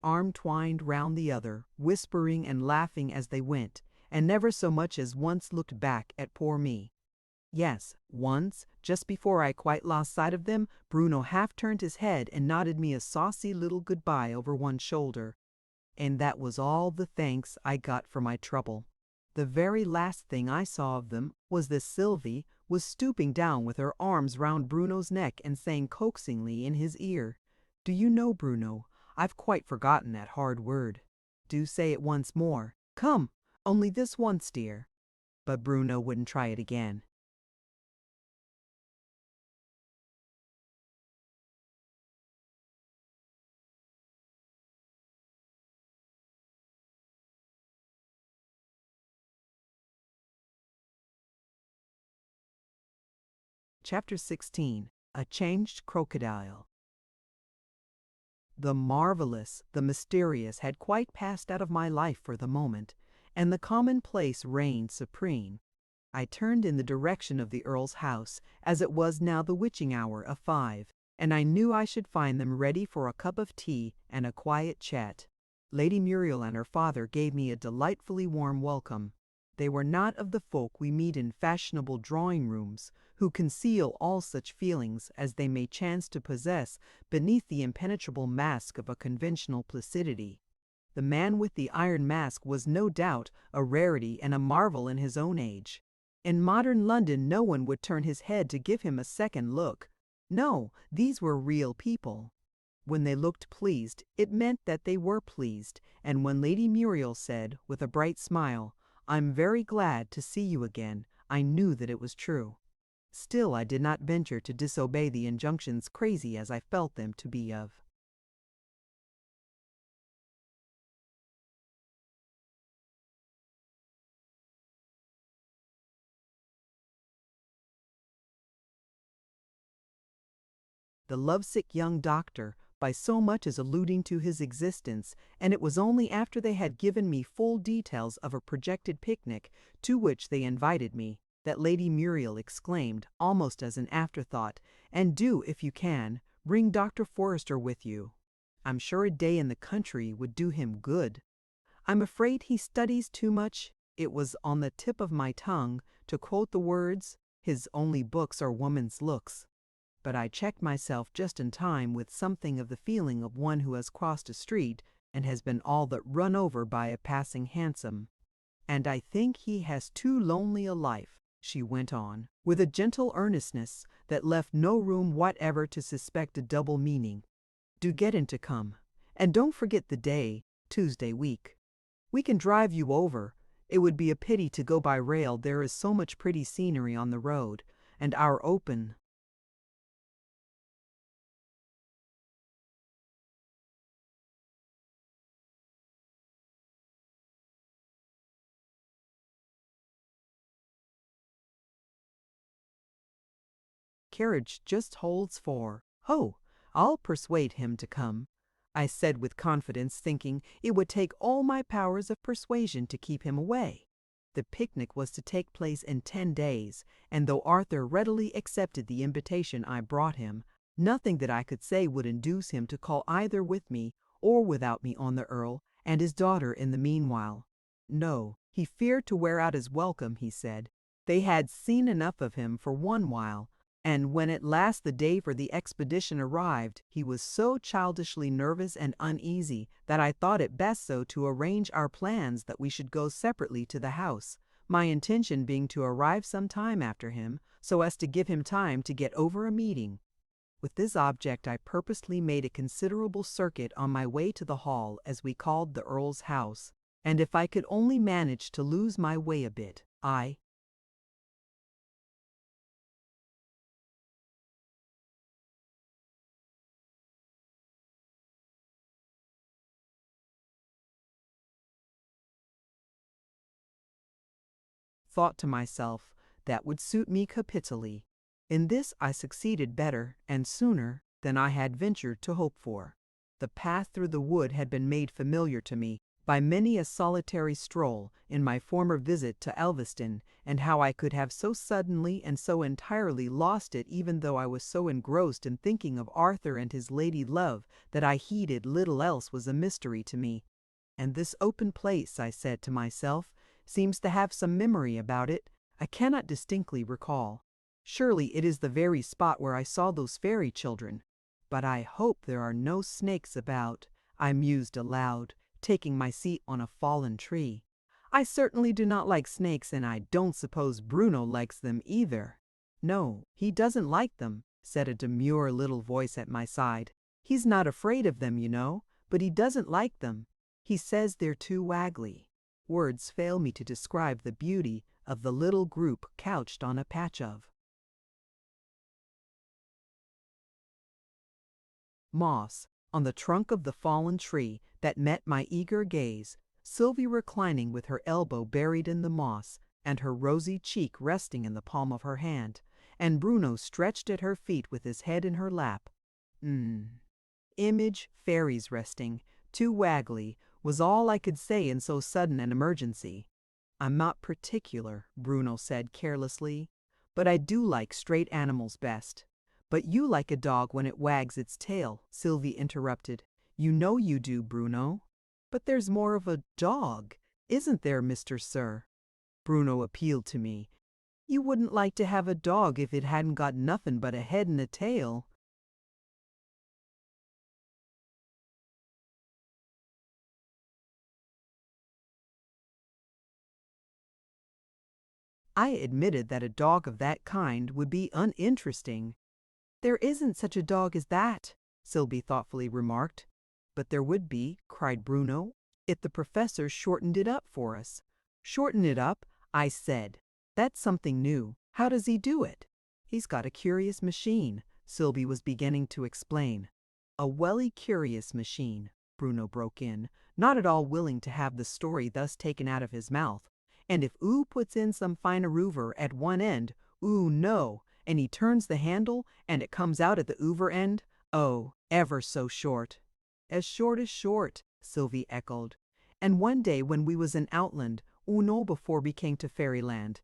arm twined round the other, whispering and laughing as they went, and never so much as once looked back at poor me. Yes, once, just before I quite lost sight of them, Bruno half turned his head and nodded me a saucy little goodbye over one shoulder. And that was all the thanks I got for my trouble. The very last thing I saw of them was that Sylvie was stooping down with her arms round Bruno's neck and saying coaxingly in his ear, "Do you know, Bruno, I've quite forgotten that hard word. Do say it once more. Come, only this once, dear." But Bruno wouldn't try it again. Chapter 16. A Changed Crocodile. The marvelous, the mysterious had quite passed out of my life for the moment, and the commonplace reigned supreme. I turned in the direction of the Earl's house, as it was now the witching hour of 5, and I knew I should find them ready for a cup of tea and a quiet chat. Lady Muriel and her father gave me a delightfully warm welcome. They were not of the folk we meet in fashionable drawing-rooms, who conceal all such feelings as they may chance to possess beneath the impenetrable mask of a conventional placidity. The man with the iron mask was no doubt a rarity and a marvel in his own age. In modern London no one would turn his head to give him a second look. No, these were real people. When they looked pleased, it meant that they were pleased, and when Lady Muriel said, with a bright smile, "I'm very glad to see you again," I knew that it was true. Still, I did not venture to disobey the injunctions, crazy as I felt them to be of. The lovesick young doctor, by so much as alluding to his existence, and it was only after they had given me full details of a projected picnic, to which they invited me, that Lady Muriel exclaimed, almost as an afterthought, "And do, if you can, bring Dr. Forrester with you. I'm sure a day in the country would do him good. I'm afraid he studies too much." It was on the tip of my tongue to quote the words, "His only books are woman's looks." But I checked myself just in time with something of the feeling of one who has crossed a street and has been all but run over by a passing hansom. "And I think he has too lonely a life," she went on, with a gentle earnestness that left no room whatever to suspect a double meaning. "Do get him to come. And don't forget the day, Tuesday week. We can drive you over. It would be a pity to go by rail, there is so much pretty scenery on the road, and our open—" "Carriage just holds 4. Oh, I'll persuade him to come," I said with confidence, thinking it would take all my powers of persuasion to keep him away. The picnic was to take place in 10 days, and though Arthur readily accepted the invitation I brought him, nothing that I could say would induce him to call either with me or without me on the Earl and his daughter in the meanwhile. No, he feared to wear out his welcome, he said. They had seen enough of him for one while, and when at last the day for the expedition arrived, he was so childishly nervous and uneasy that I thought it best so to arrange our plans that we should go separately to the house, my intention being to arrive some time after him, so as to give him time to get over a meeting. With this object I purposely made a considerable circuit on my way to the hall, as we called the Earl's house, and if I could only manage to lose my way a bit, I thought to myself, that would suit me capitally. In this I succeeded better and sooner than I had ventured to hope for. The path through the wood had been made familiar to me by many a solitary stroll in my former visit to Elveston, and how I could have so suddenly and so entirely lost it, even though I was so engrossed in thinking of Arthur and his lady love that I heeded little else, was a mystery to me. And this open place, I said to myself, seems to have some memory about it. I cannot distinctly recall. Surely it is the very spot where I saw those fairy children. But I hope there are no snakes about, I mused aloud, taking my seat on a fallen tree. I certainly do not like snakes, and I don't suppose Bruno likes them either. "No, he doesn't like them," said a demure little voice at my side. "He's not afraid of them, you know, but he doesn't like them. He says they're too waggly." Words fail me to describe the beauty of the little group couched on a patch of moss on the trunk of the fallen tree that met my eager gaze, Sylvie reclining with her elbow buried in the moss and her rosy cheek resting in the palm of her hand, and Bruno stretched at her feet with his head in her lap. Image, fairies resting, too waggly, was all I could say in so sudden an emergency. I'm not particular, Bruno said carelessly, but I do like straight animals best. But you like a dog when it wags its tail, Sylvie interrupted. You know you do, Bruno. But there's more of a dog, isn't there, Mr. Sir? Bruno appealed to me. You wouldn't like to have a dog if it hadn't got nothing but a head and a tail. I admitted that a dog of that kind would be uninteresting. There isn't such a dog as that, Sylvie thoughtfully remarked. But there would be, cried Bruno, if the professor shortened it up for us. Shorten it up, I said. That's something new. How does he do it? He's got a curious machine, Sylvie was beginning to explain. A welly curious machine, Bruno broke in, not at all willing to have the story thus taken out of his mouth. And if oo puts in some fine-a-roover at one end, oo no, and he turns the handle and it comes out at the oover end, oh, ever so short. As short, Sylvie echoed. And one day when we was in Outland, no before we came to Fairyland.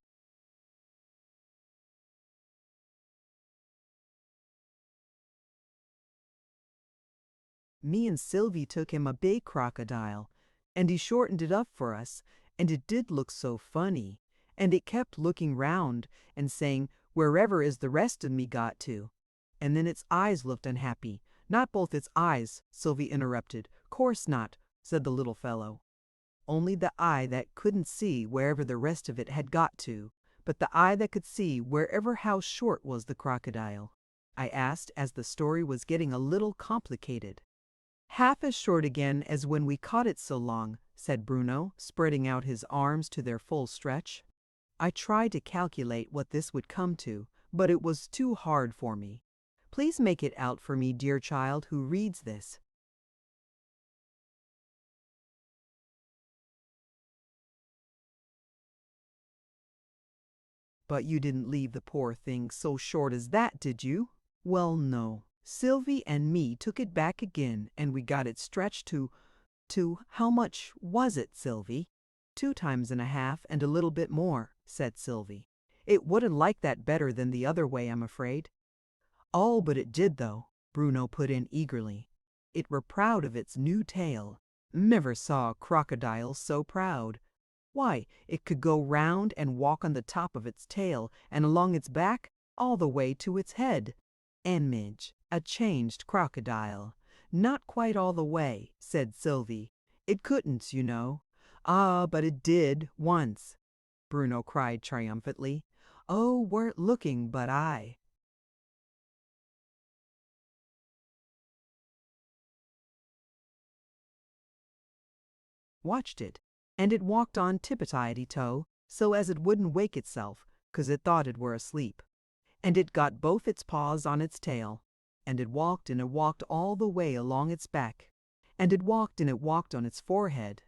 Me and Sylvie took him a big crocodile, and he shortened it up for us, and it did look so funny, and it kept looking round and saying, wherever is the rest of me got to? And then its eyes looked unhappy. Not both its eyes, Sylvie interrupted. Course not, said the little fellow. Only the eye that couldn't see wherever the rest of it had got to, but the eye that could see wherever how short was the crocodile, I asked as the story was getting a little complicated. Half as short again as when we caught it so long, said Bruno, spreading out his arms to their full stretch. I tried to calculate what this would come to, but it was too hard for me. Please make it out for me, dear child who reads this. But you didn't leave the poor thing so short as that, did you? Well, no. Sylvie and me took it back again, and we got it stretched to how much was it, Sylvie? 2 times and a half and a little bit more, said Sylvie. It wouldn't like that better than the other way, I'm afraid. Oh, but it did, though, Bruno put in eagerly. It were proud of its new tail. Never saw a crocodile so proud. Why, it could go round and walk on the top of its tail and along its back all the way to its head. Image, a changed crocodile. Not quite all the way, said Sylvie. It couldn't, you know. Ah, but it did, once, Bruno cried triumphantly. Oh, weren't looking but I. Watched it, and it walked on tippity-toe, so as it wouldn't wake itself, 'cause it thought it were asleep. And it got both its paws on its tail, and it walked all the way along its back, and it walked on its forehead,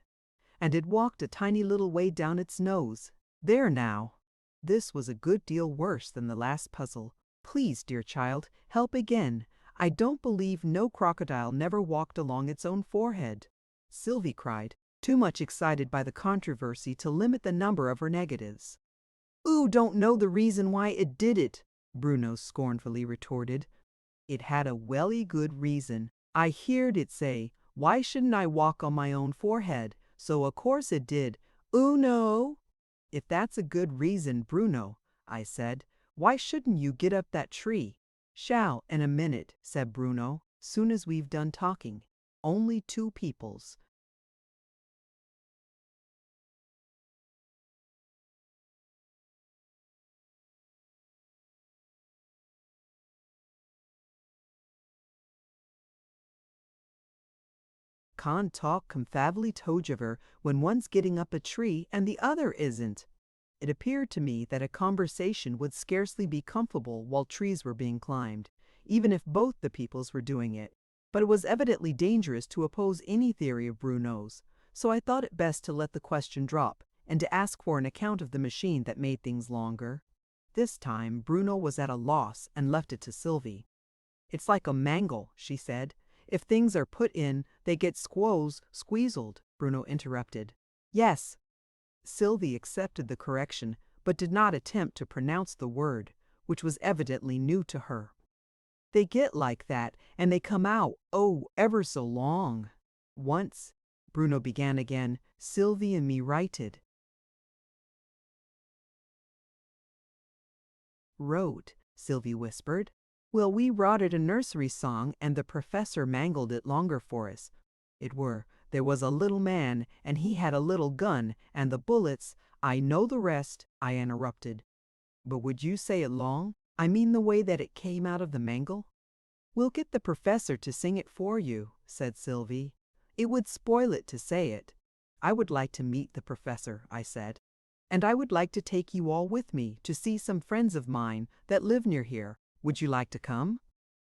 and it walked a tiny little way down its nose. There now! This was a good deal worse than the last puzzle. Please, dear child, help again. I don't believe no crocodile never walked along its own forehead, Sylvie cried, too much excited by the controversy to limit the number of her negatives. "Oo don't know the reason why it did it," Bruno scornfully retorted. "It had a welly good reason. I heerd it say, 'Why shouldn't I walk on my own forehead?' So o' course it did. Oo no." "If that's a good reason, Bruno," I said, "why shouldn't you get up that tree?" "Shall in a minute," said Bruno, "soon as we've done talking. Only 2 peoples." Can't talk confavly tojiver when one's getting up a tree and the other isn't. It appeared to me that a conversation would scarcely be comfortable while trees were being climbed, even if both the peoples were doing it. But it was evidently dangerous to oppose any theory of Bruno's, so I thought it best to let the question drop and to ask for an account of the machine that made things longer. this time Bruno was at a loss and left it to Sylvie. "It's like a mangle," she said. "If things are put in, they get squeezled," Bruno interrupted. "Yes." Sylvie accepted the correction, but did not attempt to pronounce the word, which was evidently new to her. "They get like that, and they come out, oh, ever so long. Once," Bruno began again, "Sylvie and me wrote," Sylvie whispered. "Well, we wrote a nursery song, and the professor mangled it longer for us. There was a little man, and he had a little gun, and the bullets—" "I know the rest," I interrupted. "But would you say it long? I mean the way that it came out of the mangle?" "We'll get the professor to sing it for you," said Sylvie. "It would spoil it to say it." "I would like to meet the professor," I said. "And I would like to take you all with me to see some friends of mine that live near here. Would you like to come?"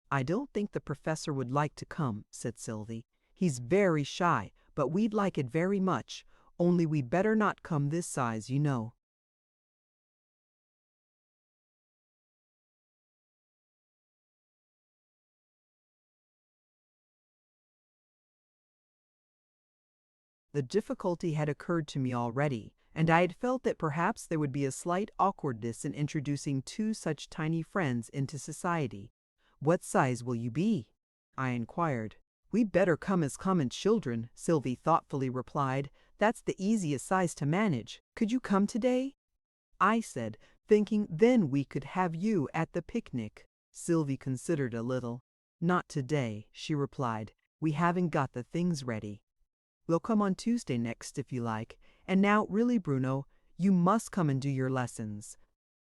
"I don't think the professor would like to come," said Sylvie. "He's very shy, but we'd like it very much. Only we'd better not come this size, you know." The difficulty had occurred to me already, and I had felt that perhaps there would be a slight awkwardness in introducing two such tiny friends into society. "What size will you be?" I inquired. "We'd better come as common children," Sylvie thoughtfully replied. "That's the easiest size to manage. Could you come today?" I said, thinking then we could have you at the picnic. Sylvie considered a little. "Not today," she replied. "We haven't got the things ready. We'll come on Tuesday next if you like. And now, really, Bruno, you must come and do your lessons."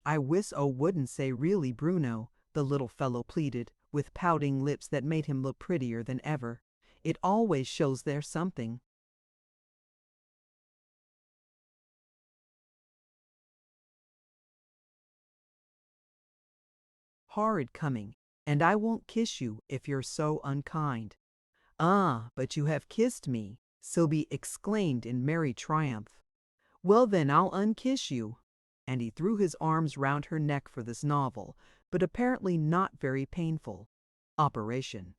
"I wish I wouldn't say really, Bruno," the little fellow pleaded, with pouting lips that made him look prettier than ever. "It always shows there's something." "Horrid coming, and I won't kiss you if you're so unkind." "Ah, but you have kissed me," Sylvie exclaimed in merry triumph. "Well then, I'll unkiss you." And he threw his arms round her neck for this novel, but apparently not very painful, operation.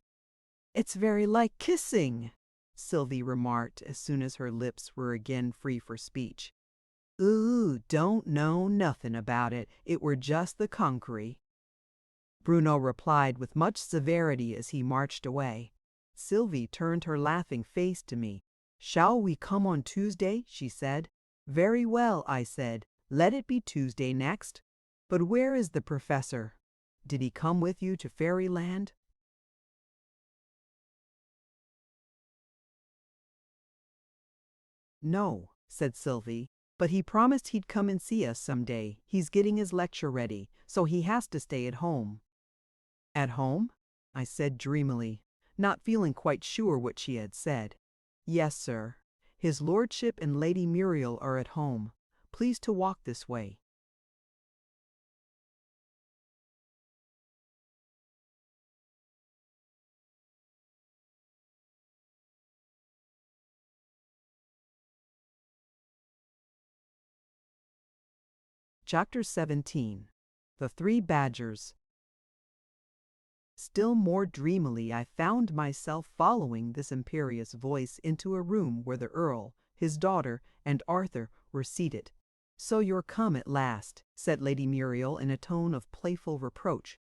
"It's very like kissing," Sylvie remarked as soon as her lips were again free for speech. "Ooh, don't know nothing about it. It were just the concrete," Bruno replied with much severity as he marched away. Sylvie turned her laughing face to me. "Shall we come on Tuesday?" she said. "Very well," I said. "Let it be Tuesday next." "But where is the professor? Did he come with you to Fairyland?" "No," said Sylvie, "but he promised he'd come and see us some day. He's getting his lecture ready, so he has to stay at home." "At home?" I said dreamily, not feeling quite sure what she had said. "Yes, sir. His lordship and Lady Muriel are at home. Please to walk this way." Chapter 17. The Three Badgers. Still more dreamily I found myself following this imperious voice into a room where the Earl, his daughter, and Arthur were seated. "So you're come at last," said Lady Muriel in a tone of playful reproach.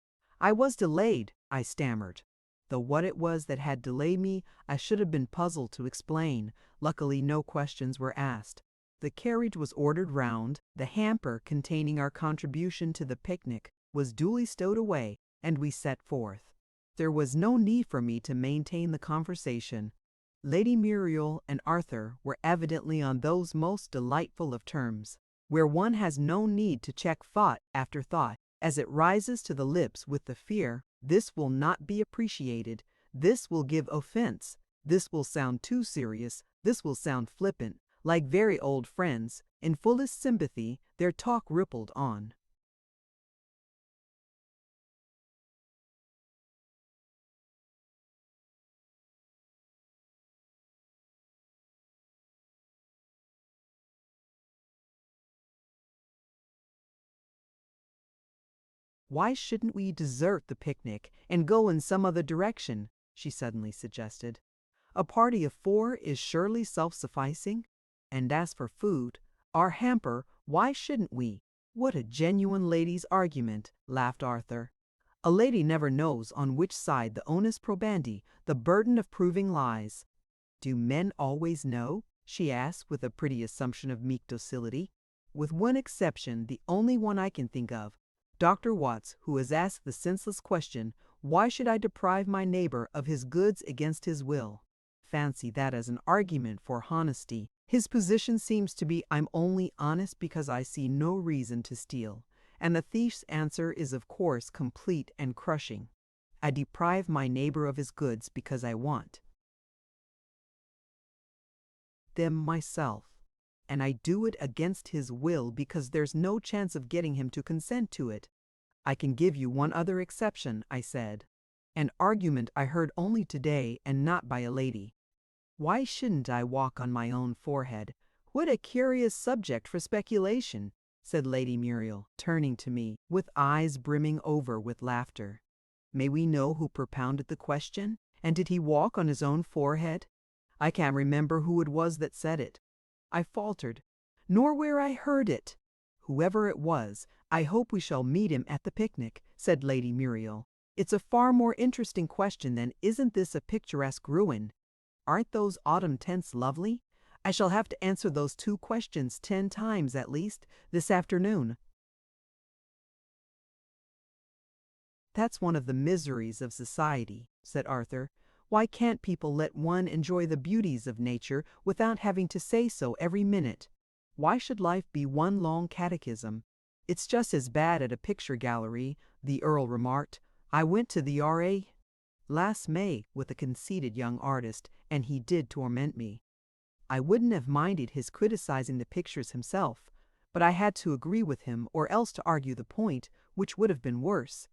"I was delayed," I stammered. Though what it was that had delayed me I should have been puzzled to explain. Luckily no questions were asked. The carriage was ordered round, the hamper containing our contribution to the picnic was duly stowed away, and we set forth. There was no need for me to maintain the conversation. Lady Muriel and Arthur were evidently on those most delightful of terms, where one has no need to check thought after thought as it rises to the lips with the fear, "This will not be appreciated, this will give offense, this will sound too serious, this will sound flippant." Like very old friends, in fullest sympathy, their talk rippled on. Why shouldn't we desert the picnic and go in some other direction? She suddenly suggested. A party of 4 is surely self-sufficing. And as for food, our hamper, why shouldn't we? What a genuine lady's argument, laughed Arthur. A lady never knows on which side the onus probandi, the burden of proving, lies. Do men always know? She asked with a pretty assumption of meek docility. With one exception, the only one I can think of, Dr. Watts, who has asked the senseless question, why should I deprive my neighbor of his goods against his will? Fancy that as an argument for honesty. His position seems to be, I'm only honest because I see no reason to steal. And the thief's answer is of course complete and crushing. I deprive my neighbor of his goods because I want them myself. And I do it against his will because there's no chance of getting him to consent to it. I can give you one other exception, I said. An argument I heard only today and not by a lady. Why shouldn't I walk on my own forehead? What a curious subject for speculation, said Lady Muriel, turning to me, with eyes brimming over with laughter. May we know who propounded the question? And did he walk on his own forehead? I can't remember who it was that said it. I faltered, nor where I heard it. Whoever it was, I hope we shall meet him at the picnic, said Lady Muriel. It's a far more interesting question than isn't this a picturesque ruin? Aren't those autumn tents lovely? I shall have to answer those 2 questions 10 times at least this afternoon. That's one of the miseries of society, said Arthur. Why can't people let one enjoy the beauties of nature without having to say so every minute? Why should life be one long catechism? It's just as bad at a picture gallery, the Earl remarked. I went to the R.A. last May with a conceited young artist, and he did torment me. I wouldn't have minded his criticizing the pictures himself, but I had to agree with him or else to argue the point, which would have been worse.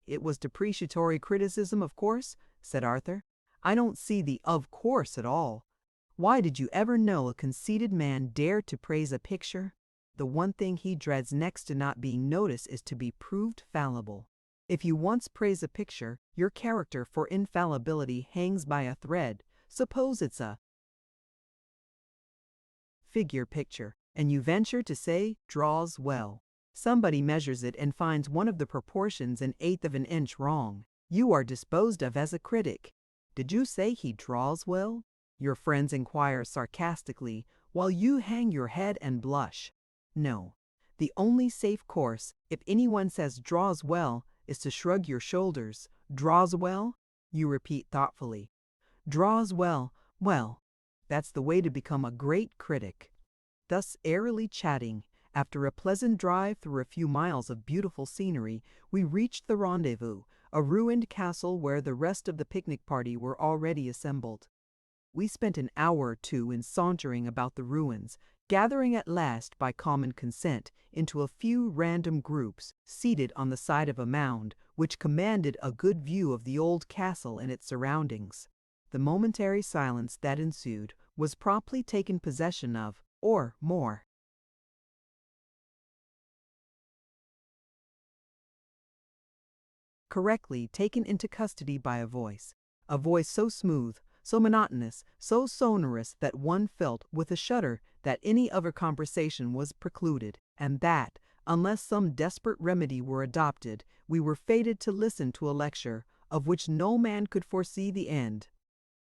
It was depreciatory criticism, of course, said Arthur. I don't see the of course at all. Why did you ever know a conceited man dare to praise a picture? The one thing he dreads next to not being noticed is to be proved fallible. If you once praise a picture, your character for infallibility hangs by a thread. Suppose it's a figure picture, and you venture to say draws well. Somebody measures it and finds one of the proportions 1/8 of an inch wrong. You are disposed of as a critic. Did you say he draws well? Your friends inquire sarcastically, while you hang your head and blush. No. The only safe course, if anyone says draws well, is to shrug your shoulders. Draws well? You repeat thoughtfully. Draws well. Well, that's the way to become a great critic. Thus airily chatting, after a pleasant drive through a few miles of beautiful scenery, we reached the rendezvous, a ruined castle where the rest of the picnic party were already assembled. We spent an hour or 2 in sauntering about the ruins, gathering at last, by common consent, into a few random groups, seated on the side of a mound, which commanded a good view of the old castle and its surroundings. The momentary silence that ensued was promptly taken possession of, or more correctly taken into custody by a voice so smooth, so monotonous, so sonorous that one felt with a shudder that any other conversation was precluded, and that, unless some desperate remedy were adopted, we were fated to listen to a lecture of which no man could foresee the end.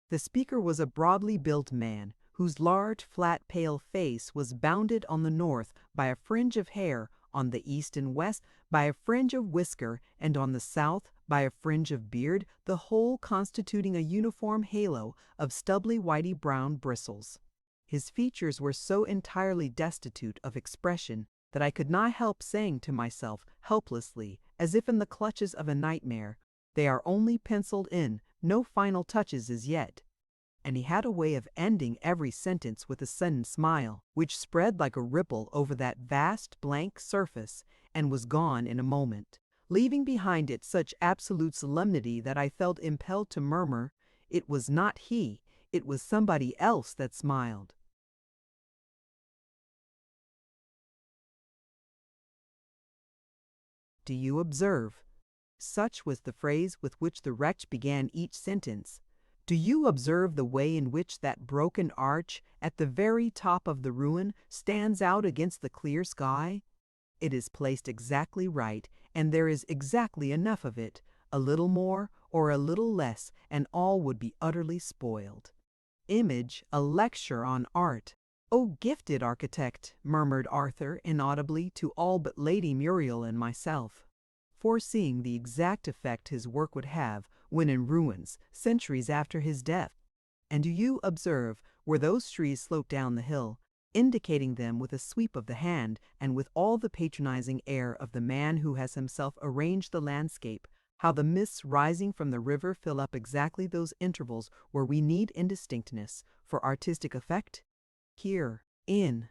The speaker was a broadly built man, whose large, flat, pale face was bounded on the north by a fringe of hair, on the east and west by a fringe of whisker, and on the south by a fringe of beard, the whole constituting a uniform halo of stubbly whitey brown bristles. His features were so entirely destitute of expression that I could not help saying to myself helplessly, as if in the clutches of a nightmare, they are only penciled in, no final touches as yet. And he had a way of ending every sentence with a sudden smile, which spread like a ripple over that vast blank surface and was gone in a moment, leaving behind it such absolute solemnity that I felt impelled to murmur, it was not he, it was somebody else that smiled. do you observe?" Such was the phrase with which the wretch began each sentence. "Do you observe the way in which that broken arch at the very top of the ruin stands out against the clear sky? It is placed exactly right, and there is exactly enough of it. A little more or a little less, and all would be utterly spoiled." Image a lecture on art. "O gifted architect," murmured Arthur inaudibly to all but Lady Muriel and myself, foreseeing the exact effect his work would have when in ruins centuries after his death. "And do you observe where those trees slope down the hill, indicating them with a sweep of the hand and with all the patronizing air of the man who has himself arranged the landscape, how the mists rising from the river fill up exactly those intervals where we need indistinctness for artistic effect? Here, in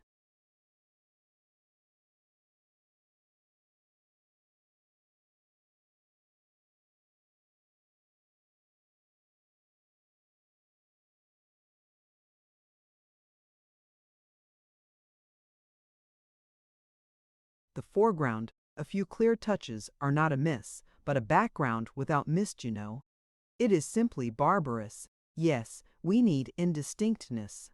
the foreground, a few clear touches are not amiss, but a background without mist, you know. It is simply barbarous. Yes, we need indistinctness."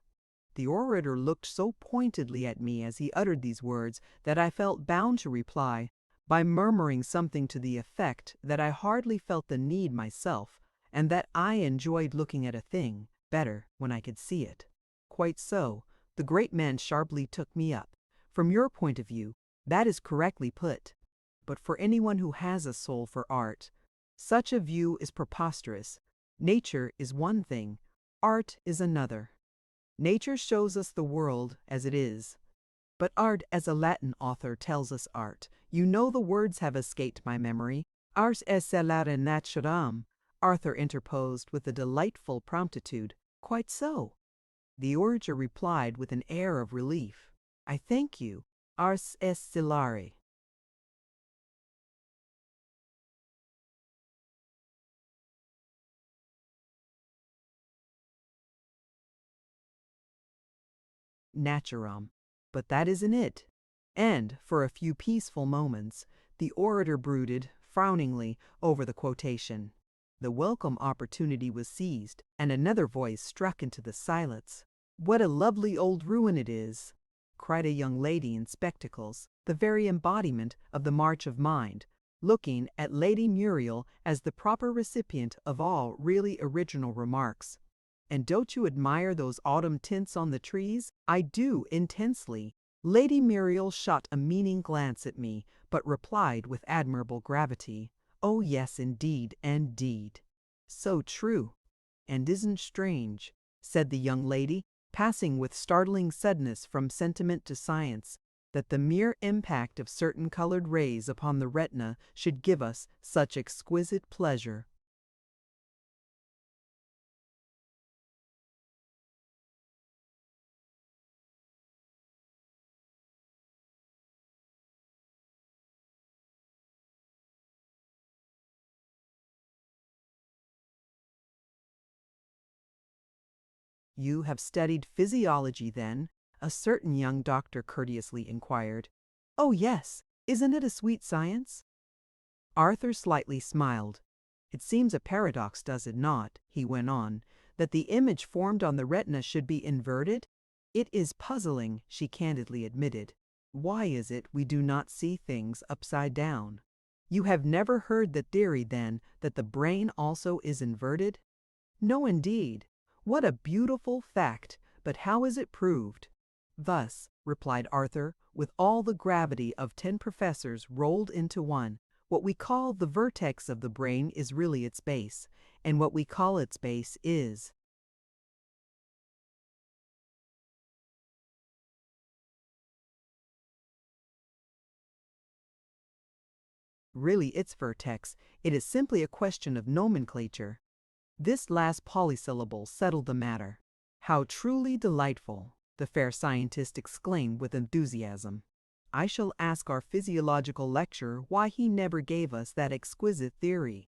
The orator looked so pointedly at me as he uttered these words that I felt bound to reply by murmuring something to the effect that I hardly felt the need myself, and that I enjoyed looking at a thing better when I could see it. "Quite so," the great man sharply took me up. "From your point of view, that is correctly put. But for anyone who has a soul for art, such a view is preposterous. Nature is one thing, art is another. Nature shows us the world as it is, but art as a Latin author tells us art. You know the words have escaped my memory. Ars excellere naturam," Arthur interposed with a delightful promptitude. "Quite so." The orator replied with an air of relief. "I thank you. Ars excellere." Naturam. But that isn't it. And, for a few peaceful moments, the orator brooded, frowningly, over the quotation. The welcome opportunity was seized, and another voice struck into the silence. "What a lovely old ruin it is!" cried a young lady in spectacles, the very embodiment of the march of mind, looking at Lady Muriel as the proper recipient of all really original remarks. "And don't you admire those autumn tints on the trees?" "I do, intensely." Lady Muriel shot a meaning glance at me, but replied with admirable gravity, "Oh yes, indeed, indeed." "So true. And isn't strange," said the young lady, passing with startling suddenness from sentiment to science, "that the mere impact of certain colored rays upon the retina should give us such exquisite pleasure." "You have studied physiology, then?" a certain young doctor courteously inquired. "Oh, yes. Isn't it a sweet science?" Arthur slightly smiled. "It seems a paradox, does it not," he went on, "that the image formed on the retina should be inverted?" "It is puzzling," she candidly admitted. "Why is it we do not see things upside down?" "You have never heard the theory, then, that the brain also is inverted?" "No, indeed. What a beautiful fact! But how is it proved?" "Thus," replied Arthur, with all the gravity of 10 professors rolled into one. "What we call the vertex of the brain is really its base, and what we call its base is really its vertex. It is simply a question of nomenclature." This last polysyllable settled the matter. "How truly delightful!" the fair scientist exclaimed with enthusiasm. "I shall ask our physiological lecturer why he never gave us that exquisite theory.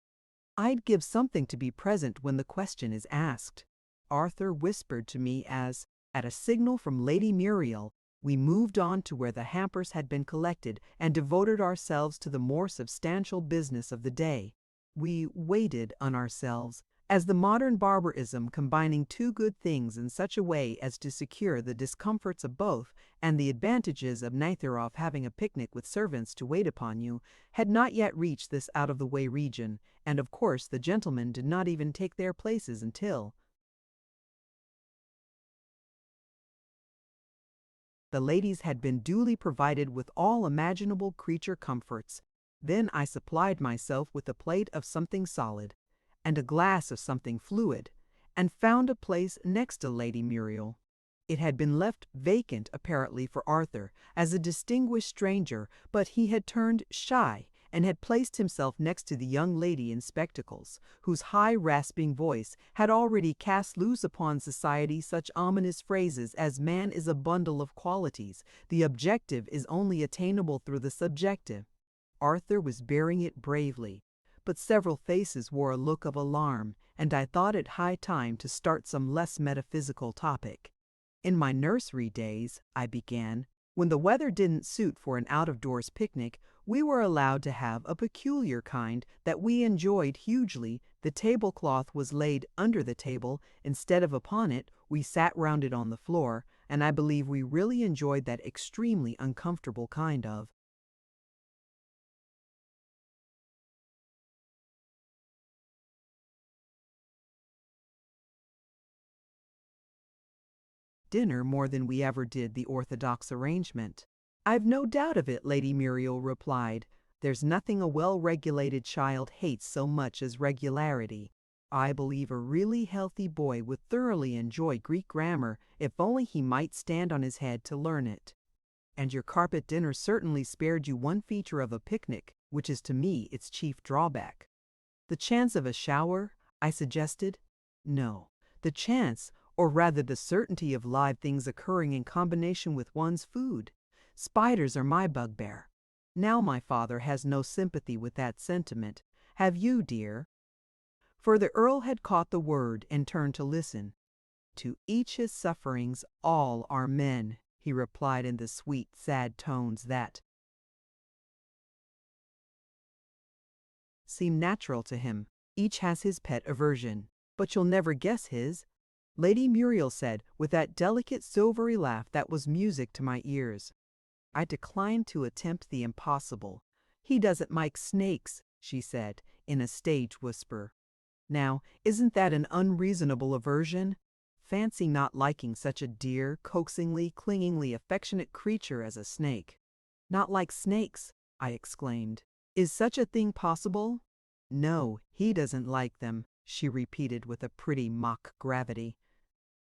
I'd give something to be present when the question is asked." Arthur whispered to me as, at a signal from Lady Muriel, We moved on to where the hampers had been collected and devoted ourselves to the more substantial business of the day. We waited on ourselves, as the modern barbarism combining two good things in such a way as to secure the discomforts of both and the advantages of neither of having a picnic with servants to wait upon you, had not yet reached this out-of-the-way region, and of course the gentlemen did not even take their places until the ladies had been duly provided with all imaginable creature comforts. Then I supplied myself with a plate of something solid, and a glass of something fluid, and found a place next to Lady Muriel. It had been left vacant apparently for Arthur, as a distinguished stranger, but he had turned shy, and had placed himself next to the young lady in spectacles, whose high rasping voice had already cast loose upon society such ominous phrases as man is a bundle of qualities, the objective is only attainable through the subjective. Arthur was bearing it bravely, but several faces wore a look of alarm, and I thought it high time to start some less metaphysical topic. In my nursery days, I began, when the weather didn't suit for an out-of-doors picnic, we were allowed to have a peculiar kind that we enjoyed hugely. The tablecloth was laid under the table, instead of upon it, we sat round it on the floor, and I believe we really enjoyed that extremely uncomfortable kind of dinner more than we ever did the orthodox arrangement. "I've no doubt of it," Lady Muriel replied. "There's nothing a well-regulated child hates so much as regularity. I believe a really healthy boy would thoroughly enjoy Greek grammar if only he might stand on his head to learn it. And your carpet dinner certainly spared you one feature of a picnic, which is to me its chief drawback." "The chance of a shower?" I suggested. "No, the chance, or rather the certainty of live things occurring in combination with one's food. Spiders are my bugbear." Now my father has no sympathy with that sentiment. Have you, dear? For the Earl had caught the word and turned to listen. "To each his sufferings, all are men," he replied in the sweet, sad tones that seemed natural to him. "Each has his pet aversion, but you'll never guess his," Lady Muriel said, with that delicate silvery laugh that was music to my ears. I declined to attempt the impossible. "He doesn't like snakes," she said, in a stage whisper. Now, isn't that an unreasonable aversion? Fancy not liking such a dear, coaxingly, clingingly affectionate creature as a snake. "Not like snakes!" I exclaimed. "Is such a thing possible?" "No, he doesn't like them," she repeated with a pretty mock gravity.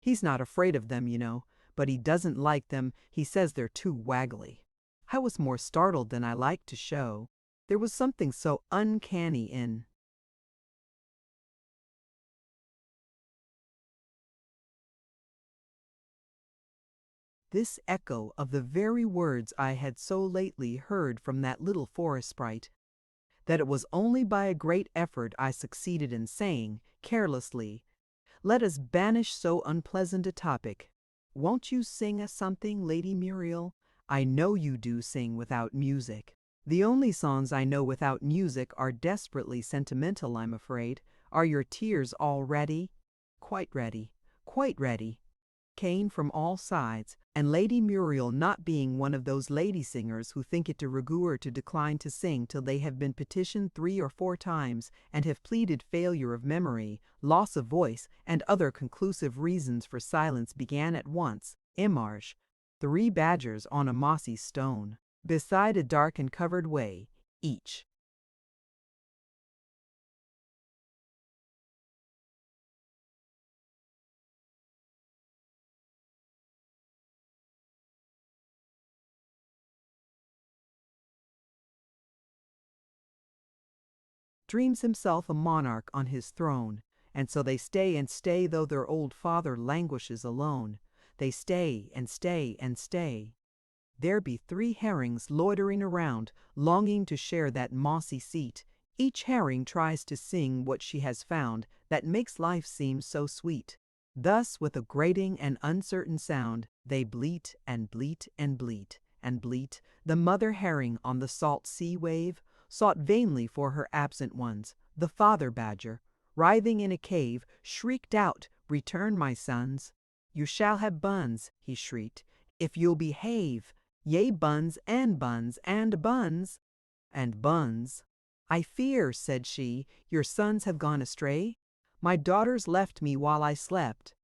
"He's not afraid of them, you know, but he doesn't like them. He says they're too waggly." I was more startled than I liked to show. There was something so uncanny in this echo of the very words I had so lately heard from that little forest sprite, that it was only by a great effort I succeeded in saying, carelessly, "Let us banish so unpleasant a topic. Won't you sing us something, Lady Muriel? I know you do sing without music." "The only songs I know without music are desperately sentimental, I'm afraid. Are your tears all ready?" "Quite ready, quite ready," came from all sides, and Lady Muriel, not being one of those lady singers who think it de rigueur to decline to sing till they have been petitioned 3 or 4 times and have pleaded failure of memory, loss of voice, and other conclusive reasons for silence, began at once, immerse, 3 badgers on a mossy stone, beside a dark and covered way, each dreams himself a monarch on his throne, and so they stay and stay though their old father languishes alone. They stay and stay and stay. There be 3 herrings loitering around, longing to share that mossy seat. Each herring tries to sing what she has found that makes life seem so sweet. Thus, with a grating and uncertain sound, they bleat and bleat and bleat and bleat. The mother herring on the salt sea wave sought vainly for her absent ones. The father badger, writhing in a cave, shrieked out, "Return, my sons. You shall have buns," he shrieked, "if you'll behave. Yea, buns and buns and buns and buns." "I fear," said she, "your sons have gone astray? My daughters left me while I slept."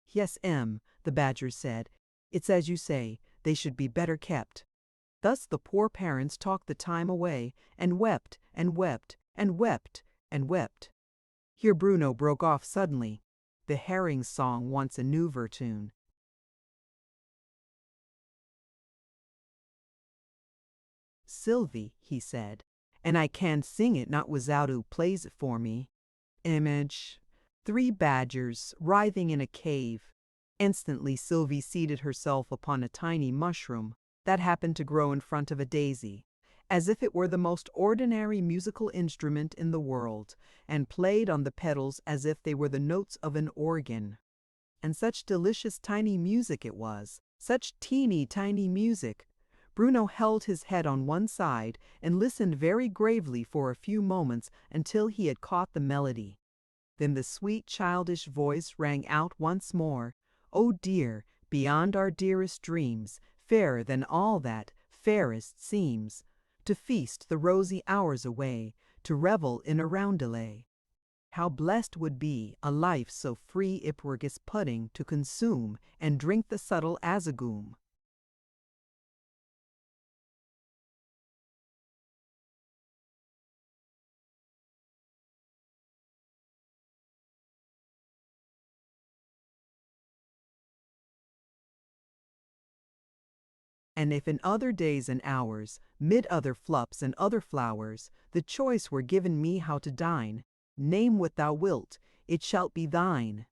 "Yes, the badger said, "it's as you say, they should be better kept." Thus the poor parents talked the time away, and wept and wept and wept and wept. Here Bruno broke off suddenly. The herring's song wants a new vertune. "Sylvie," he said, "and I can sing it not without who plays it for me. Image, 3 badgers writhing in a cave." Instantly Sylvie seated herself upon a tiny mushroom that happened to grow in front of a daisy, as if it were the most ordinary musical instrument in the world, and played on the petals as if they were the notes of an organ. And such delicious tiny music it was, such teeny tiny music. Bruno held his head on one side and listened very gravely for a few moments until he had caught the melody. Then the sweet childish voice rang out once more, "Oh dear, beyond our dearest dreams, fairer than all that fairest seems, to feast the rosy hours away, to revel in a roundelay. How blessed would be a life so free ipwergis pudding to consume and drink the subtle azagoom." And if in other days and hours, mid other flups and other flowers, the choice were given me how to dine, name what thou wilt, it shall be thine.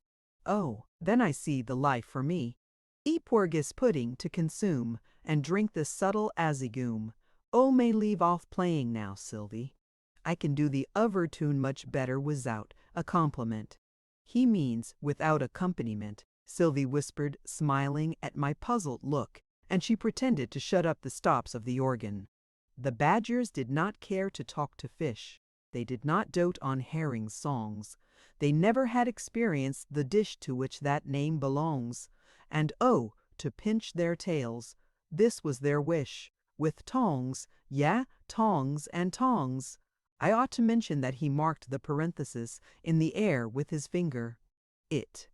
Oh, then I see the life for me. Ipwergis pudding to consume, and drink this subtle azigoom. Oh, may leave off playing now, Sylvie. I can do the other tune much better without a compliment. He means without accompaniment, Sylvie whispered, smiling at my puzzled look, and she pretended to shut up the stops of the organ. The badgers did not care to talk to fish. They did not dote on herring songs. They never had experienced the dish to which that name belongs. And oh, to pinch their tails, this was their wish, with tongs, yeah, tongs and tongs. I ought to mention that he marked the parenthesis in the air with his finger. It.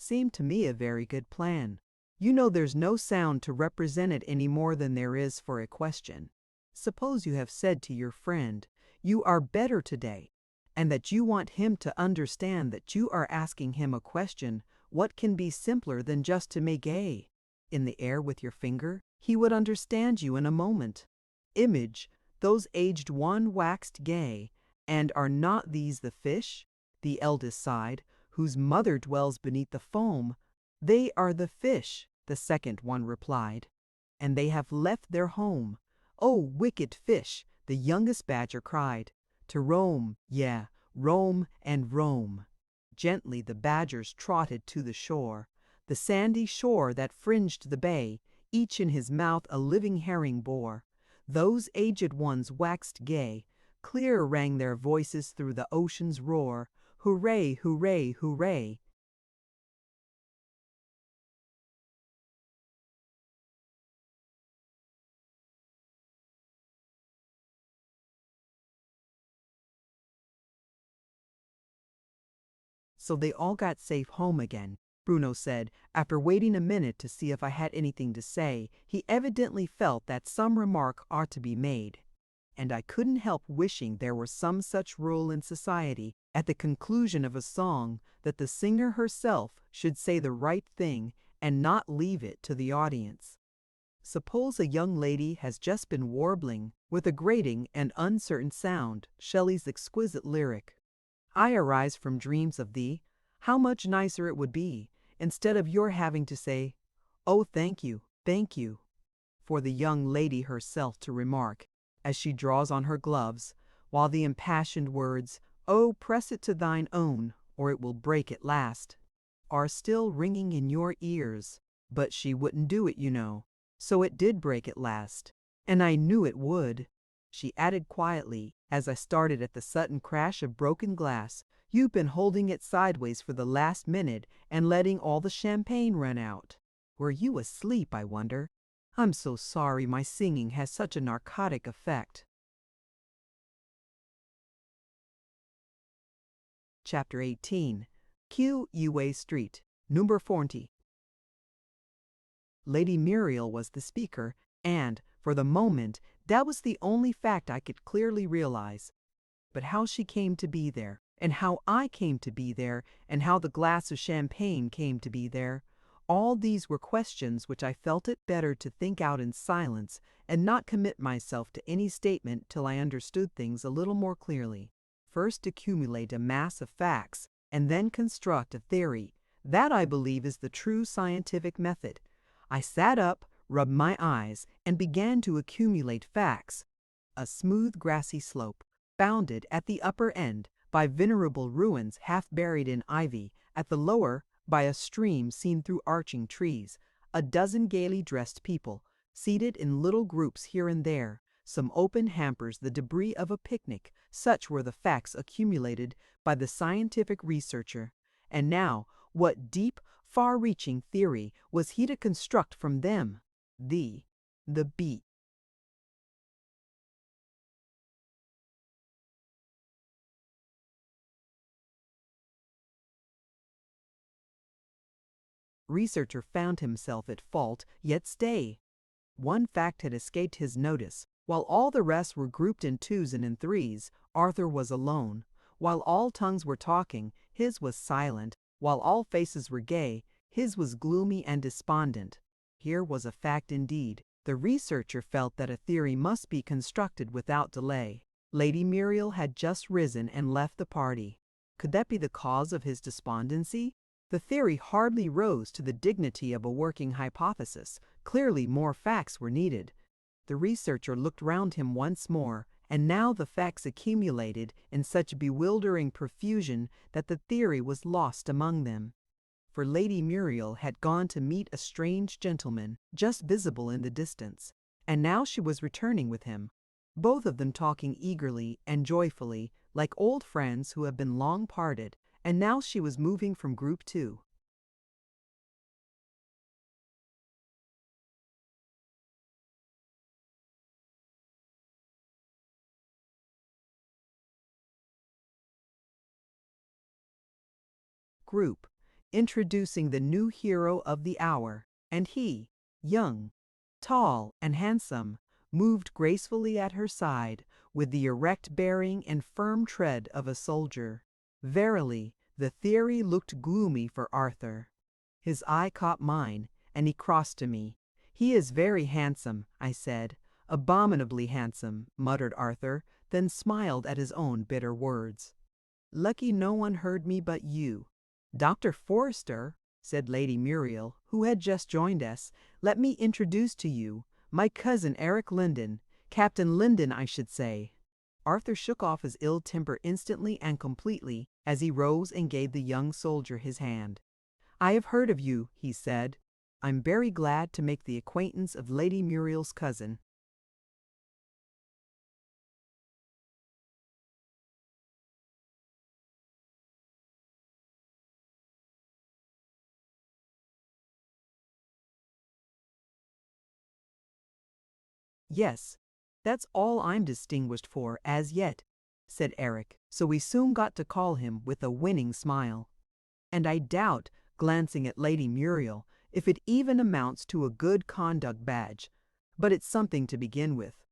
Seemed to me a very good plan. You know there's no sound to represent it any more than there is for a question. Suppose you have said to your friend, "You are better today," and that you want him to understand that you are asking him a question. What can be simpler than just to make a in the air with your finger? He would understand you in a moment. Image, those aged one waxed gay, and are not these the fish? The eldest sighed, whose mother dwells beneath the foam. They are the fish, the second one replied, and they have left their home. Oh, wicked fish, the youngest badger cried, to roam, yeah, roam and roam. Gently the badgers trotted to the shore, the sandy shore that fringed the bay, each in his mouth a living herring bore. Those aged ones waxed gay, clear rang their voices through the ocean's roar. Hooray, hooray, hooray. So they all got safe home again, Bruno said, after waiting a minute to see if I had anything to say. He evidently felt that some remark ought to be made. And I couldn't help wishing there were some such rule in society at the conclusion of a song, that the singer herself should say the right thing and not leave it to the audience. Suppose a young lady has just been warbling with a grating and uncertain sound Shelley's exquisite lyric. I arise from dreams of thee. How much nicer it would be, instead of your having to say, "Oh, thank you," for the young lady herself to remark, as she draws on her gloves, while the impassioned words, "Oh, press it to thine own, or it will break at last," are still ringing in your ears. But she wouldn't do it, you know. So it did break at last. And I knew it would. She added quietly, as I started at the sudden crash of broken glass, "You've been holding it sideways for the last minute and letting all the champagne run out. Were you asleep, I wonder? I'm so sorry my singing has such a narcotic effect." Chapter 18. Q. Uway Street, Number 40. Lady Muriel was the speaker, and, for the moment, that was the only fact I could clearly realize. But how she came to be there, and how I came to be there, and how the glass of champagne came to be there, all these were questions which I felt it better to think out in silence and not commit myself to any statement till I understood things a little more clearly. First accumulate a mass of facts, and then construct a theory. That, I believe, is the true scientific method. I sat up, rubbed my eyes, and began to accumulate facts. A smooth grassy slope, bounded at the upper end by venerable ruins half buried in ivy, at the lower by a stream seen through arching trees, a dozen gaily dressed people, seated in little groups here and there, some open hampers, the debris of a picnic. Such were the facts accumulated by the scientific researcher. And now, what deep, far-reaching theory was he to construct from them? The beat. Researcher found himself at fault, yet stay. One fact had escaped his notice. While all the rest were grouped in twos and in threes, Arthur was alone. While all tongues were talking, his was silent. While all faces were gay, his was gloomy and despondent. Here was a fact indeed. The researcher felt that a theory must be constructed without delay. Lady Muriel had just risen and left the party. Could that be the cause of his despondency? The theory hardly rose to the dignity of a working hypothesis. Clearly more facts were needed. The researcher looked round him once more, and now the facts accumulated in such bewildering profusion that the theory was lost among them. For Lady Muriel had gone to meet a strange gentleman, just visible in the distance, and now she was returning with him, both of them talking eagerly and joyfully, like old friends who have been long parted, and now she was moving from group 2. Group, introducing the new hero of the hour, and he, young, tall, and handsome, moved gracefully at her side with the erect bearing and firm tread of a soldier. Verily, the theory looked gloomy for Arthur. His eye caught mine, and he crossed to me. "He is very handsome," I said. "Abominably handsome," muttered Arthur, then smiled at his own bitter words. "Lucky no one heard me but you." "Dr. Forster," said Lady Muriel, who had just joined us, "let me introduce to you my cousin Eric Linden, Captain Linden, I should say." Arthur shook off his ill temper instantly and completely as he rose and gave the young soldier his hand. "I have heard of you," he said. "I'm very glad to make the acquaintance of Lady Muriel's cousin." "Yes, that's all I'm distinguished for as yet," said Eric, so we soon got to call him with a winning smile. "And I doubt," glancing at Lady Muriel, "if it even amounts to a good conduct badge, but it's something to begin with."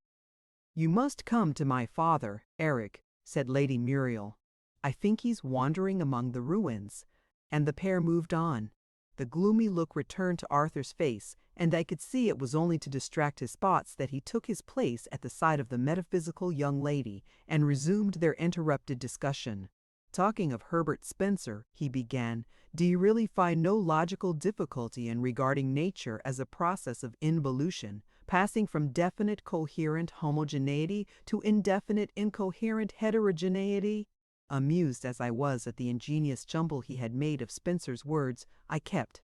"You must come to my father, Eric," said Lady Muriel. "I think he's wandering among the ruins." And the pair moved on. The gloomy look returned to Arthur's face, and I could see it was only to distract his thoughts that he took his place at the side of the metaphysical young lady and resumed their interrupted discussion. Talking of Herbert Spencer, he began, do you really find no logical difficulty in regarding nature as a process of involution, passing from definite coherent homogeneity to indefinite incoherent heterogeneity? Amused as I was at the ingenious jumble he had made of Spencer's words, I kept.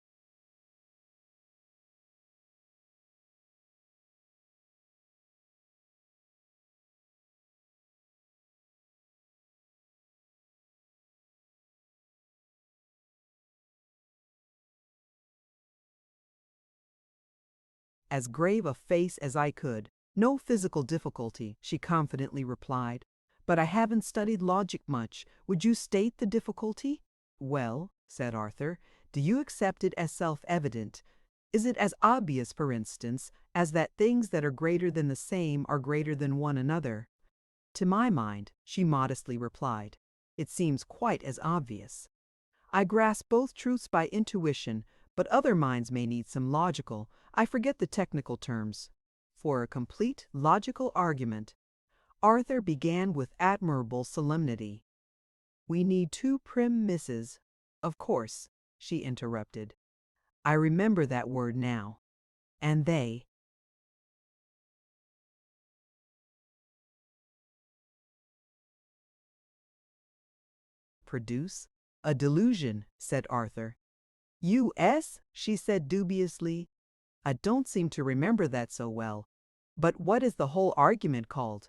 As grave a face as I could. No physical difficulty, she confidently replied. But I haven't studied logic much. Would you state the difficulty? Well, said Arthur, do you accept it as self-evident? Is it as obvious, for instance, as that things that are greater than the same are greater than one another? To my mind, she modestly replied, it seems quite as obvious. I grasp both truths by intuition, but other minds may need some logical, I forget the technical terms. For a complete logical argument, Arthur began with admirable solemnity. We need two prim misses. Of course, she interrupted. I remember that word now. And they. Produce? A delusion, said Arthur. U.S.? She said dubiously. I don't seem to remember that so well. But what is the whole argument called?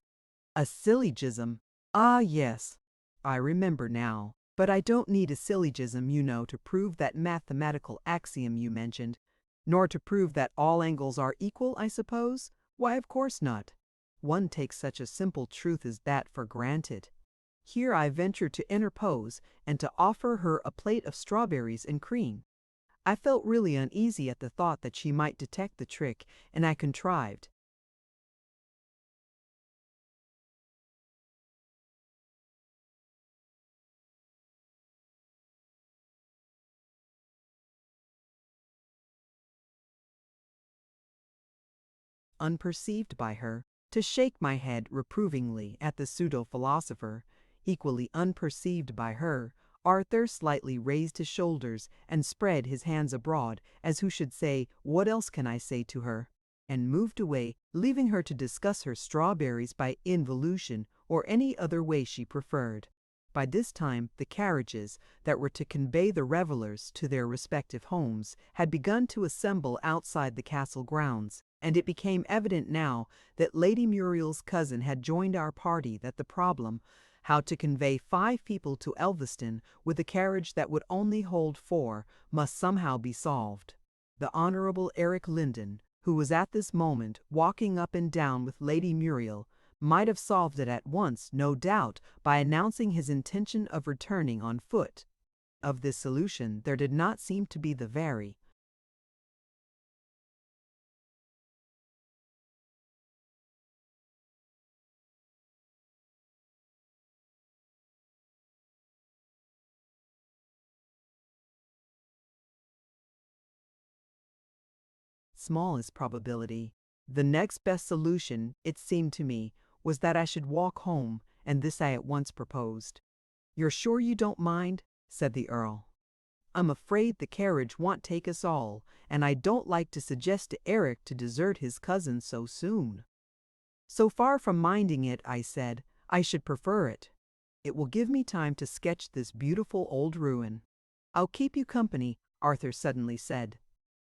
A syllogism. Ah, yes. I remember now. But I don't need a syllogism, you know, to prove that mathematical axiom you mentioned. Nor to prove that all angles are equal, I suppose? Why, of course not. One takes such a simple truth as that for granted. Here I venture to interpose and to offer her a plate of strawberries and cream. I felt really uneasy at the thought that she might detect the trick, and I contrived. Unperceived by her, to shake my head reprovingly at the pseudo-philosopher. Equally unperceived by her, Arthur slightly raised his shoulders and spread his hands abroad, as who should say, what else can I say to her? And moved away, leaving her to discuss her strawberries by involution or any other way she preferred. By this time the carriages that were to convey the revellers to their respective homes had begun to assemble outside the castle grounds, and it became evident now that Lady Muriel's cousin had joined our party that the problem, how to convey 5 people to Elveston with a carriage that would only hold 4, must somehow be solved. The Honourable Eric Lindon, who was at this moment walking up and down with Lady Muriel, might have solved it at once, no doubt, by announcing his intention of returning on foot. Of this solution there did not seem to be the very smallest probability. The next best solution, it seemed to me, was that I should walk home, and this I at once proposed. "You're sure you don't mind?" said the Earl. "I'm afraid the carriage won't take us all, and I don't like to suggest to Eric to desert his cousin so soon." "So far from minding it," I said, "I should prefer it. It will give me time to sketch this beautiful old ruin." "I'll keep you company," Arthur suddenly said.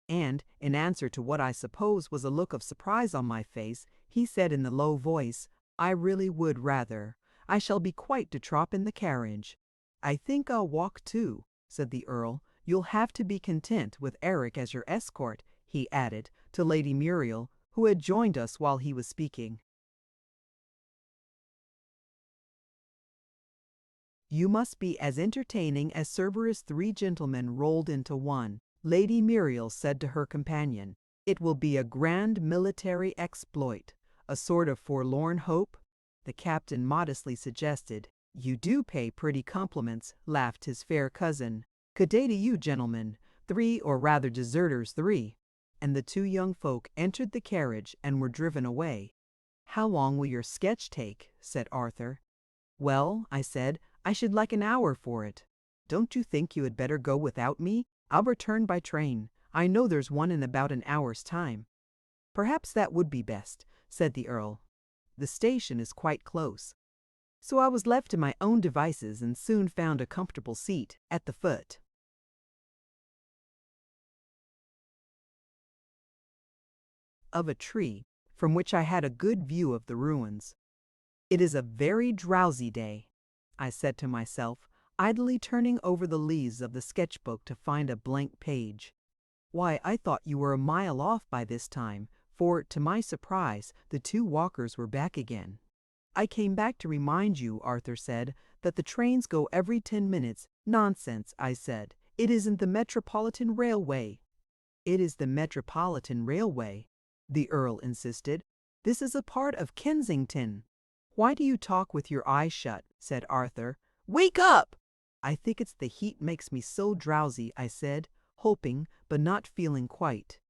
And, in answer to what I suppose was a look of surprise on my face, he said in a low voice, "I really would rather. I shall be quite de trop in the carriage." "I think I'll walk too," said the Earl. "You'll have to be content with Eric as your escort," he added, to Lady Muriel, who had joined us while he was speaking. "You must be as entertaining as Cerberus' 3 gentlemen rolled into one," Lady Muriel said to her companion. "It will be a grand military exploit, a sort of forlorn hope," the captain modestly suggested. "You do pay pretty compliments," laughed his fair cousin. "Good day to you, gentlemen. 3, or rather deserters 3." And the 2 young folk entered the carriage and were driven away. "How long will your sketch take?" said Arthur. "Well," I said, I should like an hour for it. Don't you think you had better go without me? I'll return by train. I know there's one in about an hour's time." "Perhaps that would be best," said the Earl. "The station is quite close." So I was left to my own devices and soon found a comfortable seat at the foot of a tree from which I had a good view of the ruins. "It is a very drowsy day," I said to myself, idly turning over the leaves of the sketchbook to find a blank page. "Why, I thought you were a mile off by this time," for, to my surprise, the two walkers were back again. "I came back to remind you," Arthur said, "that the trains go every 10 minutes. "Nonsense," I said. "It isn't the Metropolitan Railway." "It is the Metropolitan Railway," the Earl insisted. "This is a part of Kensington." "Why do you talk with your eyes shut?" said Arthur. "Wake up!" "I think it's the heat makes me so drowsy," I said, hoping but not feeling quite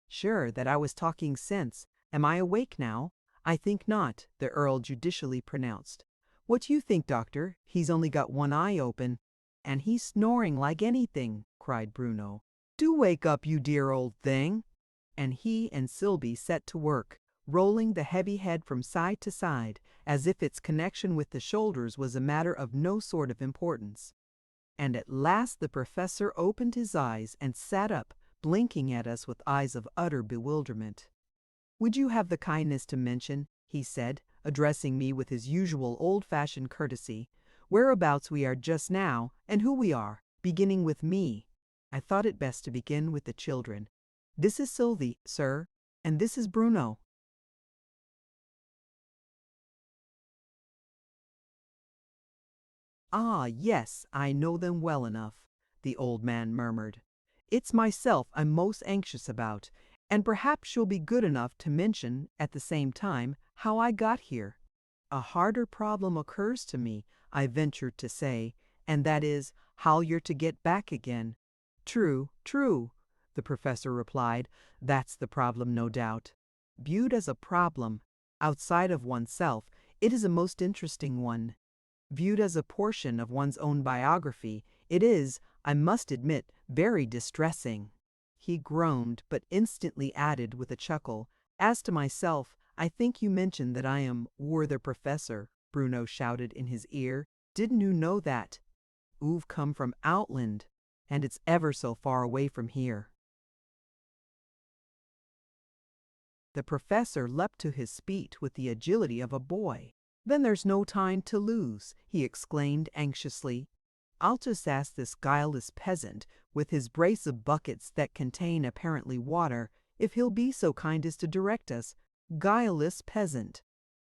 sure that I was talking sense. "Am I awake now?" "I think not," the Earl judicially pronounced. "What do you think, Doctor? He's only got one eye open." "And he's snoring like anything," cried Bruno. "Do wake up, you dear old thing." And he and Sylvie set to work, rolling the heavy head from side to side, as if its connection with the shoulders was a matter of no sort of importance. And at last the Professor opened his eyes and sat up, blinking at us with eyes of utter bewilderment. "Would you have the kindness to mention," he said, addressing me with his usual old-fashioned courtesy, "whereabouts we are just now, and who we are, beginning with me?" I thought it best to begin with the children. "This is Sylvie, sir, and this is Bruno." "Ah, yes, I know them well enough," the old man murmured. "It's myself I'm most anxious about, and perhaps you'll be good enough to mention, at the same time, how I got here." "A harder problem occurs to me," I ventured to say, "and that is, how you're to get back again." "True, true," the Professor replied. "That's the problem, no doubt. Viewed as a problem, outside of oneself, it is a most interesting one. Viewed as a portion of one's own biography, it is, I must admit, very distressing." He groaned, but instantly added with a chuckle, "As to myself, I think you mentioned that I am the Professor," Bruno shouted in his ear. "Didn't you know that? Oo've come from Outland, and it's ever so far away from here." The Professor leapt to his feet with the agility of a boy. "Then there's no time to lose," he exclaimed anxiously. "I'll just ask this guileless peasant, with his brace of buckets that contain apparently water, if he'll be so kind as to direct us. Guileless peasant,"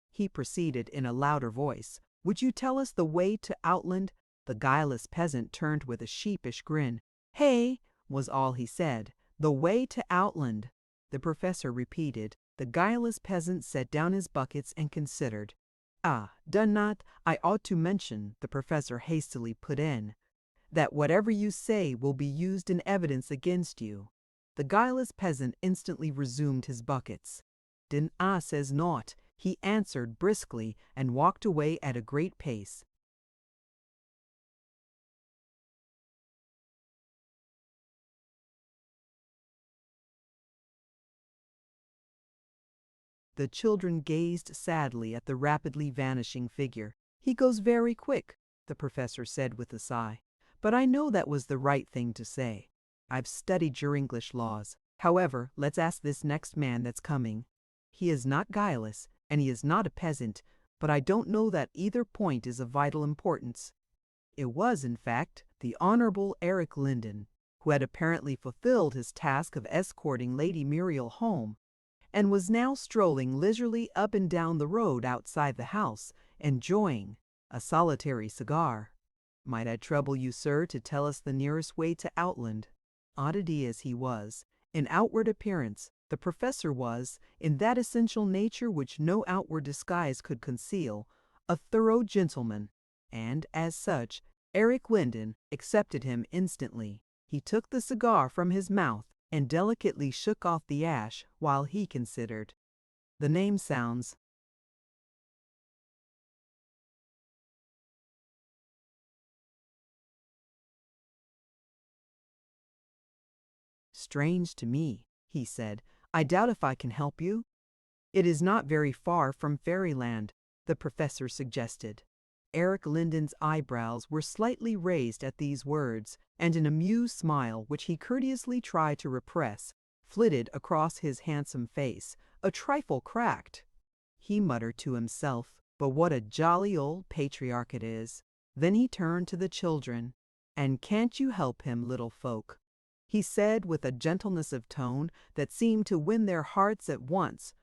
he proceeded in a louder voice, "would you tell us the way to Outland?" The guileless peasant turned with a sheepish grin. "Hey," was all he said. "The way to Outland," the Professor repeated. The guileless peasant set down his buckets and considered. "Ah, done not, I ought to mention," the Professor hastily put in, "that whatever you say will be used in evidence against you." The guileless peasant instantly resumed his buckets. "Den I says naught," he answered briskly, and walked away at a great pace. The children gazed sadly at the rapidly vanishing figure. "He goes very quick," the Professor said with a sigh. "But I know that was the right thing to say. I've studied your English laws. However, let's ask this next man that's coming. He is not guileless, and he is not a peasant, but I don't know that either point is of vital importance." It was, in fact, the Honorable Eric Lindon, who had apparently fulfilled his task of escorting Lady Muriel home, and was now strolling leisurely up and down the road outside the house, enjoying a solitary cigar. "Might I trouble you, sir, to tell us the nearest way to Outland?" Oddity as he was, in outward appearance, the Professor was, in that essential nature which no outward disguise could conceal, a thorough gentleman, and, as such, Eric Lindon accepted him instantly. He took the cigar from his mouth, and delicately shook off the ash while he considered. The name sounds strange to me, he said. I doubt if I can help you. It is not very far from fairyland, the professor suggested. Eric Linden's eyebrows were slightly raised at these words, and an amused smile, which he courteously tried to repress, flitted across his handsome face, a trifle cracked. He muttered to himself, "But what a jolly old patriarch it is." Then he turned to the children. "And can't you help him, little folk?" he said with a gentleness of tone that seemed to win their hearts at once.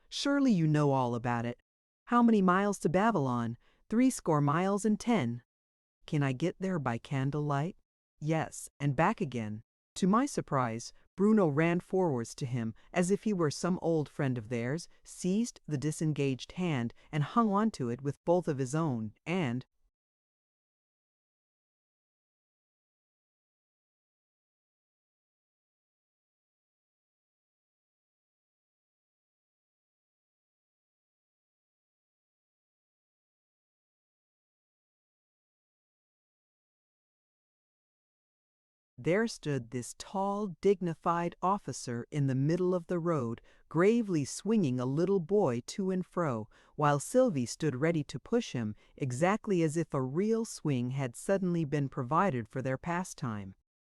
"Surely you know all about it. How many miles to Babylon? 60 miles and 10. Can I get there by candlelight? Yes, and back again." To my surprise, Bruno ran forwards to him as if he were some old friend of theirs, seized the disengaged hand and hung on to it with both of his own, and there stood this tall, dignified officer in the middle of the road, gravely swinging a little boy to and fro, while Sylvie stood ready to push him, exactly as if a real swing had suddenly been provided for their pastime.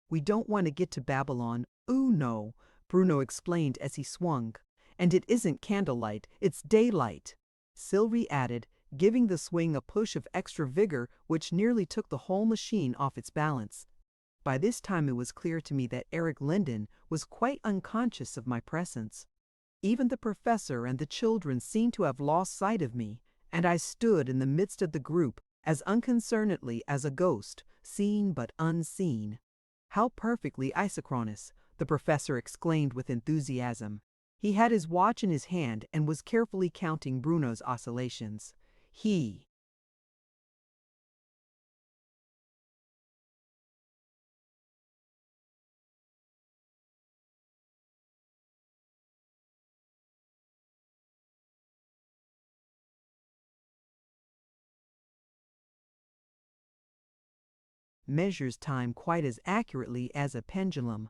"We don't want to get to Babylon, no," Bruno explained as he swung. "And it isn't candlelight, it's daylight," Sylvie added, giving the swing a push of extra vigor which nearly took the whole machine off its balance. By this time it was clear to me that Eric Linden was quite unconscious of my presence. Even the professor and the children seemed to have lost sight of me, and I stood in the midst of the group as unconcernedly as a ghost, seen but unseen. "How perfectly isochronous!" the professor exclaimed with enthusiasm. He had his watch in his hand and was carefully counting Bruno's oscillations. He measures time quite as accurately as a pendulum.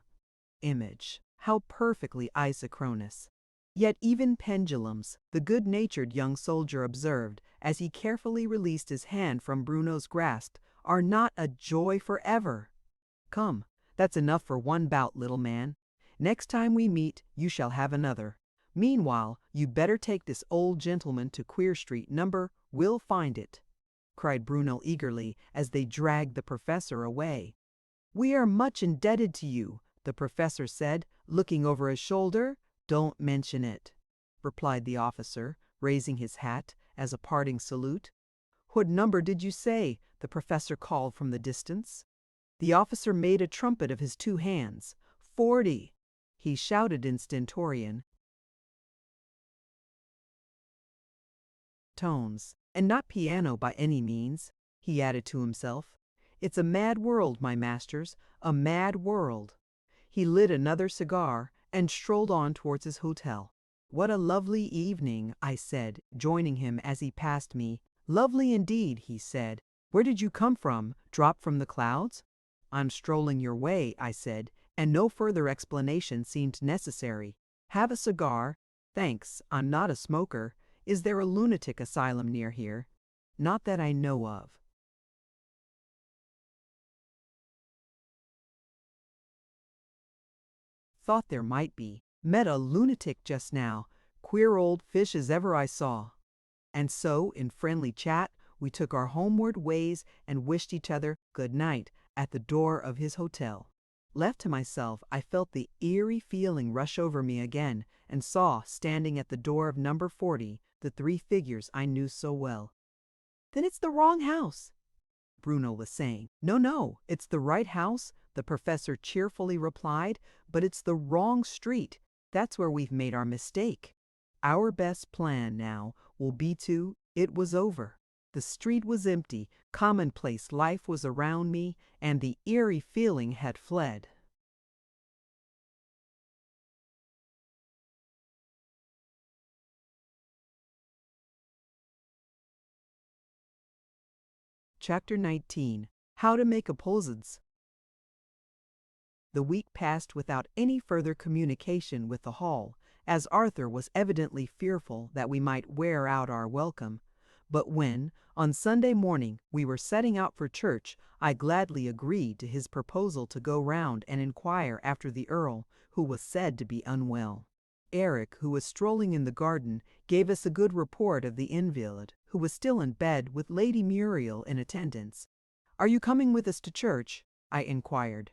Image. How perfectly isochronous. Yet even pendulums, the good-natured young soldier observed as he carefully released his hand from Bruno's grasp, are not a joy forever. "Come, that's enough for one bout, little man. Next time we meet, you shall have another. Meanwhile, you better take this old gentleman to Queer Street number, we'll find it," cried Bruno eagerly as they dragged the professor away. "We are much indebted to you," the professor said, looking over his shoulder. "Don't mention it," replied the officer, raising his hat as a parting salute. "What number did you say?" the professor called from the distance. The officer made a trumpet of his two hands. 40, he shouted in stentorian tones, and not piano by any means, he added to himself. "It's a mad world, my masters, a mad world." He lit another cigar and strolled on towards his hotel. "What a lovely evening," I said, joining him as he passed me. "Lovely indeed," he said. "Where did you come from? Dropped from the clouds?" "I'm strolling your way," I said, and no further explanation seemed necessary. "Have a cigar?" "Thanks, I'm not a smoker. Is there a lunatic asylum near here?" "Not that I know of." "Thought there might be. Met a lunatic just now. Queer old fish as ever I saw." And so, in friendly chat, we took our homeward ways and wished each other good night at the door of his hotel. Left to myself, I felt the eerie feeling rush over me again, and saw, standing at the door of number 40, the three figures I knew so well. "Then it's the wrong house," Bruno was saying. "No, no, it's the right house," the professor cheerfully replied, "but it's the wrong street. That's where we've made our mistake. Our best plan now will be to—" It was over. The street was empty, commonplace life was around me, and the eerie feeling had fled. Chapter 19. How to Make Apposeds. The week passed without any further communication with the hall, as Arthur was evidently fearful that we might wear out our welcome. But when, on Sunday morning, we were setting out for church, I gladly agreed to his proposal to go round and inquire after the Earl, who was said to be unwell. Eric, who was strolling in the garden, gave us a good report of the invalid, who was still in bed with Lady Muriel in attendance. "Are you coming with us to church?" I inquired.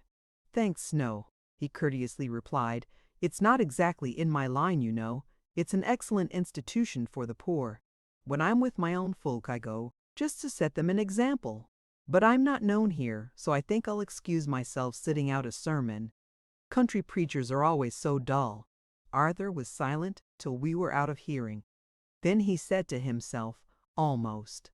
"Thanks, no," he courteously replied. "It's not exactly in my line, you know. It's an excellent institution for the poor. When I'm with my own folk I go, just to set them an example. But I'm not known here, so I think I'll excuse myself sitting out a sermon. Country preachers are always so dull." Arthur was silent till we were out of hearing. Then he said to himself, almost,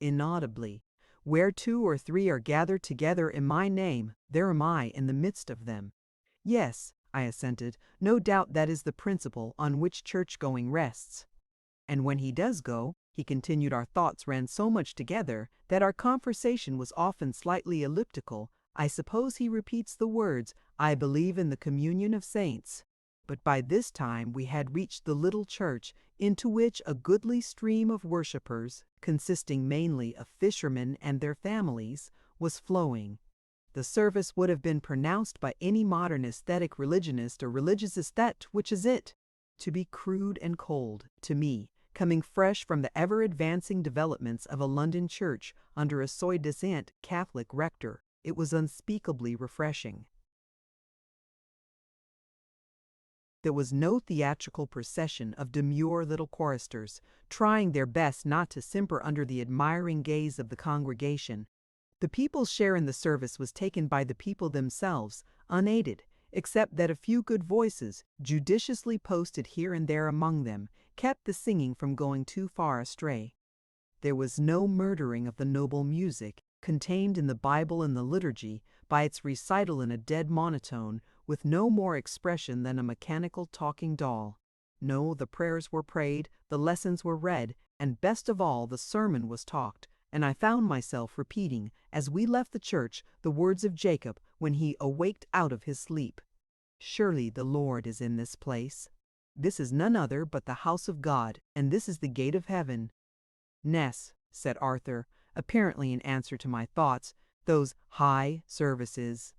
inaudibly, "Where 2 or 3 are gathered together in my name, there am I in the midst of them." "Yes," I assented, "no doubt that is the principle on which church-going rests." And when he does go, he continued, our thoughts ran so much together that our conversation was often slightly elliptical. I suppose he repeats the words, "I believe in the communion of saints." But by this time we had reached the little church, into which a goodly stream of worshippers, consisting mainly of fishermen and their families, was flowing. The service would have been pronounced by any modern aesthetic religionist or religious aesthete, which is it, to be crude and cold, to me, coming fresh from the ever-advancing developments of a London church under a soi-disant Catholic rector. It was unspeakably refreshing. There was no theatrical procession of demure little choristers, trying their best not to simper under the admiring gaze of the congregation. The people's share in the service was taken by the people themselves, unaided, except that a few good voices, judiciously posted here and there among them, kept the singing from going too far astray. There was no murdering of the noble music, contained in the Bible and the liturgy, by its recital in a dead monotone, with no more expression than a mechanical talking doll. No, the prayers were prayed, the lessons were read, and best of all, the sermon was talked, and I found myself repeating, as we left the church, the words of Jacob when he awaked out of his sleep. "Surely the Lord is in this place. This is none other but the house of God, and this is the gate of heaven." "Ness," said Arthur, apparently in answer to my thoughts, "those high services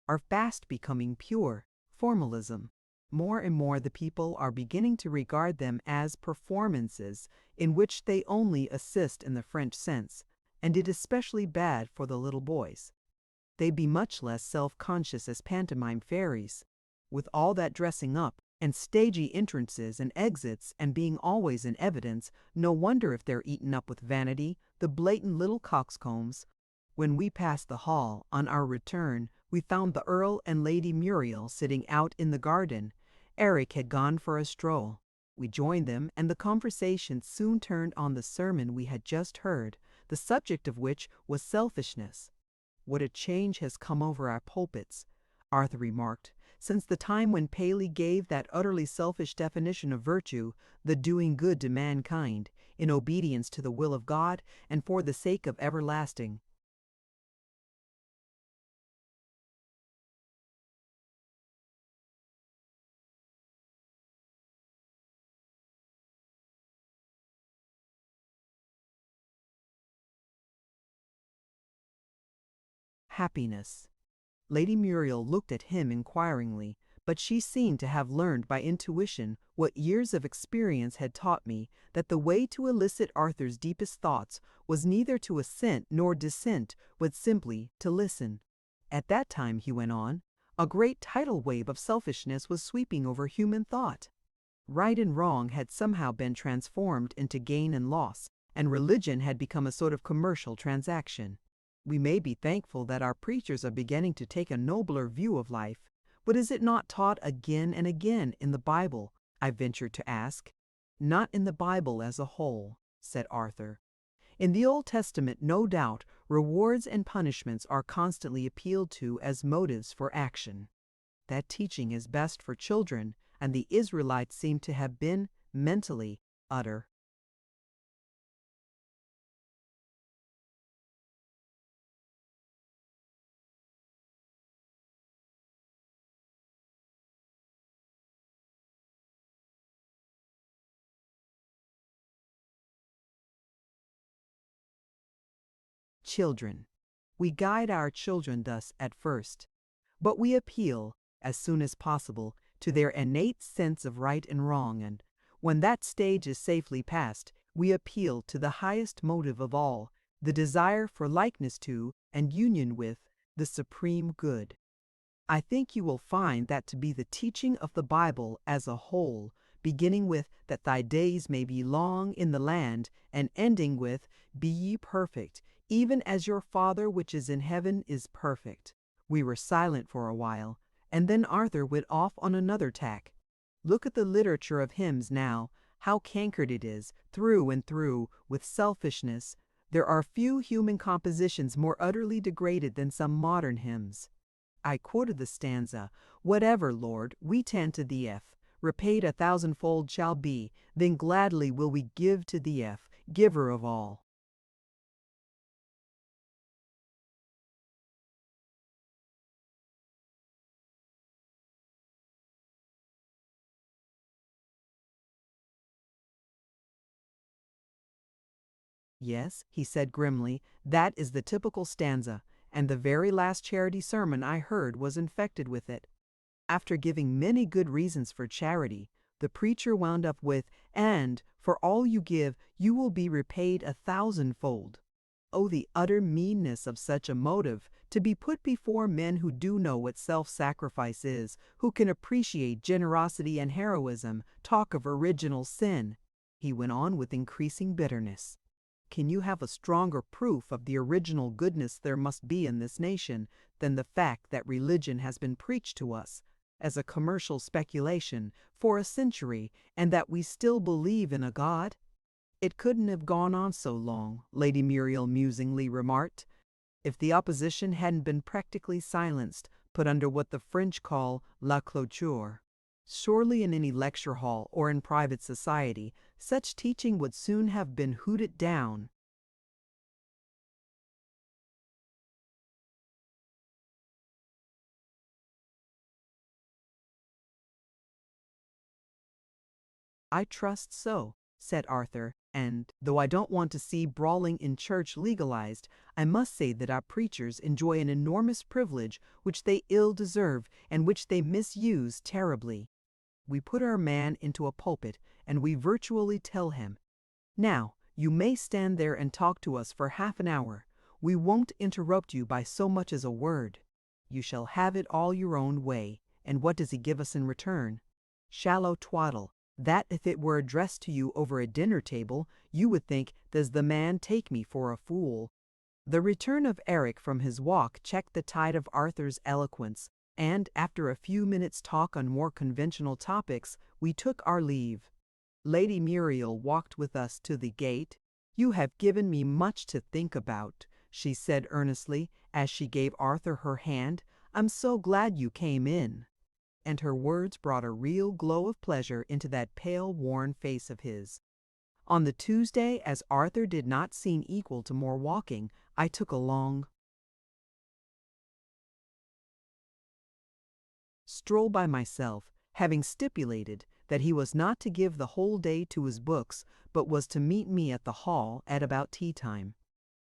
are fast becoming pure formalism. More and more the people are beginning to regard them as performances in which they only assist in the French sense, and it is especially bad for the little boys. They be much less self-conscious as pantomime fairies. With all that dressing up, and stagey entrances and exits, and being always in evidence, no wonder if they're eaten up with vanity, the blatant little coxcombs. When we passed the hall, on our return, we found the Earl and Lady Muriel sitting out in the garden. Eric had gone for a stroll. We joined them, and the conversation soon turned on the sermon we had just heard, the subject of which was selfishness. "What a change has come over our pulpits," Arthur remarked, "since the time when Paley gave that utterly selfish definition of virtue, the doing good to mankind, in obedience to the will of God and for the sake of everlasting." Happiness. Lady Muriel looked at him inquiringly, but she seemed to have learned by intuition what years of experience had taught me, that the way to elicit Arthur's deepest thoughts was neither to assent nor dissent, but simply to listen. At that time, he went on, a great tidal wave of selfishness was sweeping over human thought. Right and wrong had somehow been transformed into gain and loss, and religion had become a sort of commercial transaction. We may be thankful that our preachers are beginning to take a nobler view of life, but is it not taught again and again in the Bible? I ventured to ask. Not in the Bible as a whole, said Arthur. In the Old Testament, no doubt, rewards and punishments are constantly appealed to as motives for action. That teaching is best for children, and the Israelites seem to have been, mentally, utter. Children. We guide our children thus at first, but we appeal, as soon as possible, to their innate sense of right and wrong, and, when that stage is safely passed, we appeal to the highest motive of all, the desire for likeness to, and union with, the supreme good. I think you will find that to be the teaching of the Bible as a whole, beginning with that thy days may be long in the land, and ending with be ye perfect, even as your Father which is in heaven is perfect. We were silent for a while, and then Arthur went off on another tack. Look at the literature of hymns now, how cankered it is, through and through, with selfishness. There are few human compositions more utterly degraded than some modern hymns. I quoted the stanza, "Whatever, Lord, we tend to thee, repaid 1,000-fold shall be, then gladly will we give to thee, giver of all." Yes, he said grimly, that is the typical stanza, and the very last charity sermon I heard was infected with it. After giving many good reasons for charity, the preacher wound up with, "And, for all you give, you will be repaid 1,000-fold." Oh, the utter meanness of such a motive, to be put before men who do know what self-sacrifice is, who can appreciate generosity and heroism, talk of original sin. He went on with increasing bitterness. Can you have a stronger proof of the original goodness there must be in this nation than the fact that religion has been preached to us as a commercial speculation for a century, and that we still believe in a God? It couldn't have gone on so long, Lady Muriel musingly remarked, if the opposition hadn't been practically silenced, put under what the French call la clôture. Surely in any lecture hall or in private society, such teaching would soon have been hooted down. I trust so, said Arthur, and, though I don't want to see brawling in church legalized, I must say that our preachers enjoy an enormous privilege which they ill deserve and which they misuse terribly. We put our man into a pulpit, and we virtually tell him, "Now, you may stand there and talk to us for half an hour. We won't interrupt you by so much as a word. You shall have it all your own way." And what does he give us in return? Shallow twaddle, that if it were addressed to you over a dinner table, you would think, "Does the man take me for a fool?" The return of Eric from his walk checked the tide of Arthur's eloquence, and after a few minutes' talk on more conventional topics, we took our leave. Lady Muriel walked with us to the gate. "You have given me much to think about," she said earnestly, as she gave Arthur her hand. "I'm so glad you came in." And her words brought a real glow of pleasure into that pale, worn face of his. On the Tuesday, as Arthur did not seem equal to more walking, I took a long stroll by myself, having stipulated that he was not to give the whole day to his books, but was to meet me at the hall at about tea time.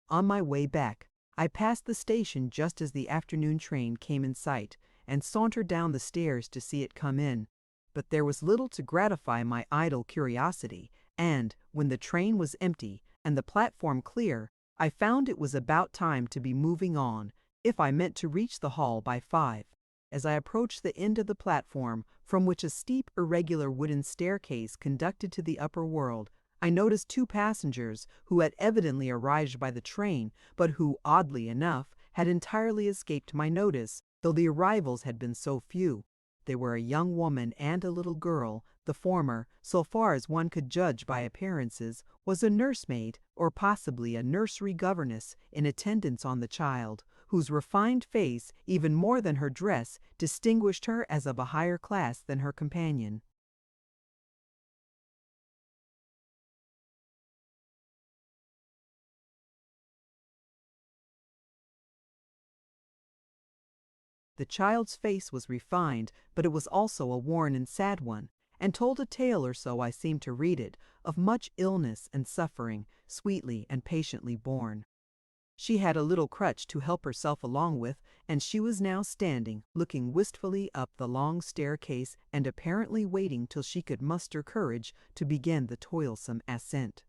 On my way back, I passed the station just as the afternoon train came in sight, and sauntered down the stairs to see it come in. But there was little to gratify my idle curiosity, and, when the train was empty and the platform clear, I found it was about time to be moving on, if I meant to reach the hall by 5. As I approached the end of the platform, from which a steep, irregular wooden staircase conducted to the upper world, I noticed two passengers who had evidently arrived by the train, but who, oddly enough, had entirely escaped my notice, though the arrivals had been so few. They were a young woman and a little girl. The former, so far as one could judge by appearances, was a nursemaid or possibly a nursery governess in attendance on the child, whose refined face, even more than her dress, distinguished her as of a higher class than her companion. The child's face was refined, but it was also a worn and sad one, and told a tale, or so I seemed to read it, of much illness and suffering, sweetly and patiently borne. She had a little crutch to help herself along with, and she was now standing, looking wistfully up the long staircase and apparently waiting till she could muster courage to begin the toilsome ascent.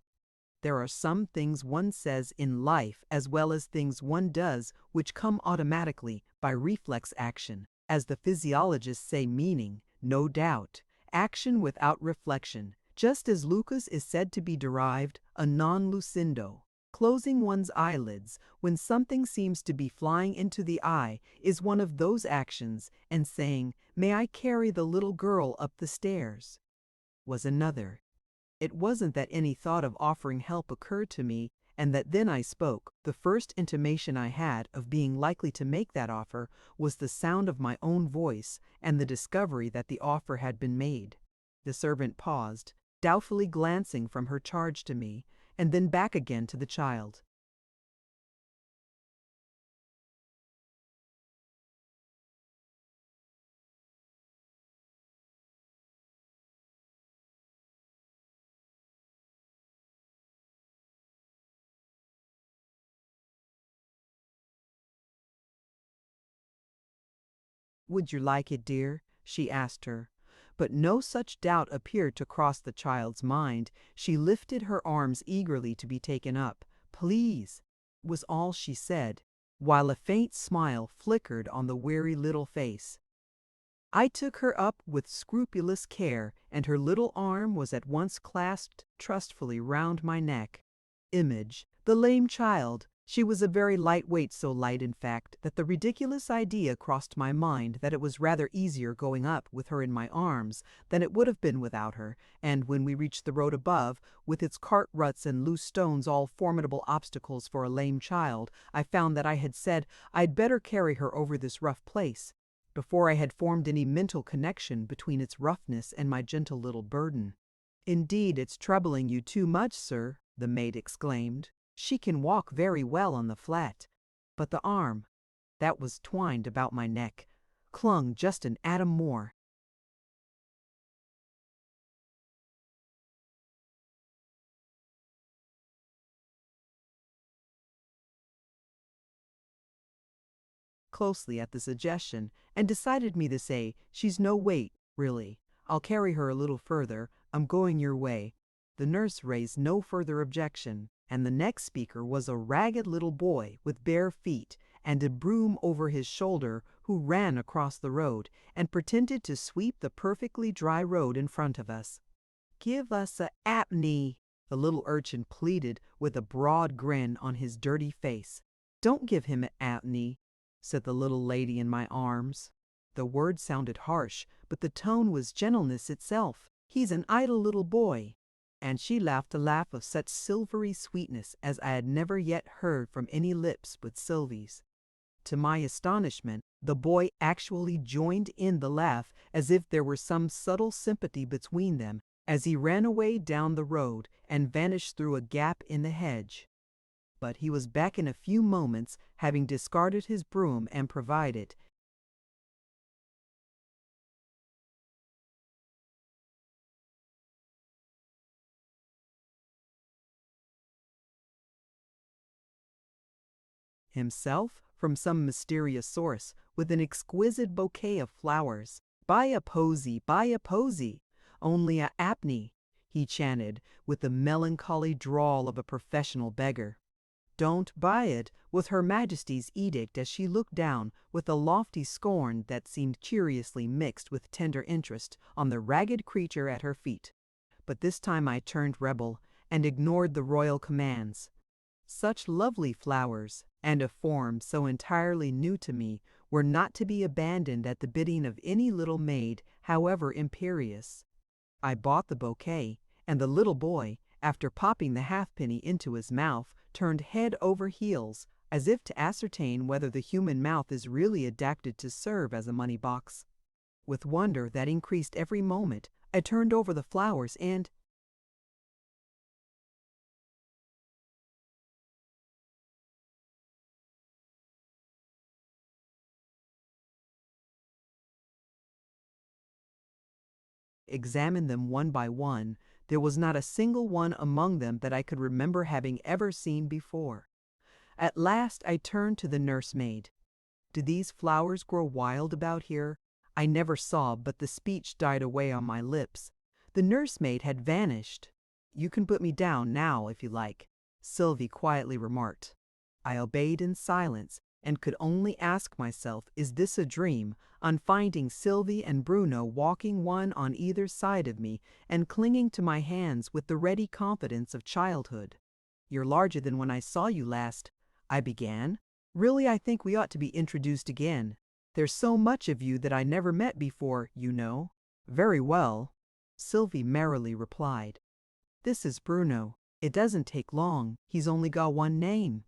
There are some things one says in life as well as things one does which come automatically by reflex action, as the physiologists say, meaning, no doubt, action without reflection, just as Lucas is said to be derived a non lucindo. Closing one's eyelids when something seems to be flying into the eye is one of those actions, and saying, "May I carry the little girl up the stairs?" was another. It wasn't that any thought of offering help occurred to me, and that then I spoke. The first intimation I had of being likely to make that offer was the sound of my own voice and the discovery that the offer had been made. The servant paused, doubtfully glancing from her charge to me, and then back again to the child. "Would you like it, dear?" she asked her. But no such doubt appeared to cross the child's mind. She lifted her arms eagerly to be taken up. "Please," was all she said, while a faint smile flickered on the weary little face. I took her up with scrupulous care, and her little arm was at once clasped trustfully round my neck. Image, the lame child. She was a very light weight, so light, in fact, that the ridiculous idea crossed my mind that it was rather easier going up with her in my arms than it would have been without her, and when we reached the road above, with its cart ruts and loose stones, all formidable obstacles for a lame child, I found that I had said I'd better carry her over this rough place, before I had formed any mental connection between its roughness and my gentle little burden. "Indeed, it's troubling you too much, sir," the maid exclaimed. "She can walk very well on the flat, but the arm that was twined about my neck clung just an atom more." Closely at the suggestion, and decided me to say, "She's no weight, really. I'll carry her a little further. I'm going your way." The nurse raised no further objection, and the next speaker was a ragged little boy with bare feet and a broom over his shoulder, who ran across the road and pretended to sweep the perfectly dry road in front of us. "Give us a apney," the little urchin pleaded with a broad grin on his dirty face. "Don't give him a apney," said the little lady in my arms. The word sounded harsh, but the tone was gentleness itself. "He's an idle little boy." And she laughed a laugh of such silvery sweetness as I had never yet heard from any lips but Sylvie's. To my astonishment, the boy actually joined in the laugh, as if there were some subtle sympathy between them, as he ran away down the road and vanished through a gap in the hedge. But he was back in a few moments, having discarded his broom and provided himself from some mysterious source with an exquisite bouquet of flowers. "Buy a posy, buy a posy, only a apney," he chanted with the melancholy drawl of a professional beggar. "Don't buy it," was Her Majesty's edict as she looked down with a lofty scorn that seemed curiously mixed with tender interest on the ragged creature at her feet. But this time I turned rebel, and ignored the royal commands. Such lovely flowers, and a form so entirely new to me, were not to be abandoned at the bidding of any little maid, however imperious. I bought the bouquet, and the little boy, after popping the halfpenny into his mouth, turned head over heels, as if to ascertain whether the human mouth is really adapted to serve as a money box. With wonder that increased every moment, I turned over the flowers and examined them one by one. There was not a single one among them that I could remember having ever seen before. At last I turned to the nursemaid. "Do these flowers grow wild about here?" I never saw, but the speech died away on my lips. The nursemaid had vanished. "You can put me down now, if you like," Sylvie quietly remarked. I obeyed in silence, and could only ask myself, is this a dream, on finding Sylvie and Bruno walking one on either side of me and clinging to my hands with the ready confidence of childhood. "You're larger than when I saw you last," I began. "Really, I think we ought to be introduced again. There's so much of you that I never met before, you know." "Very well," Sylvie merrily replied. "This is Bruno. It doesn't take long. He's only got one name."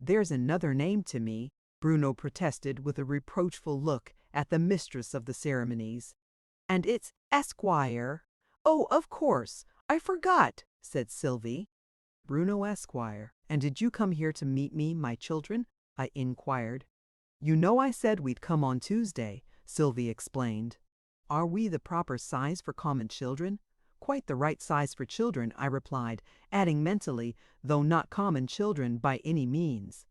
"There's another name to me," Bruno protested with a reproachful look at the mistress of the ceremonies. "And it's Esquire." "Oh, of course. I forgot," said Sylvie. "Bruno Esquire. And did you come here to meet me, my children?" I inquired. "You know I said we'd come on Tuesday," Sylvie explained. "Are we the proper size for common children?" "Quite the right size for children," I replied, adding mentally, "though not common children by any means."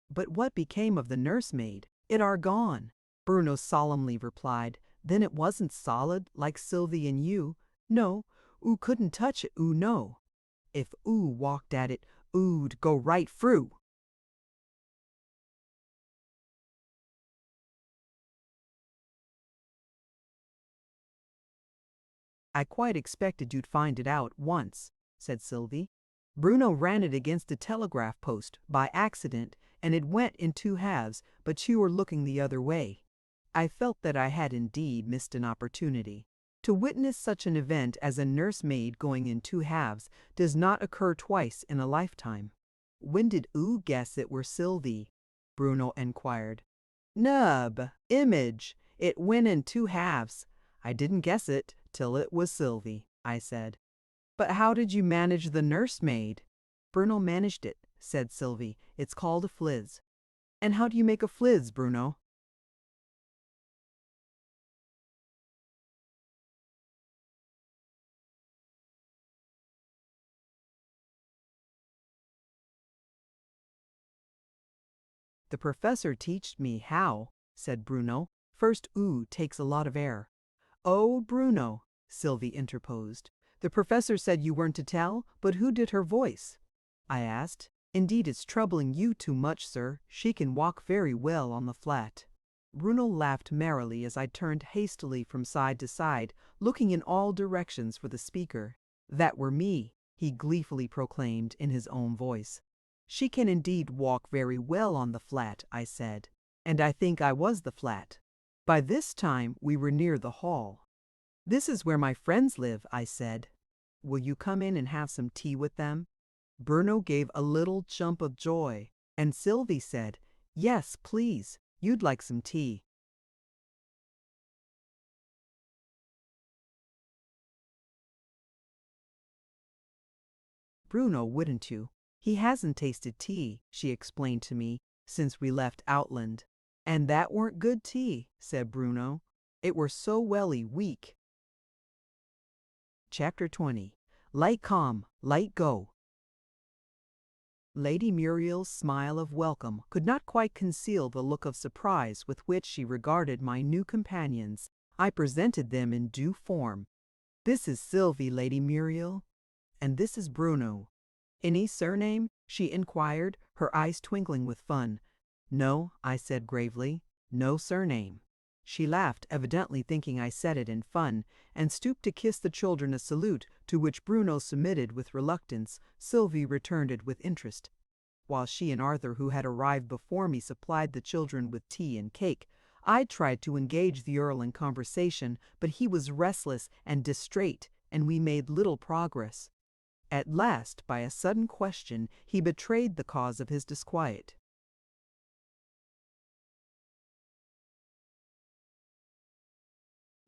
"But what became of the nursemaid? It are gone," Bruno solemnly replied. "Then it wasn't solid, like Sylvie and you. No, oo couldn't touch it, oo no. If oo walked at it, oo'd go right through." "I quite expected you'd find it out once," said Sylvie. "Bruno ran it against a telegraph post, by accident, and it went in two halves, but you were looking the other way." I felt that I had indeed missed an opportunity. To witness such an event as a nursemaid going in two halves does not occur twice in a lifetime. "When did oo guess it were Sylvie?" Bruno enquired. "Nub, image, it went in two halves. I didn't guess it till it was Sylvie," I said. "But how did you manage the nursemaid?" "Bruno managed it," said Sylvie. "It's called a fliz." "And how do you make a fliz, Bruno?" "The professor teached me how," said Bruno. "First oo takes a lot of air." "Oh, Bruno," Sylvie interposed. "The professor said you weren't to tell, but who did her voice?" I asked. "Indeed, it's troubling you too much, sir. She can walk very well on the flat." Bruno laughed merrily as I turned hastily from side to side, looking in all directions for the speaker. "That were me," he gleefully proclaimed in his own voice. "She can indeed walk very well on the flat," I said. And I think I was the flat. By this time we were near the hall. "This is where my friends live," I said. "Will you come in and have some tea with them?" Bruno gave a little jump of joy, and Sylvie said, "Yes, please. You'd like some tea." "Bruno, wouldn't you? He hasn't tasted tea," she explained to me, "since we left Outland." "And that weren't good tea," said Bruno. "It were so welly weak." Chapter 20. Light come, light go. Lady Muriel's smile of welcome could not quite conceal the look of surprise with which she regarded my new companions. I presented them in due form. "This is Sylvie, Lady Muriel, and this is Bruno." "Any surname?" she inquired, her eyes twinkling with fun. "No," I said gravely, "no surname." She laughed, evidently thinking I said it in fun, and stooped to kiss the children, a salute to which Bruno submitted with reluctance. Sylvie returned it with interest. While she and Arthur, who had arrived before me, supplied the children with tea and cake, I tried to engage the Earl in conversation, but he was restless and distrait, and we made little progress. At last, by a sudden question, he betrayed the cause of his disquiet.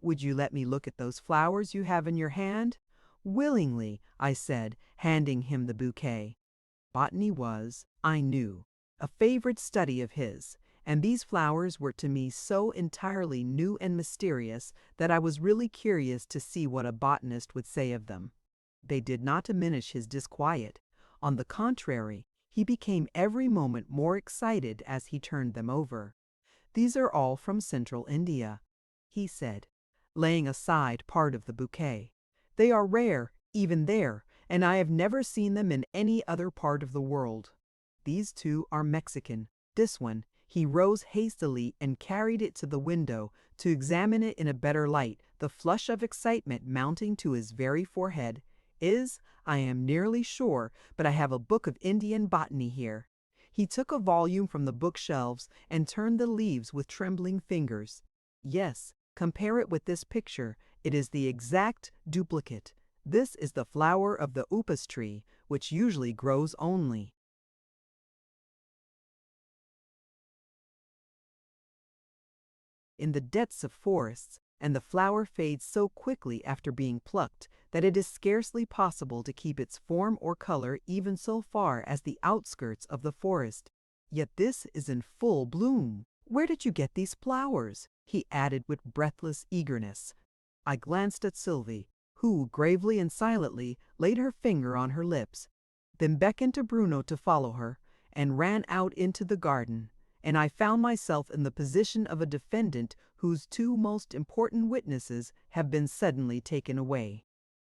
"Would you let me look at those flowers you have in your hand?" "Willingly," I said, handing him the bouquet. Botany was, I knew, a favorite study of his, and these flowers were to me so entirely new and mysterious that I was really curious to see what a botanist would say of them. They did not diminish his disquiet. On the contrary, he became every moment more excited as he turned them over. "These are all from Central India," he said, laying aside part of the bouquet. "They are rare, even there, and I have never seen them in any other part of the world. These two are Mexican. This one," he rose hastily and carried it to the window to examine it in a better light, the flush of excitement mounting to his very forehead, "is, I am nearly sure, but I have a book of Indian botany here." He took a volume from the bookshelves and turned the leaves with trembling fingers. "Yes, compare it with this picture. It is the exact duplicate. This is the flower of the upas tree, which usually grows only in the depths of forests, and the flower fades so quickly after being plucked that it is scarcely possible to keep its form or color even so far as the outskirts of the forest. Yet this is in full bloom. Where did you get these flowers?" he added with breathless eagerness. I glanced at Sylvie, who, gravely and silently, laid her finger on her lips, then beckoned to Bruno to follow her, and ran out into the garden, and I found myself in the position of a defendant whose two most important witnesses have been suddenly taken away.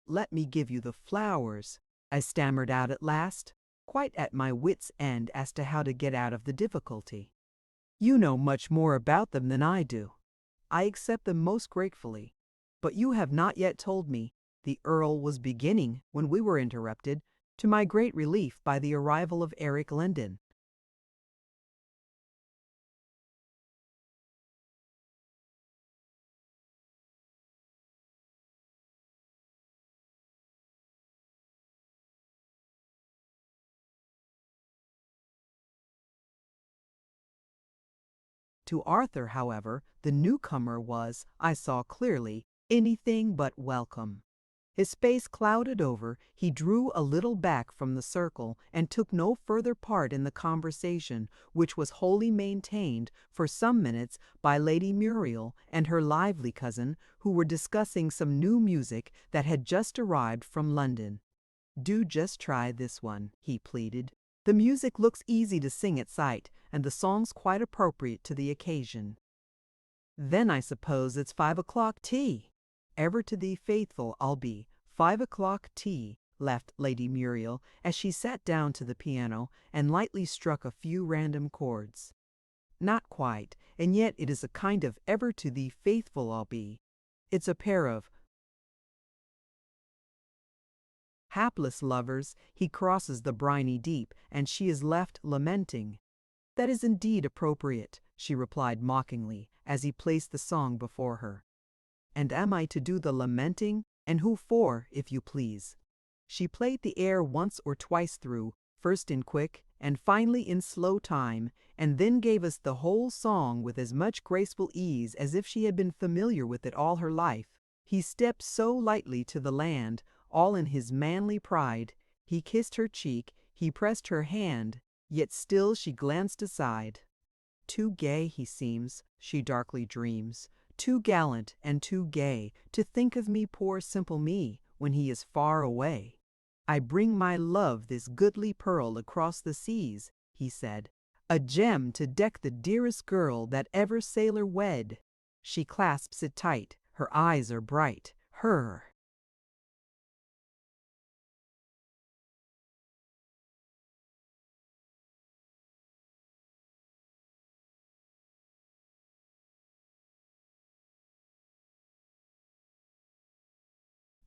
"Let me give you the flowers," I stammered out at last, quite at my wits' end as to how to get out of the difficulty. "You know much more about them than I do." "I accept them most gratefully. But you have not yet told me," the Earl was beginning when we were interrupted, to my great relief, by the arrival of Eric Lendon. To Arthur, however, the newcomer was, I saw clearly, anything but welcome. His face clouded over, he drew a little back from the circle and took no further part in the conversation, which was wholly maintained for some minutes by Lady Muriel and her lively cousin, who were discussing some new music that had just arrived from London. "Do just try this one," he pleaded. "The music looks easy to sing at sight, and the song's quite appropriate to the occasion." "Then I suppose it's 5 o'clock tea." "Ever to thee faithful I'll be. 5 o'clock tea," laughed Lady Muriel, as she sat down to the piano and lightly struck a few random chords. "Not quite, and yet it is a kind of ever to thee faithful I'll be. It's a pair of hapless lovers, he crosses the briny deep, and she is left lamenting." "That is indeed appropriate," she replied mockingly, as he placed the song before her. "And am I to do the lamenting? And who for, if you please?" She played the air once or twice through, first in quick, and finally in slow time, and then gave us the whole song with as much graceful ease as if she had been familiar with it all her life. He stepped so lightly to the land, all in his manly pride. He kissed her cheek, he pressed her hand, yet still she glanced aside. Too gay he seems, she darkly dreams, too gallant and too gay to think of me, poor simple me, when he is far away. "I bring my love this goodly pearl across the seas," he said, "a gem to deck the dearest girl that ever sailor wed." She clasps it tight, her eyes are bright, her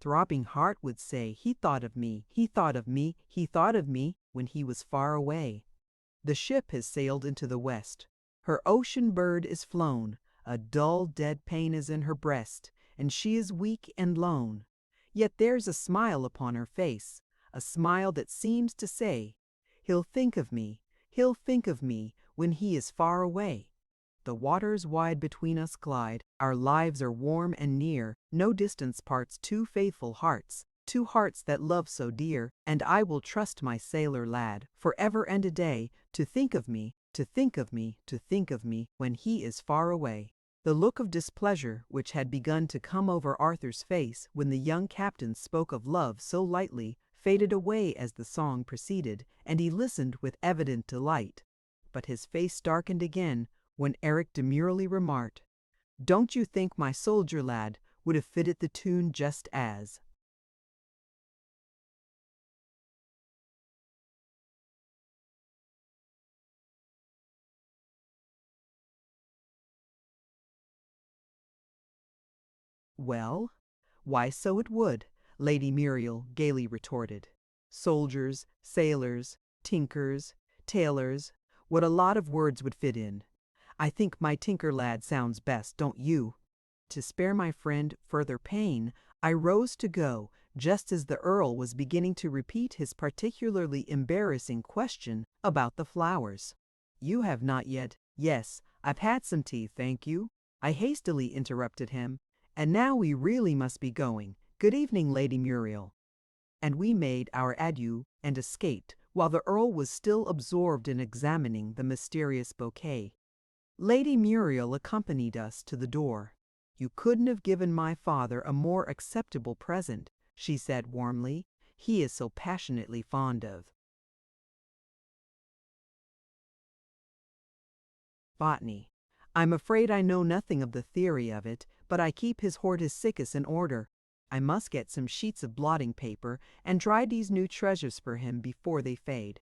throbbing heart would say, "He thought of me, he thought of me, he thought of me," when he was far away. The ship has sailed into the west. Her ocean bird is flown. A dull, dead pain is in her breast, and she is weak and lone. Yet there's a smile upon her face, a smile that seems to say, "He'll think of me, he'll think of me, when he is far away." The waters wide between us glide, our lives are warm and near, no distance parts two faithful hearts, two hearts that love so dear, and I will trust my sailor lad, forever and a day, to think of me, to think of me, to think of me, when he is far away. The look of displeasure which had begun to come over Arthur's face when the young captain spoke of love so lightly faded away as the song proceeded, and he listened with evident delight. But his face darkened again when Eric demurely remarked, "Don't you think my soldier lad would have fitted the tune just as?" "Well, why so it would," Lady Muriel gaily retorted. "Soldiers, sailors, tinkers, tailors, what a lot of words would fit in. I think my tinker lad sounds best, don't you?" To spare my friend further pain, I rose to go, just as the Earl was beginning to repeat his particularly embarrassing question about the flowers. "You have not yet—" "Yes, I've had some tea, thank you," I hastily interrupted him. "And now we really must be going. Good evening, Lady Muriel." And we made our adieu and escaped, while the Earl was still absorbed in examining the mysterious bouquet. Lady Muriel accompanied us to the door. "You couldn't have given my father a more acceptable present," she said warmly. "He is so passionately fond of botany. I'm afraid I know nothing of the theory of it, but I keep his hortus siccus in order. I must get some sheets of blotting paper and dry these new treasures for him before they fade."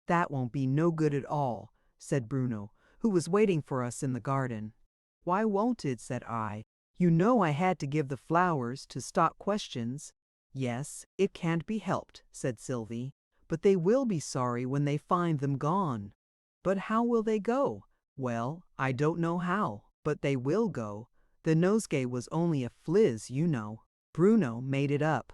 "That won't be no good at all," said Bruno, who was waiting for us in the garden. "Why won't it?" said I. "You know I had to give the flowers to stop questions." "Yes, it can't be helped," said Sylvie, "but they will be sorry when they find them gone." "But how will they go?" "Well, I don't know how, but they will go. The nosegay was only a fliz, you know. Bruno made it up."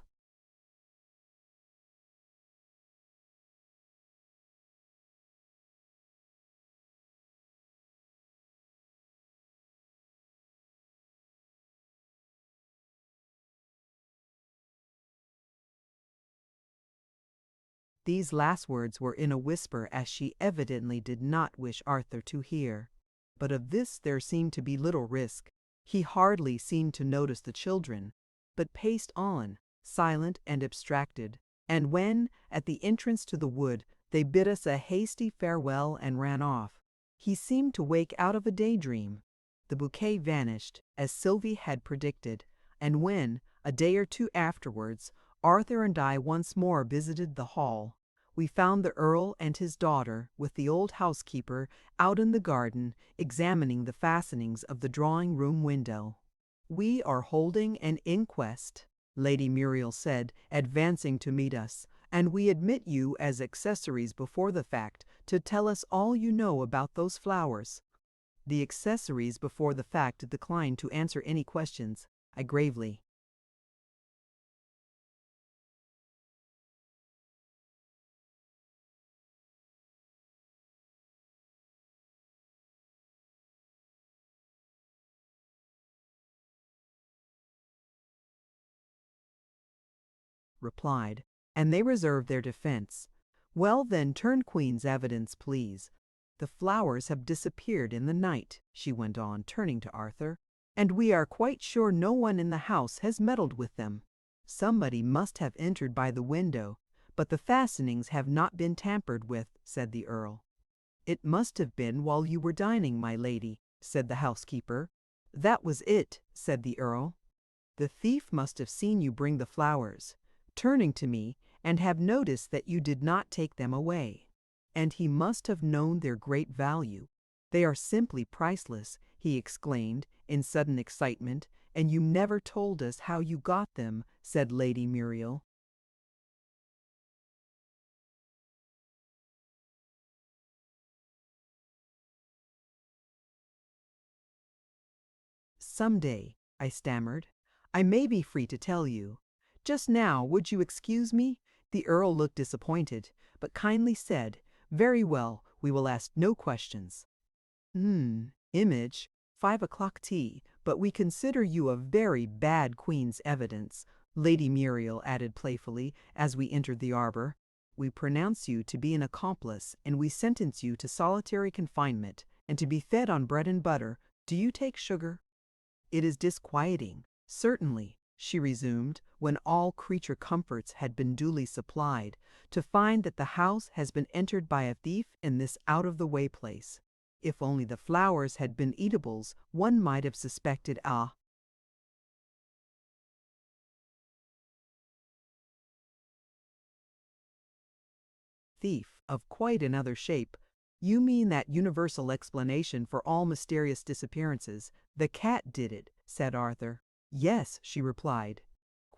These last words were in a whisper, as she evidently did not wish Arthur to hear. But of this there seemed to be little risk. He hardly seemed to notice the children, but paced on, silent and abstracted. And when, at the entrance to the wood, they bid us a hasty farewell and ran off, he seemed to wake out of a daydream. The bouquet vanished, as Sylvie had predicted, and when, a day or two afterwards, Arthur and I once more visited the hall, we found the Earl and his daughter, with the old housekeeper, out in the garden, examining the fastenings of the drawing-room window. "We are holding an inquest," Lady Muriel said, advancing to meet us, "and we admit you as accessories before the fact to tell us all you know about those flowers." The accessories before the fact declined to answer any questions. I gravely replied, and they reserved their defense. "Well then, turn Queen's evidence, please. The flowers have disappeared in the night," she went on, turning to Arthur, "and we are quite sure no one in the house has meddled with them. Somebody must have entered by the window, but the fastenings have not been tampered with," said the Earl. "It must have been while you were dining, my lady," said the housekeeper. "That was it," said the Earl. "The thief must have seen you bring the flowers, turning to me, and have noticed that you did not take them away. And he must have known their great value. They are simply priceless," he exclaimed in sudden excitement, and you never told us how you got them," said Lady Muriel. "Someday," I stammered. "I may be free to tell you. Just now, would you excuse me?" The Earl looked disappointed, but kindly said, "Very well, we will ask no questions." Image, 5 o'clock tea, but we consider you a very bad Queen's evidence," Lady Muriel added playfully as we entered the arbor. "We pronounce you to be an accomplice, and we sentence you to solitary confinement, and to be fed on bread and butter. Do you take sugar?" "It is disquieting, certainly," she resumed, when all creature comforts had been duly supplied, "to find that the house has been entered by a thief in this out-of-the-way place. If only the flowers had been eatables, one might have suspected a thief of quite another shape. You mean that universal explanation for all mysterious disappearances. The cat did it," said Arthur. "Yes," she replied.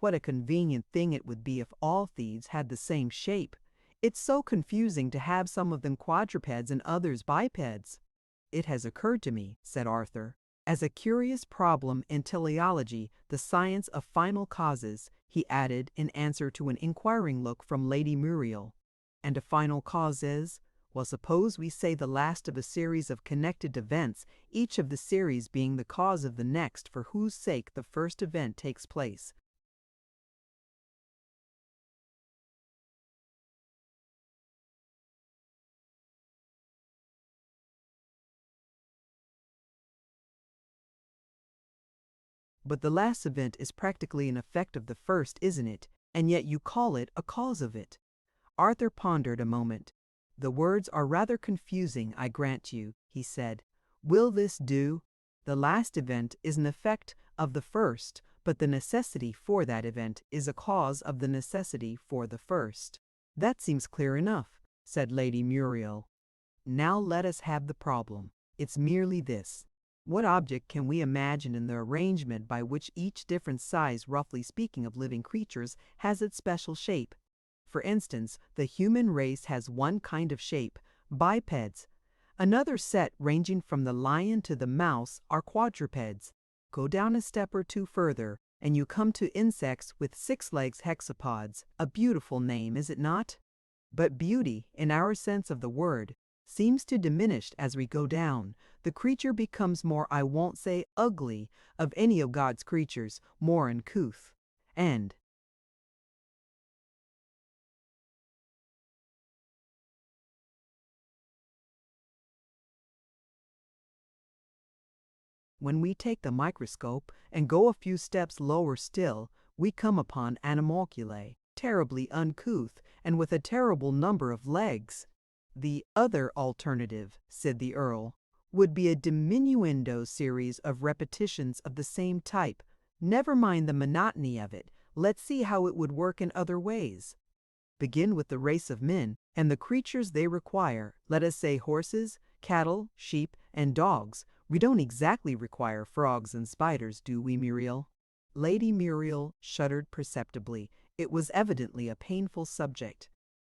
"What a convenient thing it would be if all thieves had the same shape. It's so confusing to have some of them quadrupeds and others bipeds." "It has occurred to me," said Arthur, "as a curious problem in teleology, the science of final causes," he added in answer to an inquiring look from Lady Muriel. "And a final cause is? Well, suppose we say the last of a series of connected events, each of the series being the cause of the next for whose sake the first event takes place." "But the last event is practically an effect of the first, isn't it? And yet you call it a cause of it." Arthur pondered a moment. "The words are rather confusing, I grant you," he said. "Will this do? The last event is an effect of the first, but the necessity for that event is a cause of the necessity for the first." "That seems clear enough," said Lady Muriel. "Now let us have the problem. It's merely this. What object can we imagine in the arrangement by which each different size, roughly speaking, of living creatures has its special shape? For instance, the human race has one kind of shape, bipeds. Another set, ranging from the lion to the mouse, are quadrupeds. Go down a step or two further, and you come to insects with 6 legs, hexapods. A beautiful name, is it not? But beauty, in our sense of the word, seems to diminish as we go down. The creature becomes more, I won't say ugly, of any of God's creatures, more uncouth. And when we take the microscope and go a few steps lower still, we come upon animalculae, terribly uncouth and with a terrible number of legs." "The other alternative," said the Earl, "would be a diminuendo series of repetitions of the same type. Never mind the monotony of it. Let's see how it would work in other ways. Begin with the race of men and the creatures they require. Let us say horses, cattle, sheep, and dogs. We don't exactly require frogs and spiders, do we, Muriel?" Lady Muriel shuddered perceptibly. It was evidently a painful subject.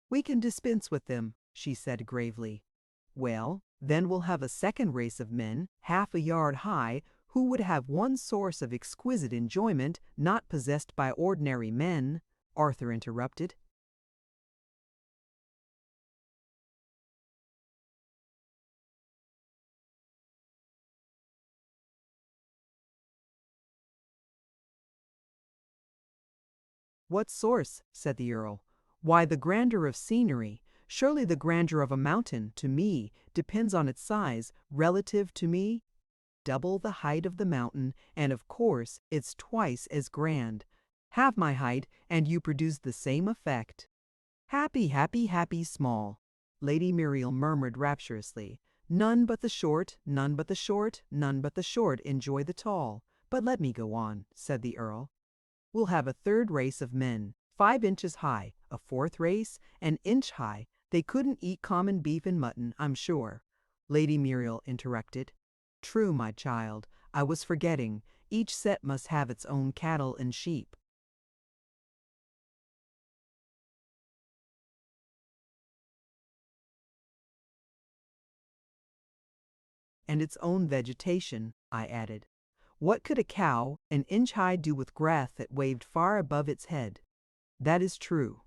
"We can dispense with them," she said gravely. "Well, then we'll have a second race of men, half a yard high, who would have one source of exquisite enjoyment, not possessed by ordinary men," Arthur interrupted. "What source?" said the Earl. "Why, the grandeur of scenery. Surely the grandeur of a mountain, to me, depends on its size. Relative to me, double the height of the mountain, and of course it's twice as grand. Halve my height, and you produce the same effect." "Happy, happy, happy small," Lady Muriel murmured rapturously. "None but the short, none but the short, none but the short enjoy the tall. But let me go on," said the Earl. "We'll have a third race of men, 5 inches high, a fourth race, an inch high. They couldn't eat common beef and mutton, I'm sure." Lady Muriel interrupted. "True, my child. I was forgetting. Each set must have its own cattle and sheep, and its own vegetation," I added. "What could a cow, an inch high, do with grass that waved far above its head?" "That is true.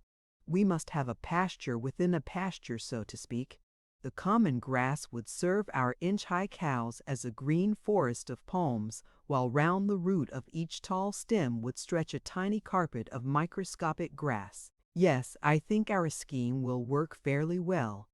We must have a pasture within a pasture, so to speak. The common grass would serve our inch-high cows as a green forest of palms, while round the root of each tall stem would stretch a tiny carpet of microscopic grass. Yes, I think our scheme will work fairly well.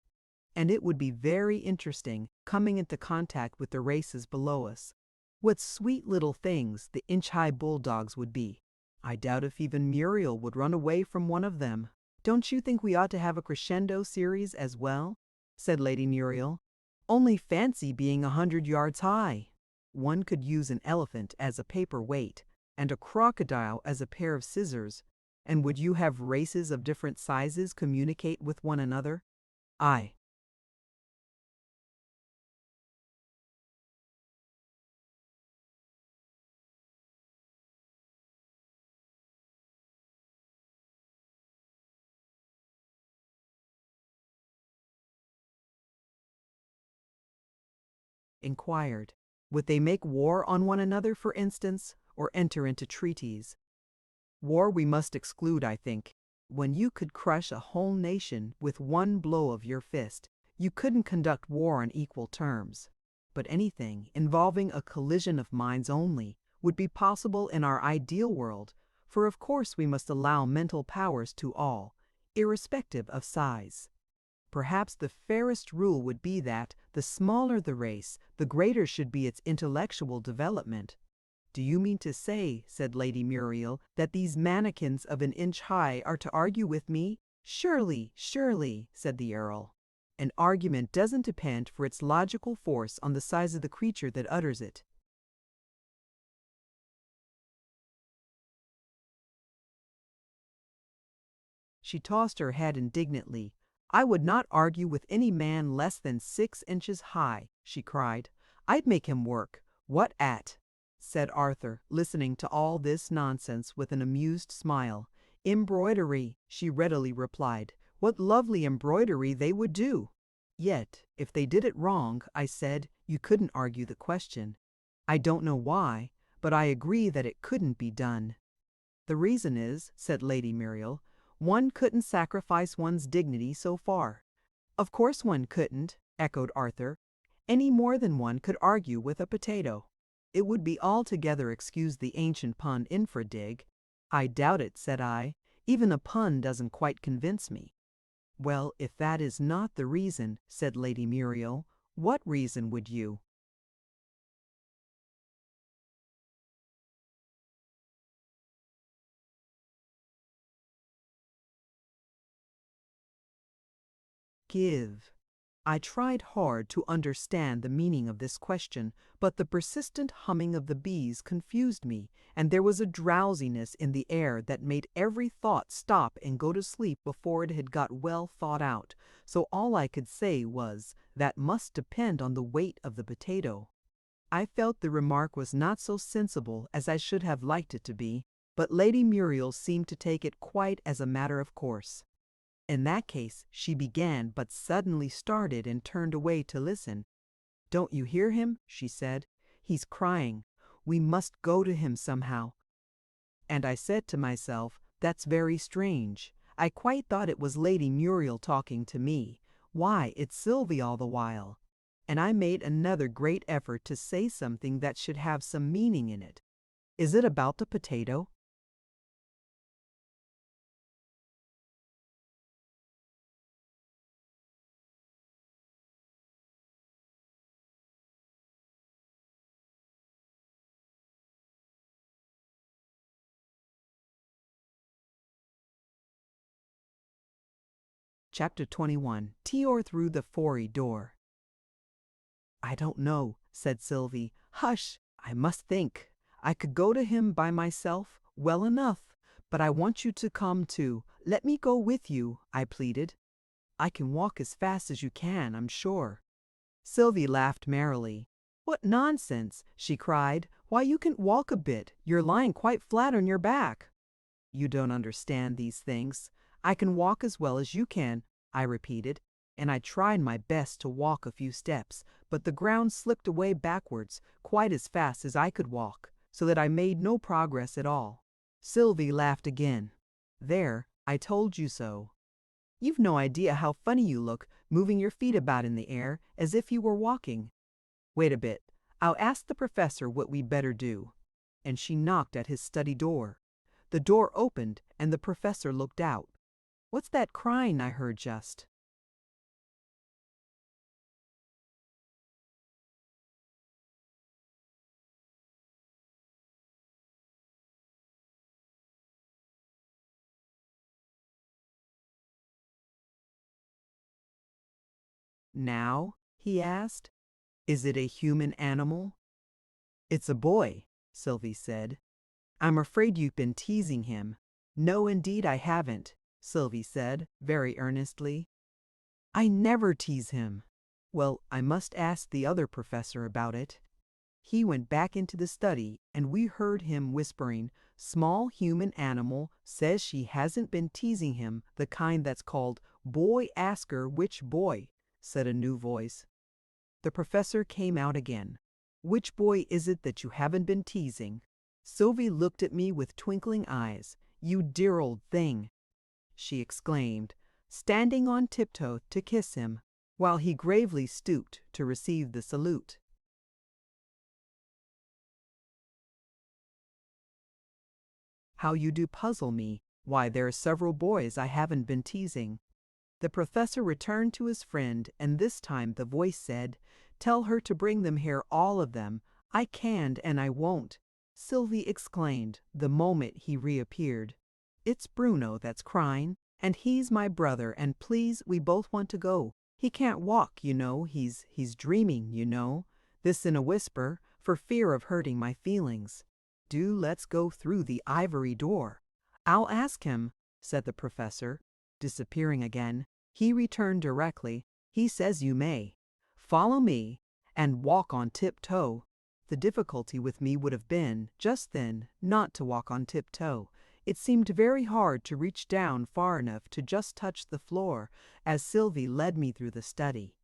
And it would be very interesting, coming into contact with the races below us. What sweet little things the inch-high bulldogs would be. I doubt if even Muriel would run away from one of them." "Don't you think we ought to have a crescendo series as well?" said Lady Muriel. "Only fancy being 100 yards high. One could use an elephant as a paper weight, and a crocodile as a pair of scissors. And would you have races of different sizes communicate with one another?" "Aye." Inquired. "Would they make war on one another, for instance, or enter into treaties?" "War we must exclude, I think. When you could crush a whole nation with one blow of your fist, you couldn't conduct war on equal terms. But anything involving a collision of minds only would be possible in our ideal world, for of course we must allow mental powers to all, irrespective of size. Perhaps the fairest rule would be that, the smaller the race, the greater should be its intellectual development." "Do you mean to say," said Lady Muriel, "that these mannikins of an inch high are to argue with me?" "Surely, surely," said the Earl. "An argument doesn't depend for its logical force on the size of the creature that utters it." She tossed her head indignantly. "I would not argue with any man less than 6 inches high," she cried. "I'd make him work. What at?" said Arthur, listening to all this nonsense with an amused smile. "Embroidery," she readily replied. "What lovely embroidery they would do!" "Yet, if they did it wrong," I said, "you couldn't argue the question." "I don't know why, but I agree that it couldn't be done." "The reason is," said Lady Muriel, "one couldn't sacrifice one's dignity so far." "Of course one couldn't," echoed Arthur, "any more than one could argue with a potato." "It would be altogether, excuse the ancient pun, infra-dig." "I doubt it," said I. "Even a pun doesn't quite convince me." "Well, if that is not the reason," said Lady Muriel, "what reason would you?" "Give." I tried hard to understand the meaning of this question, but the persistent humming of the bees confused me, and there was a drowsiness in the air that made every thought stop and go to sleep before it had got well thought out, so all I could say was, "That must depend on the weight of the potato." I felt the remark was not so sensible as I should have liked it to be, but Lady Muriel seemed to take it quite as a matter of course. "In that case," she began, but suddenly started and turned away to listen. "Don't you hear him?" she said. "He's crying. We must go to him somehow." And I said to myself, "That's very strange. I quite thought it was Lady Muriel talking to me. Why, it's Sylvie all the while." And I made another great effort to say something that should have some meaning in it. "Is it about the potato?" Chapter 21. Tore Through the Forey Door. "I don't know," said Sylvie. "Hush! I must think. I could go to him by myself, well enough, but I want you to come too. Let me go with you," I pleaded. "I can walk as fast as you can, I'm sure." Sylvie laughed merrily. "What nonsense!" she cried. "Why, you can walk a bit. You're lying quite flat on your back." "You don't understand these things. I can walk as well as you can," I repeated, and I tried my best to walk a few steps, but the ground slipped away backwards quite as fast as I could walk, so that I made no progress at all. Sylvie laughed again. "There, I told you so. You've no idea how funny you look, moving your feet about in the air as if you were walking. Wait a bit, I'll ask the professor what we'd better do." And she knocked at his study door. The door opened and the professor looked out. "What's that crying I heard just?" "Now?" he asked. "Is it a human animal?" "It's a boy," Sylvie said. "I'm afraid you've been teasing him." "No, indeed I haven't," Sylvie said, very earnestly. "I never tease him." "Well, I must ask the other professor about it." He went back into the study, and we heard him whispering, "Small human animal says she hasn't been teasing him, the kind that's called 'Boy Ask Her Which Boy,'" said a new voice. The professor came out again. "Which boy is it that you haven't been teasing?" Sylvie looked at me with twinkling eyes. "You dear old thing!" she exclaimed, standing on tiptoe to kiss him, while he gravely stooped to receive the salute. "How you do puzzle me! Why, there are several boys I haven't been teasing." The professor returned to his friend, and this time the voice said, "Tell her to bring them here, all of them. I can't and I won't," Sylvie exclaimed the moment he reappeared. "It's Bruno that's crying, and he's my brother, and please, we both want to go. He can't walk, you know, he's dreaming, you know." This in a whisper, for fear of hurting my feelings. "Do let's go through the ivory door." "I'll ask him," said the professor, disappearing again. He returned directly. "He says you may. Follow me and walk on tiptoe." The difficulty with me would have been, just then, not to walk on tiptoe. It seemed very hard to reach down far enough to just touch the floor as Sylvie led me through the study.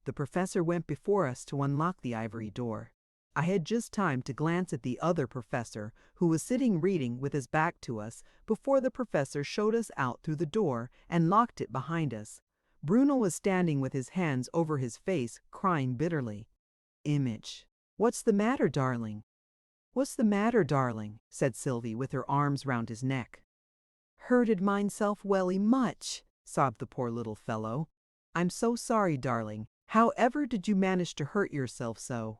The professor went before us to unlock the ivory door. I had just time to glance at the other professor, who was sitting reading with his back to us, before the professor showed us out through the door and locked it behind us. Bruno was standing with his hands over his face, crying bitterly. "Image, what's the matter, darling?" "What's the matter, darling?" said Sylvie with her arms round his neck. "Hurted mineself welly much," sobbed the poor little fellow. "I'm so sorry, darling. However did you manage to hurt yourself so?"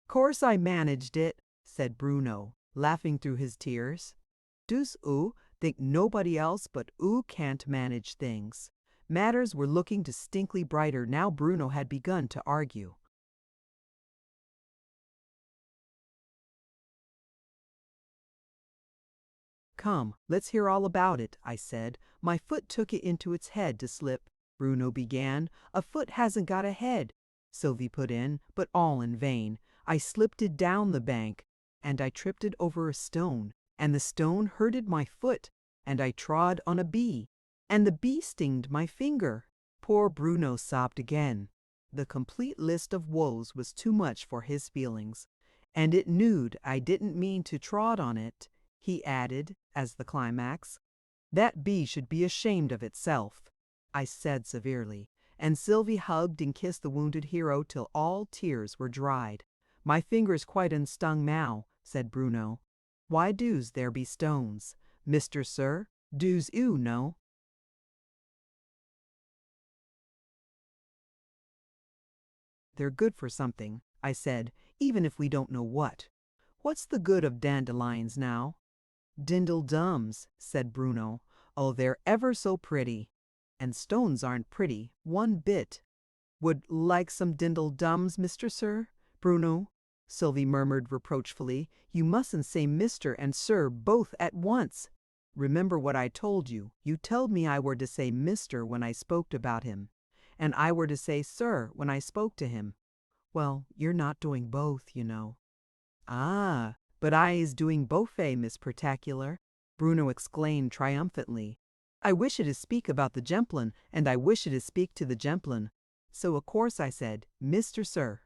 "Course I managed it," said Bruno, laughing through his tears. "Does oo think nobody else but oo can't manage things?" Matters were looking distinctly brighter now Bruno had begun to argue. "Come, let's hear all about it," I said. "My foot took it into its head to slip," Bruno began. "A foot hasn't got a head," Sylvie put in, but all in vain. "I slipped it down the bank, and I tripped it over a stone, and the stone hurted my foot, and I trod on a bee, and the bee stinged my finger." Poor Bruno sobbed again. The complete list of woes was too much for his feelings. "And it knewed I didn't mean to trod on it," he added, as the climax. "That bee should be ashamed of itself," I said severely, and Sylvie hugged and kissed the wounded hero till all tears were dried. "My finger's quite unstung now," said Bruno. "Why doos there be stones, Mr. Sir? Doos oo know?" "They're good for something," I said, "even if we don't know what. What's the good of dandelions now?" "Dindle-dums," said Bruno. "Oh, they're ever so pretty." "And stones aren't pretty, one bit." "Would like some dindle-dums, Mr. Sir?" Bruno Sylvie murmured reproachfully. You mustn't say Mr. and Sir both at once. Remember what I told you. You told me I were to say Mr. when I spoke about him, and I were to say Sir when I spoke to him. Well, you're not doing both, you know. Ah, but I is doing both, Miss Particular, Bruno exclaimed triumphantly. I wish it to speak about the gemplin, and I wish it to speak to the gemplin. So of course I said, Mr. Sir.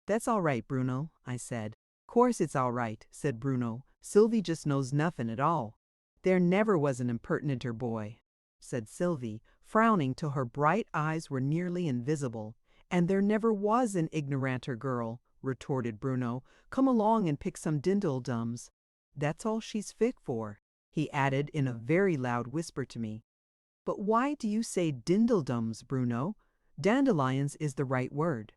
That's all right, Bruno, I said. Course it's all right, said Bruno. Sylvie just knows nothing at all. There never was an impertinenter boy, said Sylvie, frowning till her bright eyes were nearly invisible. And there never was an ignoranter girl, retorted Bruno. Come along and pick some dindledums. That's all she's fit for, he added in a very loud whisper to me. But why do you say dindledums, Bruno? Dandelions is the right word.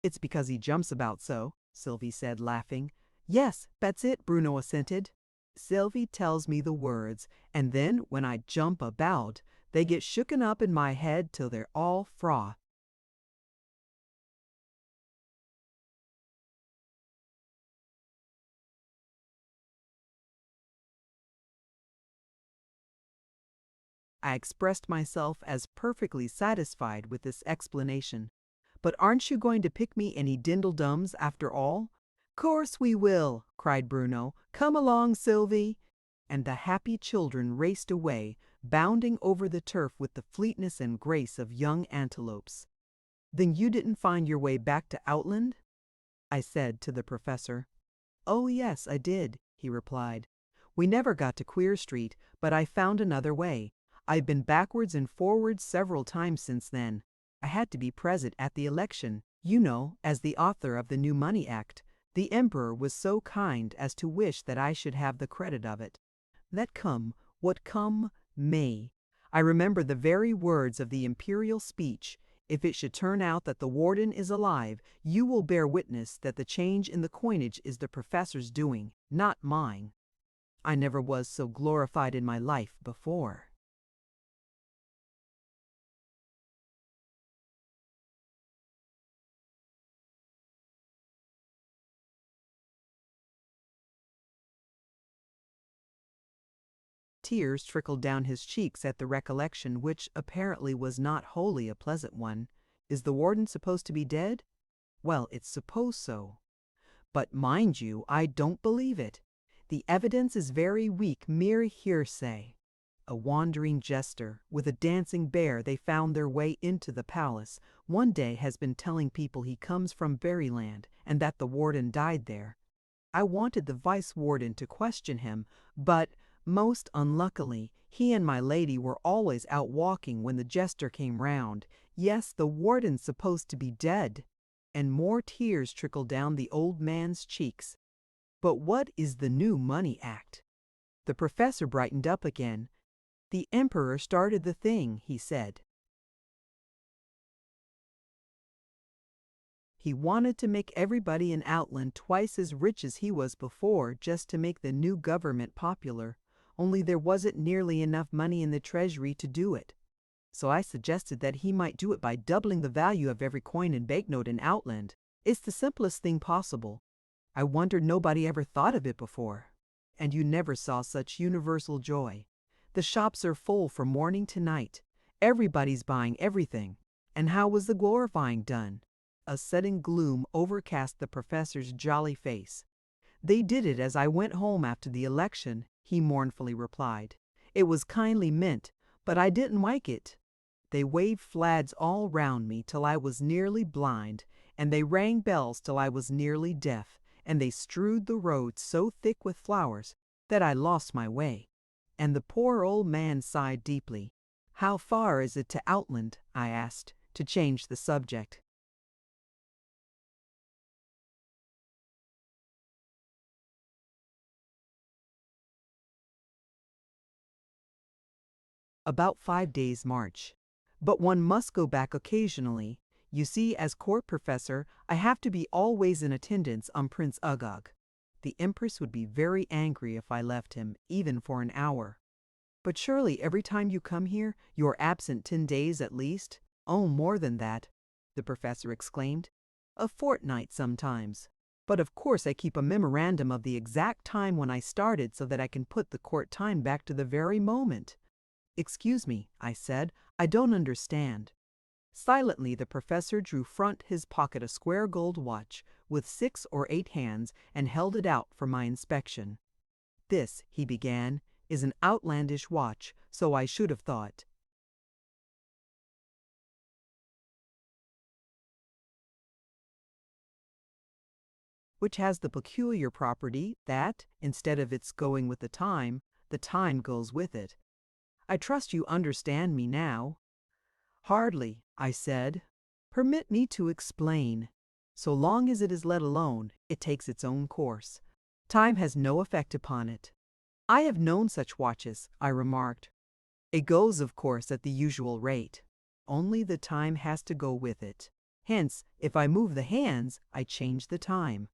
It's because he jumps about so, Sylvie said, laughing. Yes, that's it, Bruno assented. Sylvie tells me the words, and then when I jump about, they get shooken up in my head till they're all froth. I expressed myself as perfectly satisfied with this explanation. But aren't you going to pick me any dindledums after all? Course we will, cried Bruno. Come along, Sylvie. And the happy children raced away, bounding over the turf with the fleetness and grace of young antelopes. Then you didn't find your way back to Outland? I said to the professor. Oh yes, I did, he replied. We never got to Queer Street, but I found another way. I've been backwards and forwards several times since then. I had to be present at the election. You know, as the author of the new Money Act, the Emperor was so kind as to wish that I should have the credit of it. Let come what come may. I remember the very words of the imperial speech. If it should turn out that the warden is alive, you will bear witness that the change in the coinage is the professor's doing, not mine. I never was so glorified in my life before. Tears trickled down his cheeks at the recollection, which apparently was not wholly a pleasant one. Is the warden supposed to be dead? Well, it's supposed so. But mind you, I don't believe it. The evidence is very weak, mere hearsay. A wandering jester, with a dancing bear, they found their way into the palace. One day has been telling people he comes from Berryland, and that the warden died there. I wanted the vice-warden to question him, but, most unluckily, he and my lady were always out walking when the jester came round. Yes, the warden's supposed to be dead. And more tears trickled down the old man's cheeks. But what is the new Money Act? The professor brightened up again. The Emperor started the thing, he said. He wanted to make everybody in Outland twice as rich as he was before, just to make the new government popular. Only there wasn't nearly enough money in the treasury to do it. So I suggested that he might do it by doubling the value of every coin and banknote in Outland. It's the simplest thing possible. I wonder nobody ever thought of it before. And you never saw such universal joy. The shops are full from morning to night. Everybody's buying everything. And how was the glorifying done? A sudden gloom overcast the professor's jolly face. They did it as I went home after the election, he mournfully replied. It was kindly meant, but I didn't like it. They waved flags all round me till I was nearly blind, and they rang bells till I was nearly deaf, and they strewed the roads so thick with flowers that I lost my way. And the poor old man sighed deeply. How far is it to Outland? I asked, to change the subject. About 5 days' march. But one must go back occasionally. You see, as court professor, I have to be always in attendance on Prince Uggug. The Empress would be very angry if I left him, even for an hour. But surely every time you come here, you're absent 10 days at least? Oh, more than that, the professor exclaimed. A fortnight sometimes. But of course I keep a memorandum of the exact time when I started so that I can put the court time back to the very moment. Excuse me, I said, I don't understand. Silently, the professor drew front his pocket a square gold watch with 6 or 8 hands and held it out for my inspection. This, he began, is an outlandish watch, so I should have thought. Which has the peculiar property that, instead of its going with the time goes with it. I trust you understand me now. Hardly, I said. Permit me to explain. So long as it is let alone, it takes its own course. Time has no effect upon it. I have known such watches, I remarked. It goes, of course, at the usual rate. Only the time has to go with it. Hence, if I move the hands, I change the time.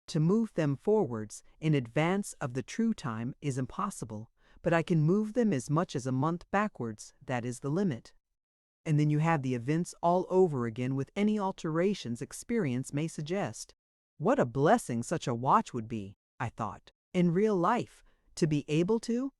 To move them forwards, in advance of the true time, is impossible, but I can move them as much as a month backwards, that is the limit. And then you have the events all over again with any alterations experience may suggest. What a blessing such a watch would be, I thought, in real life, to be able to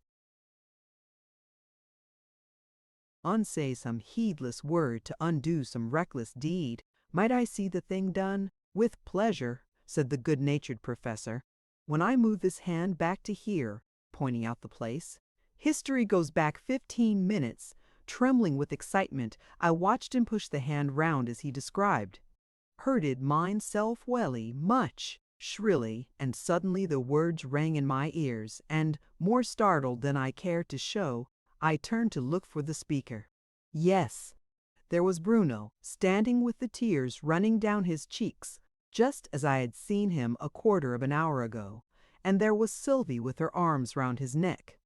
unsay some heedless word to undo some reckless deed. Might I see the thing done? With pleasure, said the good-natured professor. When I move this hand back to here, pointing out the place, history goes back 15 minutes. Trembling with excitement, I watched him push the hand round as he described. Hurted myself welly, much, shrilly, and suddenly the words rang in my ears, and, more startled than I cared to show, I turned to look for the speaker. Yes, there was Bruno, standing with the tears running down his cheeks, just as I had seen him a quarter of an hour ago, and there was Sylvie with her arms round his neck.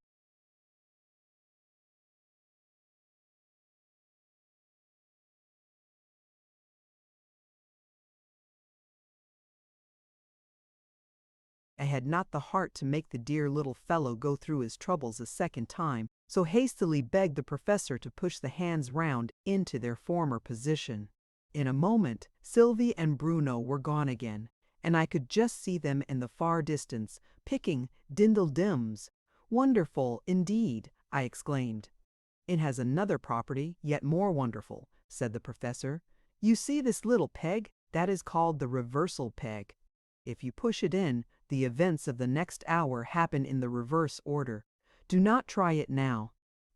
I had not the heart to make the dear little fellow go through his troubles a second time, so hastily begged the professor to push the hands round into their former position. In a moment, Sylvie and Bruno were gone again, and I could just see them in the far distance, picking dindle-dims. Wonderful, indeed, I exclaimed. It has another property, yet more wonderful, said the professor. You see this little peg? That is called the reversal peg. If you push it in, the events of the next hour happen in the reverse order. Do not try it now.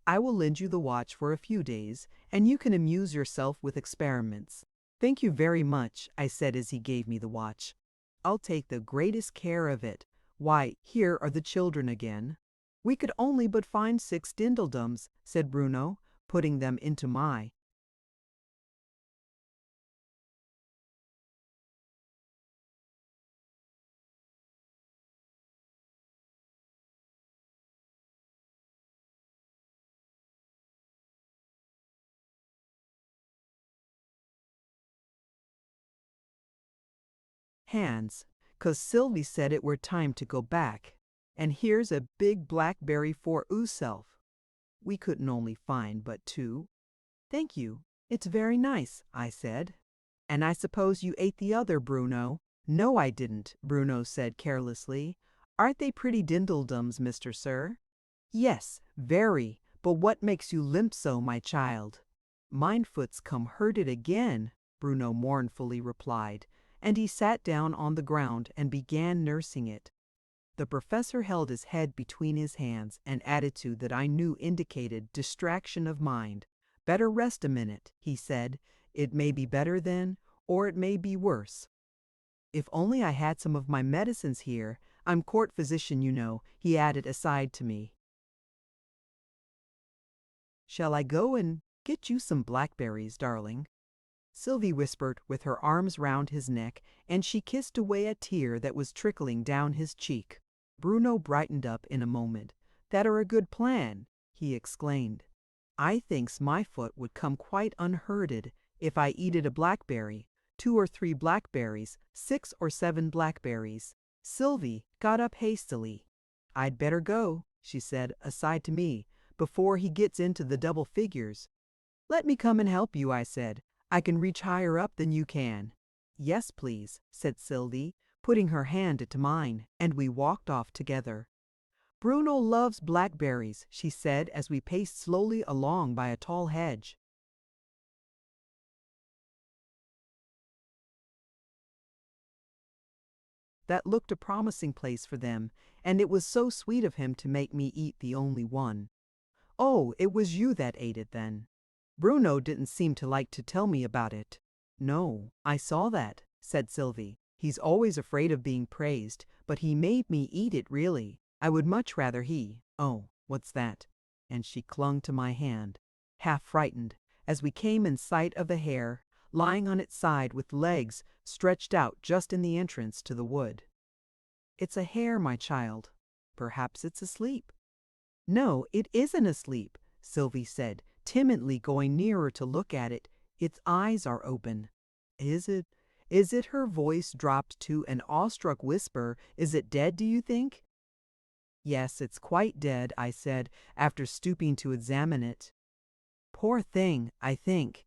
I will lend you the watch for a few days, and you can amuse yourself with experiments. Thank you very much, I said as he gave me the watch. I'll take the greatest care of it. Why, here are the children again. We could only but find 6 dindledums, said Bruno, putting them into my hands, 'cause Sylvie said it were time to go back. And here's a big blackberry for ooself. We couldn't only find but 2. Thank you. It's very nice, I said. And I suppose you ate the other, Bruno? No, I didn't, Bruno said carelessly. Aren't they pretty dindledums, Mr. Sir? Yes, very. But what makes you limp so, my child? Mine foot's come hurted again, Bruno mournfully replied, and he sat down on the ground and began nursing it. The professor held his head between his hands, an attitude that I knew indicated distraction of mind. Better rest a minute, he said. It may be better then, or it may be worse. If only I had some of my medicines here. I'm court physician, you know, he added aside to me. Shall I go and get you some blackberries, darling? Sylvie whispered with her arms round his neck, and she kissed away a tear that was trickling down his cheek. Bruno brightened up in a moment. That are a good plan, he exclaimed. I thinks my foot would come quite unhurted if I eated a blackberry, 2 or 3 blackberries, 6 or 7 blackberries. Sylvie got up hastily. I'd better go, she said, aside to me, before he gets into the double figures. Let me come and help you, I said. I can reach higher up than you can. Yes, please, said Sylvie, putting her hand into mine, and we walked off together. Bruno loves blackberries, she said as we paced slowly along by a tall hedge. That looked a promising place for them, and it was so sweet of him to make me eat the only one. Oh, it was you that ate it then. Bruno didn't seem to like to tell me about it. No, I saw that, said Sylvie. He's always afraid of being praised, but he made me eat it really. I would much rather he. Oh, what's that? And she clung to my hand, half frightened, as we came in sight of a hare, lying on its side with legs stretched out just in the entrance to the wood. It's a hare, my child. Perhaps it's asleep. No, it isn't asleep, Sylvie said, timidly going nearer to look at it. Its eyes are open. Is it? Her voice dropped to an awestruck whisper. Is it dead, do you think? Yes, it's quite dead, I said, after stooping to examine it. Poor thing, I think.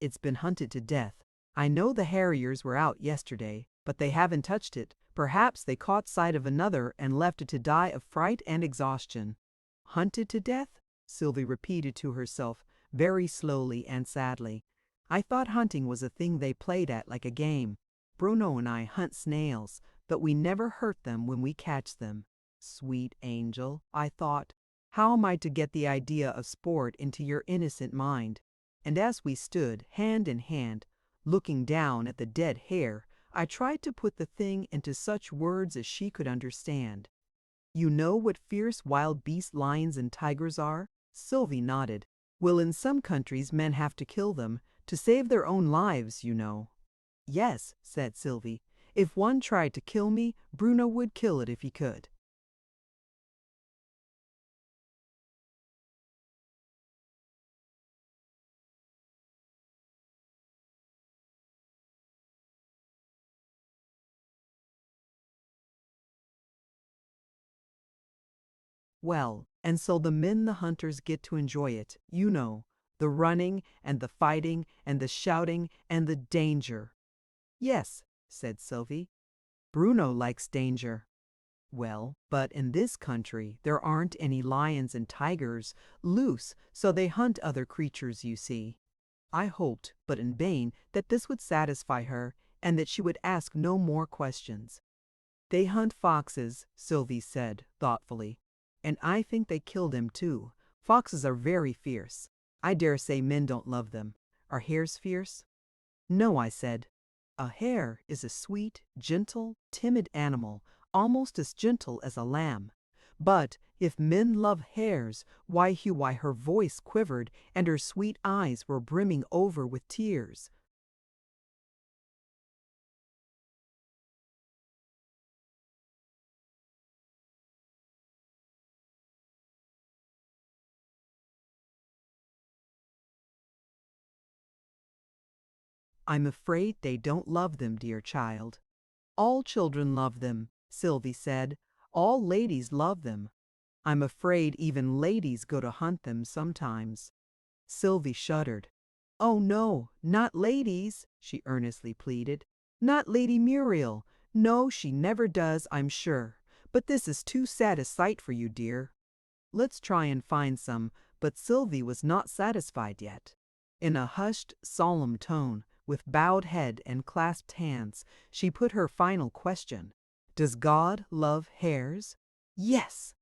It's been hunted to death. I know the harriers were out yesterday, but they haven't touched it. Perhaps they caught sight of another and left it to die of fright and exhaustion. Hunted to death? Sylvie repeated to herself, very slowly and sadly. I thought hunting was a thing they played at like a game. Bruno and I hunt snails, but we never hurt them when we catch them. Sweet angel, I thought. How am I to get the idea of sport into your innocent mind? And as we stood, hand in hand, looking down at the dead hare, I tried to put the thing into such words as she could understand. You know what fierce wild beast lions and tigers are? Sylvie nodded. Well, in some countries men have to kill them, to save their own lives, you know. Yes, said Sylvie. If one tried to kill me, Bruno would kill it if he could. Well, and so the hunters get to enjoy it, you know, the running and the fighting and the shouting and the danger. Yes, said Sylvie. Bruno likes danger. Well, but in this country there aren't any lions and tigers loose, so they hunt other creatures, you see. I hoped, but in vain, that this would satisfy her, and that she would ask no more questions. They hunt foxes, Sylvie said, thoughtfully. And I think they kill them too. Foxes are very fierce. I dare say men don't love them. Are hares fierce? No, I said. A hare is a sweet, gentle, timid animal, almost as gentle as a lamb. But if men love hares, why her voice quivered and her sweet eyes were brimming over with tears. I'm afraid they don't love them, dear child. All children love them, Sylvie said. All ladies love them. I'm afraid even ladies go to hunt them sometimes. Sylvie shuddered. Oh no, not ladies, she earnestly pleaded. Not Lady Muriel. No, she never does, I'm sure. But this is too sad a sight for you, dear. Let's try and find some, but Sylvie was not satisfied yet. In a hushed, solemn tone, with bowed head and clasped hands, she put her final question. Does God love hares? Yes,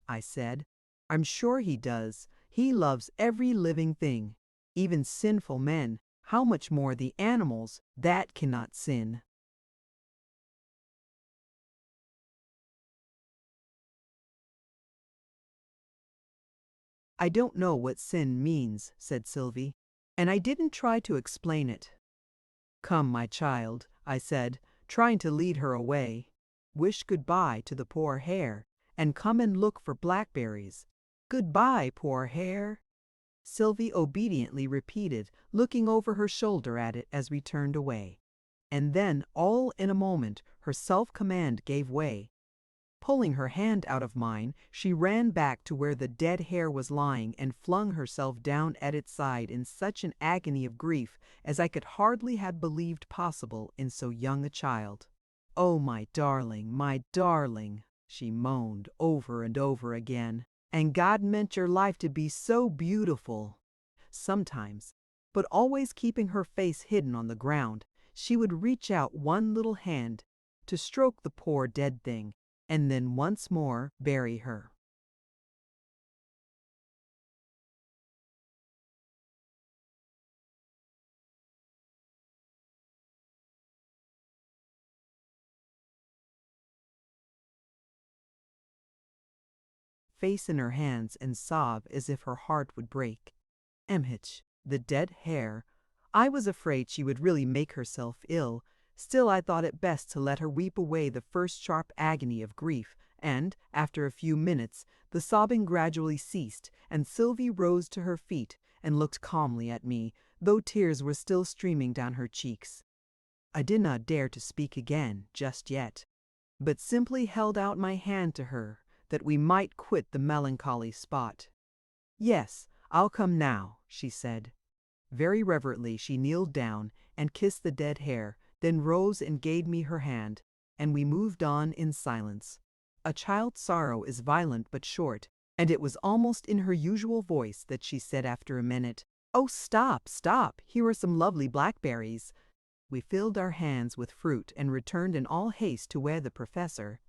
I said. I'm sure he does. He loves every living thing, even sinful men. How much more the animals that cannot sin? I don't know what sin means, said Sylvie, and I didn't try to explain it. Come, my child, I said, trying to lead her away. Wish goodbye to the poor hare, and come and look for blackberries. Goodbye, poor hare, Sylvie obediently repeated, looking over her shoulder at it as we turned away. And then, all in a moment, her self-command gave way. Pulling her hand out of mine, she ran back to where the dead hare was lying and flung herself down at its side in such an agony of grief as I could hardly have believed possible in so young a child. "Oh, my darling," she moaned over and over again. "And God meant your life to be so beautiful." Sometimes, but always keeping her face hidden on the ground, she would reach out one little hand to stroke the poor dead thing, and then once more bury her. Face in her hands and sob as if her heart would break. Emhitch, the dead hare. I was afraid she would really make herself ill. Still, I thought it best to let her weep away the first sharp agony of grief, and, after a few minutes, the sobbing gradually ceased, and Sylvie rose to her feet and looked calmly at me, though tears were still streaming down her cheeks. I did not dare to speak again just yet, but simply held out my hand to her that we might quit the melancholy spot. "Yes, I'll come now," she said. Very reverently she kneeled down and kissed the dead hare, then rose and gave me her hand, and we moved on in silence. A child's sorrow is violent but short, and it was almost in her usual voice that she said after a minute, "Oh, stop, stop, here are some lovely blackberries." We filled our hands with fruit and returned in all haste to where the professor,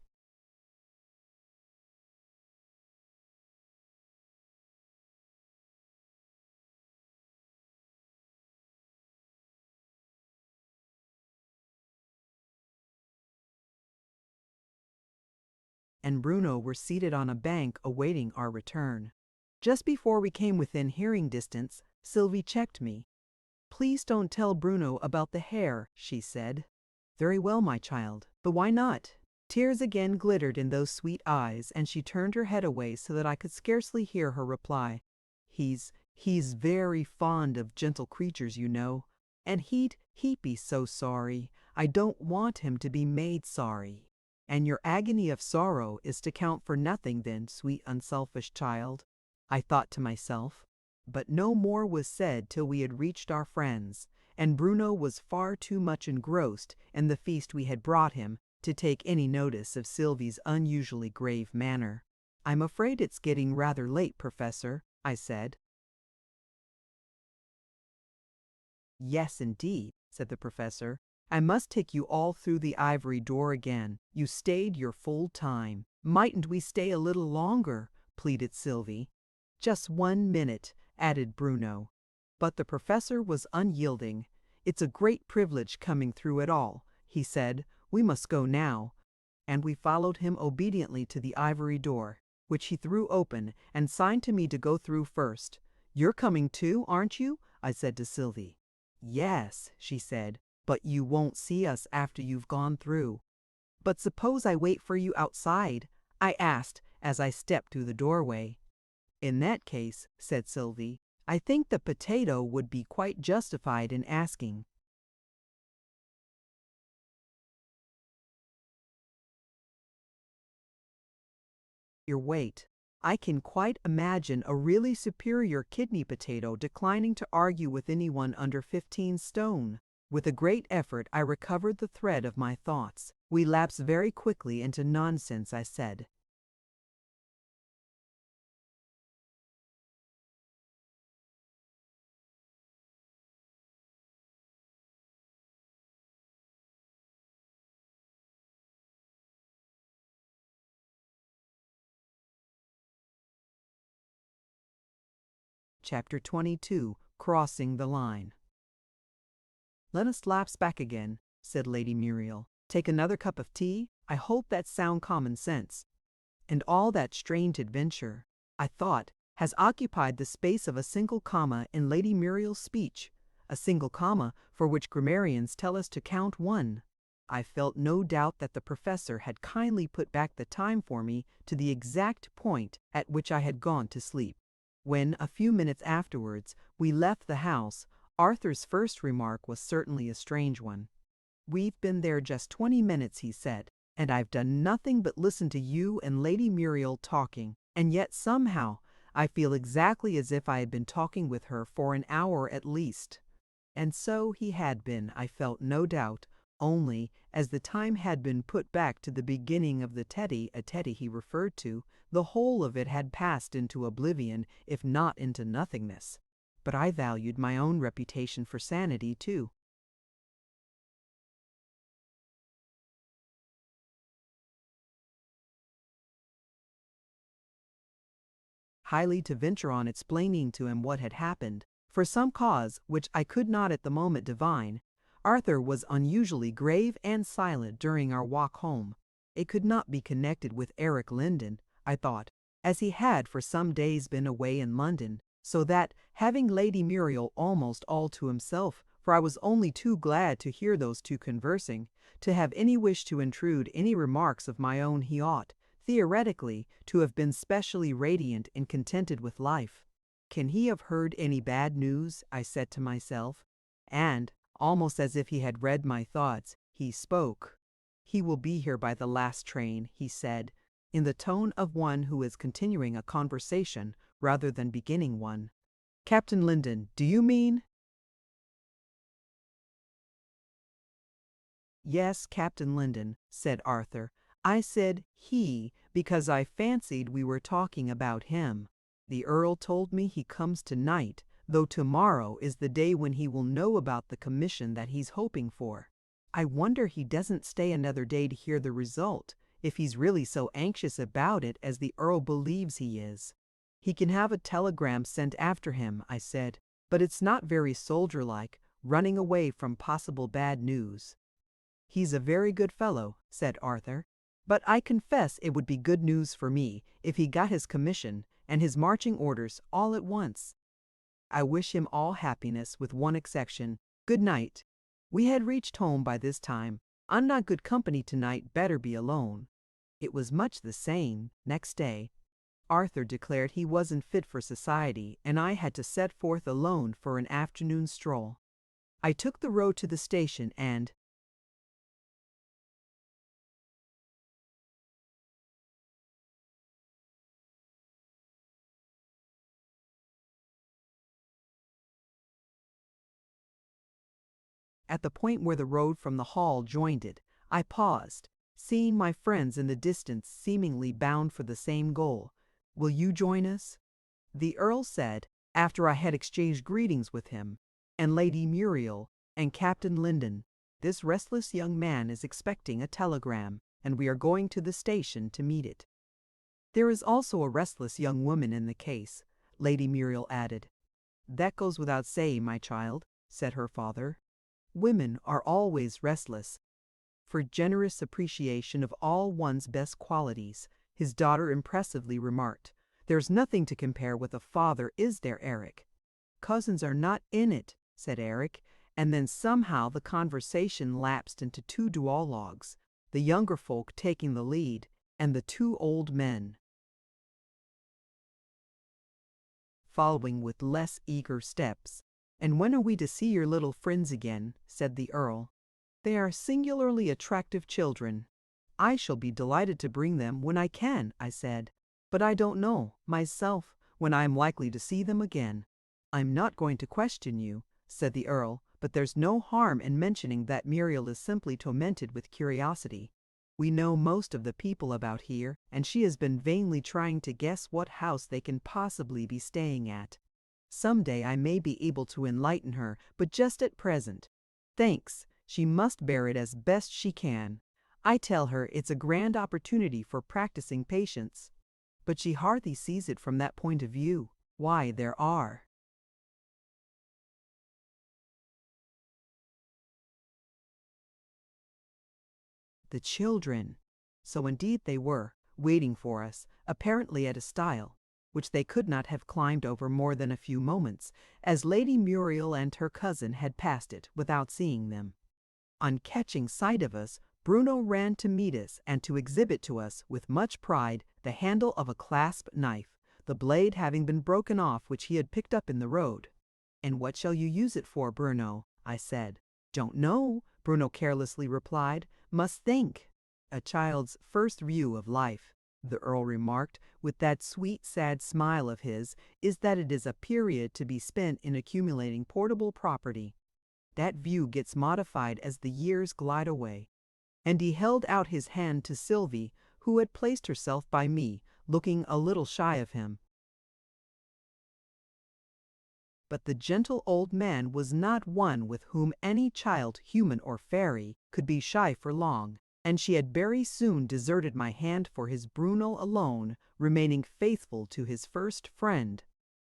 and Bruno were seated on a bank awaiting our return. Just before we came within hearing distance, Sylvie checked me. "Please don't tell Bruno about the hare," she said. "Very well, my child, but why not?" Tears again glittered in those sweet eyes, and she turned her head away so that I could scarcely hear her reply. He's very fond of gentle creatures, you know, and he'd be so sorry. I don't want him to be made sorry." "And your agony of sorrow is to count for nothing then, sweet unselfish child," I thought to myself. But no more was said till we had reached our friends, and Bruno was far too much engrossed in the feast we had brought him to take any notice of Sylvie's unusually grave manner. "I'm afraid it's getting rather late, Professor," I said. "Yes, indeed," said the professor. "I must take you all through the ivory door again. You stayed your full time." "Mightn't we stay a little longer?" pleaded Sylvie. "Just 1 minute," added Bruno. But the professor was unyielding. "It's a great privilege coming through it all," he said. "We must go now." And we followed him obediently to the ivory door, which he threw open and signed to me to go through first. "You're coming too, aren't you?" I said to Sylvie. "Yes," she said, "but you won't see us after you've gone through." "But suppose I wait for you outside?" I asked as I stepped through the doorway. "In that case," said Sylvie, "I think the potato would be quite justified in asking." Your weight. I can quite imagine a really superior kidney potato declining to argue with anyone under 15 stone. With a great effort, I recovered the thread of my thoughts. "We lapse very quickly into nonsense," I said. Chapter 22, Crossing the Line. "Let us lapse back again," said Lady Muriel. "Take another cup of tea? I hope that's sound common sense. And all that strange adventure," I thought, "has occupied the space of a single comma in Lady Muriel's speech, a single comma for which grammarians tell us to count 1. I felt no doubt that the professor had kindly put back the time for me to the exact point at which I had gone to sleep. When, a few minutes afterwards, we left the house, Arthur's first remark was certainly a strange one. "We've been there just 20 minutes," he said, "and I've done nothing but listen to you and Lady Muriel talking, and yet somehow I feel exactly as if I had been talking with her for an hour at least." And so he had been, I felt no doubt, only, as the time had been put back to the beginning of the tete he referred to, the whole of it had passed into oblivion, if not into nothingness. But I valued my own reputation for sanity, too. Highly to venture on explaining to him what had happened. For some cause, which I could not at the moment divine, Arthur was unusually grave and silent during our walk home. It could not be connected with Eric Lindon, I thought, as he had for some days been away in London, so that, having Lady Muriel almost all to himself, for I was only too glad to hear those two conversing, to have any wish to intrude any remarks of my own, he ought, theoretically, to have been specially radiant and contented with life. Can he have heard any bad news? I said to myself, and, almost as if he had read my thoughts, he spoke. "He will be here by the last train," he said, in the tone of one who is continuing a conversation rather than beginning one. "Captain Lindon, do you mean?" "Yes, Captain Lindon," said Arthur. "I said he because I fancied we were talking about him. The Earl told me he comes tonight, though tomorrow is the day when he will know about the commission that he's hoping for. I wonder he doesn't stay another day to hear the result, if he's really so anxious about it as the Earl believes he is." "He can have a telegram sent after him," I said, "but it's not very soldier-like, running away from possible bad news." "He's a very good fellow," said Arthur, "but I confess it would be good news for me if he got his commission and his marching orders all at once. I wish him all happiness, with one exception. Good night." We had reached home by this time. "I'm not good company tonight, better be alone." It was much the same next day. Arthur declared he wasn't fit for society, and I had to set forth alone for an afternoon stroll. I took the road to the station and, at the point where the road from the hall joined it, I paused, seeing my friends in the distance seemingly bound for the same goal. "Will you join us?" the Earl said, after I had exchanged greetings with him, and Lady Muriel, and Captain Lindon. "This restless young man is expecting a telegram, and we are going to the station to meet it." "There is also a restless young woman in the case," Lady Muriel added. "That goes without saying, my child," said her father. "Women are always restless." "For generous appreciation of all one's best qualities," his daughter impressively remarked. "There's nothing to compare with a father, is there, Eric?" "Cousins are not in it," said Eric, and then somehow the conversation lapsed into two duologues, the younger folk taking the lead, and the two old men following with less eager steps. "And when are we to see your little friends again?" said the Earl. "They are singularly attractive children." "I shall be delighted to bring them when I can," I said. "But I don't know, myself, when I am likely to see them again." "I'm not going to question you," said the Earl, "but there's no harm in mentioning that Muriel is simply tormented with curiosity. We know most of the people about here, and she has been vainly trying to guess what house they can possibly be staying at. Some day I may be able to enlighten her, but just at present, thanks, she must bear it as best she can. I tell her it's a grand opportunity for practicing patience, but she hardly sees it from that point of view. Why, there are the children." So indeed they were, waiting for us, apparently at a stile, which they could not have climbed over more than a few moments, as Lady Muriel and her cousin had passed it without seeing them. On catching sight of us, Bruno ran to meet us and to exhibit to us, with much pride, the handle of a clasp knife, the blade having been broken off which he had picked up in the road. "And what shall you use it for, Bruno?" I said. "Don't know," Bruno carelessly replied. "Must think." "A child's first view of life," the Earl remarked, with that sweet, sad smile of his, "is that it is a period to be spent in accumulating portable property. That view gets modified as the years glide away." And he held out his hand to Sylvie, who had placed herself by me, looking a little shy of him. But the gentle old man was not one with whom any child, human or fairy, could be shy for long, and she had very soon deserted my hand for his Bruno alone, remaining faithful to his first friend.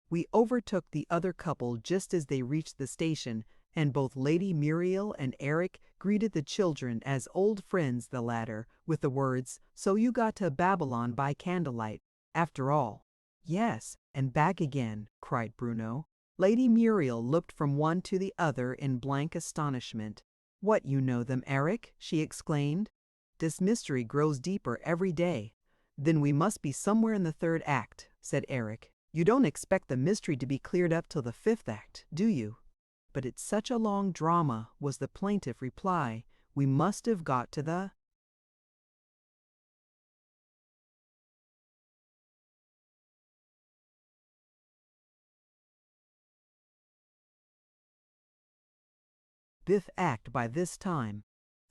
We overtook the other couple just as they reached the station, and both Lady Muriel and Eric greeted the children as old friends, the latter, with the words, "So you got to Babylon by candlelight, after all." "Yes, and back again," cried Bruno. Lady Muriel looked from one to the other in blank astonishment. "What, you know them, Eric?" she exclaimed. "This mystery grows deeper every day." "Then we must be somewhere in the third act," said Eric. "You don't expect the mystery to be cleared up till the fifth act, do you?" "But it's such a long drama," was the plaintive reply. "We must have got to the—" "fifth act by this time."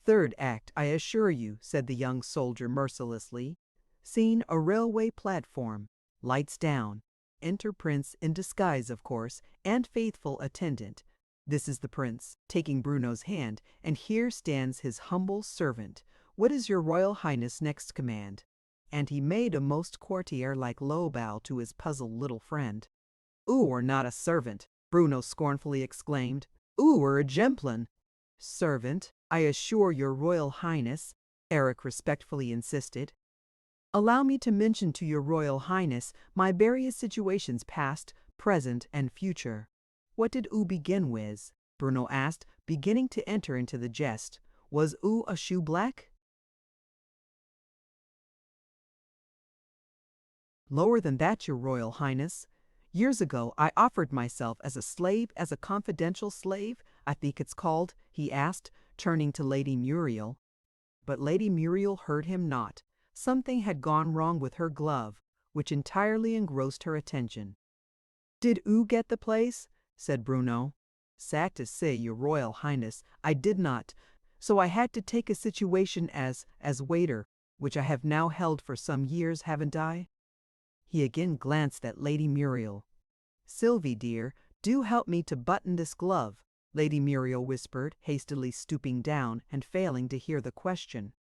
"Third act, I assure you," said the young soldier mercilessly. "Scene, a railway platform. Lights down. Enter Prince, in disguise of course, and faithful attendant. This is the Prince," taking Bruno's hand, "and here stands his humble servant. What is your Royal Highness' next command?" And he made a most courtier-like low bow to his puzzled little friend. "Oo are not a servant," Bruno scornfully exclaimed. "Oo are a gemplin." "Servant, I assure your Royal Highness," Eric respectfully insisted. "Allow me to mention to your Royal Highness my various situations past, present, and future." "What did Oo begin with?" Bruno asked, beginning to enter into the jest. "Was Oo a shoeblack?" "Lower than that, your Royal Highness. Years ago I offered myself as a confidential slave, I think it's called," he asked, turning to Lady Muriel. But Lady Muriel heard him not. Something had gone wrong with her glove, which entirely engrossed her attention. "Did Oo get the place?" said Bruno. "Sad to say, your Royal Highness, I did not. So I had to take a situation as waiter, which I have now held for some years, haven't I?" He again glanced at Lady Muriel. "Sylvie, dear, do help me to button this glove," Lady Muriel whispered, hastily stooping down and failing to hear the question.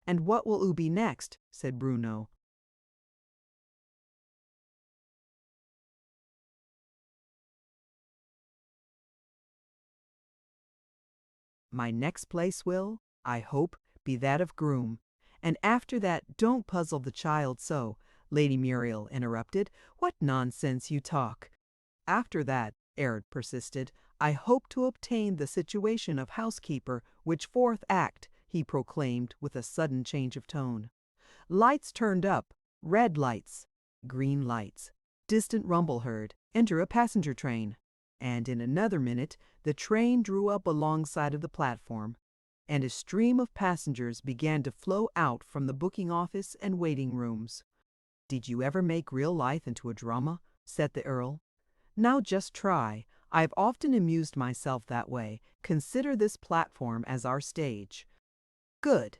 "And what will Oo be next?" said Bruno. "My next place will, I hope, be that of groom. And after that, don't puzzle the child so," Lady Muriel interrupted. "What nonsense you talk." "After that," Eric persisted, "I hope to obtain the situation of housekeeper, which fourth act," he proclaimed with a sudden change of tone. Lights turned up, red lights, green lights. Distant rumble heard. Enter a passenger train. And in another minute the train drew up alongside of the platform, and a stream of passengers began to flow out from the booking office and waiting rooms. "Did you ever make real life into a drama?" said the Earl. "Now just try. I've often amused myself that way. Consider this platform as our stage." "Good."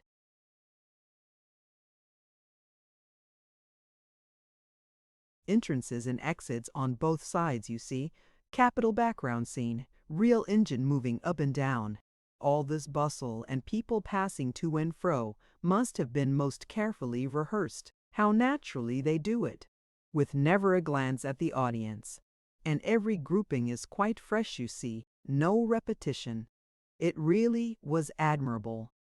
Entrances and exits on both sides, you see. Capital background scene. Real engine moving up and down. All this bustle and people passing to and fro must have been most carefully rehearsed. How naturally they do it, with never a glance at the audience. And every grouping is quite fresh, you see, no repetition. It really was admirable.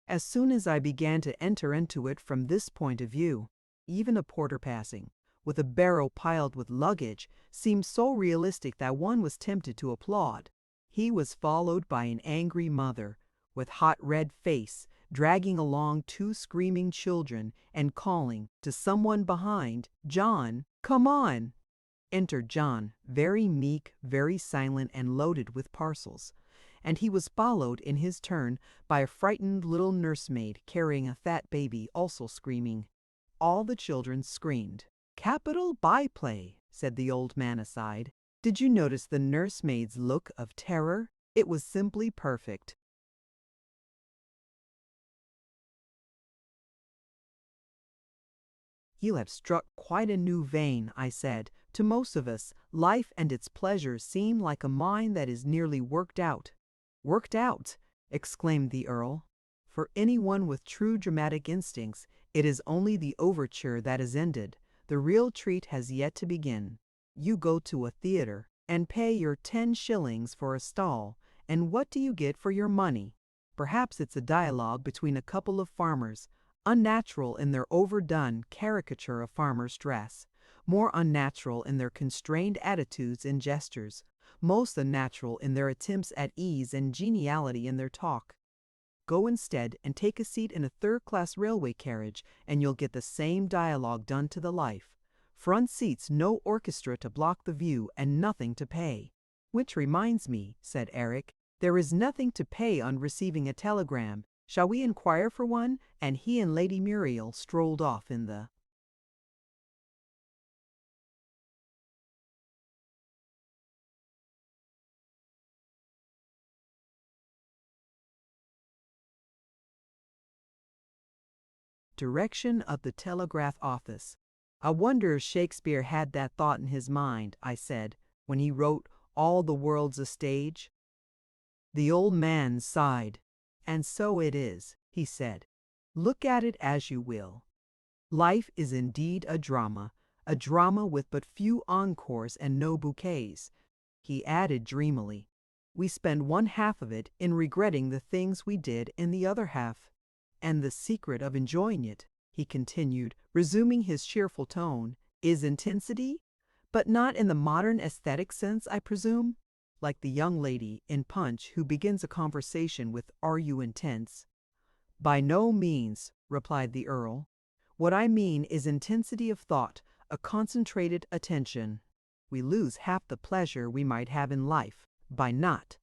As soon as I began to enter into it from this point of view, even a porter passing, with a barrow piled with luggage, seemed so realistic that one was tempted to applaud. He was followed by an angry mother, with hot red face, dragging along two screaming children and calling to someone behind, "John, come on!" Entered John, very meek, very silent, and loaded with parcels, and he was followed in his turn by a frightened little nursemaid carrying a fat baby, also screaming. All the children screamed. "Capital byplay," said the old man aside. "Did you notice the nursemaid's look of terror? It was simply perfect." "You have struck quite a new vein," I said. "To most of us, life and its pleasures seem like a mine that is nearly worked out." "Worked out!" exclaimed the Earl. "For anyone with true dramatic instincts, it is only the overture that is ended. The real treat has yet to begin. You go to a theater and pay your 10 shillings for a stall, and what do you get for your money? Perhaps it's a dialogue between a couple of farmers, unnatural in their overdone caricature of farmers' dress, more unnatural in their constrained attitudes and gestures, most unnatural in their attempts at ease and geniality in their talk. Go instead and take a seat in a third-class railway carriage, and you'll get the same dialogue done to the life. Front seats, no orchestra to block the view, and nothing to pay." "Which reminds me," said Eric, "there is nothing to pay on receiving a telegram. Shall we inquire for one?" And he and Lady Muriel strolled off in the direction of the telegraph office. "I wonder if Shakespeare had that thought in his mind," I said, "when he wrote 'All the world's a stage'?" The old man sighed. "And so it is," he said. "Look at it as you will. Life is indeed a drama with but few encores and no bouquets." He added dreamily, "We spend one half of it in regretting the things we did in the other half. And the secret of enjoying it," he continued, resuming his cheerful tone, "is intensity, but not in the modern aesthetic sense, I presume, like the young lady in Punch who begins a conversation with 'Are you intense?'" "By no means," replied the Earl. "What I mean is intensity of thought, a concentrated attention. We lose half the pleasure we might have in life by not."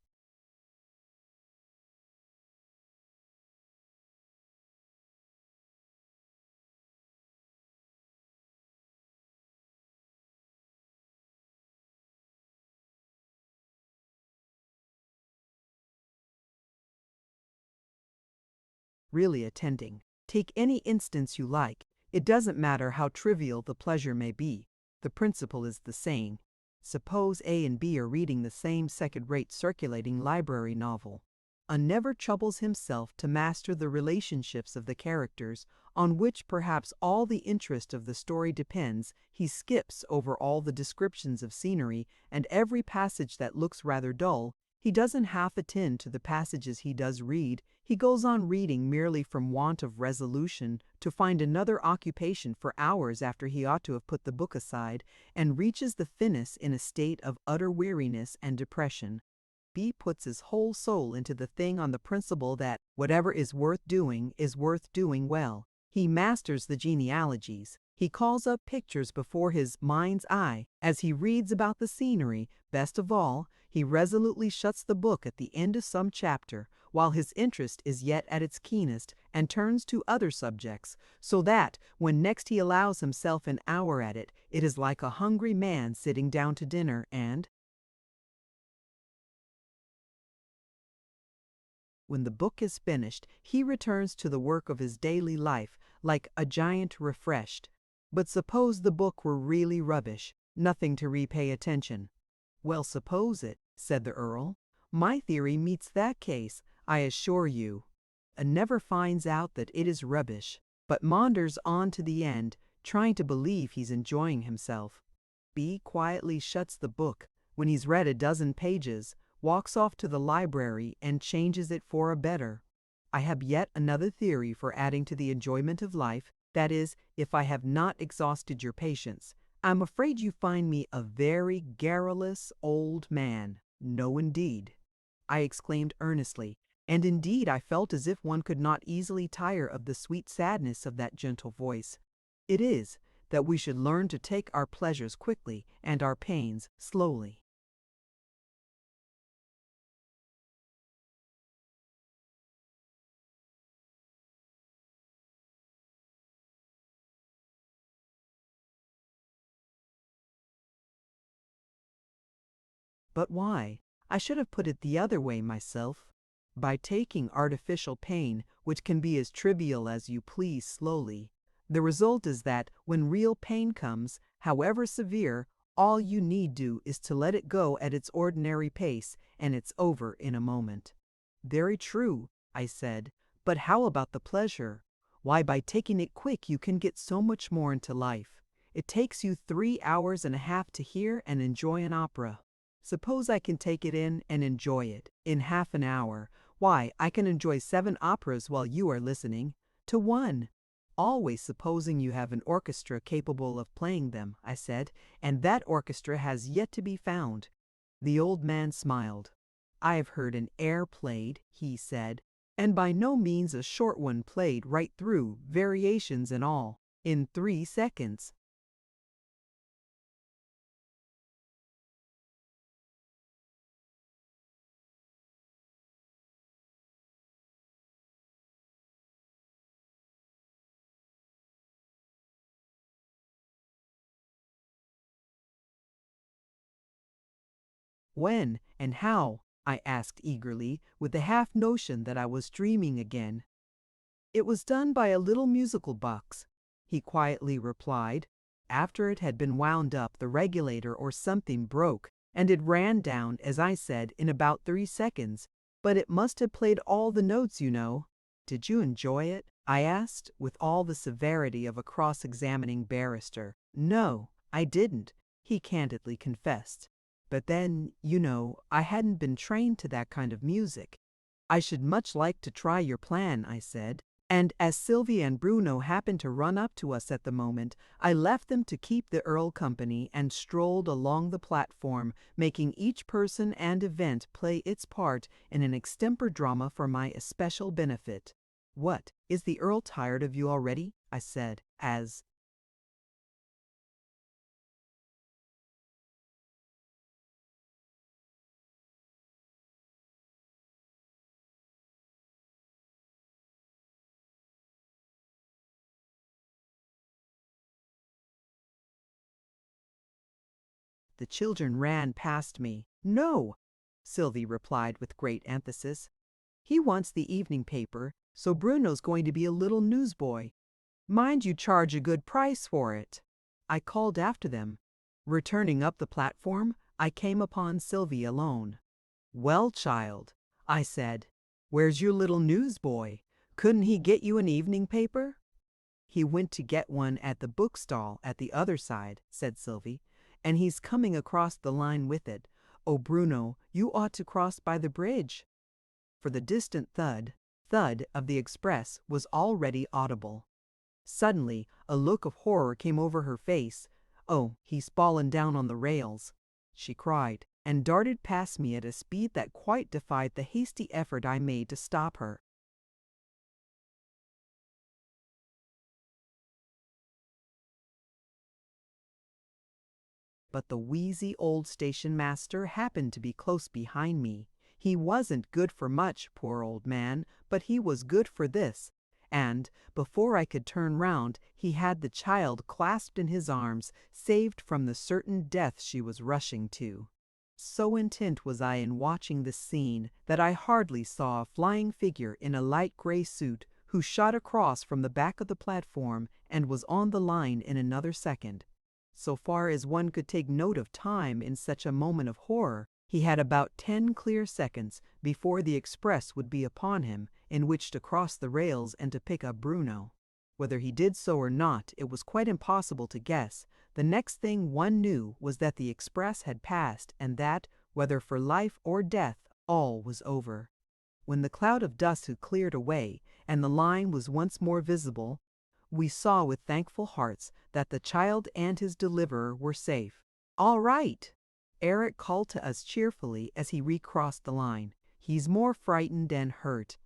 Really attending. Take any instance you like. It doesn't matter how trivial the pleasure may be. The principle is the same. Suppose A and B are reading the same second-rate circulating library novel. A never troubles himself to master the relationships of the characters, on which perhaps all the interest of the story depends. He skips over all the descriptions of scenery, and every passage that looks rather dull. He doesn't half attend to the passages he does read. He goes on reading merely from want of resolution to find another occupation for hours after he ought to have put the book aside, and reaches the finis in a state of utter weariness and depression. B puts his whole soul into the thing on the principle that whatever is worth doing well. He masters the genealogies. He calls up pictures before his mind's eye as he reads about the scenery. Best of all, he resolutely shuts the book at the end of some chapter, while his interest is yet at its keenest, and turns to other subjects, so that, when next he allows himself an hour at it, it is like a hungry man sitting down to dinner, and when the book is finished, he returns to the work of his daily life like a giant refreshed. But suppose the book were really rubbish, nothing to repay attention. "Well, suppose it," said the Earl. "My theory meets that case, I assure you. And never finds out that it is rubbish, but maunders on to the end, trying to believe he's enjoying himself. B quietly shuts the book when he's read a dozen pages, walks off to the library, and changes it for a better. I have yet another theory for adding to the enjoyment of life, that is, if I have not exhausted your patience. I'm afraid you find me a very garrulous old man." "No, indeed," I exclaimed earnestly, And indeed I felt as if one could not easily tire of the sweet sadness of that gentle voice. It is that we should learn to take our pleasures quickly and our pains slowly. But why? I should have put it the other way myself. By taking artificial pain, which can be as trivial as you please slowly, the result is that when real pain comes, however severe, all you need do is to let it go at its ordinary pace, and it's over in a moment. Very true, I said, but how about the pleasure? Why, by taking it quick, you can get so much more into life. It takes you 3 hours and a half to hear and enjoy an opera. Suppose I can take it in and enjoy it in half an hour. Why, I can enjoy 7 operas while you are listening to one. Always supposing you have an orchestra capable of playing them, I said, and that orchestra has yet to be found. The old man smiled. I have heard an air played, he said, and by no means a short one played right through, variations and all, in 3 seconds. When and how? I asked eagerly, with the half notion that I was dreaming again. It was done by a little musical box, he quietly replied. After it had been wound up, the regulator or something broke, and it ran down, as I said, in about 3 seconds. But it must have played all the notes, you know. Did you enjoy it? I asked, with all the severity of a cross-examining barrister. No, I didn't, he candidly confessed. But then, you know, I hadn't been trained to that kind of music. I should much like to try your plan, I said. And as Sylvie and Bruno happened to run up to us at the moment, I left them to keep the Earl company and strolled along the platform, making each person and event play its part in an extempore drama for my especial benefit. What, is the Earl tired of you already? I said, as the children ran past me. No, Sylvie replied with great emphasis. He wants the evening paper, so Bruno's going to be a little newsboy. Mind you charge a good price for it. I called after them. Returning up the platform, I came upon Sylvie alone. Well, child, I said, where's your little newsboy? Couldn't he get you an evening paper? He went to get one at the bookstall at the other side, said Sylvie, and he's coming across the line with it. Oh, Bruno, you ought to cross by the bridge. For the distant thud of the express was already audible. Suddenly, a look of horror came over her face. Oh, he's fallen down on the rails, she cried, and darted past me at a speed that quite defied the hasty effort I made to stop her. But the wheezy old station master happened to be close behind me. He wasn't good for much, poor old man, but he was good for this. And, before I could turn round, he had the child clasped in his arms, saved from the certain death she was rushing to. So intent was I in watching this scene that I hardly saw a flying figure in a light gray suit who shot across from the back of the platform and was on the line in another second. So far as one could take note of time in such a moment of horror, he had about 10 clear seconds before the express would be upon him, in which to cross the rails and to pick up Bruno. Whether he did so or not, it was quite impossible to guess. The next thing one knew was that the express had passed, and that, whether for life or death, all was over. When the cloud of dust had cleared away, and the line was once more visible, we saw with thankful hearts that the child and his deliverer were safe. "All right!" Eric called to us cheerfully as he recrossed the line. He's more frightened than hurt.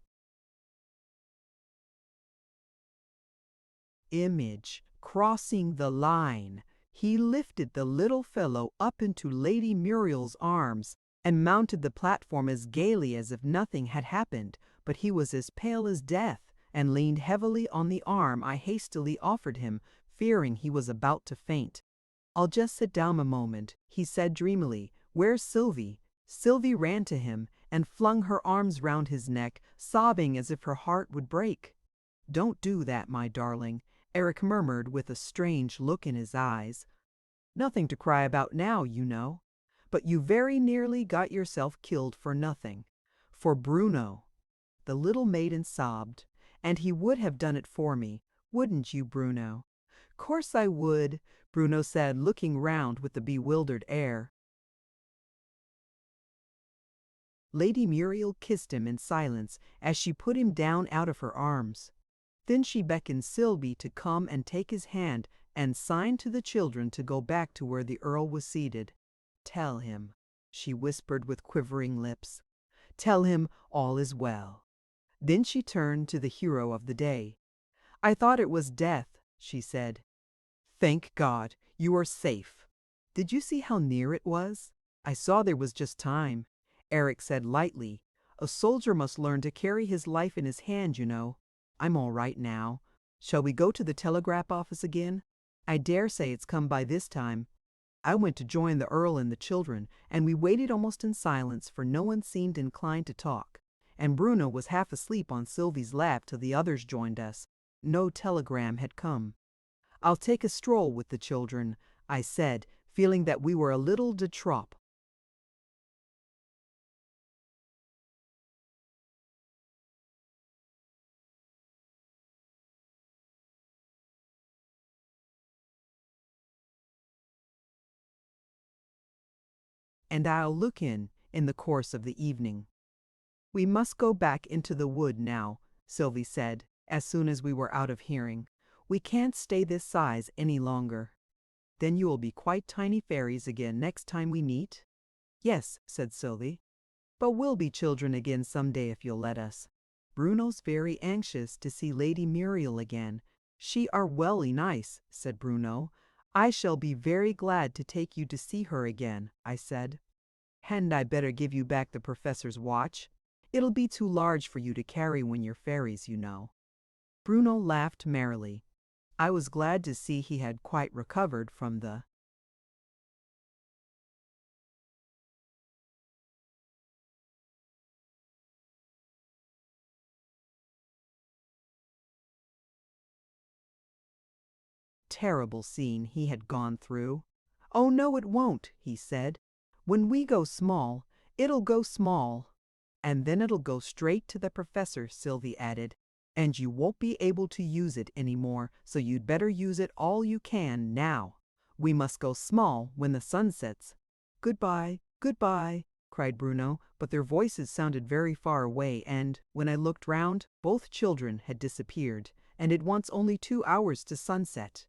Image, crossing the line. He lifted the little fellow up into Lady Muriel's arms and mounted the platform as gaily as if nothing had happened, but he was as pale as death and leaned heavily on the arm I hastily offered him, fearing he was about to faint. "I'll just sit down a moment," he said dreamily. "Where's Sylvie?" Sylvie ran to him and flung her arms round his neck, sobbing as if her heart would break. "Don't do that, my darling," Eric murmured with a strange look in his eyes. "Nothing to cry about now, you know. But you very nearly got yourself killed for nothing. For Bruno." The little maiden sobbed. "And he would have done it for me, wouldn't you, Bruno?" "Course I would," Bruno said, looking round with a bewildered air. Lady Muriel kissed him in silence as she put him down out of her arms. Then she beckoned Sylvie to come and take his hand and signed to the children to go back to where the Earl was seated. "Tell him," she whispered with quivering lips. "Tell him all is well." Then she turned to the hero of the day. "I thought it was death," she said. "Thank God, you are safe. Did you see how near it was?" "I saw there was just time," Eric said lightly. "A soldier must learn to carry his life in his hand, you know. I'm all right now. Shall we go to the telegraph office again? I dare say it's come by this time." I went to join the Earl and the children, and we waited almost in silence, for no one seemed inclined to talk, and Bruno was half asleep on Sylvie's lap till the others joined us. No telegram had come. "I'll take a stroll with the children," I said, feeling that we were a little de trop. "And I'll look in the course of the evening." "We must go back into the wood now," Sylvie said, as soon as we were out of hearing. "We can't stay this size any longer." "Then you will be quite tiny fairies again next time we meet?" "Yes," said Sylvie. "But we'll be children again some day if you'll let us." "Bruno's very anxious to see Lady Muriel again. She are welly nice," said Bruno. "I shall be very glad to take you to see her again," I said. "Hadn't I better give you back the Professor's watch? It'll be too large for you to carry when you're fairies, you know." Bruno laughed merrily. I was glad to see he had quite recovered from the terrible scene he had gone through. "Oh no, it won't," he said. "When we go small, it'll go small." "And then it'll go straight to the Professor," Sylvie added. "And you won't be able to use it any more, so you'd better use it all you can now. We must go small when the sun sets." "Goodbye, goodbye," cried Bruno, but their voices sounded very far away, and, when I looked round, both children had disappeared, and it wants only 2 hours to sunset.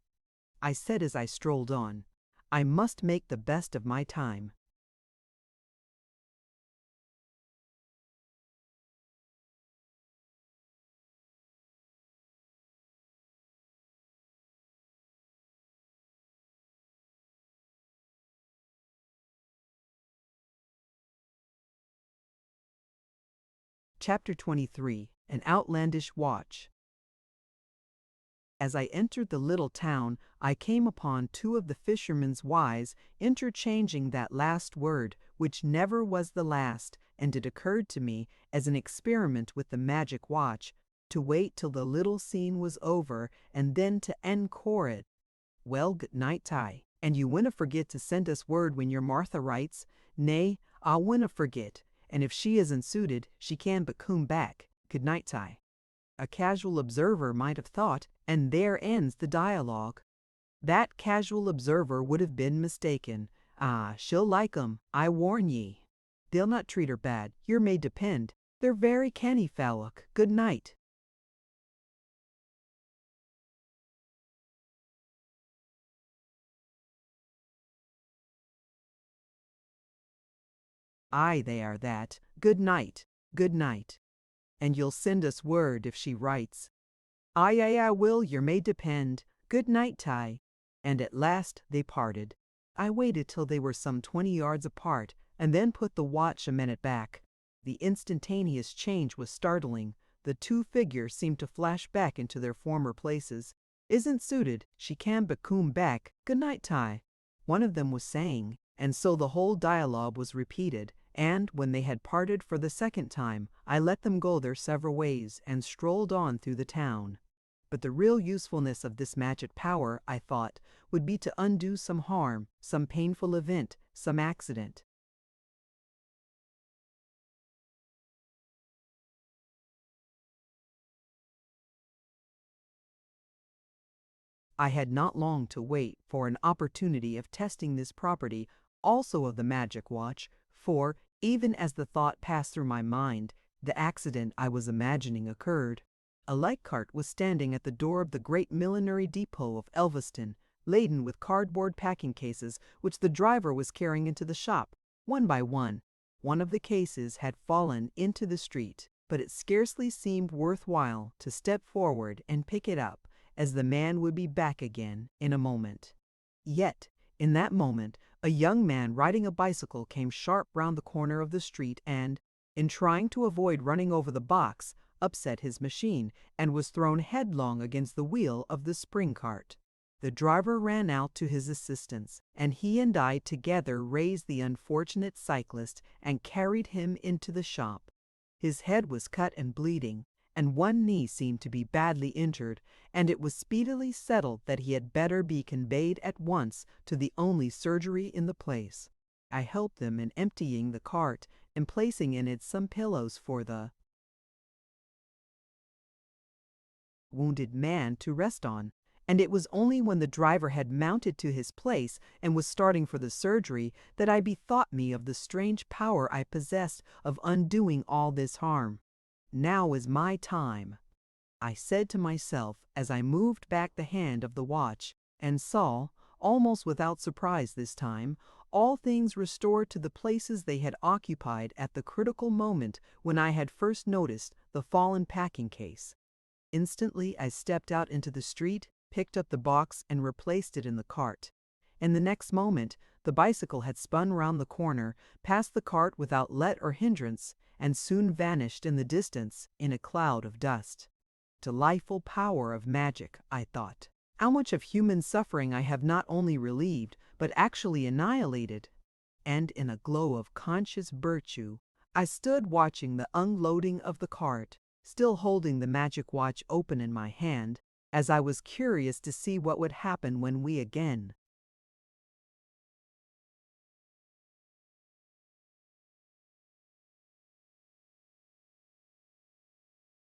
I said as I strolled on, "I must make the best of my time." Chapter 23. An Outlandish Watch. As I entered the little town, I came upon 2 of the fishermen's wives interchanging that last word, which never was the last, and it occurred to me, as an experiment with the magic watch, to wait till the little scene was over, and then to encore it. "Well, good night, Ty. And you winna forget to send us word when your Martha writes. Nay, I winna forget, and if she isn't suited, she can but come back. Good night, Ty." A casual observer might have thought, and there ends the dialogue. That casual observer would have been mistaken. Ah, she'll like 'em, I warn ye. They'll not treat her bad, yer may depend. They're very canny fallock. Good night. Aye, they are that. Good night. Good night. And you'll send us word if she writes. Aye, aye, I will, your may depend. Good night, Ty. And at last they parted. I waited till they were some 20 yards apart, and then put the watch a minute back. The instantaneous change was startling. The two figures seemed to flash back into their former places. Isn't suited, she can but come back. Good night, Ty. One of them was saying, and so the whole dialogue was repeated, and when they had parted for the second time, I let them go their several ways and strolled on through the town. But the real usefulness of this magic power, I thought, would be to undo some harm, some painful event, some accident. I had not long to wait for an opportunity of testing this property also of the magic watch, for, even as the thought passed through my mind, the accident I was imagining occurred. A light cart was standing at the door of the great millinery depot of Elveston, laden with cardboard packing cases which the driver was carrying into the shop, one by one. One of the cases had fallen into the street, but it scarcely seemed worthwhile to step forward and pick it up, as the man would be back again in a moment. Yet, in that moment, a young man riding a bicycle came sharp round the corner of the street and, in trying to avoid running over the box, upset his machine and was thrown headlong against the wheel of the spring cart. The driver ran out to his assistance, and he and I together raised the unfortunate cyclist and carried him into the shop. His head was cut and bleeding, and one knee seemed to be badly injured, and it was speedily settled that he had better be conveyed at once to the only surgery in the place. I helped them in emptying the cart and placing in it some pillows for the wounded man to rest on, and it was only when the driver had mounted to his place and was starting for the surgery that I bethought me of the strange power I possessed of undoing all this harm. Now is my time, I said to myself as I moved back the hand of the watch, and saw, almost without surprise this time, all things restored to the places they had occupied at the critical moment when I had first noticed the fallen packing case. Instantly I stepped out into the street, picked up the box, and replaced it in the cart. And the next moment, the bicycle had spun round the corner, past the cart without let or hindrance, and soon vanished in the distance in a cloud of dust. Delightful power of magic, I thought. How much of human suffering I have not only relieved, but actually annihilated. And in a glow of conscious virtue, I stood watching the unloading of the cart, still holding the magic watch open in my hand, as I was curious to see what would happen when we again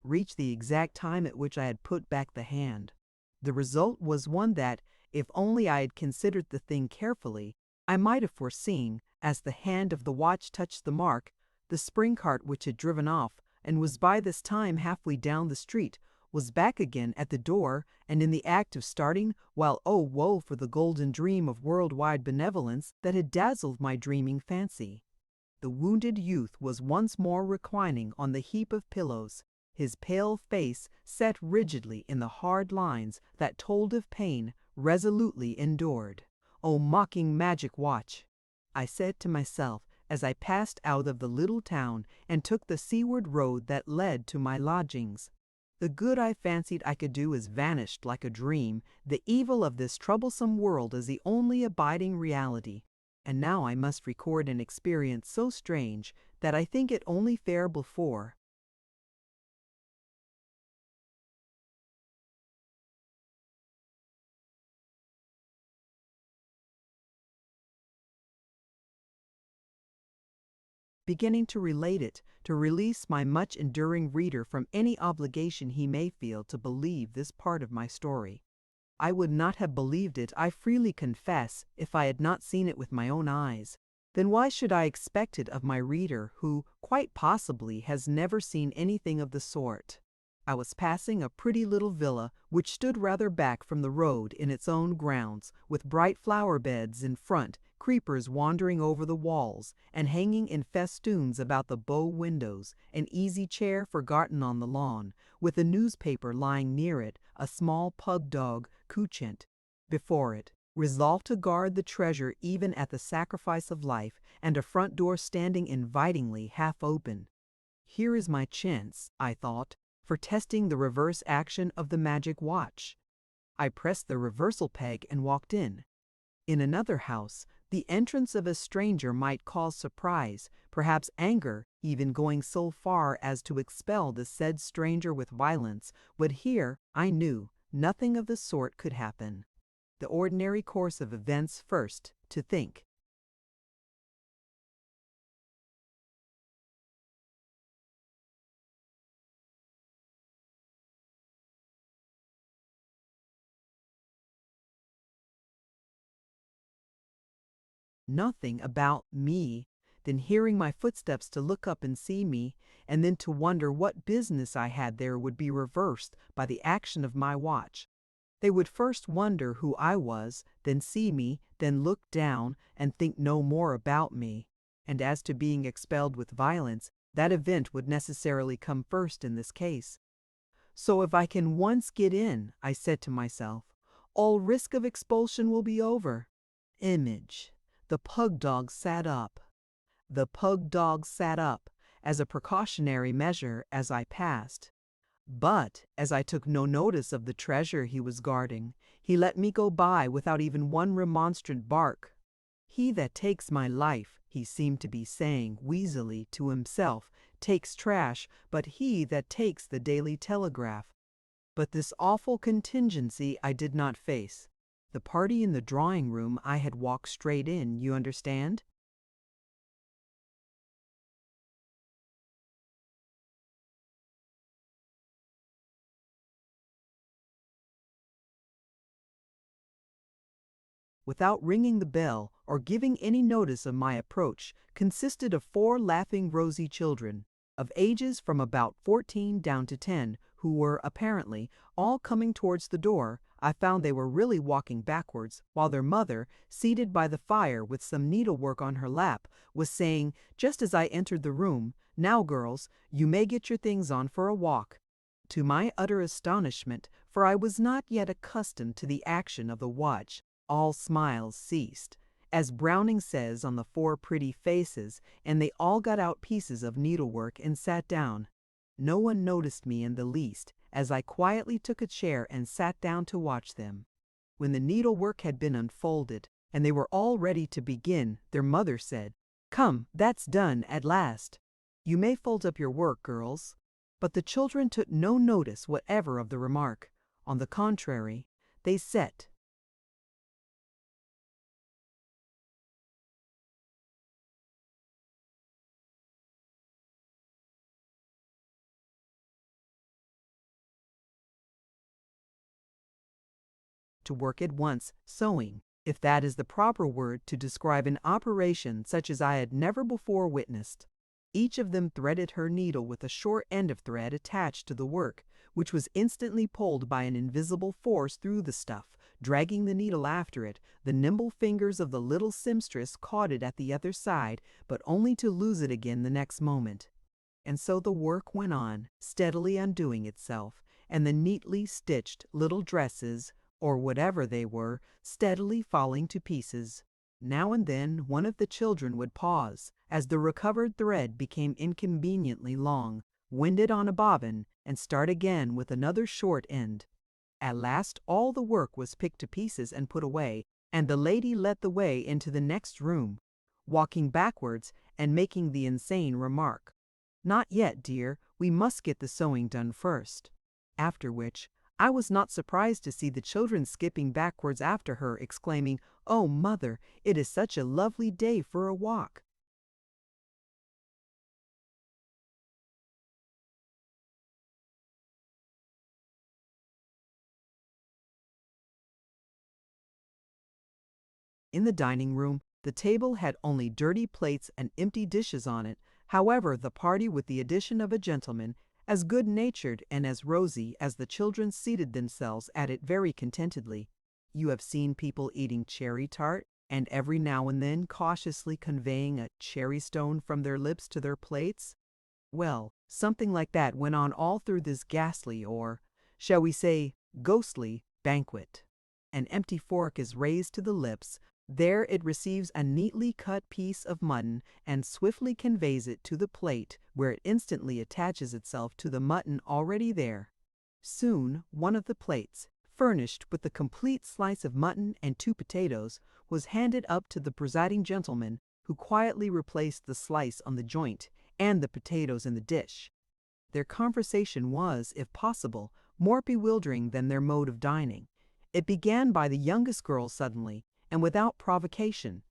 reached the exact time at which I had put back the hand. The result was one that, if only I had considered the thing carefully, I might have foreseen. As the hand of the watch touched the mark, the spring cart which had driven off, and was by this time halfway down the street, was back again at the door and in the act of starting, while oh woe for the golden dream of worldwide benevolence that had dazzled my dreaming fancy. The wounded youth was once more reclining on the heap of pillows, his pale face set rigidly in the hard lines that told of pain resolutely endured. O mocking magic watch! I said to myself as I passed out of the little town and took the seaward road that led to my lodgings. The good I fancied I could do is vanished like a dream, the evil of this troublesome world is the only abiding reality. And now I must record an experience so strange that I think it only fair before beginning to relate it, to release my much enduring reader from any obligation he may feel to believe this part of my story. I would not have believed it, I freely confess, if I had not seen it with my own eyes. Then why should I expect it of my reader who, quite possibly, has never seen anything of the sort? I was passing a pretty little villa which stood rather back from the road in its own grounds, with bright flower beds in front creepers wandering over the walls and hanging in festoons about the bow windows, an easy chair forgotten on the lawn, with a newspaper lying near it, a small pug dog, couchant, before it, resolved to guard the treasure even at the sacrifice of life, and a front door standing invitingly half open. Here is my chance, I thought, for testing the reverse action of the magic watch. I pressed the reversal peg and walked in. In another house, the entrance of a stranger might cause surprise, perhaps anger, even going so far as to expel the said stranger with violence, but here, I knew, nothing of the sort could happen. The ordinary course of events first, to think. Nothing about me, then hearing my footsteps to look up and see me, and then to wonder what business I had there would be reversed by the action of my watch. They would first wonder who I was, then see me, then look down, and think no more about me. And as to being expelled with violence, that event would necessarily come first in this case. So if I can once get in, I said to myself, all risk of expulsion will be over. Image. The pug dog sat up. The pug dog sat up, as a precautionary measure, as I passed. But, as I took no notice of the treasure he was guarding, he let me go by without even one remonstrant bark. He that takes my life, he seemed to be saying wheezily to himself, takes trash, but he that takes the Daily Telegraph. But this awful contingency I did not face. The party in the drawing room I had walked straight in, you understand? Without ringing the bell or giving any notice of my approach, consisted of 4 laughing rosy children, of ages from about 14 down to 10, who were, apparently, all coming towards the door. I found they were really walking backwards, while their mother, seated by the fire with some needlework on her lap, was saying, just as I entered the room, "Now, girls, you may get your things on for a walk." To my utter astonishment, for I was not yet accustomed to the action of the watch, all smiles ceased, as Browning says on the 4 pretty faces, and they all got out pieces of needlework and sat down. No one noticed me in the least, as I quietly took a chair and sat down to watch them. When the needlework had been unfolded, and they were all ready to begin, their mother said, "Come, that's done at last. You may fold up your work, girls." But the children took no notice whatever of the remark. On the contrary, they set to work at once, sewing, if that is the proper word to describe an operation such as I had never before witnessed. Each of them threaded her needle with a short end of thread attached to the work, which was instantly pulled by an invisible force through the stuff, dragging the needle after it. The nimble fingers of the little seamstress caught it at the other side, but only to lose it again the next moment. And so the work went on, steadily undoing itself, and the neatly stitched little dresses, or whatever they were, steadily falling to pieces. Now and then one of the children would pause, as the recovered thread became inconveniently long, wind it on a bobbin, and start again with another short end. At last all the work was picked to pieces and put away, and the lady led the way into the next room, walking backwards and making the insane remark, "Not yet, dear, we must get the sewing done first." After which, I was not surprised to see the children skipping backwards after her, exclaiming, "Oh, mother, it is such a lovely day for a walk." In the dining room, the table had only dirty plates and empty dishes on it. However, the party, with the addition of a gentleman, as good-natured and as rosy as the children, seated themselves at it very contentedly. You have seen people eating cherry tart, and every now and then cautiously conveying a cherry stone from their lips to their plates? Well, something like that went on all through this ghastly, or, shall we say, ghostly, banquet. An empty fork is raised to the lips. There it receives a neatly cut piece of mutton and swiftly conveys it to the plate, where it instantly attaches itself to the mutton already there. Soon one of the plates, furnished with a complete slice of mutton and 2 potatoes, was handed up to the presiding gentleman, who quietly replaced the slice on the joint and the potatoes in the dish. Their conversation was, if possible, more bewildering than their mode of dining. It began by the youngest girl suddenly, and without provocation,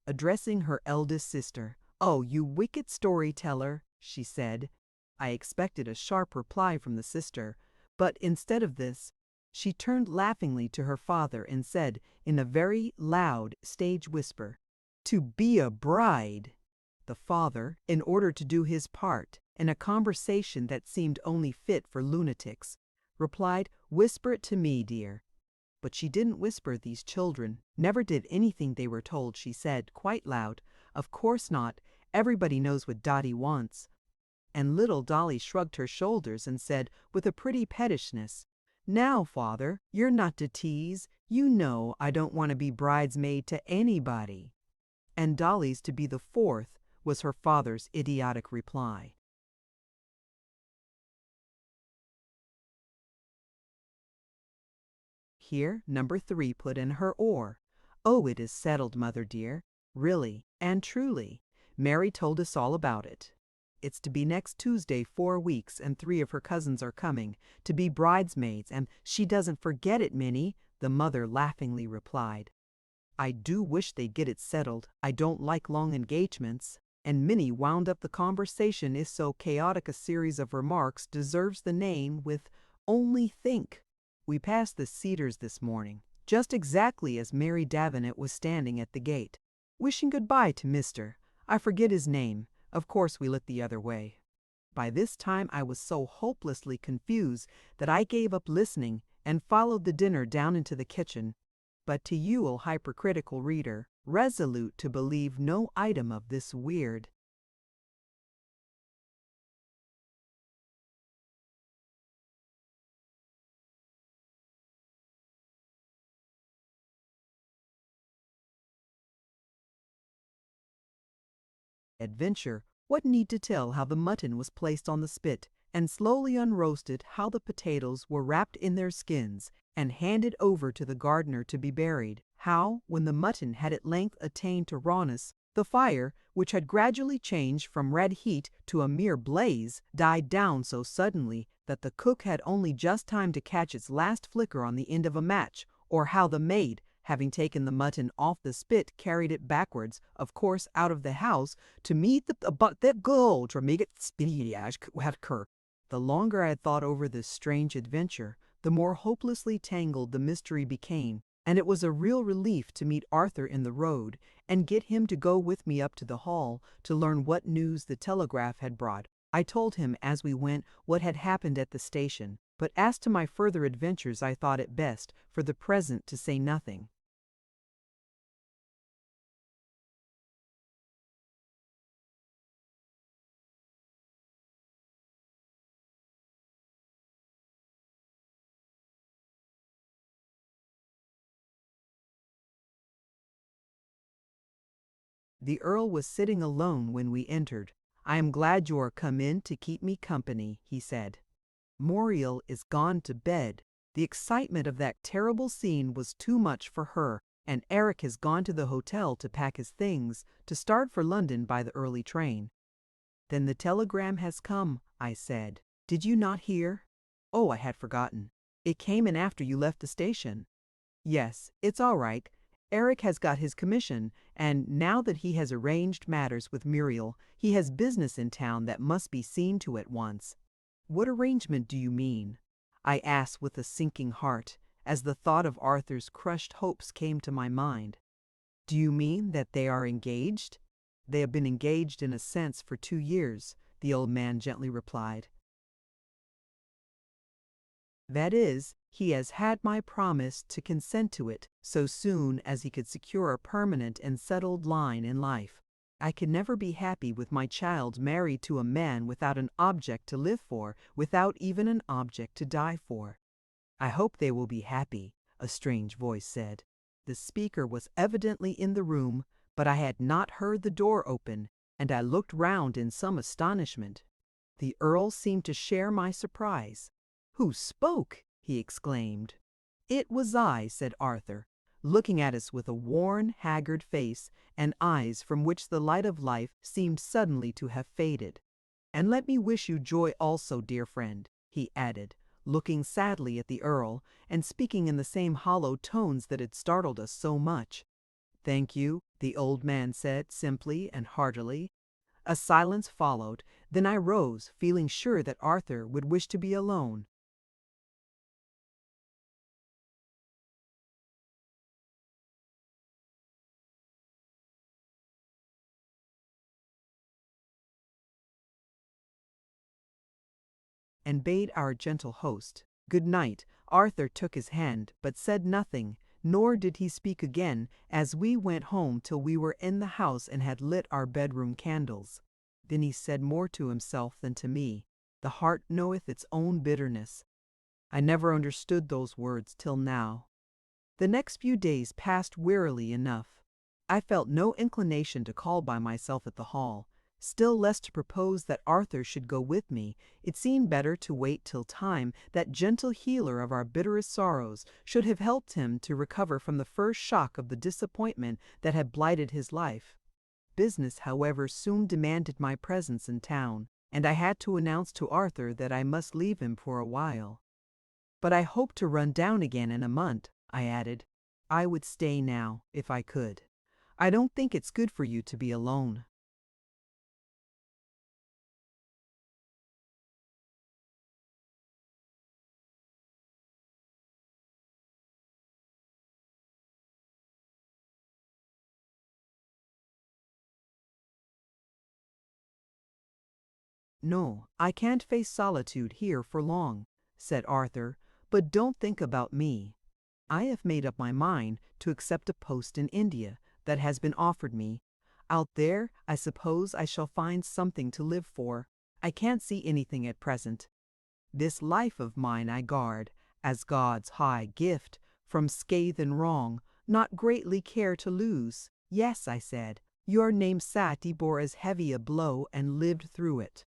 addressing her eldest sister. "Oh, you wicked storyteller," she said. I expected a sharp reply from the sister, but instead of this, she turned laughingly to her father and said in a very loud stage whisper, "To be a bride!" The father, in order to do his part in a conversation that seemed only fit for lunatics, replied, "Whisper it to me, dear." But she didn't whisper. These children never did anything they were told. She said, quite loud, "Of course not. Everybody knows what Dottie wants." And little Dolly shrugged her shoulders and said, with a pretty pettishness, "Now, father, you're not to tease. You know I don't want to be bridesmaid to anybody." "And Dolly's to be the fourth," was her father's idiotic reply. Here number 3 put in her oar. "Oh, it is settled, mother dear. Really and truly. Mary told us all about it. It's to be next Tuesday 4 weeks, and 3 of her cousins are coming, to be bridesmaids, and she doesn't forget it, Minnie," the mother laughingly replied. "I do wish they'd get it settled. I don't like long engagements." And Minnie wound up the conversation is so chaotic a series of remarks deserves the name with, "Only think. We passed the Cedars this morning, just exactly as Mary Davenant was standing at the gate, wishing goodbye to I forget his name. Of course we looked the other way." By this time I was so hopelessly confused that I gave up listening and followed the dinner down into the kitchen. But to you, O hypercritical reader, resolute to believe no item of this weird adventure, what need to tell how the mutton was placed on the spit and slowly unroasted, how the potatoes were wrapped in their skins and handed over to the gardener to be buried, how, when the mutton had at length attained to rawness, the fire, which had gradually changed from red heat to a mere blaze, died down so suddenly that the cook had only just time to catch its last flicker on the end of a match, or how the maid, having taken the mutton off the spit, carried it backwards, of course, out of the house, to meet the girl to make it spinach had cur. The longer I thought over this strange adventure, the more hopelessly tangled the mystery became, and it was a real relief to meet Arthur in the road and get him to go with me up to the hall to learn what news the telegraph had brought. I told him as we went what had happened at the station, but as to my further adventures I thought it best, for the present, to say nothing. The Earl was sitting alone when we entered. "I am glad you are come in to keep me company," he said. "Muriel is gone to bed. The excitement of that terrible scene was too much for her, and Eric has gone to the hotel to pack his things, to start for London by the early train." "Then the telegram has come," I said. "Did you not hear?" "Oh, I had forgotten. It came in after you left the station." "Yes, it's all right. Eric has got his commission, and now that he has arranged matters with Muriel, he has business in town that must be seen to at once." "What arrangement do you mean?" I asked with a sinking heart, as the thought of Arthur's crushed hopes came to my mind. "Do you mean that they are engaged?" They have been engaged in a sense for 2 years, the old man gently replied. That is, he has had my promise to consent to it so soon as he could secure a permanent and settled line in life. I can never be happy with my child married to a man without an object to live for, without even an object to die for. I hope they will be happy, a strange voice said. The speaker was evidently in the room, but I had not heard the door open, and I looked round in some astonishment. The Earl seemed to share my surprise. "Who spoke?" he exclaimed. "It was I," said Arthur, looking at us with a worn, haggard face and eyes from which the light of life seemed suddenly to have faded. "And let me wish you joy also, dear friend," he added, looking sadly at the Earl, and speaking in the same hollow tones that had startled us so much. "Thank you," the old man said simply and heartily. A silence followed, then I rose, feeling sure that Arthur would wish to be alone. And bade our gentle host good night. Arthur took his hand, but said nothing, nor did he speak again as we went home till we were in the house and had lit our bedroom candles. Then he said more to himself than to me. The heart knoweth its own bitterness. I never understood those words till now. The next few days passed wearily enough. I felt no inclination to call by myself at the Hall, still less to propose that Arthur should go with me. It seemed better to wait till time, that gentle healer of our bitterest sorrows, should have helped him to recover from the first shock of the disappointment that had blighted his life. Business, however, soon demanded my presence in town, and I had to announce to Arthur that I must leave him for a while. "But I hope to run down again in a month," I added. "I would stay now, if I could. I don't think it's good for you to be alone." "No, I can't face solitude here for long," said Arthur, "but don't think about me. I have made up my mind to accept a post in India that has been offered me. Out there, I suppose I shall find something to live for. I can't see anything at present. This life of mine I guard, as God's high gift, from scathe and wrong, not greatly care to lose. Yes, I said, your name Sati bore as heavy a blow and lived through it.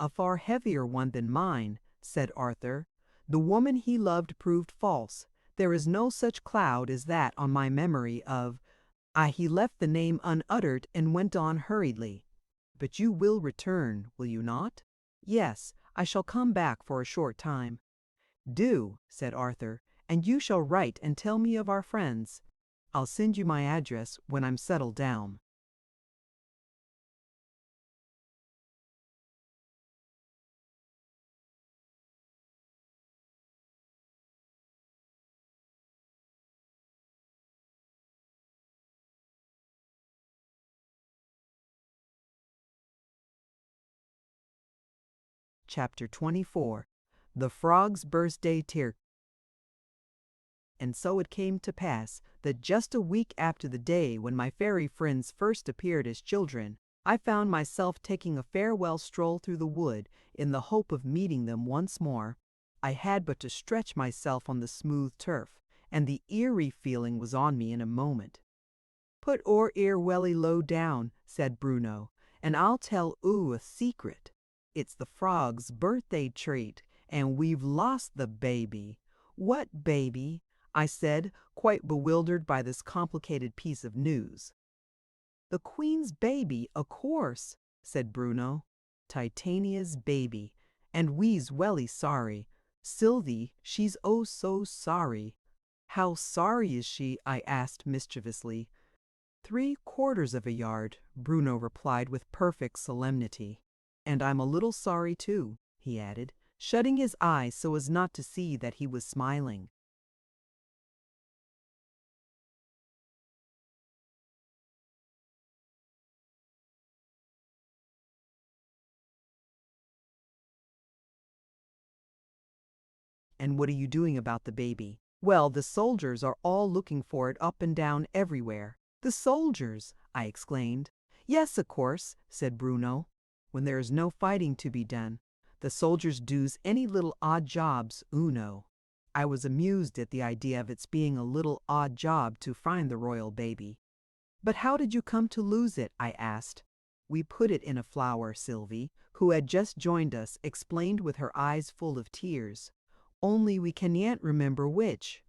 A far heavier one than mine, said Arthur. The woman he loved proved false. There is no such cloud as that on my memory of... He left the name unuttered and went on hurriedly. But you will return, will you not? Yes, I shall come back for a short time. Do, said Arthur, and you shall write and tell me of our friends. I'll send you my address when I'm settled down. Chapter 24. The Frog's Birthday Tear. And so it came to pass that just a week after the day when my fairy friends first appeared as children, I found myself taking a farewell stroll through the wood in the hope of meeting them once more. I had but to stretch myself on the smooth turf, and the eerie feeling was on me in a moment. "Put o'er ear welly low down," said Bruno, "and I'll tell oo a secret. It's the frog's birthday treat, and we've lost the baby." "What baby?" I said, quite bewildered by this complicated piece of news. "The Queen's baby, o' course," said Bruno. "Titania's baby, and we's welly sorry. Sylvie, she's oh so sorry." "How sorry is she?" I asked mischievously. 3/4 of a yard, Bruno replied with perfect solemnity. "And I'm a little sorry too," he added, shutting his eyes so as not to see that he was smiling. "And what are you doing about the baby?" "Well, the soldiers are all looking for it up and down everywhere." "The soldiers!" I exclaimed. "Yes, of course," said Bruno. "When there is no fighting to be done, the soldiers does any little odd jobs, know." I was amused at the idea of its being a little odd job to find the royal baby. "But how did you come to lose it?" I asked. "We put it in a flower," Sylvie, who had just joined us, explained with her eyes full of tears. "Only we can't remember which."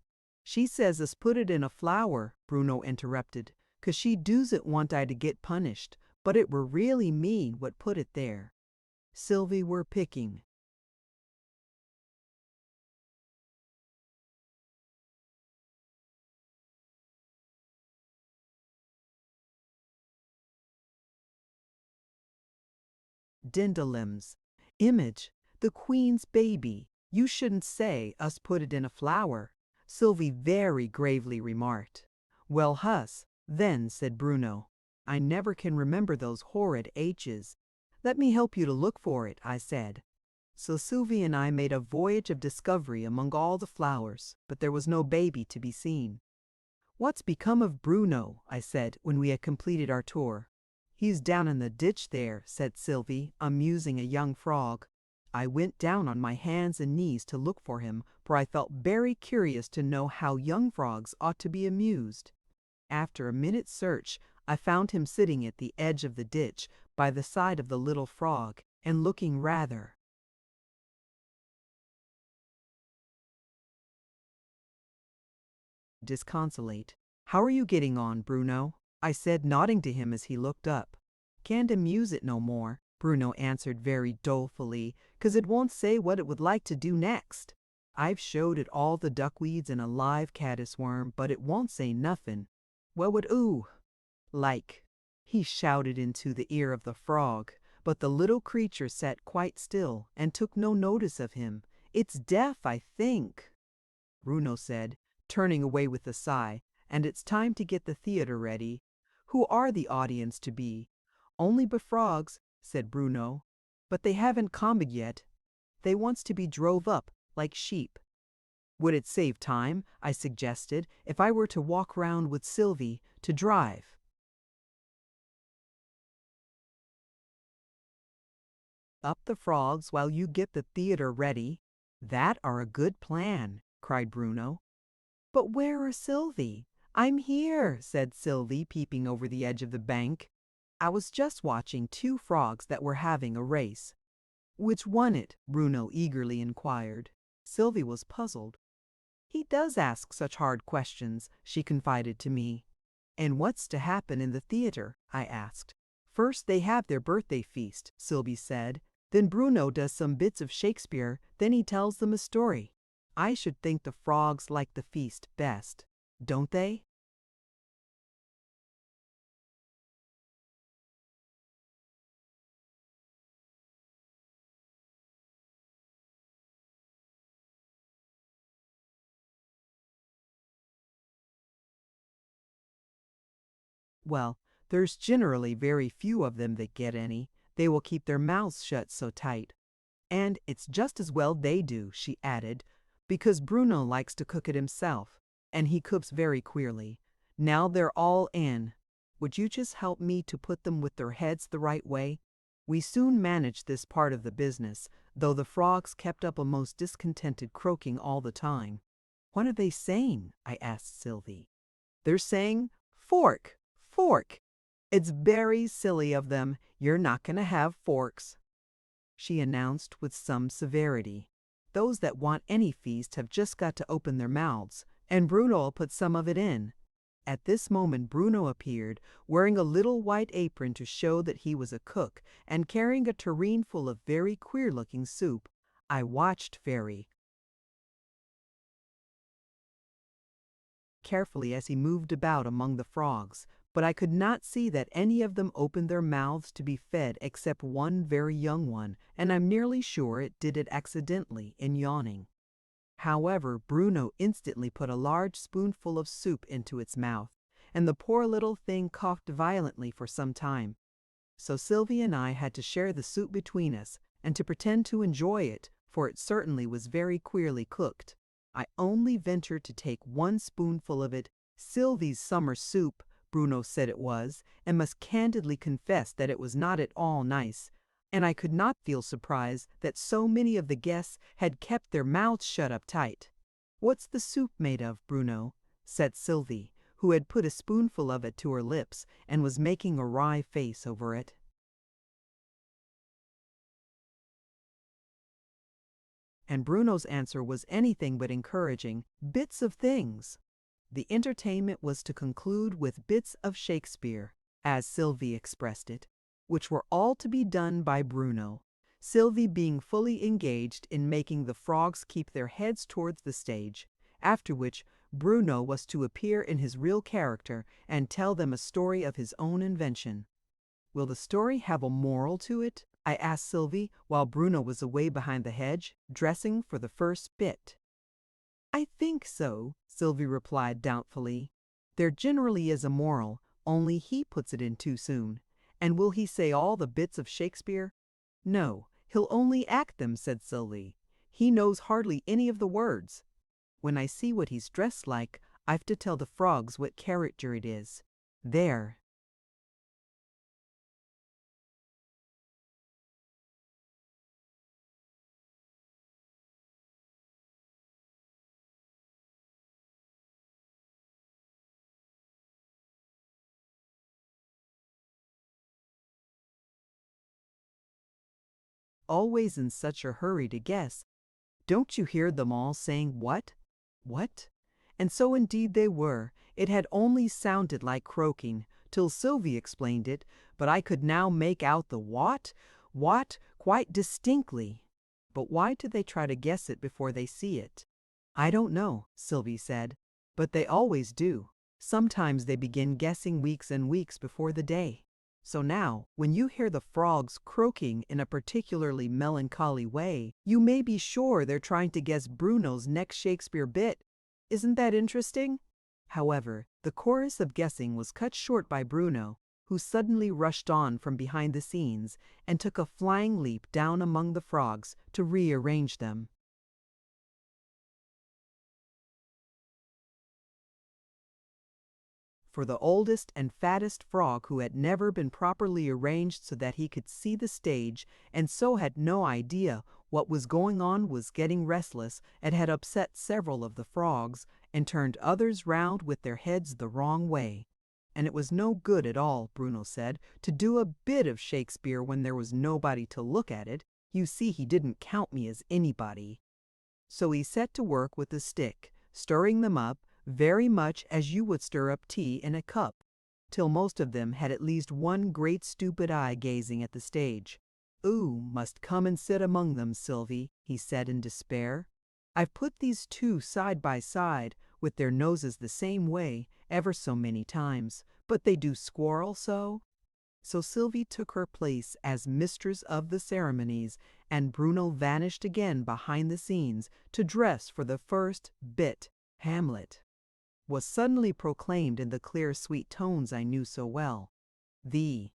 "She says us put it in a flower," Bruno interrupted, "'cause she doosn't want I to get punished, but it were really me what put it there." Sylvie were picking. Dindalims. "Image, the Queen's baby. You shouldn't say us put it in a flower," Sylvie very gravely remarked. "Well, huss, then," said Bruno. "I never can remember those horrid H's." "Let me help you to look for it," I said. So Sylvie and I made a voyage of discovery among all the flowers, but there was no baby to be seen. "What's become of Bruno?" I said when we had completed our tour. "He's down in the ditch there," said Sylvie, amusing a young frog. I went down on my hands and knees to look for him, for I felt very curious to know how young frogs ought to be amused. After a minute's search, I found him sitting at the edge of the ditch, by the side of the little frog, and looking rather disconsolate. "How are you getting on, Bruno?" I said, nodding to him as he looked up. "Can't amuse it no more," Bruno answered very dolefully, "'cause it won't say what it would like to do next. I've showed it all the duckweeds and a live caddis worm, but it won't say nuffin. What would like?" He shouted into the ear of the frog, but the little creature sat quite still and took no notice of him. "It's deaf, I think," Bruno said, turning away with a sigh, "and it's time to get the theater ready." "Who are the audience to be?" "Only frogs," said Bruno. "But they haven't come yet. They wants to be drove up, like sheep." "Would it save time," I suggested, "if I were to walk round with Sylvie, to drive?" "Up the frogs while you get the theater ready. That are a good plan," cried Bruno. "But where are Sylvie?" "I'm here," said Sylvie, peeping over the edge of the bank. "I was just watching two frogs that were having a race." "Which won it?" Bruno eagerly inquired. Sylvie was puzzled. "He does ask such hard questions," she confided to me. "And what's to happen in the theater?" I asked. "First they have their birthday feast," Sylvie said. "Then Bruno does some bits of Shakespeare, then he tells them a story. I should think the frogs like the feast best. Don't they?" "Well, there's generally very few of them that get any. They will keep their mouths shut so tight. And it's just as well they do," she added, "because Bruno likes to cook it himself, and he cooks very queerly. Now they're all in. Would you just help me to put them with their heads the right way?" We soon managed this part of the business, though the frogs kept up a most discontented croaking all the time. "What are they saying?" I asked Sylvie. "They're saying, 'Fork! Fork!' It's very silly of them. You're not going to have forks," she announced with some severity. "Those that want any feast have just got to open their mouths, and Bruno'll put some of it in." At this moment Bruno appeared, wearing a little white apron to show that he was a cook, and carrying a tureen full of very queer-looking soup. I watched very carefully as he moved about among the frogs, but I could not see that any of them opened their mouths to be fed except one very young one, and I'm nearly sure it did it accidentally in yawning. However, Bruno instantly put a large spoonful of soup into its mouth, and the poor little thing coughed violently for some time. So Sylvie and I had to share the soup between us, and to pretend to enjoy it, for it certainly was very queerly cooked. I only ventured to take one spoonful of it. Sylvie's summer soup, Bruno said it was, and must candidly confess that it was not at all nice, and I could not feel surprised that so many of the guests had kept their mouths shut up tight. "What's the soup made of, Bruno?" said Sylvie, who had put a spoonful of it to her lips and was making a wry face over it. And Bruno's answer was anything but encouraging. Bits of things. The entertainment was to conclude with bits of Shakespeare, as Sylvie expressed it, which were all to be done by Bruno, Sylvie being fully engaged in making the frogs keep their heads towards the stage, after which Bruno was to appear in his real character and tell them a story of his own invention. "Will the story have a moral to it?" I asked Sylvie while Bruno was away behind the hedge, dressing for the first bit. "I think so," Sylvie replied doubtfully. "There generally is a moral, only he puts it in too soon. And will he say all the bits of Shakespeare?" "No, he'll only act them," said Sylvie. "He knows hardly any of the words. When I see what he's dressed like, I've to tell the frogs what character it is. There." Always in such a hurry to guess. Don't you hear them all saying what? What? And so indeed they were. It had only sounded like croaking, till Sylvie explained it, but I could now make out the what quite distinctly. But why do they try to guess it before they see it? "I don't know," Sylvie said, "but they always do. Sometimes they begin guessing weeks and weeks before the day. So now, when you hear the frogs croaking in a particularly melancholy way, you may be sure they're trying to guess Bruno's next Shakespeare bit. Isn't that interesting?" However, the chorus of guessing was cut short by Bruno, who suddenly rushed on from behind the scenes and took a flying leap down among the frogs to rearrange them. For the oldest and fattest frog, who had never been properly arranged so that he could see the stage and so had no idea what was going on, was getting restless and had upset several of the frogs and turned others round with their heads the wrong way. And it was no good at all, Bruno said, to do a bit of Shakespeare when there was nobody to look at it. You see, he didn't count me as anybody. So he set to work with a stick, stirring them up very much as you would stir up tea in a cup, till most of them had at least one great stupid eye gazing at the stage. "Oo must come and sit among them, Sylvie," he said in despair. "I've put these two side by side, with their noses the same way, ever so many times, but they do squirrel so." So Sylvie took her place as mistress of the ceremonies, and Bruno vanished again behind the scenes to dress for the first bit. Hamlet was suddenly proclaimed in the clear, sweet tones I knew so well. The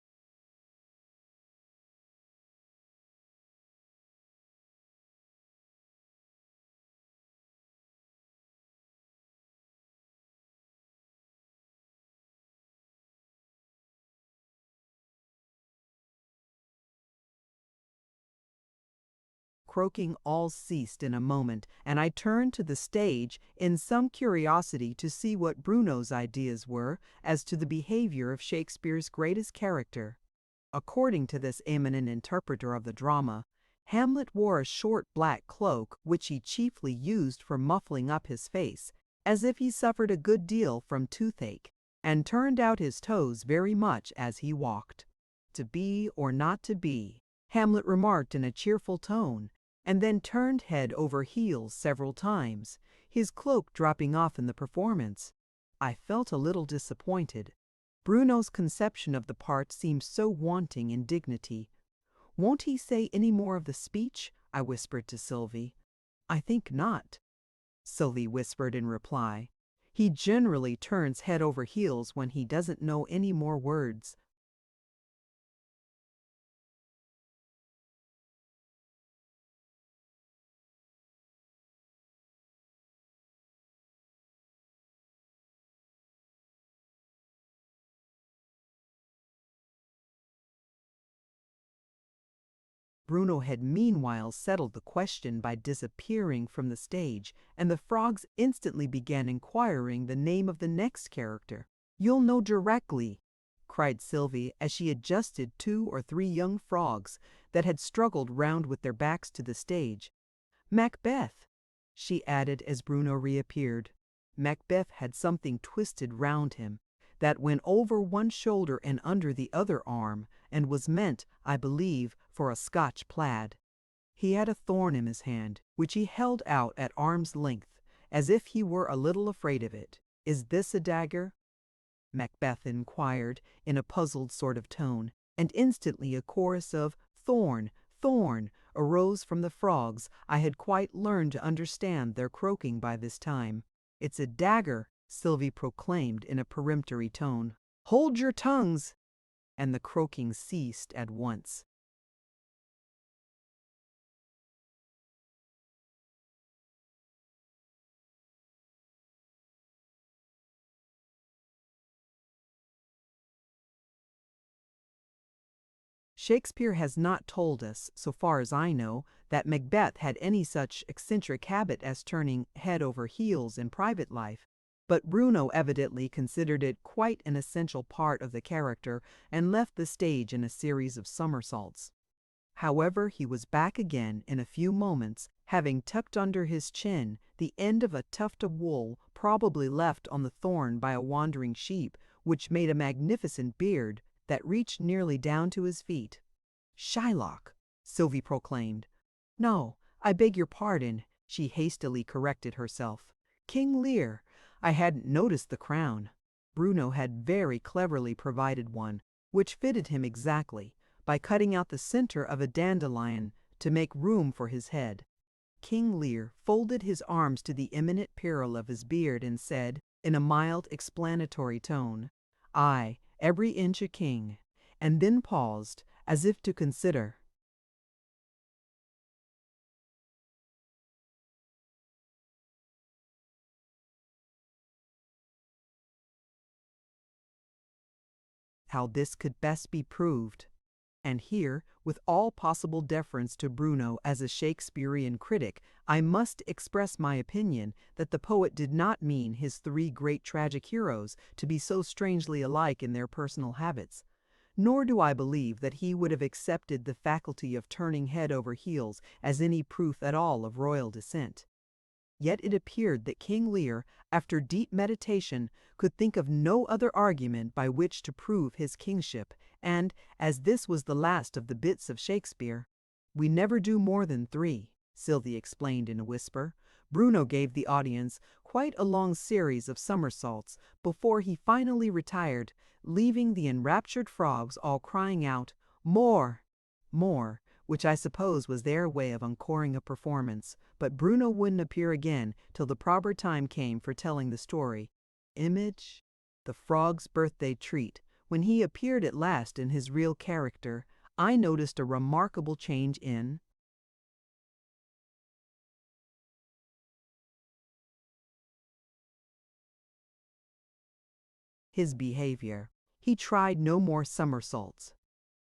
croaking all ceased in a moment, and I turned to the stage in some curiosity to see what Bruno's ideas were as to the behavior of Shakespeare's greatest character. According to this eminent interpreter of the drama, Hamlet wore a short black cloak which he chiefly used for muffling up his face, as if he suffered a good deal from toothache, and turned out his toes very much as he walked. "To be or not to be," Hamlet remarked in a cheerful tone, and then turned head over heels several times, his cloak dropping off in the performance. I felt a little disappointed. Bruno's conception of the part seemed so wanting in dignity. "Won't he say any more of the speech?" I whispered to Sylvie. "I think not," Sylvie whispered in reply. "He generally turns head over heels when he doesn't know any more words." Bruno had meanwhile settled the question by disappearing from the stage, and the frogs instantly began inquiring the name of the next character. "You'll know directly," cried Sylvie as she adjusted 2 or 3 young frogs that had struggled round with their backs to the stage. "Macbeth," she added as Bruno reappeared. Macbeth had something twisted round him that went over one shoulder and under the other arm, and was meant, I believe, for a Scotch plaid. He had a thorn in his hand, which he held out at arm's length, as if he were a little afraid of it. "Is this a dagger?" Macbeth inquired in a puzzled sort of tone, and instantly a chorus of "Thorn, thorn," arose from the frogs. I had quite learned to understand their croaking by this time. "It's a dagger," Sylvie proclaimed in a peremptory tone. "Hold your tongues!" And the croaking ceased at once. Shakespeare has not told us, so far as I know, that Macbeth had any such eccentric habit as turning head over heels in private life, but Bruno evidently considered it quite an essential part of the character and left the stage in a series of somersaults. However, he was back again in a few moments, having tucked under his chin the end of a tuft of wool probably left on the thorn by a wandering sheep, which made a magnificent beard that reached nearly down to his feet. "Shylock," Sylvie proclaimed. "No, I beg your pardon," she hastily corrected herself. "King Lear. I hadn't noticed the crown." Bruno had very cleverly provided one, which fitted him exactly, by cutting out the center of a dandelion to make room for his head. King Lear folded his arms to the imminent peril of his beard and said, in a mild explanatory tone, "Aye, every inch a king," and then paused, as if to consider. How this could best be proved. And here, with all possible deference to Bruno as a Shakespearean critic, I must express my opinion that the poet did not mean his 3 great tragic heroes to be so strangely alike in their personal habits. Nor do I believe that he would have accepted the faculty of turning head over heels as any proof at all of royal descent. Yet it appeared that King Lear, after deep meditation, could think of no other argument by which to prove his kingship, and, as this was the last of the bits of Shakespeare, "We never do more than 3, Sylvie explained in a whisper. Bruno gave the audience quite a long series of somersaults before he finally retired, leaving the enraptured frogs all crying out, "More! More!" which I suppose was their way of encoring a performance, but Bruno wouldn't appear again till the proper time came for telling the story. Image, the frog's birthday treat. When he appeared at last in his real character, I noticed a remarkable change in his behavior. He tried no more somersaults.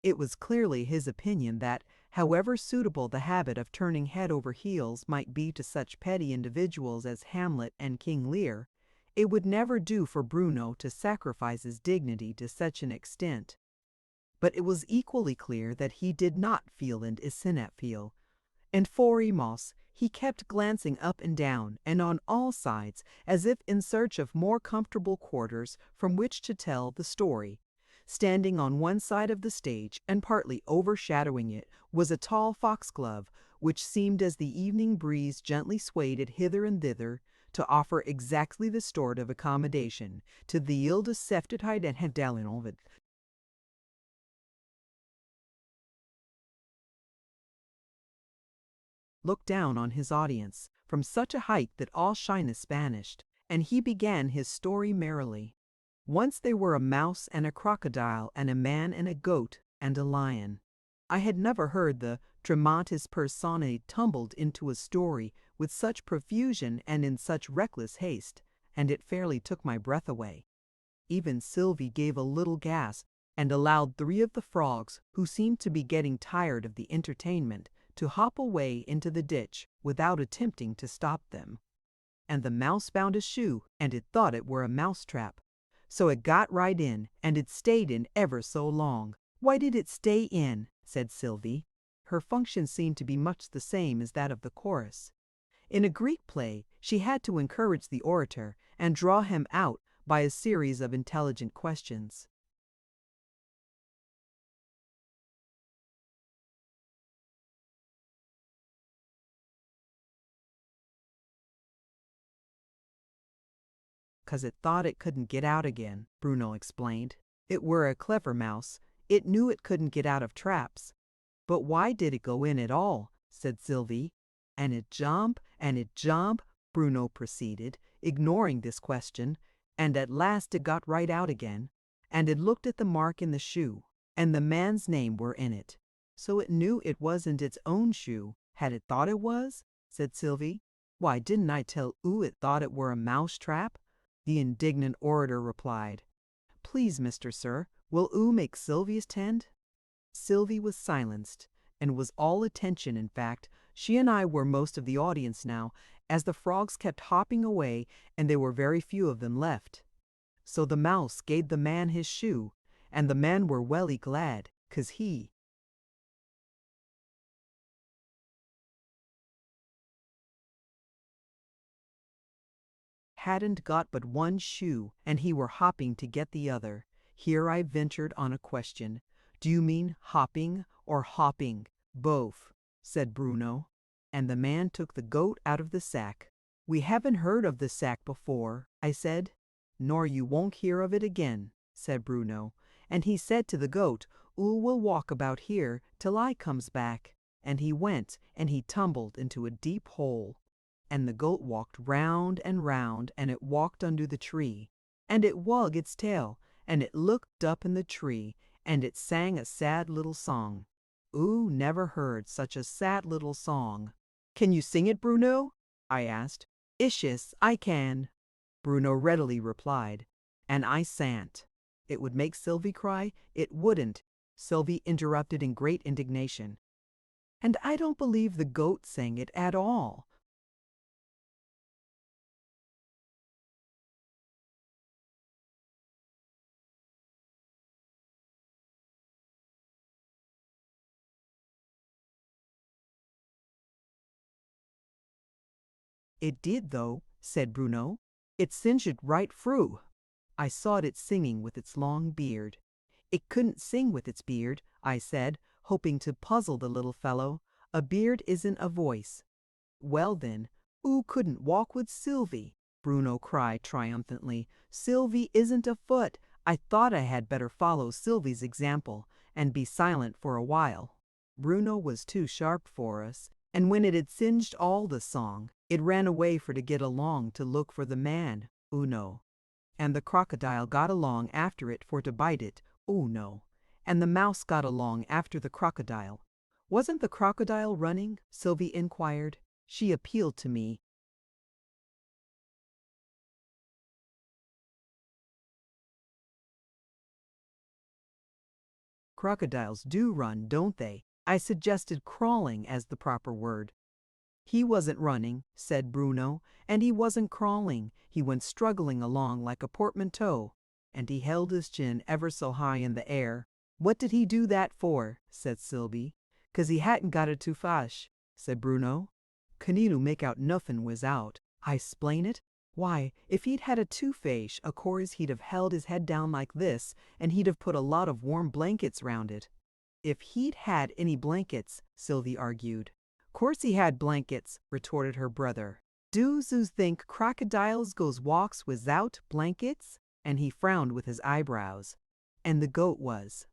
It was clearly his opinion that, however suitable the habit of turning head over heels might be to such petty individuals as Hamlet and King Lear, it would never do for Bruno to sacrifice his dignity to such an extent. But it was equally clear that he did not feel an feel, and for Emos he kept glancing up and down and on all sides as if in search of more comfortable quarters from which to tell the story. Standing on one side of the stage and partly overshadowing it was a tall foxglove, which seemed as the evening breeze gently swayed it hither and thither to offer exactly the sort of accommodation to the ill-decepted and Hedalian looked down on his audience from such a height that all shyness vanished, and he began his story merrily. Once there were a mouse and a crocodile and a man and a goat and a lion. I had never heard the dramatis personae tumbled into a story with such profusion and in such reckless haste, and it fairly took my breath away. Even Sylvie gave a little gasp and allowed 3 of the frogs, who seemed to be getting tired of the entertainment, to hop away into the ditch without attempting to stop them. And the mouse found a shoe, and it thought it were a mouse trap. So it got right in, and it stayed in ever so long. "Why did it stay in?" said Sylvie. Her function seemed to be much the same as that of the chorus. In a Greek play, she had to encourage the orator and draw him out by a series of intelligent questions. "'Cause it thought it couldn't get out again," Bruno explained. "It were a clever mouse. It knew it couldn't get out of traps." "But why did it go in at all?" said Sylvie. "And it jump, Bruno proceeded, ignoring this question, "and at last it got right out again, and it looked at the mark in the shoe, and the man's name were in it. So it knew it wasn't its own shoe, had it thought it was?" said Sylvie. "Why, didn't I tell oo it thought it were a mouse trap?" The indignant orator replied. "Please, Mr. Sir, will oo make Sylvie attend?" Sylvie was silenced, and was all attention. In fact, she and I were most of the audience now, as the frogs kept hopping away and there were very few of them left. So the mouse gave the man his shoe, and the man were welly glad, 'cause he hadn't got but one shoe, and he were hopping to get the other. Here I ventured on a question. "Do you mean hopping or hopping?" "Both," said Bruno. And the man took the goat out of the sack. "We haven't heard of the sack before," I said. "Nor you won't hear of it again," said Bruno. And he said to the goat, "Oo will walk about here till I comes back." And he went, and he tumbled into a deep hole. And the goat walked round, and it walked under the tree. And it wug its tail, and it looked up in the tree, and it sang a sad little song. Oo never heard such a sad little song. "Can you sing it, Bruno?" I asked. "Ishus, I can," Bruno readily replied. And I san't. "It would make Sylvie cry? It wouldn't," Sylvie interrupted in great indignation. "And I don't believe the goat sang it at all." "It did, though," said Bruno. "It singed right through. I saw it singing with its long beard." "It couldn't sing with its beard," I said, hoping to puzzle the little fellow. "A beard isn't a voice." "Well then, oo couldn't walk with Sylvie," Bruno cried triumphantly. "Sylvie isn't a foot. I thought I had better follow Sylvie's example, and be silent for a while." Bruno was too sharp for us, and when it had singed all the song, it ran away for to get along to look for the man, Uno. And the crocodile got along after it for to bite it, Uno. And the mouse got along after the crocodile. "Wasn't the crocodile running?" Sylvie inquired. She appealed to me. "Crocodiles do run, don't they?" I suggested, crawling as the proper word. "He wasn't running," said Bruno, "and he wasn't crawling. He went struggling along like a portmanteau, and he held his chin ever so high in the air." "What did he do that for?" said Sylvie. "'Cause he hadn't got a toofash," said Bruno. "Couldn't make out nuffin was out." I explain it. "Why, if he'd had a toofache, of course he'd have held his head down like this, and he'd have put a lot of warm blankets round it." "If he'd had any blankets," Sylvie argued. "Course he had blankets," retorted her brother. "Do zoos think crocodiles goes walks without blankets?" And he frowned with his eyebrows. And the goat was.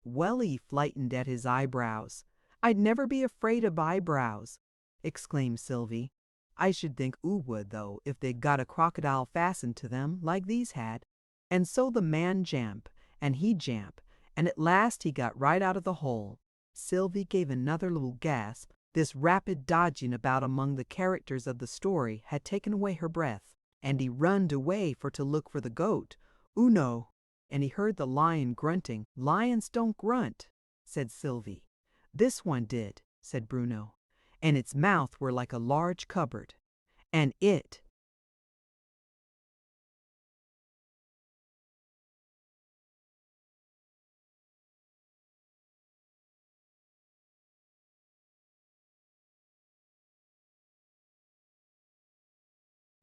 "Welly flightened at his eyebrows. I'd never be afraid of eyebrows," exclaimed Sylvie. "I should think oo would, though, if they'd got a crocodile fastened to them, like these had." And so the man jamp, and he jamp, and at last he got right out of the hole. Sylvie gave another little gasp, This rapid dodging about among the characters of the story had taken away her breath, and he runned away for to look for the goat, Uno, and he heard the lion grunting. Lions don't grunt, said Sylvie. This one did, said Bruno, and its mouth were like a large cupboard, and it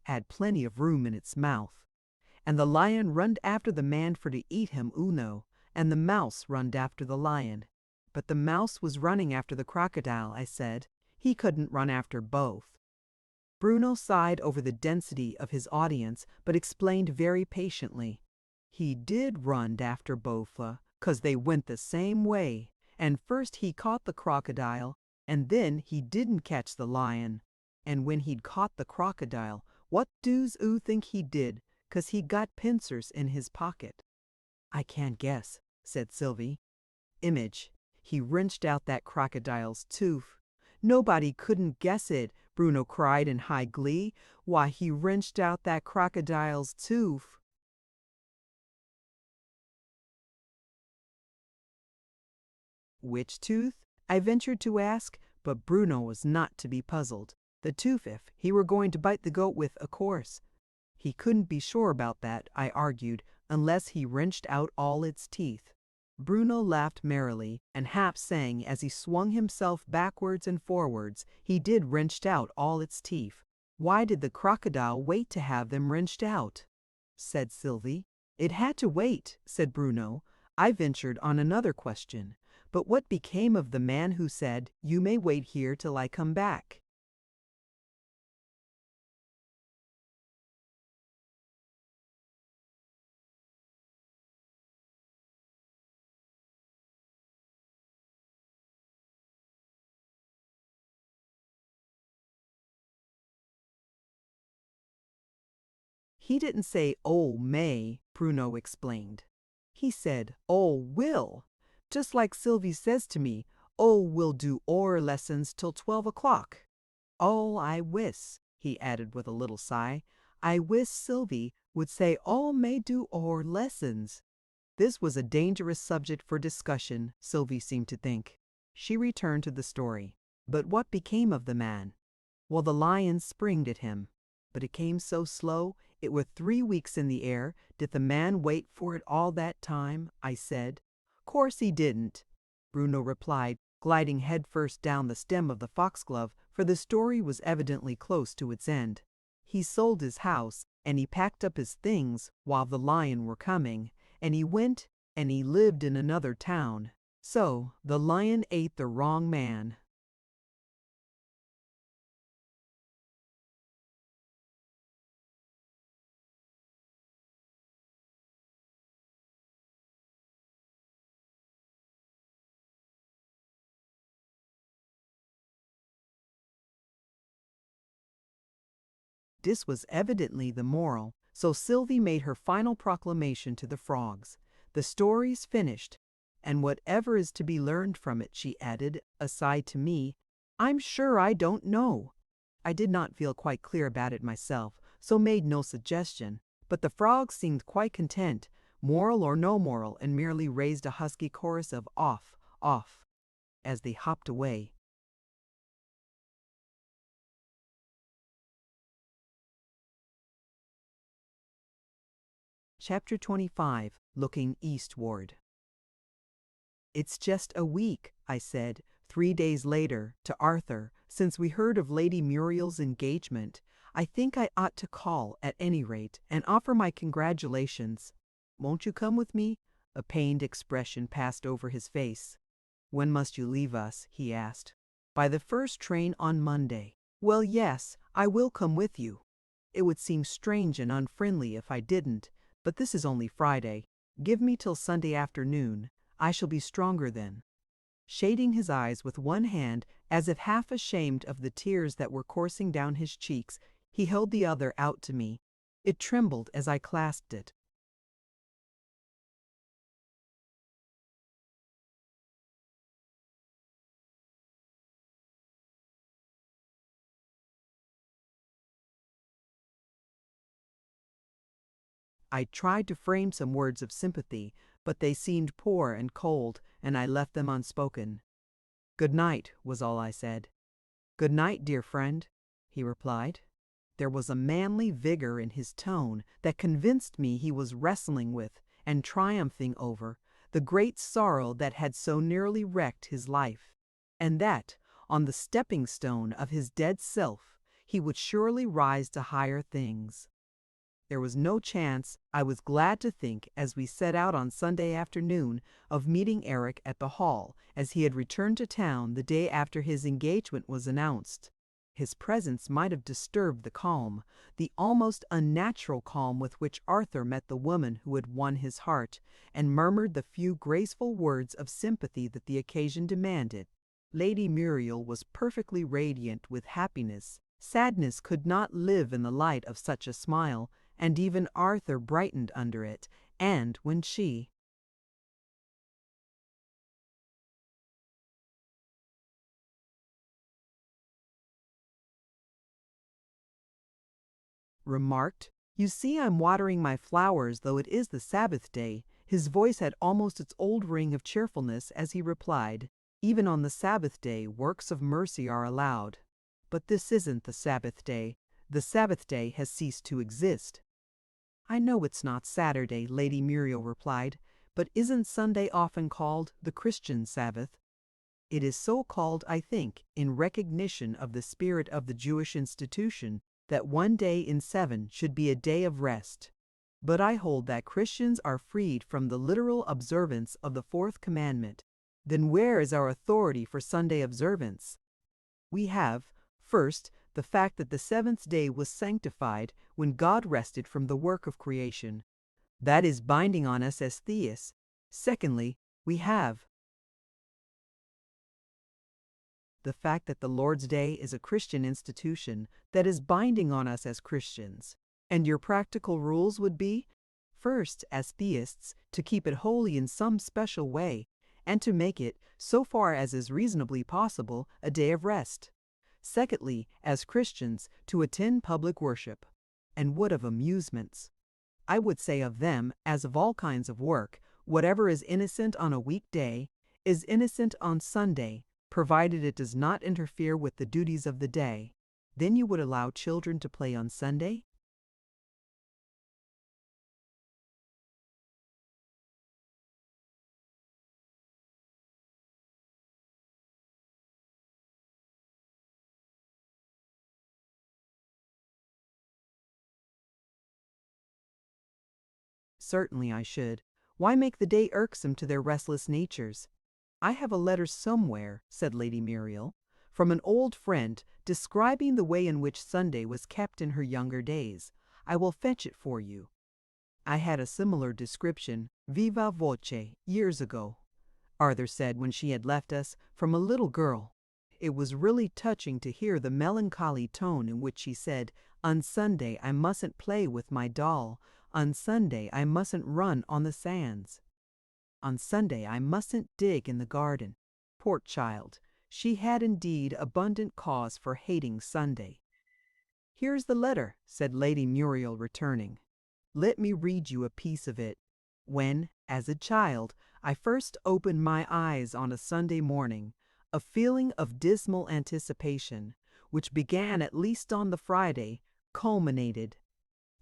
had plenty of room in its mouth. And the lion runned after the man for to eat him Uno, and the mouse runned after the lion. But the mouse was running after the crocodile, I said. He couldn't run after both. Bruno sighed over the density of his audience, but explained very patiently. He did run after both, 'cause they went the same way, and first he caught the crocodile, and then he didn't catch the lion. And when he'd caught the crocodile, what doos oo think he did? 'Cause he got pincers in his pocket. I can't guess, said Sylvie. Image, he wrenched out that crocodile's tooth. Nobody couldn't guess it, Bruno cried in high glee. Why, he wrenched out that crocodile's tooth. Which tooth? I ventured to ask, but Bruno was not to be puzzled. The tooth if he were going to bite the goat with, of course. He couldn't be sure about that, I argued, unless he wrenched out all its teeth. Bruno laughed merrily, and half sang as he swung himself backwards and forwards. He did wrenched out all its teeth. Why did the crocodile wait to have them wrenched out? Said Sylvie. It had to wait, said Bruno. I ventured on another question. But what became of the man who said, "You may wait here till I come back"? He didn't say, "Oh, may," Bruno explained. He said, "Oh, will." Just like Sylvie says to me, "Oh, we'll do our lessons till 12 o'clock." "Oh, I wiss," he added with a little sigh, "I wiss Sylvie would say all may do our lessons." This was a dangerous subject for discussion, Sylvie seemed to think. She returned to the story. But what became of the man? Well, the lion springed at him. But it came so slow, it were 3 weeks in the air. Did the man wait for it all that time? I said. Course he didn't, Bruno replied, gliding headfirst down the stem of the foxglove, for the story was evidently close to its end. He sold his house, and he packed up his things while the lion were coming, and he went and he lived in another town. So the lion ate the wrong man. This was evidently the moral, so Sylvie made her final proclamation to the frogs. The story's finished, and whatever is to be learned from it, she added, aside to me, I'm sure I don't know. I did not feel quite clear about it myself, so made no suggestion, but the frogs seemed quite content, moral or no moral, and merely raised a husky chorus of off, off, as they hopped away. Chapter 25, Looking Eastward. It's just a week, I said, 3 days later, to Arthur, since we heard of Lady Muriel's engagement. I think I ought to call, at any rate, and offer my congratulations. Won't you come with me? A pained expression passed over his face. When must you leave us? He asked. By the first train on Monday. Well, yes, I will come with you. It would seem strange and unfriendly if I didn't, but this is only Friday. Give me till Sunday afternoon. I shall be stronger then. Shading his eyes with one hand, as if half ashamed of the tears that were coursing down his cheeks, he held the other out to me. It trembled as I clasped it. I tried to frame some words of sympathy, but they seemed poor and cold, and I left them unspoken. "Good night," was all I said. "Good night, dear friend," he replied. There was a manly vigor in his tone that convinced me he was wrestling with and triumphing over the great sorrow that had so nearly wrecked his life, and that, on the stepping stone of his dead self, he would surely rise to higher things. There was no chance, I was glad to think, as we set out on Sunday afternoon, of meeting Eric at the hall, as he had returned to town the day after his engagement was announced. His presence might have disturbed the calm, the almost unnatural calm with which Arthur met the woman who had won his heart, and murmured the few graceful words of sympathy that the occasion demanded. Lady Muriel was perfectly radiant with happiness. Sadness could not live in the light of such a smile, and even Arthur brightened under it, and when she remarked, "You see, I'm watering my flowers, though it is the Sabbath day," his voice had almost its old ring of cheerfulness as he replied, "Even on the Sabbath day, works of mercy are allowed. But this isn't the Sabbath day. The Sabbath day has ceased to exist." "I know it's not Saturday," Lady Muriel replied, "but isn't Sunday often called the Christian Sabbath? It is so called, I think, in recognition of the spirit of the Jewish institution that one day in 7 should be a day of rest. But I hold that Christians are freed from the literal observance of the fourth commandment. Then where is our authority for Sunday observance? We have, first, the fact that the seventh day was sanctified when God rested from the work of creation. That is binding on us as theists. Secondly, we have the fact that the Lord's Day is a Christian institution that is binding on us as Christians. And your practical rules would be, first, as theists, to keep it holy in some special way, and to make it, so far as is reasonably possible, a day of rest. Secondly, as Christians, to attend public worship. And what of amusements? I would say of them, as of all kinds of work, whatever is innocent on a weekday is innocent on Sunday, provided it does not interfere with the duties of the day. Then you would allow children to play on Sunday? Certainly I should. Why make the day irksome to their restless natures? I have a letter somewhere, said Lady Muriel, from an old friend describing the way in which Sunday was kept in her younger days. I will fetch it for you. I had a similar description, viva voce, years ago, Arthur said when she had left us, from a little girl. It was really touching to hear the melancholy tone in which she said, "On Sunday I mustn't play with my doll. On Sunday I mustn't run on the sands. On Sunday I mustn't dig in the garden." Poor child, she had indeed abundant cause for hating Sunday. "Here's the letter," said Lady Muriel, returning. "Let me read you a piece of it. When, as a child, I first opened my eyes on a Sunday morning, a feeling of dismal anticipation, which began at least on the Friday, culminated.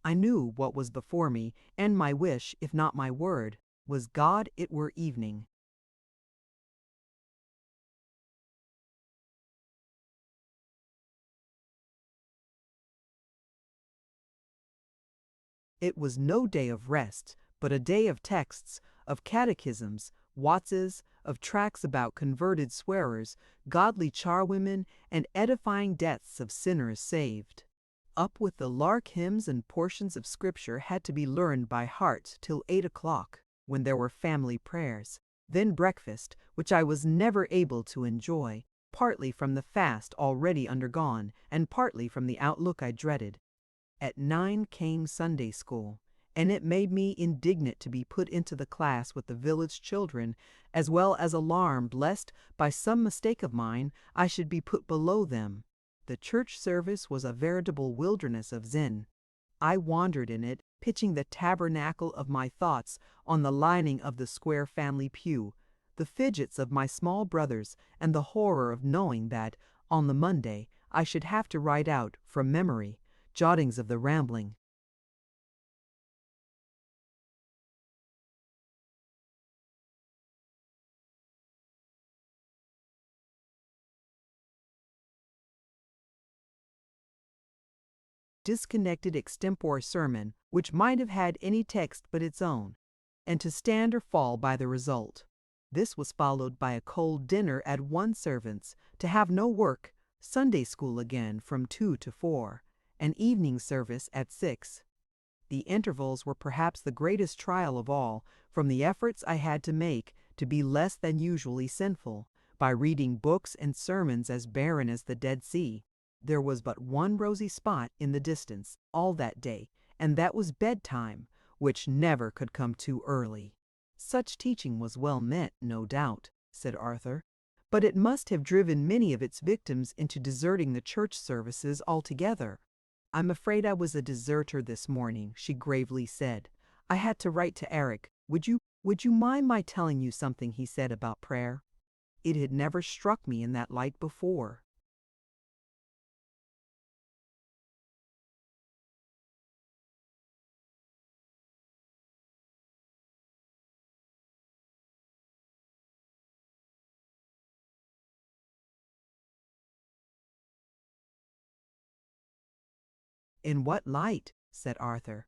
I knew what was before me, and my wish, if not my word, was, God, it were evening." It was no day of rest, but a day of texts, of catechisms, Wattses, of tracts about converted swearers, godly charwomen, and edifying deaths of sinners saved. Up with the lark hymns and portions of Scripture had to be learned by heart till 8 o'clock, when there were family prayers. Then breakfast, which I was never able to enjoy, partly from the fast already undergone, and partly from the outlook I dreaded. At 9 came Sunday school, and it made me indignant to be put into the class with the village children, as well as alarmed lest, by some mistake of mine, I should be put below them. The church service was a veritable wilderness of Zen. I wandered in it, pitching the tabernacle of my thoughts on the lining of the square family pew, the fidgets of my small brothers, and the horror of knowing that, on the Monday, I should have to write out, from memory, jottings of the rambling, disconnected extempore sermon which might have had any text but its own, and to stand or fall by the result. This was followed by a cold dinner at one servant's, to have no work, Sunday school again from 2 to 4, and evening service at 6. The intervals were perhaps the greatest trial of all, from the efforts I had to make to be less than usually sinful, by reading books and sermons as barren as the Dead Sea. There was but one rosy spot in the distance all that day, and that was bedtime, which never could come too early. Such teaching was well meant, no doubt, said Arthur, but it must have driven many of its victims into deserting the church services altogether. I'm afraid I was a deserter this morning, she gravely said. I had to write to Eric. Would you mind my telling you something he said about prayer? It had never struck me in that light before. In what light? Said Arthur.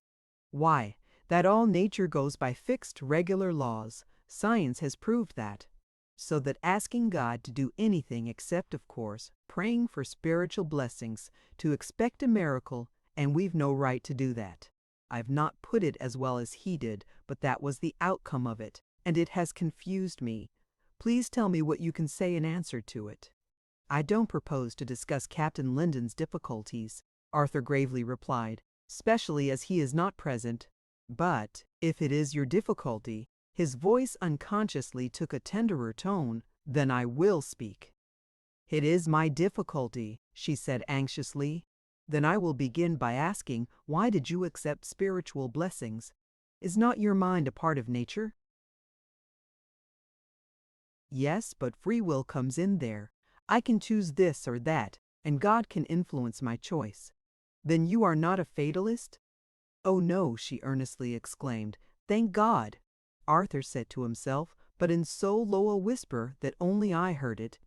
Why, that all nature goes by fixed, regular laws. Science has proved that. So that asking God to do anything except, of course, praying for spiritual blessings, to expect a miracle, and we've no right to do that. I've not put it as well as he did, but that was the outcome of it, and it has confused me. Please tell me what you can say in answer to it. I don't propose to discuss Captain Linden's difficulties, Arthur gravely replied, especially as he is not present. But, if it is your difficulty, his voice unconsciously took a tenderer tone, then I will speak. It is my difficulty, she said anxiously. Then I will begin by asking, why did you accept spiritual blessings? Is not your mind a part of nature? Yes, but free will comes in there. I can choose this or that, and God can influence my choice. Then you are not a fatalist? Oh no, she earnestly exclaimed. Thank God! Arthur said to himself, but in so low a whisper that only I heard it.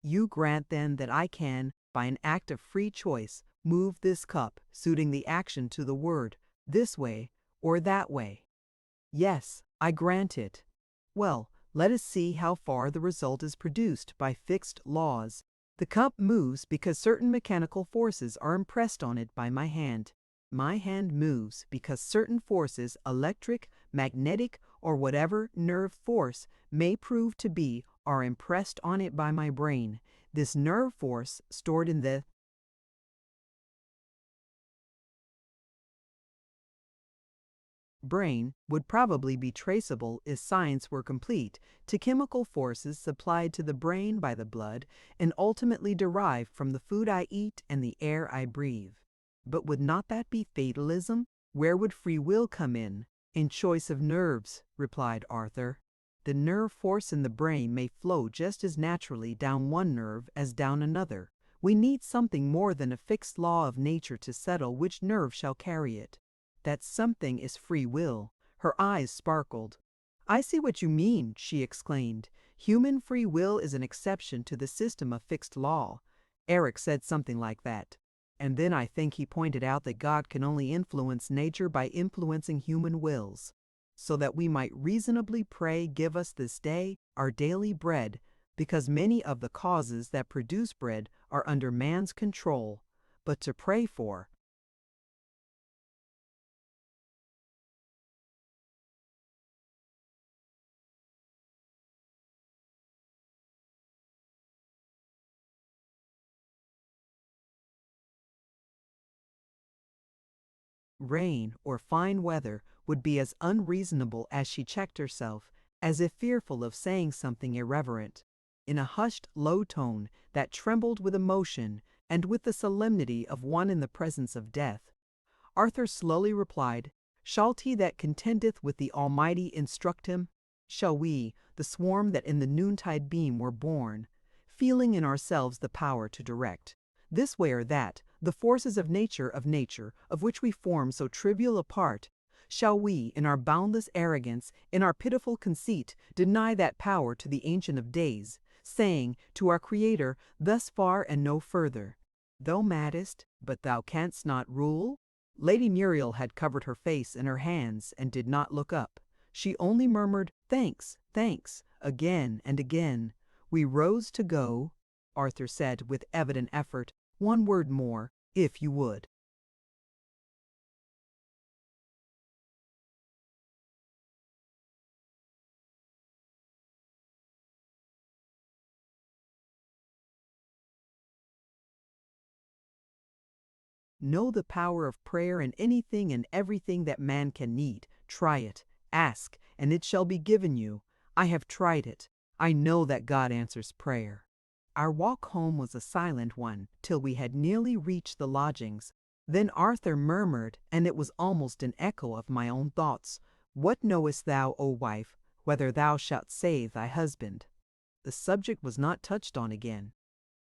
You grant then that I can, by an act of free choice, move this cup, suiting the action to the word, this way or that way. Yes, I grant it. Well, let us see how far the result is produced by fixed laws. The cup moves because certain mechanical forces are impressed on it by my hand. My hand moves because certain forces, electric, magnetic, or whatever nerve force may prove to be, are impressed on it by my brain. This nerve force, stored in the brain, would probably be traceable, if science were complete, to chemical forces supplied to the brain by the blood and ultimately derived from the food I eat and the air I breathe. But would not that be fatalism? Where would free will come in? In choice of nerves, replied Arthur. The nerve force in the brain may flow just as naturally down one nerve as down another. We need something more than a fixed law of nature to settle which nerve shall carry it. That something is free will. Her eyes sparkled. I see what you mean, she exclaimed. Human free will is an exception to the system of fixed law. Eric said something like that. And then I think he pointed out that God can only influence nature by influencing human wills, so that we might reasonably pray, give us this day our daily bread, because many of the causes that produce bread are under man's control. But to pray for, rain or fine weather would be as unreasonable, as she checked herself, as if fearful of saying something irreverent. In a hushed, low tone that trembled with emotion and with the solemnity of one in the presence of death, Arthur slowly replied, "Shall he that contendeth with the Almighty instruct him? Shall we, the swarm that in the noontide beam were born, feeling in ourselves the power to direct, this way or that, the forces of nature, of which we form so trivial a part, shall we, in our boundless arrogance, in our pitiful conceit, deny that power to the Ancient of Days, saying to our Creator, thus far and no further, Thou maddest, but thou canst not rule?" Lady Muriel had covered her face in her hands and did not look up. She only murmured, "Thanks, thanks," again and again. We rose to go. Arthur said with evident effort, "One word more, if you would." Know the power of prayer in anything and everything that man can need. Try it. Ask, and it shall be given you. I have tried it. I know that God answers prayer. Our walk home was a silent one till we had nearly reached the lodgings. Then Arthur murmured, and it was almost an echo of my own thoughts, "What knowest thou, O wife, whether thou shalt save thy husband?" The subject was not touched on again.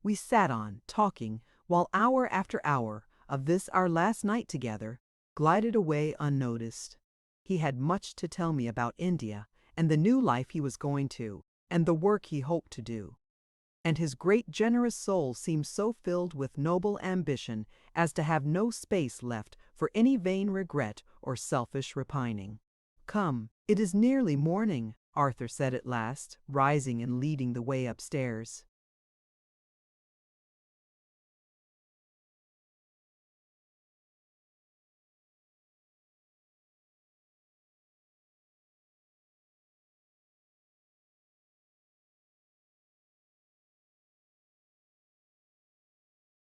We sat on, talking, while hour after hour of this our last night together glided away unnoticed. He had much to tell me about India, and the new life he was going to, and the work he hoped to do. And his great generous soul seemed so filled with noble ambition as to have no space left for any vain regret or selfish repining. "Come, it is nearly morning," Arthur said at last, rising and leading the way upstairs.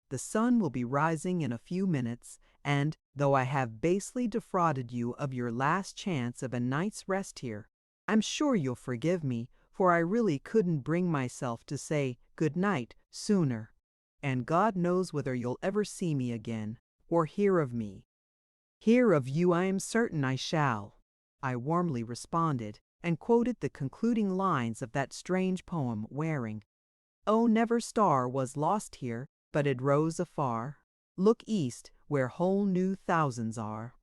The sun will be rising in a few minutes, and, though I have basely defrauded you of your last chance of a night's rest here, I'm sure you'll forgive me, for I really couldn't bring myself to say good night sooner. And God knows whether you'll ever see me again, or hear of me. Hear of you I am certain I shall. I warmly responded, and quoted the concluding lines of that strange poem, Wearing. "Oh, never star was lost here, but it rose afar. Look east, where whole new thousands are.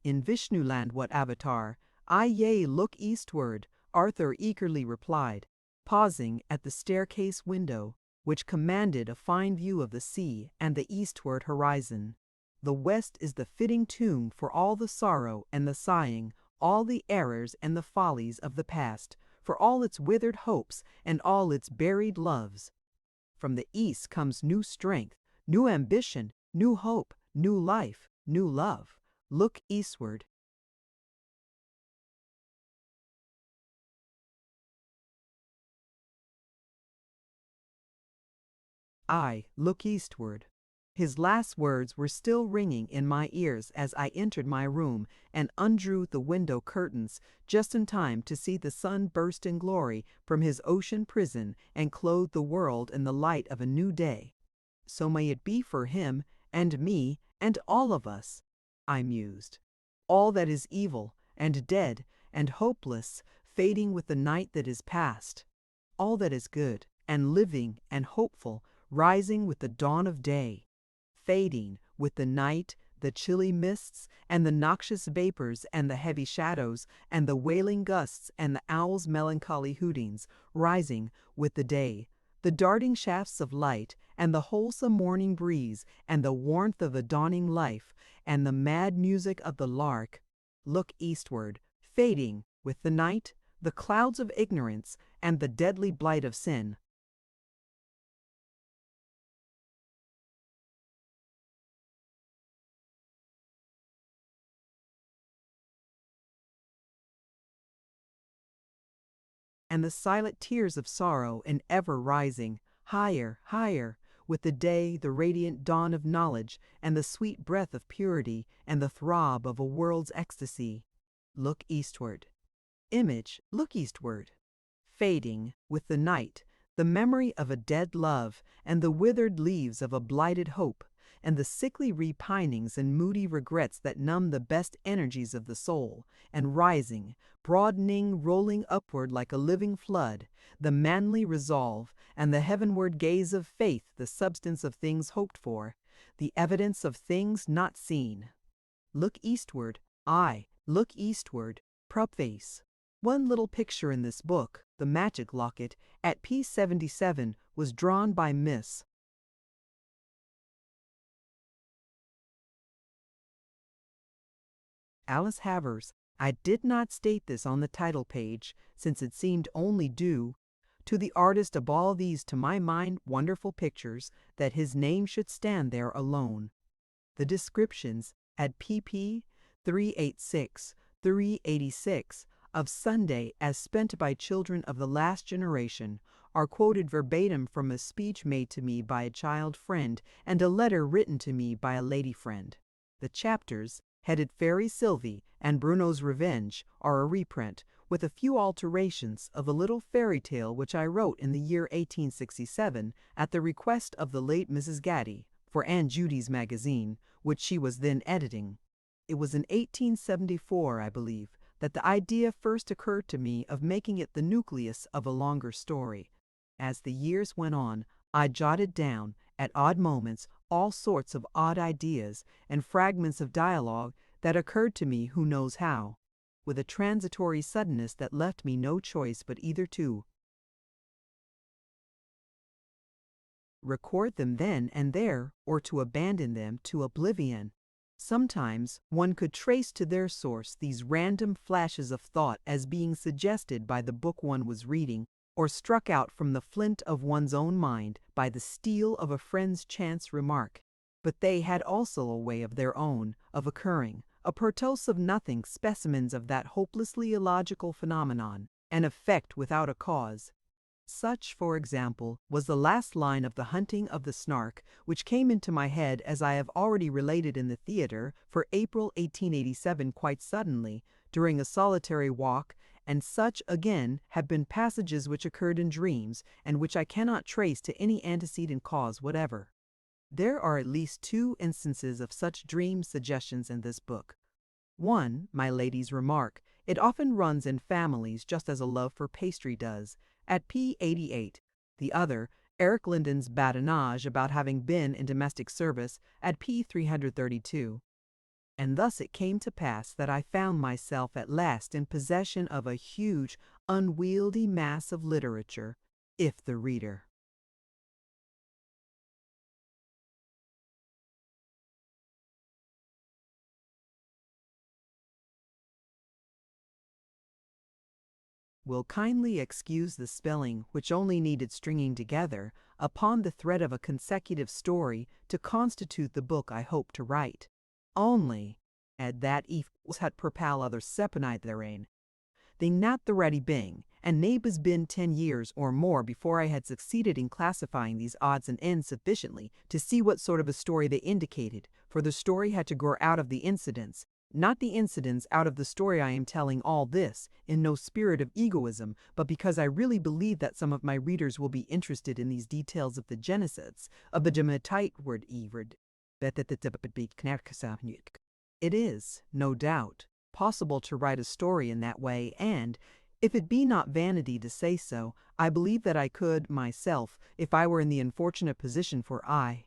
In Vishnuland what avatar? Ay, yea, look eastward," Arthur eagerly replied, pausing at the staircase window, which commanded a fine view of the sea and the eastward horizon. "The west is the fitting tomb for all the sorrow and the sighing, all the errors and the follies of the past, for all its withered hopes and all its buried loves. From the east comes new strength, new ambition, new hope, new life, new love. Look eastward." I look eastward. His last words were still ringing in my ears as I entered my room and undrew the window curtains just in time to see the sun burst in glory from his ocean prison and clothe the world in the light of a new day. So may it be for him and me and all of us, I mused. All that is evil and dead and hopeless fading with the night that is past. All that is good and living and hopeful rising with the dawn of day, fading with the night, the chilly mists, and the noxious vapors, and the heavy shadows, and the wailing gusts, and the owl's melancholy hootings, rising with the day, the darting shafts of light, and the wholesome morning breeze, and the warmth of the dawning life, and the mad music of the lark. Look eastward, fading with the night, the clouds of ignorance, and the deadly blight of sin. And the silent tears of sorrow, and ever rising, higher, higher, with the day, the radiant dawn of knowledge, and the sweet breath of purity, and the throb of a world's ecstasy. Look eastward. Image, look eastward. Fading, with the night, the memory of a dead love, and the withered leaves of a blighted hope, and the sickly repinings and moody regrets that numb the best energies of the soul, and rising, broadening, rolling upward like a living flood, the manly resolve, and the heavenward gaze of faith, the substance of things hoped for, the evidence of things not seen. Look eastward, aye, look eastward, preface. One little picture in this book, the magic locket, at p77, was drawn by Miss Alice Havers. I did not state this on the title page, since it seemed only due to the artist of all these, to my mind, wonderful pictures, that his name should stand there alone. The descriptions at pp. 386, 386 of Sunday as spent by children of the last generation are quoted verbatim from a speech made to me by a child friend and a letter written to me by a lady friend. The chapters, headed Fairy Sylvie and Bruno's Revenge, are a reprint, with a few alterations, of a little fairy tale which I wrote in the year 1867 at the request of the late Mrs. Gaddy, for Aunt Judy's magazine, which she was then editing. It was in 1874, I believe, that the idea first occurred to me of making it the nucleus of a longer story. As the years went on, I jotted down, at odd moments, all sorts of odd ideas and fragments of dialogue that occurred to me who knows how, with a transitory suddenness that left me no choice but either to record them then and there, or to abandon them to oblivion. Sometimes one could trace to their source these random flashes of thought as being suggested by the book one was reading, or struck out from the flint of one's own mind by the steel of a friend's chance remark. But they had also a way of their own, of occurring, a pertos of nothing, specimens of that hopelessly illogical phenomenon, an effect without a cause. Such, for example, was the last line of The Hunting of the Snark, which came into my head, as I have already related, in the theatre, for April 1887, quite suddenly, during a solitary walk, and such, again, have been passages which occurred in dreams, and which I cannot trace to any antecedent cause whatever. There are at least 2 instances of such dream suggestions in this book. One, my lady's remark, it often runs in families just as a love for pastry does, at p88. The other, Eric Lindon's badinage about having been in domestic service, at p332. And thus it came to pass that I found myself at last in possession of a huge, unwieldy mass of literature, if the reader will kindly excuse the spelling, which only needed stringing together upon the thread of a consecutive story to constitute the book I hope to write. Only, add that if had perpal other seponite therein, they not the ready bing, and nabe has been 10 years or more before I had succeeded in classifying these odds and ends sufficiently to see what sort of a story they indicated, for the story had to grow out of the incidents, not the incidents out of the story. I am telling all this in no spirit of egoism, but because I really believe that some of my readers will be interested in these details of the genesis of the Gematite word everd. It is, no doubt, possible to write a story in that way, and, if it be not vanity to say so, I believe that I could, myself, if I were in the unfortunate position, for I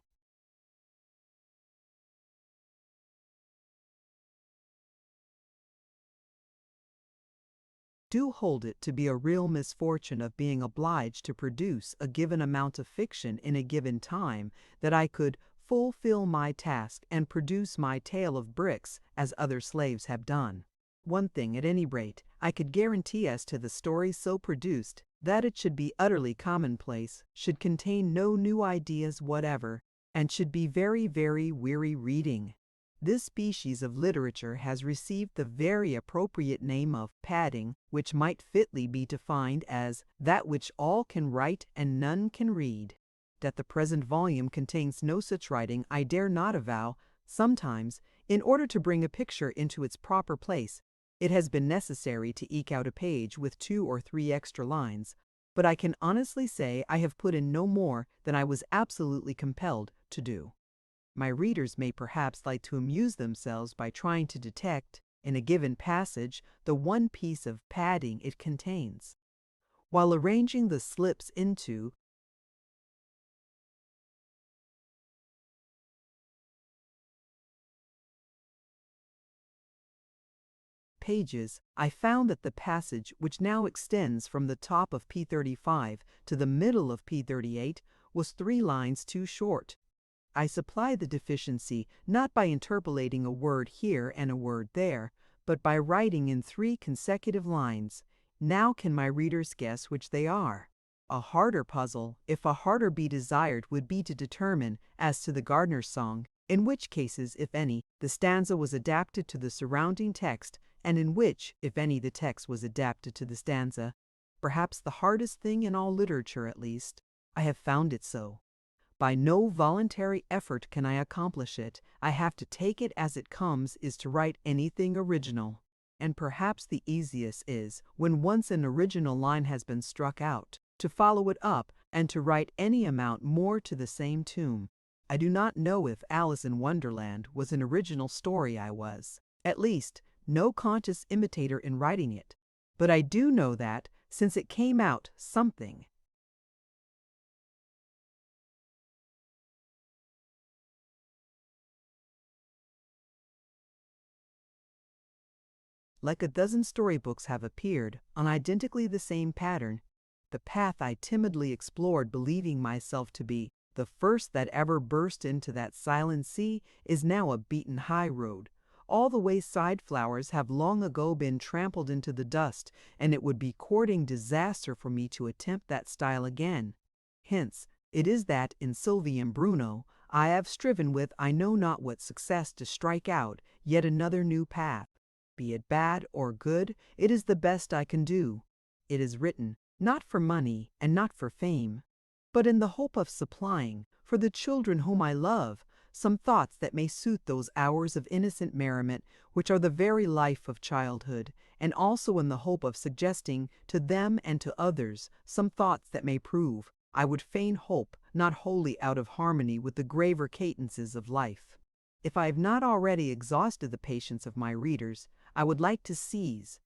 do hold it to be a real misfortune of being obliged to produce a given amount of fiction in a given time, that I could fulfill my task and produce my tale of bricks as other slaves have done. One thing, at any rate, I could guarantee as to the story so produced, that it should be utterly commonplace, should contain no new ideas whatever, and should be very, very weary reading. This species of literature has received the very appropriate name of padding, which might fitly be defined as that which all can write and none can read. That the present volume contains no such writing I dare not avow. Sometimes, in order to bring a picture into its proper place, it has been necessary to eke out a page with 2 or 3 extra lines, but I can honestly say I have put in no more than I was absolutely compelled to do. My readers may perhaps like to amuse themselves by trying to detect, in a given passage, the one piece of padding it contains. While arranging the slips into pages, I found that the passage, which now extends from the top of P35 to the middle of P38, was 3 lines too short. I supplied the deficiency not by interpolating a word here and a word there, but by writing in 3 consecutive lines. Now can my readers guess which they are? A harder puzzle, if a harder be desired, would be to determine, as to the gardener's song, in which cases, if any, the stanza was adapted to the surrounding text, and in which, if any, the text was adapted to the stanza. Perhaps the hardest thing in all literature, at least. I have found it so. By no voluntary effort can I accomplish it. I have to take it as it comes is to write anything original. And perhaps the easiest is, when once an original line has been struck out, to follow it up and to write any amount more to the same tune. I do not know if Alice in Wonderland was an original story. I was, at least, no conscious imitator in writing it. But I do know that, since it came out, something like a dozen storybooks have appeared on identically the same pattern. The path I timidly explored, believing myself to be the first that ever burst into that silent sea, is now a beaten high road. All the wayside flowers have long ago been trampled into the dust, and it would be courting disaster for me to attempt that style again. Hence, it is that in Sylvie and Bruno I have striven with I know not what success to strike out yet another new path. Be it bad or good, it is the best I can do. It is written, not for money and not for fame, but in the hope of supplying, for the children whom I love, some thoughts that may suit those hours of innocent merriment which are the very life of childhood, and also in the hope of suggesting to them and to others some thoughts that may prove, I would fain hope, not wholly out of harmony with the graver cadences of life. If I have not already exhausted the patience of my readers, I would like to seize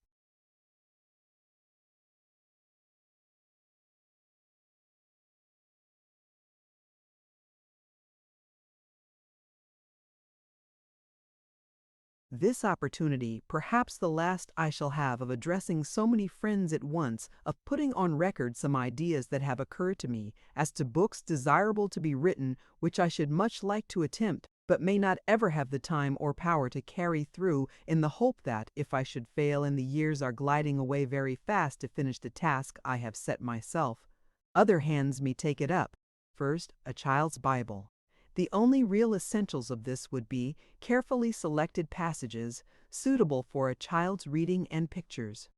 this opportunity, perhaps the last I shall have of addressing so many friends at once, of putting on record some ideas that have occurred to me as to books desirable to be written, which I should much like to attempt, but may not ever have the time or power to carry through, in the hope that, if I should fail and the years are gliding away very fast to finish the task I have set myself, other hands may take it up. First, a child's Bible. The only real essentials of this would be carefully selected passages suitable for a child's reading and pictures.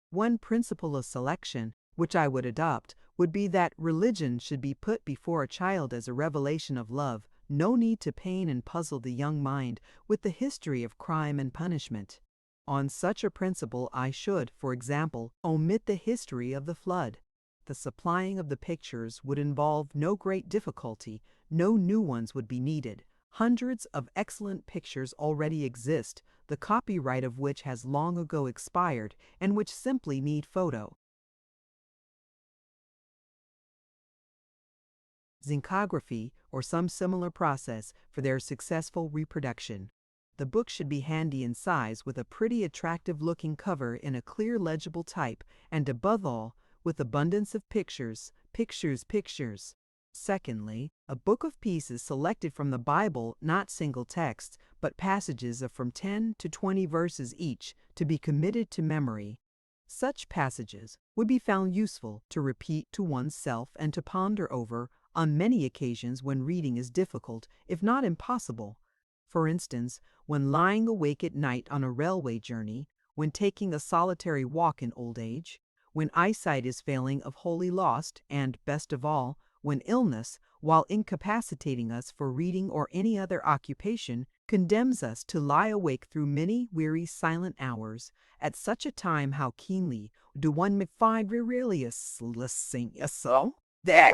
One principle of selection, which I would adopt, would be that religion should be put before a child as a revelation of love. No need to pain and puzzle the young mind with the history of crime and punishment. On such a principle I should, for example, omit the history of the flood. The supplying of the pictures would involve no great difficulty. No new ones would be needed. Hundreds of excellent pictures already exist, the copyright of which has long ago expired, and which simply need photo zincography or some similar process for their successful reproduction. The book should be handy in size, with a pretty attractive-looking cover in a clear legible type, and above all, with abundance of pictures. Secondly, a book of pieces selected from the Bible, not single texts, but passages of from 10 to 20 verses each, to be committed to memory. Such passages would be found useful to repeat to oneself and to ponder over on many occasions when reading is difficult, if not impossible. For instance, when lying awake at night on a railway journey, when taking a solitary walk in old age, when eyesight is failing of wholly lost, and, best of all, when illness, while incapacitating us for reading or any other occupation, condemns us to lie awake through many weary silent hours. At such a time how keenly do one find Aurelius listening so that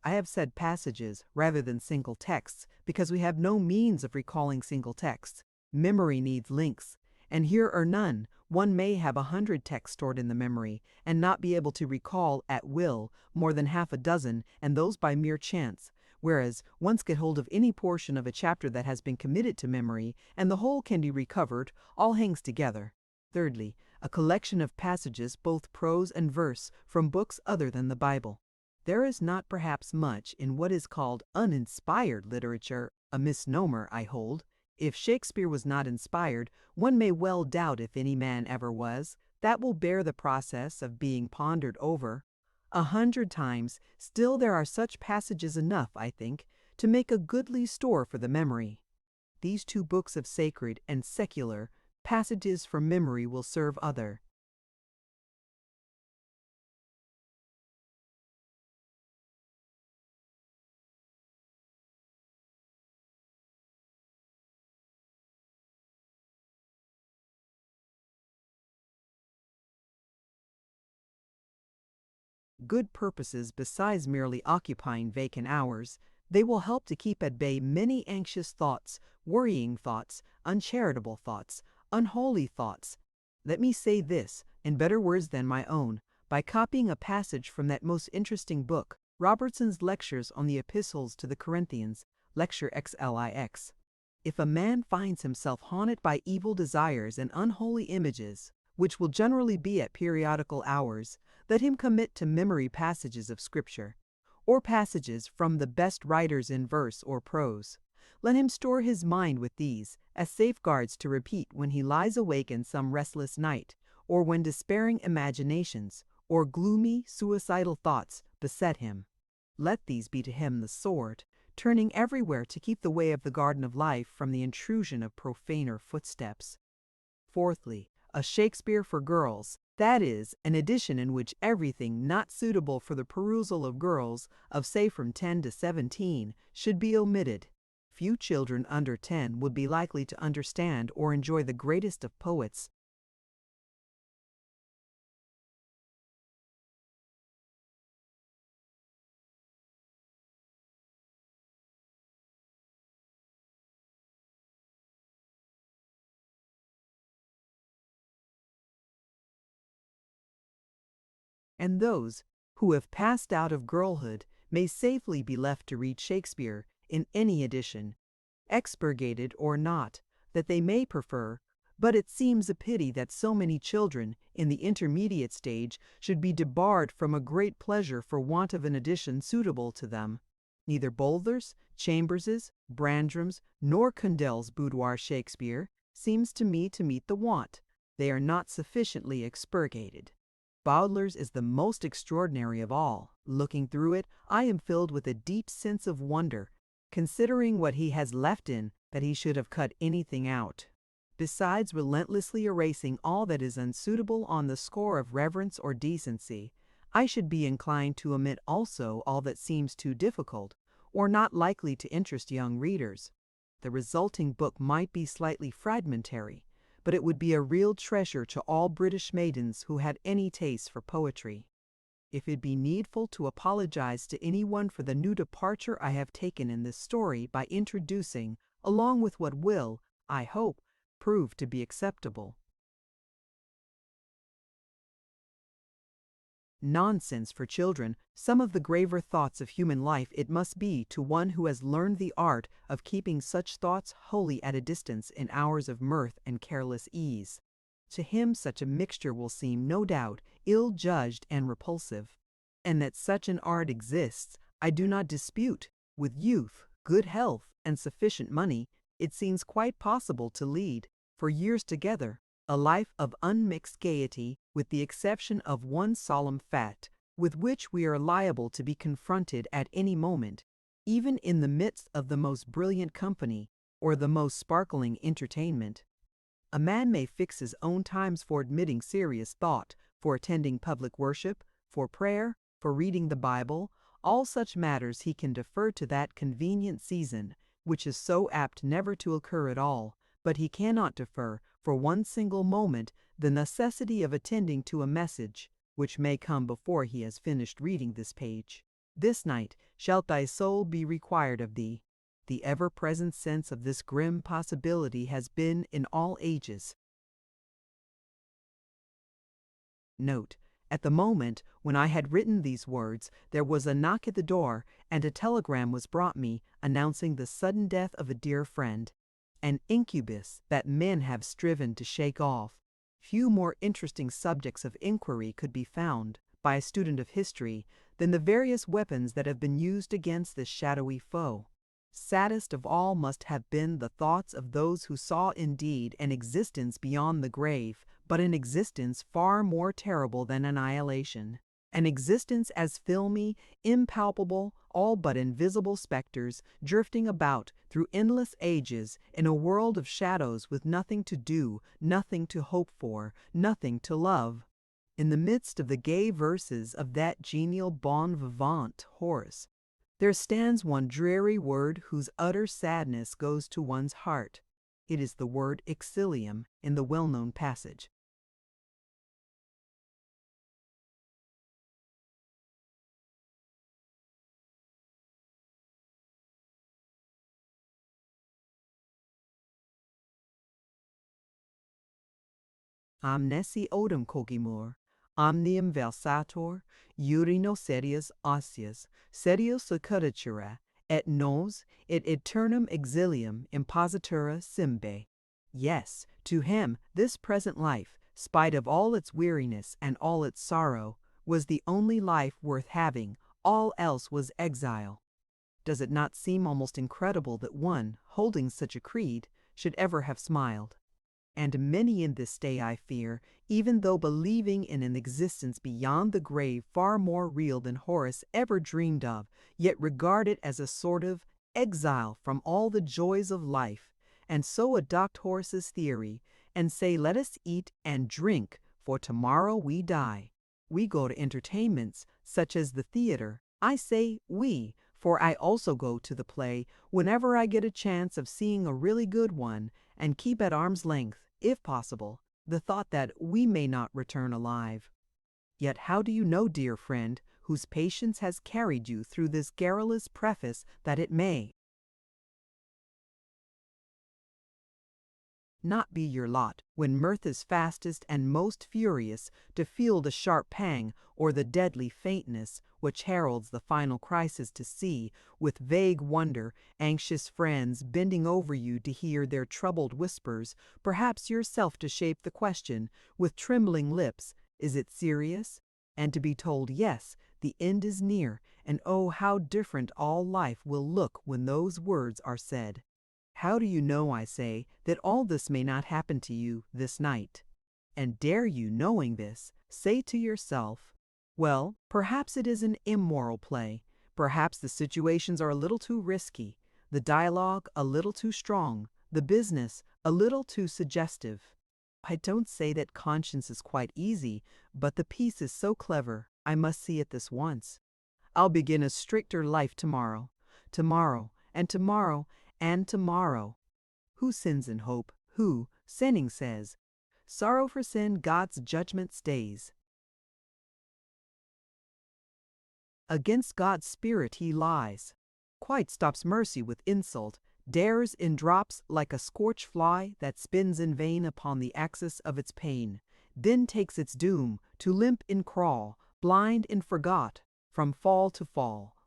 I have said passages rather than single texts because we have no means of recalling single texts. Memory needs links, and here are none. One may have 100 texts stored in the memory and not be able to recall at will more than half a dozen, and those by mere chance, whereas once get hold of any portion of a chapter that has been committed to memory, and the whole can be recovered, all hangs together. Thirdly, a collection of passages, both prose and verse, from books other than the Bible. There is not perhaps much in what is called uninspired literature, a misnomer, I hold. If Shakespeare was not inspired, one may well doubt if any man ever was. That will bear the process of being pondered over 100 times. Still there are such passages enough, I think, to make a goodly store for the memory. These two books of sacred and secular passages from memory will serve other. Good purposes besides merely occupying vacant hours. They will help to keep at bay many anxious thoughts, worrying thoughts, uncharitable thoughts, unholy thoughts. Let me say this, in better words than my own, by copying a passage from that most interesting book, Robertson's Lectures on the Epistles to the Corinthians, Lecture XLIX. If a man finds himself haunted by evil desires and unholy images, which will generally be at periodical hours, let him commit to memory passages of Scripture, or passages from the best writers in verse or prose. Let him store his mind with these, as safeguards to repeat when he lies awake in some restless night, or when despairing imaginations, or gloomy, suicidal thoughts beset him. Let these be to him the sword, turning everywhere to keep the way of the garden of life from the intrusion of profaner footsteps. Fourthly, a Shakespeare for girls, that is, an edition in which everything not suitable for the perusal of girls of say from 10 to 17 should be omitted. Few children under 10 would be likely to understand or enjoy the greatest of poets. And those who have passed out of girlhood may safely be left to read Shakespeare in any edition, expurgated or not, that they may prefer, but it seems a pity that so many children in the intermediate stage should be debarred from a great pleasure for want of an edition suitable to them. Neither Bowdler's, Chambers's, Brandrum's, nor Condell's boudoir Shakespeare seems to me to meet the want. They are not sufficiently expurgated. Bowdler's is the most extraordinary of all. Looking through it, I am filled with a deep sense of wonder, considering what he has left in, that he should have cut anything out. Besides relentlessly erasing all that is unsuitable on the score of reverence or decency, I should be inclined to omit also all that seems too difficult, or not likely to interest young readers. The resulting book might be slightly fragmentary, but it would be a real treasure to all British maidens who had any taste for poetry. If it be needful to apologize to anyone for the new departure I have taken in this story by introducing, along with what will, I hope, prove to be acceptable, nonsense for children, some of the graver thoughts of human life it must be to one who has learned the art of keeping such thoughts wholly at a distance in hours of mirth and careless ease. To him such a mixture will seem, no doubt, ill-judged and repulsive. And that such an art exists, I do not dispute. With youth, good health, and sufficient money, it seems quite possible to lead, for years together, a life of unmixed gaiety, with the exception of one solemn fact, with which we are liable to be confronted at any moment, even in the midst of the most brilliant company, or the most sparkling entertainment. A man may fix his own times for admitting serious thought, for attending public worship, for prayer, for reading the Bible. All such matters he can defer to that convenient season, which is so apt never to occur at all, but he cannot defer, for one single moment, the necessity of attending to a message, which may come before he has finished reading this page. This night shalt thy soul be required of thee. The ever-present sense of this grim possibility has been in all ages. Note: at the moment when I had written these words, there was a knock at the door, and a telegram was brought me announcing the sudden death of a dear friend. An incubus that men have striven to shake off. Few more interesting subjects of inquiry could be found, by a student of history, than the various weapons that have been used against this shadowy foe. Saddest of all must have been the thoughts of those who saw indeed an existence beyond the grave, but an existence far more terrible than annihilation. An existence as filmy, impalpable, all but invisible specters drifting about through endless ages in a world of shadows with nothing to do, nothing to hope for, nothing to love. In the midst of the gay verses of that genial bon vivant Horace, there stands one dreary word whose utter sadness goes to one's heart. It is the word exilium in the well-known passage. Amnesi odum cogimur, omnium versator, urino serius osseus, serius securritura, et nos, et aeternum exilium impositura simbe. Yes, to him this present life, spite of all its weariness and all its sorrow, was the only life worth having. All else was exile. Does it not seem almost incredible that one, holding such a creed, should ever have smiled? And many in this day, I fear, even though believing in an existence beyond the grave far more real than Horace ever dreamed of, yet regard it as a sort of exile from all the joys of life, and so adopt Horace's theory, and say, let us eat and drink, for tomorrow we die. We go to entertainments, such as the theater. I say we, for I also go to the play whenever I get a chance of seeing a really good one, and keep at arm's length, if possible, the thought that we may not return alive. Yet how do you know, dear friend, whose patience has carried you through this garrulous preface, that it may not be your lot, when mirth is fastest and most furious, to feel the sharp pang or the deadly faintness which heralds the final crisis, to see, with vague wonder, anxious friends bending over you to hear their troubled whispers, perhaps yourself to shape the question, with trembling lips, is it serious? And to be told, yes, the end is near, and oh, how different all life will look when those words are said. How do you know, I say, that all this may not happen to you this night? And dare you, knowing this, say to yourself, well, perhaps it is an immoral play, perhaps the situations are a little too risky, the dialogue a little too strong, the business a little too suggestive. I don't say that conscience is quite easy, but the piece is so clever, I must see it this once. I'll begin a stricter life tomorrow, and tomorrow, and tomorrow. Who sins in hope? Who, sinning, says, sorrow for sin God's judgment stays. Against God's spirit he lies, quite stops mercy with insult, dares in drops like a scorched fly that spins in vain upon the axis of its pain, then takes its doom to limp and crawl, blind and forgot, from fall to fall.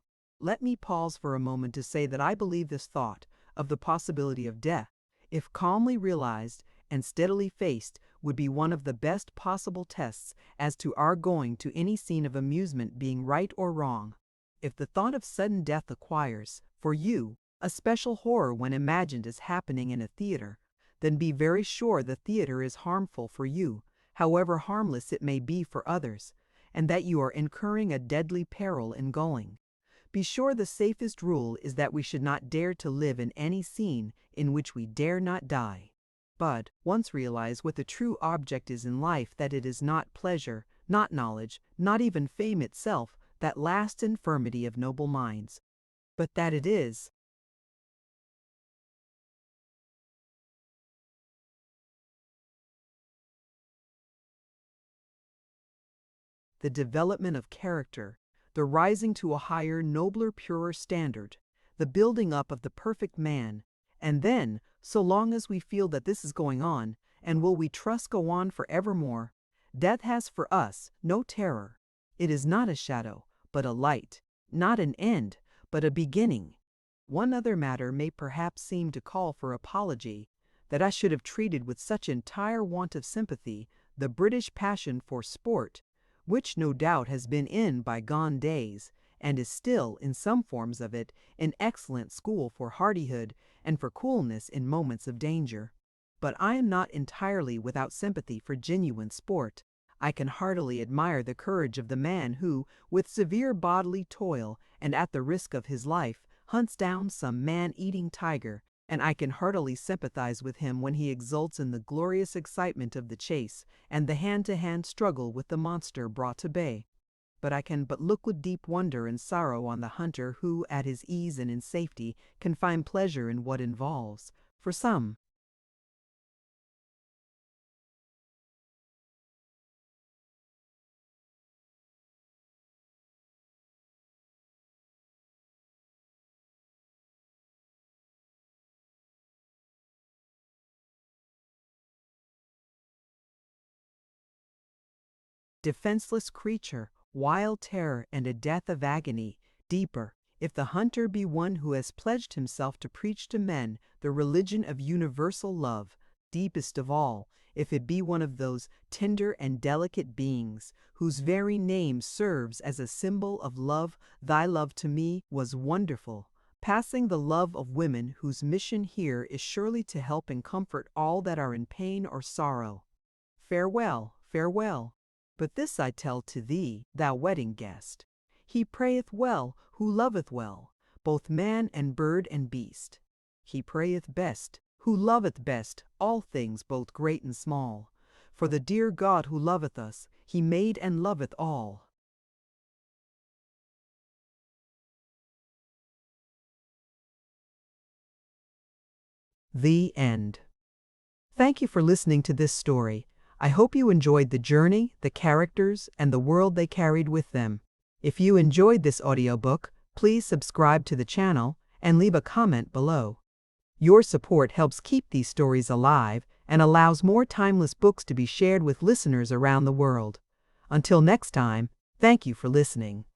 Let me pause for a moment to say that I believe this thought of the possibility of death, if calmly realized and steadily faced, would be one of the best possible tests as to our going to any scene of amusement being right or wrong. If the thought of sudden death acquires, for you, a special horror when imagined as happening in a theater, then be very sure the theater is harmful for you, however harmless it may be for others, and that you are incurring a deadly peril in going. Be sure the safest rule is that we should not dare to live in any scene in which we dare not die. But once realize what the true object is in life, that it is not pleasure, not knowledge, not even fame itself, that last infirmity of noble minds, but that it is the development of character, the rising to a higher, nobler, purer standard, the building up of the perfect man. And then, so long as we feel that this is going on, and will we trust go on forevermore, death has for us no terror. It is not a shadow, but a light, not an end, but a beginning. One other matter may perhaps seem to call for apology, that I should have treated with such entire want of sympathy the British passion for sport, which no doubt has been in bygone days, and is still, in some forms of it, an excellent school for hardihood and for coolness in moments of danger. But I am not entirely without sympathy for genuine sport. I can heartily admire the courage of the man who, with severe bodily toil and at the risk of his life, hunts down some man-eating tiger, and I can heartily sympathize with him when he exults in the glorious excitement of the chase and the hand-to-hand struggle with the monster brought to bay. But I can but look with deep wonder and sorrow on the hunter who, at his ease and in safety, can find pleasure in what involves, for some, defenseless creature, wild terror and a death of agony, deeper, if the hunter be one who has pledged himself to preach to men the religion of universal love, deepest of all, if it be one of those tender and delicate beings whose very name serves as a symbol of love. Thy love to me was wonderful, passing the love of women whose mission here is surely to help and comfort all that are in pain or sorrow. Farewell, farewell. But this I tell to thee, thou wedding guest, he prayeth well who loveth well, both man and bird and beast. He prayeth best who loveth best all things both great and small. For the dear God who loveth us, he made and loveth all. The end. Thank you for listening to this story. I hope you enjoyed the journey, the characters, and the world they carried with them. If you enjoyed this audiobook, please subscribe to the channel and leave a comment below. Your support helps keep these stories alive and allows more timeless books to be shared with listeners around the world. Until next time, thank you for listening.